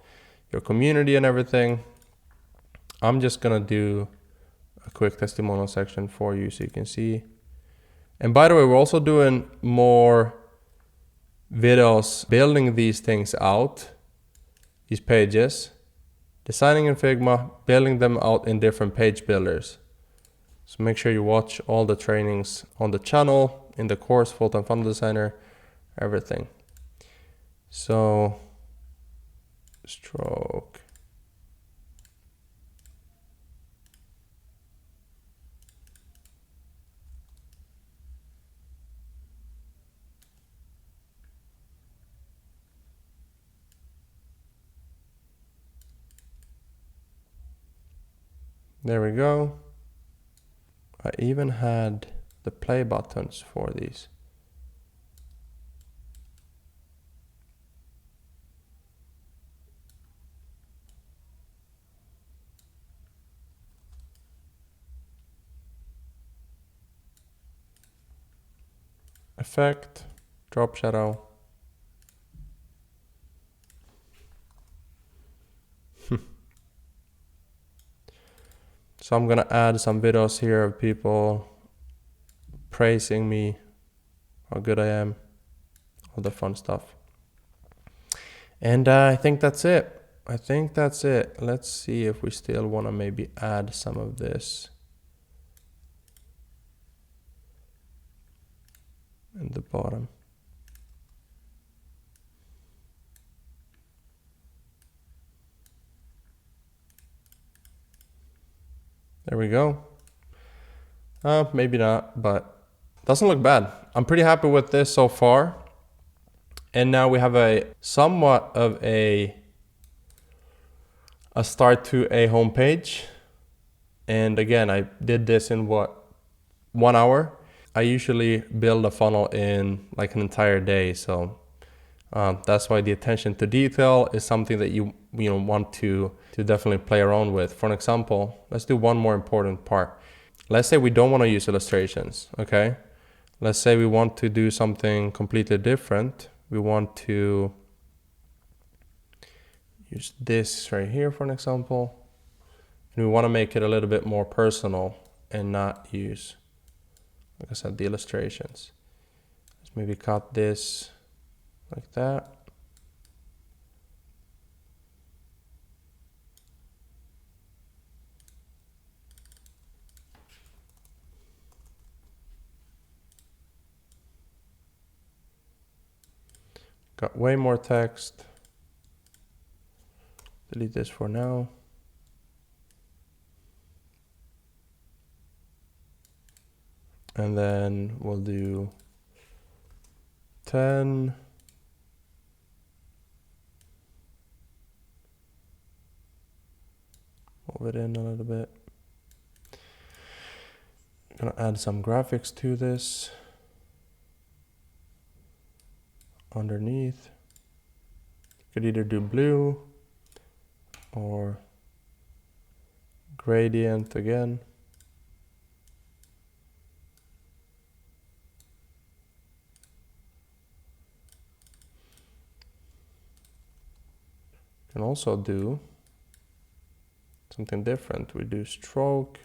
your community and everything. I'm just gonna do a quick testimonial section for you so you can see. And by the way, we're also doing more videos building these things out, these pages, designing in Figma, building them out in different page builders. So make sure you watch all the trainings on the channel, in the course, Full-Time Funnel Designer, everything. So, stroke. There we go. I even had the play buttons for these. effect, drop shadow. So I'm gonna add some videos here of people praising me, how good I am, all the fun stuff. And I think that's it. Let's see if we still want to maybe add some of this in the bottom. There we go. Maybe not, but doesn't look bad. I'm pretty happy with this so far. And now we have a somewhat of a start to a homepage. And again, I did this in 1 hour. I usually build a funnel in like an entire day. So that's why the attention to detail is something that you want to definitely play around with. For an example, let's do one more important part. Let's say we don't want to use illustrations, okay? Let's say we want to do something completely different. We want to use this right here for an example. And we want to make it a little bit more personal and not use, like I said, the illustrations. Let's maybe cut this like that. Got way more text. Delete this for now. And then we'll do 10. Move it in a little bit. I'm gonna add some graphics to this. Underneath. Could either do blue or gradient again. Can also do something different. We do stroke.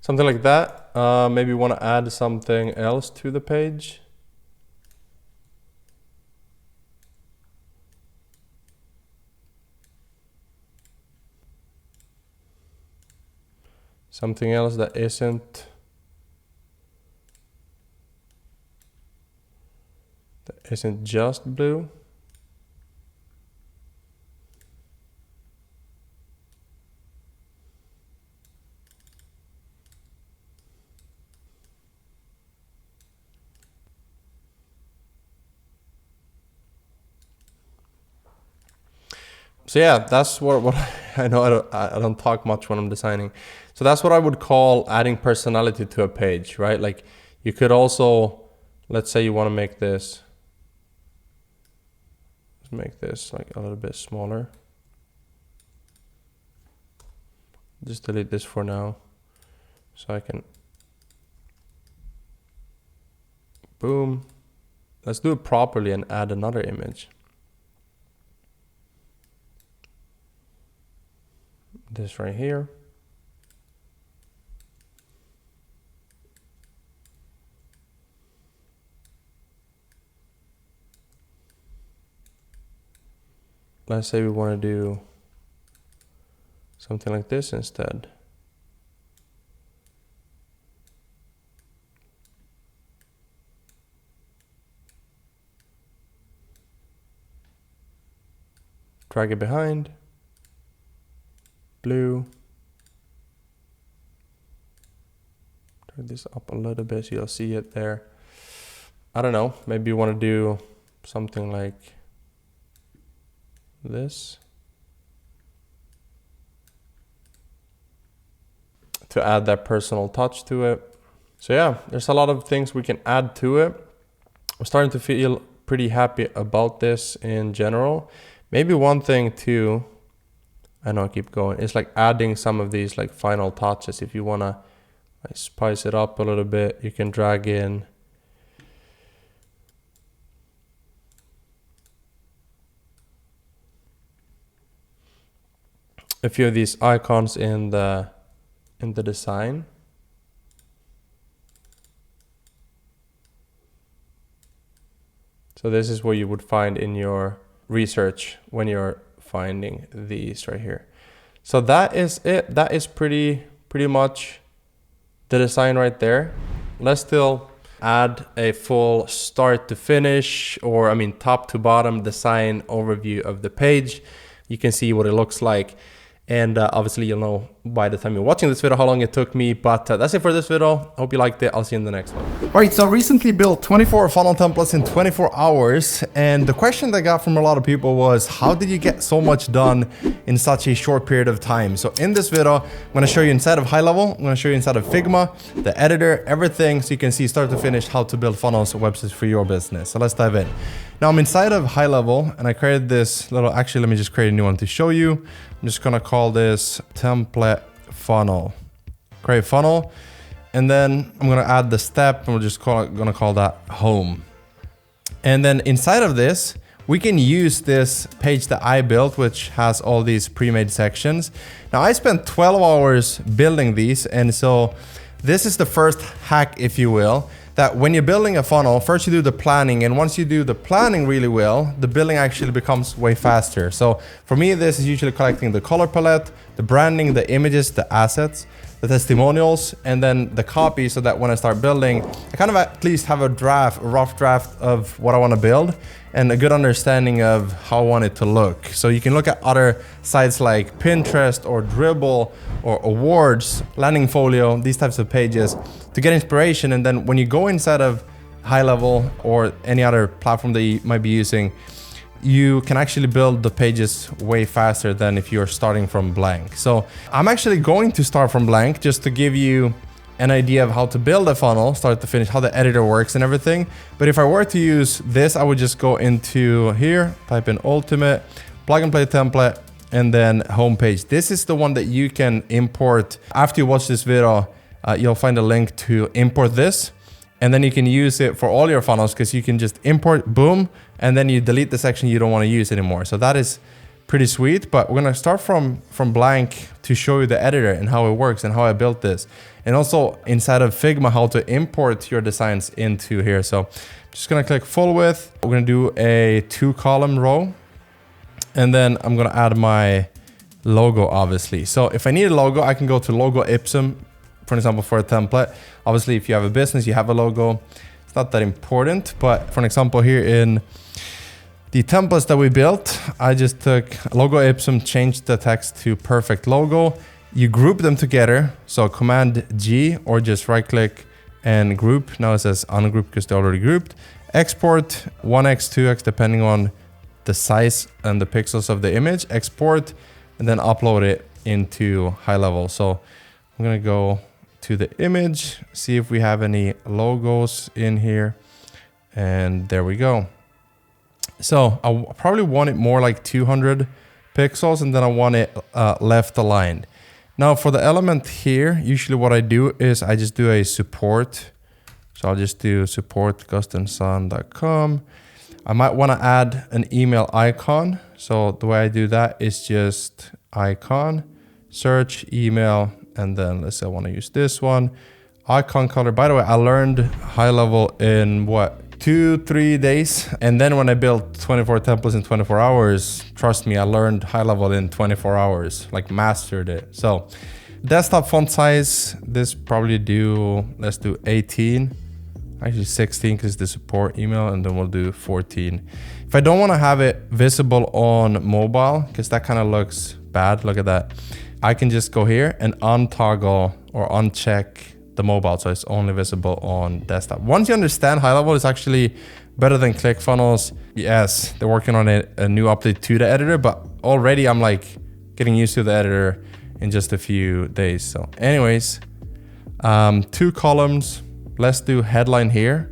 Something like that. Maybe you want to add something else to the page. Something else that isn't just blue. So yeah, that's what I know. I don't talk much when I'm designing. So that's what I would call adding personality to a page, right? Like you could also, let's say you want to make this. Let's make this like a little bit smaller. Just delete this for now, so I can. Boom. Let's do it properly and add another image. This right here. Let's say we want to do something like this instead. Drag it behind. Blue. Turn this up a little bit so you'll see it there. I don't know, maybe you want to do something like this to add that personal touch to it. So yeah, there's a lot of things we can add to it. I'm starting to feel pretty happy about this in general. Maybe one thing too, I know I keep going, it's like adding some of these like final touches. If you want to I spice it up a little bit. You can drag in a few of these icons in the design. So this is what you would find in your research when you're finding these right here. So that is it. That is pretty much the design right there. Let's still add a full start to finish, or I mean top to bottom design overview of the page. You can see what it looks like. And obviously you'll know by the time you're watching this video how long it took me, but that's it for this video. Hope you liked it. I'll see you in the next one. All right, so I recently built 24 funnel templates in 24 hours. And the question that I got from a lot of people was, how did you get so much done in such a short period of time? So in this video, I'm gonna show you inside of High Level, I'm gonna show you inside of Figma, the editor, everything, so you can see start to finish how to build funnels or websites for your business. So let's dive in. Now I'm inside of High Level and I created this little, actually, let me just create a new one to show you. I'm just gonna call this template funnel. Create funnel. And then I'm gonna add the step and we're just gonna call that home. And then inside of this, we can use this page that I built, which has all these pre-made sections. Now I spent 12 hours building these. And so this is the first hack, if you will, that when you're building a funnel, first you do the planning, and once you do the planning really well, the building actually becomes way faster. So for me, this is usually collecting the color palette, the branding, the images, the assets, the testimonials, and then the copy, so that when I start building, I kind of at least have a rough draft of what I want to build and a good understanding of how I want it to look. So you can look at other sites like Pinterest or Dribbble or Awards, Landing Folio, these types of pages to get inspiration. And then when you go inside of High Level or any other platform that you might be using, you can actually build the pages way faster than if you're starting from blank. So I'm actually going to start from blank just to give you an idea of how to build a funnel, start to finish, how the editor works and everything. But if I were to use this, I would just go into here, type in ultimate, plug and play template, and then homepage. This is the one that you can import. After you watch this video, you'll find a link to import this. And then you can use it for all your funnels, because you can just import, boom, and then you delete the section you don't want to use anymore. So that is pretty sweet. But we're gonna start from blank to show you the editor and how it works and how I built this. And also inside of Figma, how to import your designs into here. So I'm just gonna click full width. We're gonna do a 2-column row. And then I'm gonna add my logo, obviously. So if I need a logo, I can go to logo Ipsum, for example, for a template. Obviously, if you have a business, you have a logo. It's not that important, but for an example here in the templates that we built, I just took logo Ipsum, changed the text to perfect logo. You group them together. So Command G, or just right click and group. Now it says ungroup because they're already grouped. Export 1x, 2x, depending on the size and the pixels of the image. Export and then upload it into High Level. So I'm gonna go to the image, see if we have any logos in here. And there we go. So I probably want it more like 200 pixels, and then I want it left aligned. Now for the element here, usually what I do is I just do a support. So I'll just do support gustenson.com. I might want to add an email icon. So the way I do that is just icon, search, email, and then let's say I want to use this one. Icon color. By the way, I learned High Level in what, 2-3 days. And then when I built 24 templates in 24 hours, trust me, I learned High Level in 24 hours, like mastered it. So desktop font size, this probably let's do 18, actually 16 because the support email, and then we'll do 14. If I don't want to have it visible on mobile, because that kind of looks bad, look at that. I can just go here and untoggle or uncheck the mobile, so it's only visible on desktop. Once you understand High Level, it's actually better than Clickfunnels. Yes, they're working on a new update to the editor, but already I'm like getting used to the editor in just a few days. So anyways, 2 columns. Let's do headline here,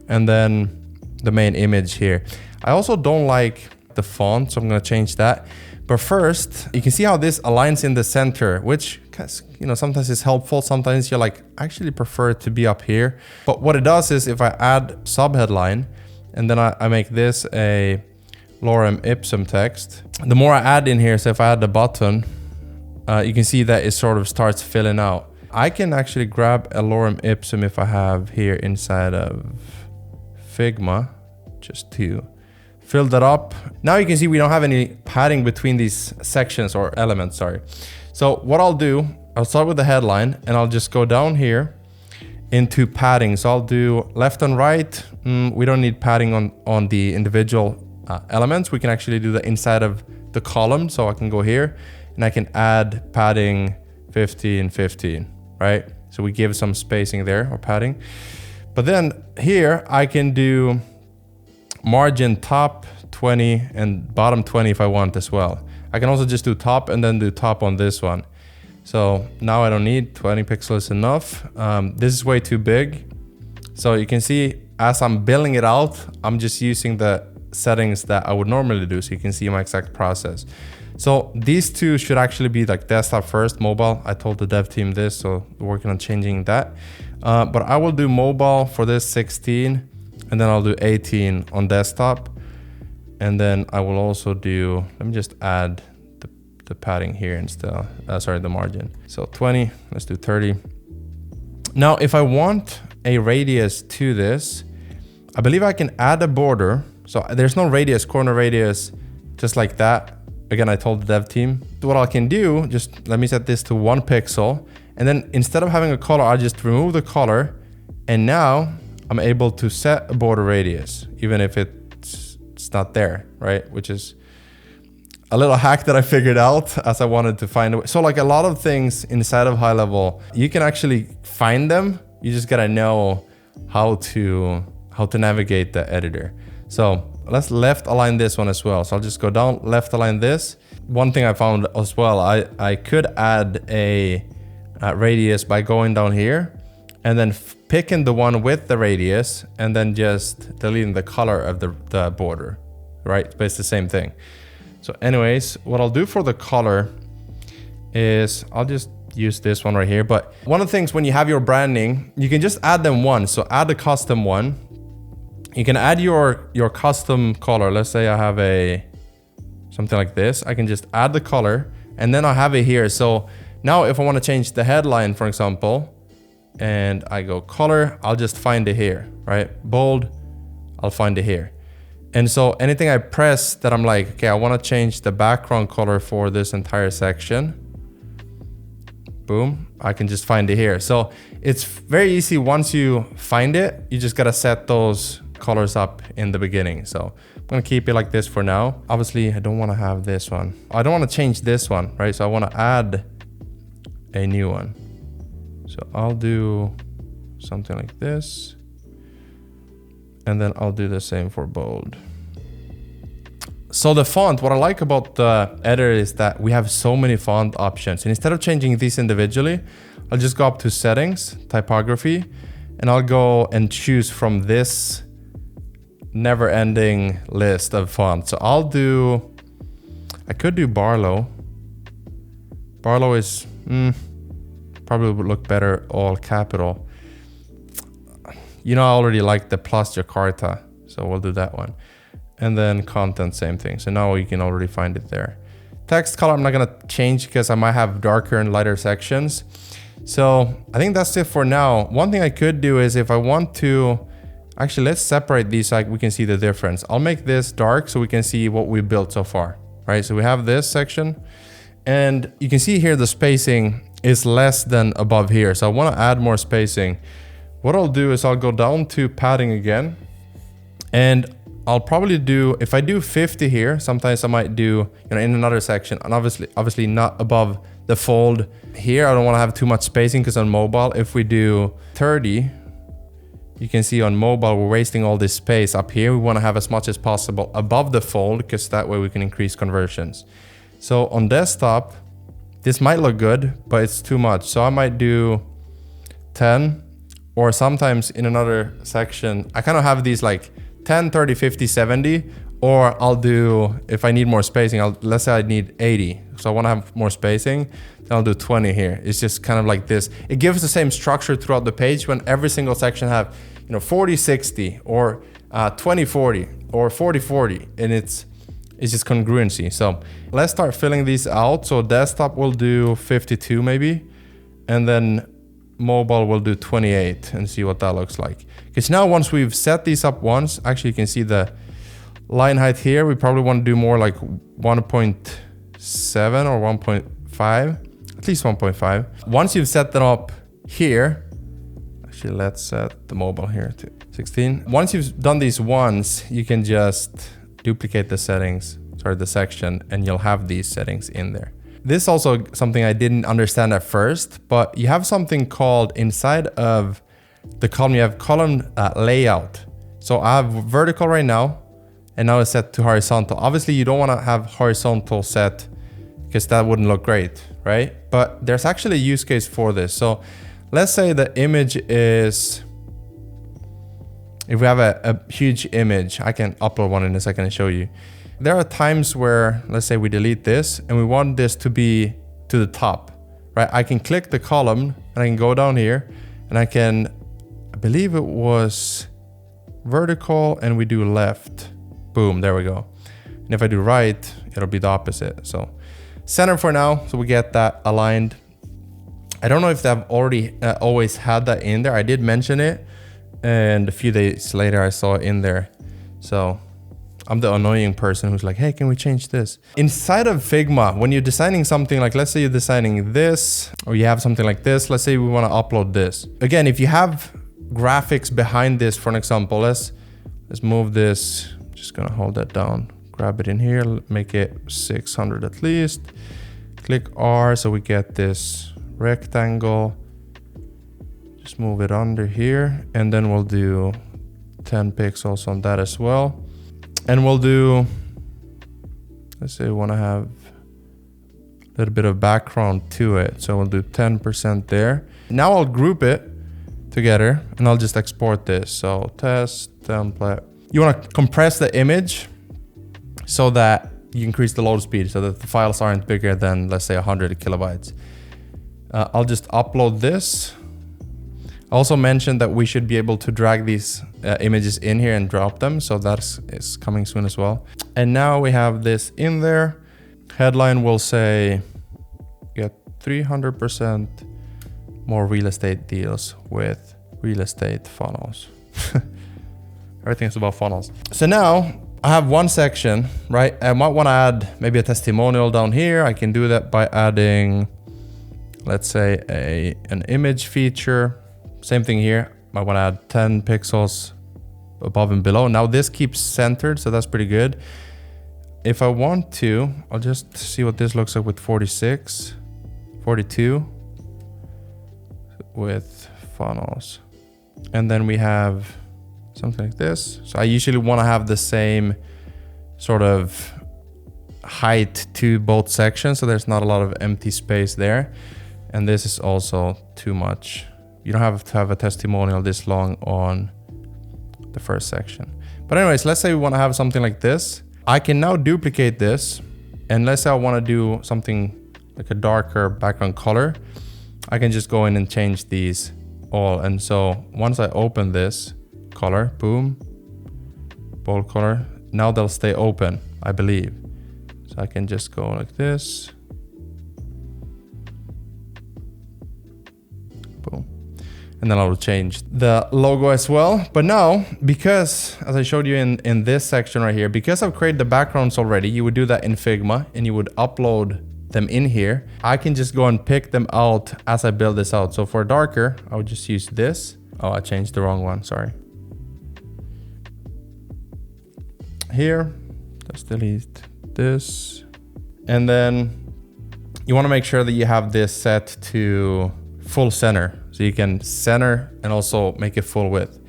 and then the main image here. I also don't like the font, so I'm gonna change that. But first, you can see how this aligns in the center, which sometimes it's helpful. Sometimes you're like, I actually prefer it to be up here. But what it does is if I add subheadline and then I make this a lorem ipsum text, the more I add in here, so if I add the button, you can see that it sort of starts filling out. I can actually grab a lorem ipsum if I have here inside of Figma, just to fill that up. Now you can see we don't have any padding between these sections or elements, sorry. So what I'll do, I'll start with the headline and I'll just go down here into padding. So I'll do left and right. We don't need padding on the individual elements. We can actually do that inside of the column. So I can go here and I can add padding 15, 15, right? So we give some spacing there or padding. But then here I can do margin top 20 and bottom 20 if I want as well. I can also just do top and then do top on this one. So now I don't need 20 pixels enough. This is way too big. So you can see as I'm building it out, I'm just using the settings that I would normally do. So you can see my exact process. So these two should actually be like desktop first, mobile. I told the dev team this, so we're working on changing that. But I will do mobile for this 16 and then I'll do 18 on desktop. And then I will also do, let me just add the padding here instead, the margin. So 20, let's do 30. Now, if I want a radius to this, I believe I can add a border. So there's no radius, corner radius, just like that. Again, I told the dev team. What I can do, just let me set this to 1 pixel. And then instead of having a color, I just remove the color. And now I'm able to set a border radius, even if it's not there, right? Which is a little hack that I figured out as I wanted to find a way. So like a lot of things inside of high level, you can actually find them. You just gotta know how to navigate the editor. So let's left align this one as well. So I'll just go down, left align this. One thing I found as well, I could add a radius by going down here and then picking the one with the radius and then just deleting the color of the border, right? But it's the same thing. So anyways, what I'll do for the color is I'll just use this one right here. But one of the things when you have your branding, you can just add them once. So add the custom one. You can add your custom color. Let's say I have something like this. I can just add the color and then I have it here. So now if I want to change the headline, for example, and I go color, I'll just find it here, right? Bold, I'll find it here. And so anything I press that I'm like, okay, I want to change the background color for this entire section. Boom, I can just find it here. So it's very easy. Once you find it, you just got to set those colors up in the beginning. So I'm going to keep it like this for now. Obviously, I don't want to have this one. I don't want to change this one, right? So I want to add a new one. So I'll do something like this. And then I'll do the same for bold. So the font, what I like about the editor is that we have so many font options. And instead of changing these individually, I'll just go up to settings, typography, and I'll go and choose from this never-ending list of fonts. So I could do Barlow. Barlow is, probably would look better all capital. I already like the plus Jakarta, so we'll do that one. And then content, same thing. So now you can already find it there. Text color, I'm not gonna change because I might have darker and lighter sections. So I think that's it for now. One thing I could do is if I want to, actually let's separate these so we can see the difference. I'll make this dark so we can see what we built so far, right? So we have this section and you can see here the spacing is less than above here. So I wanna add more spacing. What I'll do is I'll go down to padding again and I'll probably do, if I do 50 here, sometimes I might do, in another section, and obviously not above the fold here. I don't want to have too much spacing because on mobile, if we do 30, you can see on mobile, we're wasting all this space up here. We want to have as much as possible above the fold because that way we can increase conversions. So on desktop, this might look good, but it's too much. So I might do 10, or sometimes in another section, I kind of have these like 10, 30, 50, 70 Or I'll do, if I need more spacing, let's say I need 80. So I want to have more spacing, then I'll do 20 here. It's just kind of like this. It gives the same structure throughout the page when every single section have, 40-60 or 20-40 or 40-40, and it's just congruency. So let's start filling these out. So desktop will do 52 maybe, and then mobile will do 28 and see what that looks like. Because now once we've set these up once, actually you can see the line height here. We probably want to do more like 1.7 or 1.5, at least 1.5. Once you've set them up here, actually let's set the mobile here to 16. Once you've done these once, you can just duplicate the settings, the section, and you'll have these settings in there. This is also something I didn't understand at first, but you have something called inside of the column, you have column layout. So I have vertical right now, and now it's set to horizontal. Obviously you don't want to have horizontal set because that wouldn't look great, right? But there's actually a use case for this. So let's say the image is, if we have a huge image, I can upload one in a second and show you. There are times where, let's say we delete this and we want this to be to the top, right? I can click the column and I can go down here and I can, I believe it was vertical, and we do left. Boom, there we go. And if I do right, it'll be the opposite. So center for now, so we get that aligned. I don't know if they've already always had that in there. I did mention it, and a few days later I saw it in there. So I'm the annoying person who's like, hey, can we change this? Inside of Figma, when you're designing something, like let's say you're designing this, or you have something like this, let's say we want to upload this. Again, if you have graphics behind this, for an example, let's move this. Just gonna hold that down, grab it in here, make it 600 at least. Click R so we get this rectangle. Just move it under here, and then we'll do 10 pixels on that as well. And we'll do, let's say we want to have a little bit of background to it. So we'll do 10% there. Now I'll group it together and I'll just export this. So test template. You want to compress the image so that you increase the load speed so that the files aren't bigger than, let's say, 100 kilobytes. I'll just upload this. I also mentioned that we should be able to drag these images in here and drop them. So that's coming soon as well. And now we have this in there. Headline will say, get 300% more real estate deals with real estate funnels. Everything's about funnels. So now I have one section, right? I might want to add maybe a testimonial down here. I can do that by adding, let's say, an image feature. Same thing here. I want to add 10 pixels above and below. Now this keeps centered, so that's pretty good. If I want to, I'll just see what this looks like with 46, 42 with funnels. And then we have something like this. So I usually want to have the same sort of height to both sections, so there's not a lot of empty space there. And this is also too much. You don't have to have a testimonial this long on the first section. But anyways, let's say we want to have something like this. I can now duplicate this, and let's say I want to do something like a darker background color. I can just go in and change these all. And so once I open this color, boom, bold color, now they'll stay open, I believe. So I can just go like this. Boom. And then I will change the logo as well. But now, because as I showed you in this section right here, because I've created the backgrounds already, you would do that in Figma and you would upload them in here. I can just go and pick them out as I build this out. So for darker, I would just use this. Oh, I changed the wrong one, sorry. Here, let's delete this. And then you want to make sure that you have this set to full center. So you can center and also make it full width.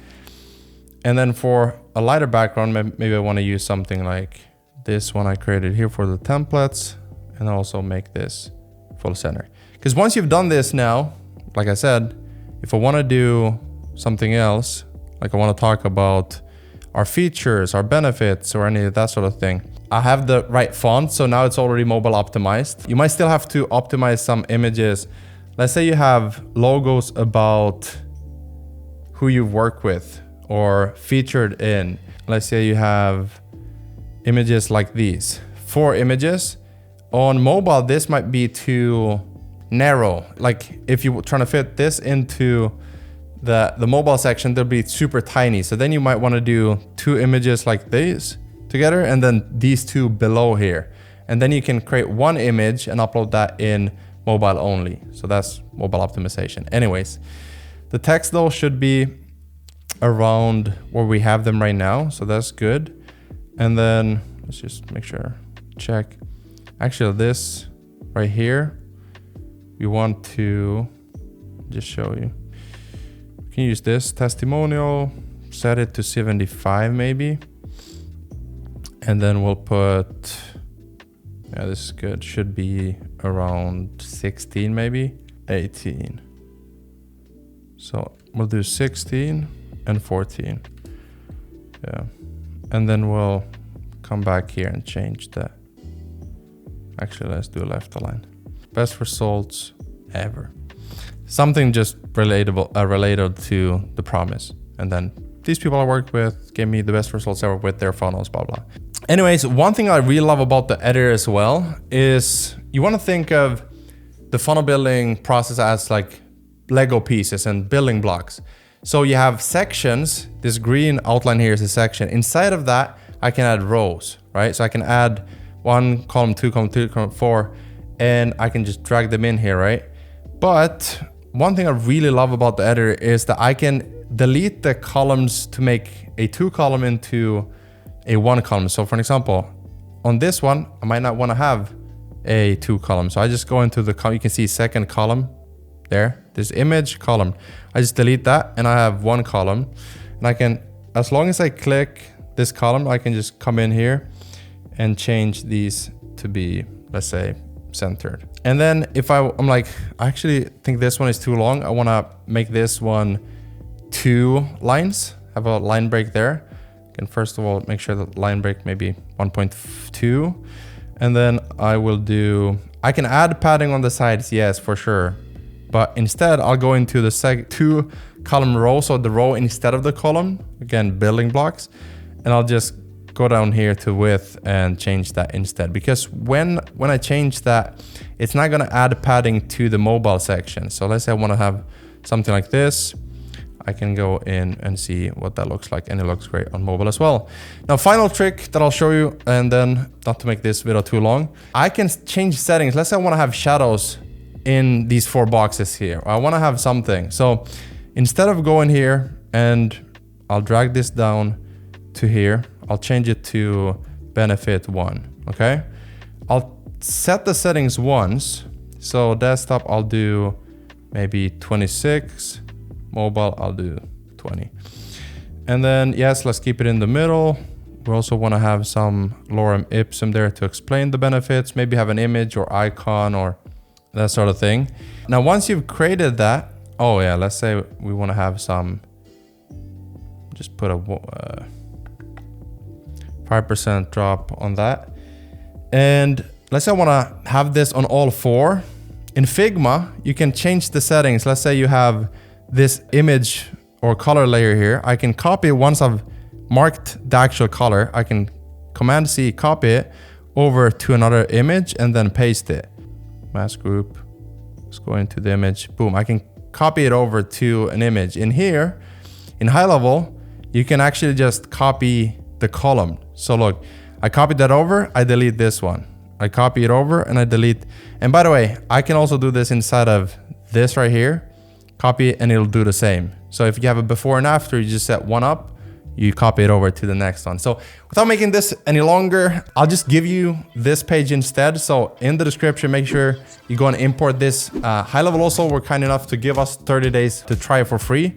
And then for a lighter background, maybe I want to use something like this one I created here for the templates, and also make this full center. Because once you've done this now, like I said, if I want to do something else, like I want to talk about our features, our benefits, or any of that sort of thing. I have the right font, so now it's already mobile optimized. You might still have to optimize some images. Let's say you have logos about who you work with or featured in. Let's say you have images like these, 4 images. On mobile, this might be too narrow. Like if you're trying to fit this into the mobile section, they'll be super tiny. So then you might want to do 2 images like these together and then these 2 below here. And then you can create 1 image and upload that in mobile only. So that's mobile optimization. Anyways, the text though should be around where we have them right now. So that's good. And then let's just make sure, check. Actually, this right here, we want to just show you. You can use this testimonial, set it to 75 maybe. And then we'll put, yeah, this is good. Should be around 16 maybe, 18. So we'll do 16 and 14. Yeah. And then we'll come back here and change that. Actually, let's do left align. Best results ever. Something just relatable, related to the promise. And then these people I worked with gave me the best results ever with their funnels, blah, blah. Anyways, one thing I really love about the editor as well is you want to think of the funnel building process as like Lego pieces and building blocks. So you have sections. This green outline here is a section. Inside of that, I can add rows, right? So I can add 1 column, 2 column, 3 column, 4, and I can just drag them in here, right? But one thing I really love about the editor is that I can delete the columns to make a 2 column into a 1 column. So for an example, on this one, I might not want to have a 2 column. So I just go into the column, you can see second column there, this image column. I just delete that and I have 1 column. And I can, as long as I click this column, I can just come in here and change these to be, let's say, centered. And then if I'm like, I actually think this one is too long. I want to make this one 2 lines, have a line break there. And first of all, make sure that line break maybe 1.2. And then I will do, I can add padding on the sides, yes, for sure. But instead I'll go into the 2 column row. So the row instead of the column, again, building blocks. And I'll just go down here to width and change that instead. Because when I change that, it's not gonna add padding to the mobile section. So let's say I wanna have something like this. I can go in and see what that looks like, and it looks great on mobile as well. Now, final trick that I'll show you, and then not to make this video too long, I can change settings. Let's say I wanna have shadows in these 4 boxes here. I wanna have something. So instead of going here and I'll drag this down to here, I'll change it to benefit 1, okay? I'll set the settings once. So desktop, I'll do maybe 26. Mobile, I'll do 20. And then, yes, let's keep it in the middle. We also want to have some lorem ipsum there to explain the benefits, maybe have an image or icon or that sort of thing. Now, once you've created that, oh yeah, let's say we want to have some, just put a 5% drop on that. And let's say I want to have this on all 4. In Figma, you can change the settings. Let's say you have this image or color layer here. I can copy it once I've marked the actual color. I can Command C, copy it over to another image and then paste it. Mask group, let's go into the image. Boom, I can copy it over to an image. In here, in high level, you can actually just copy the column. So look, I copied that over, I delete this one. I copy it over and I delete. And by the way, I can also do this inside of this right here. Copy it and it'll do the same. So if you have a before and after, you just set one up, you copy it over to the next one. So without making this any longer, I'll just give you this page instead. So in the description, make sure you go and import this. High level also were kind enough to give us 30 days to try it for free.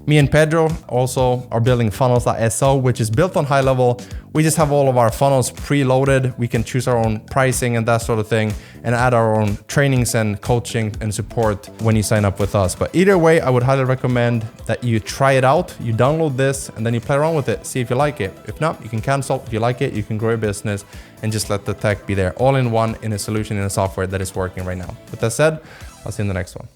Me and Pedro also are building funnels.so, which is built on high level. We just have all of our funnels preloaded. We can choose our own pricing and that sort of thing, and add our own trainings and coaching and support when you sign up with us. But either way, I would highly recommend that you try it out. You download this and then you play around with it, see if you like it. If not, you can cancel. If you like it, you can grow your business and just let the tech be there all in one, in a solution, in a software that is working right now. With that said, I'll see you in the next one.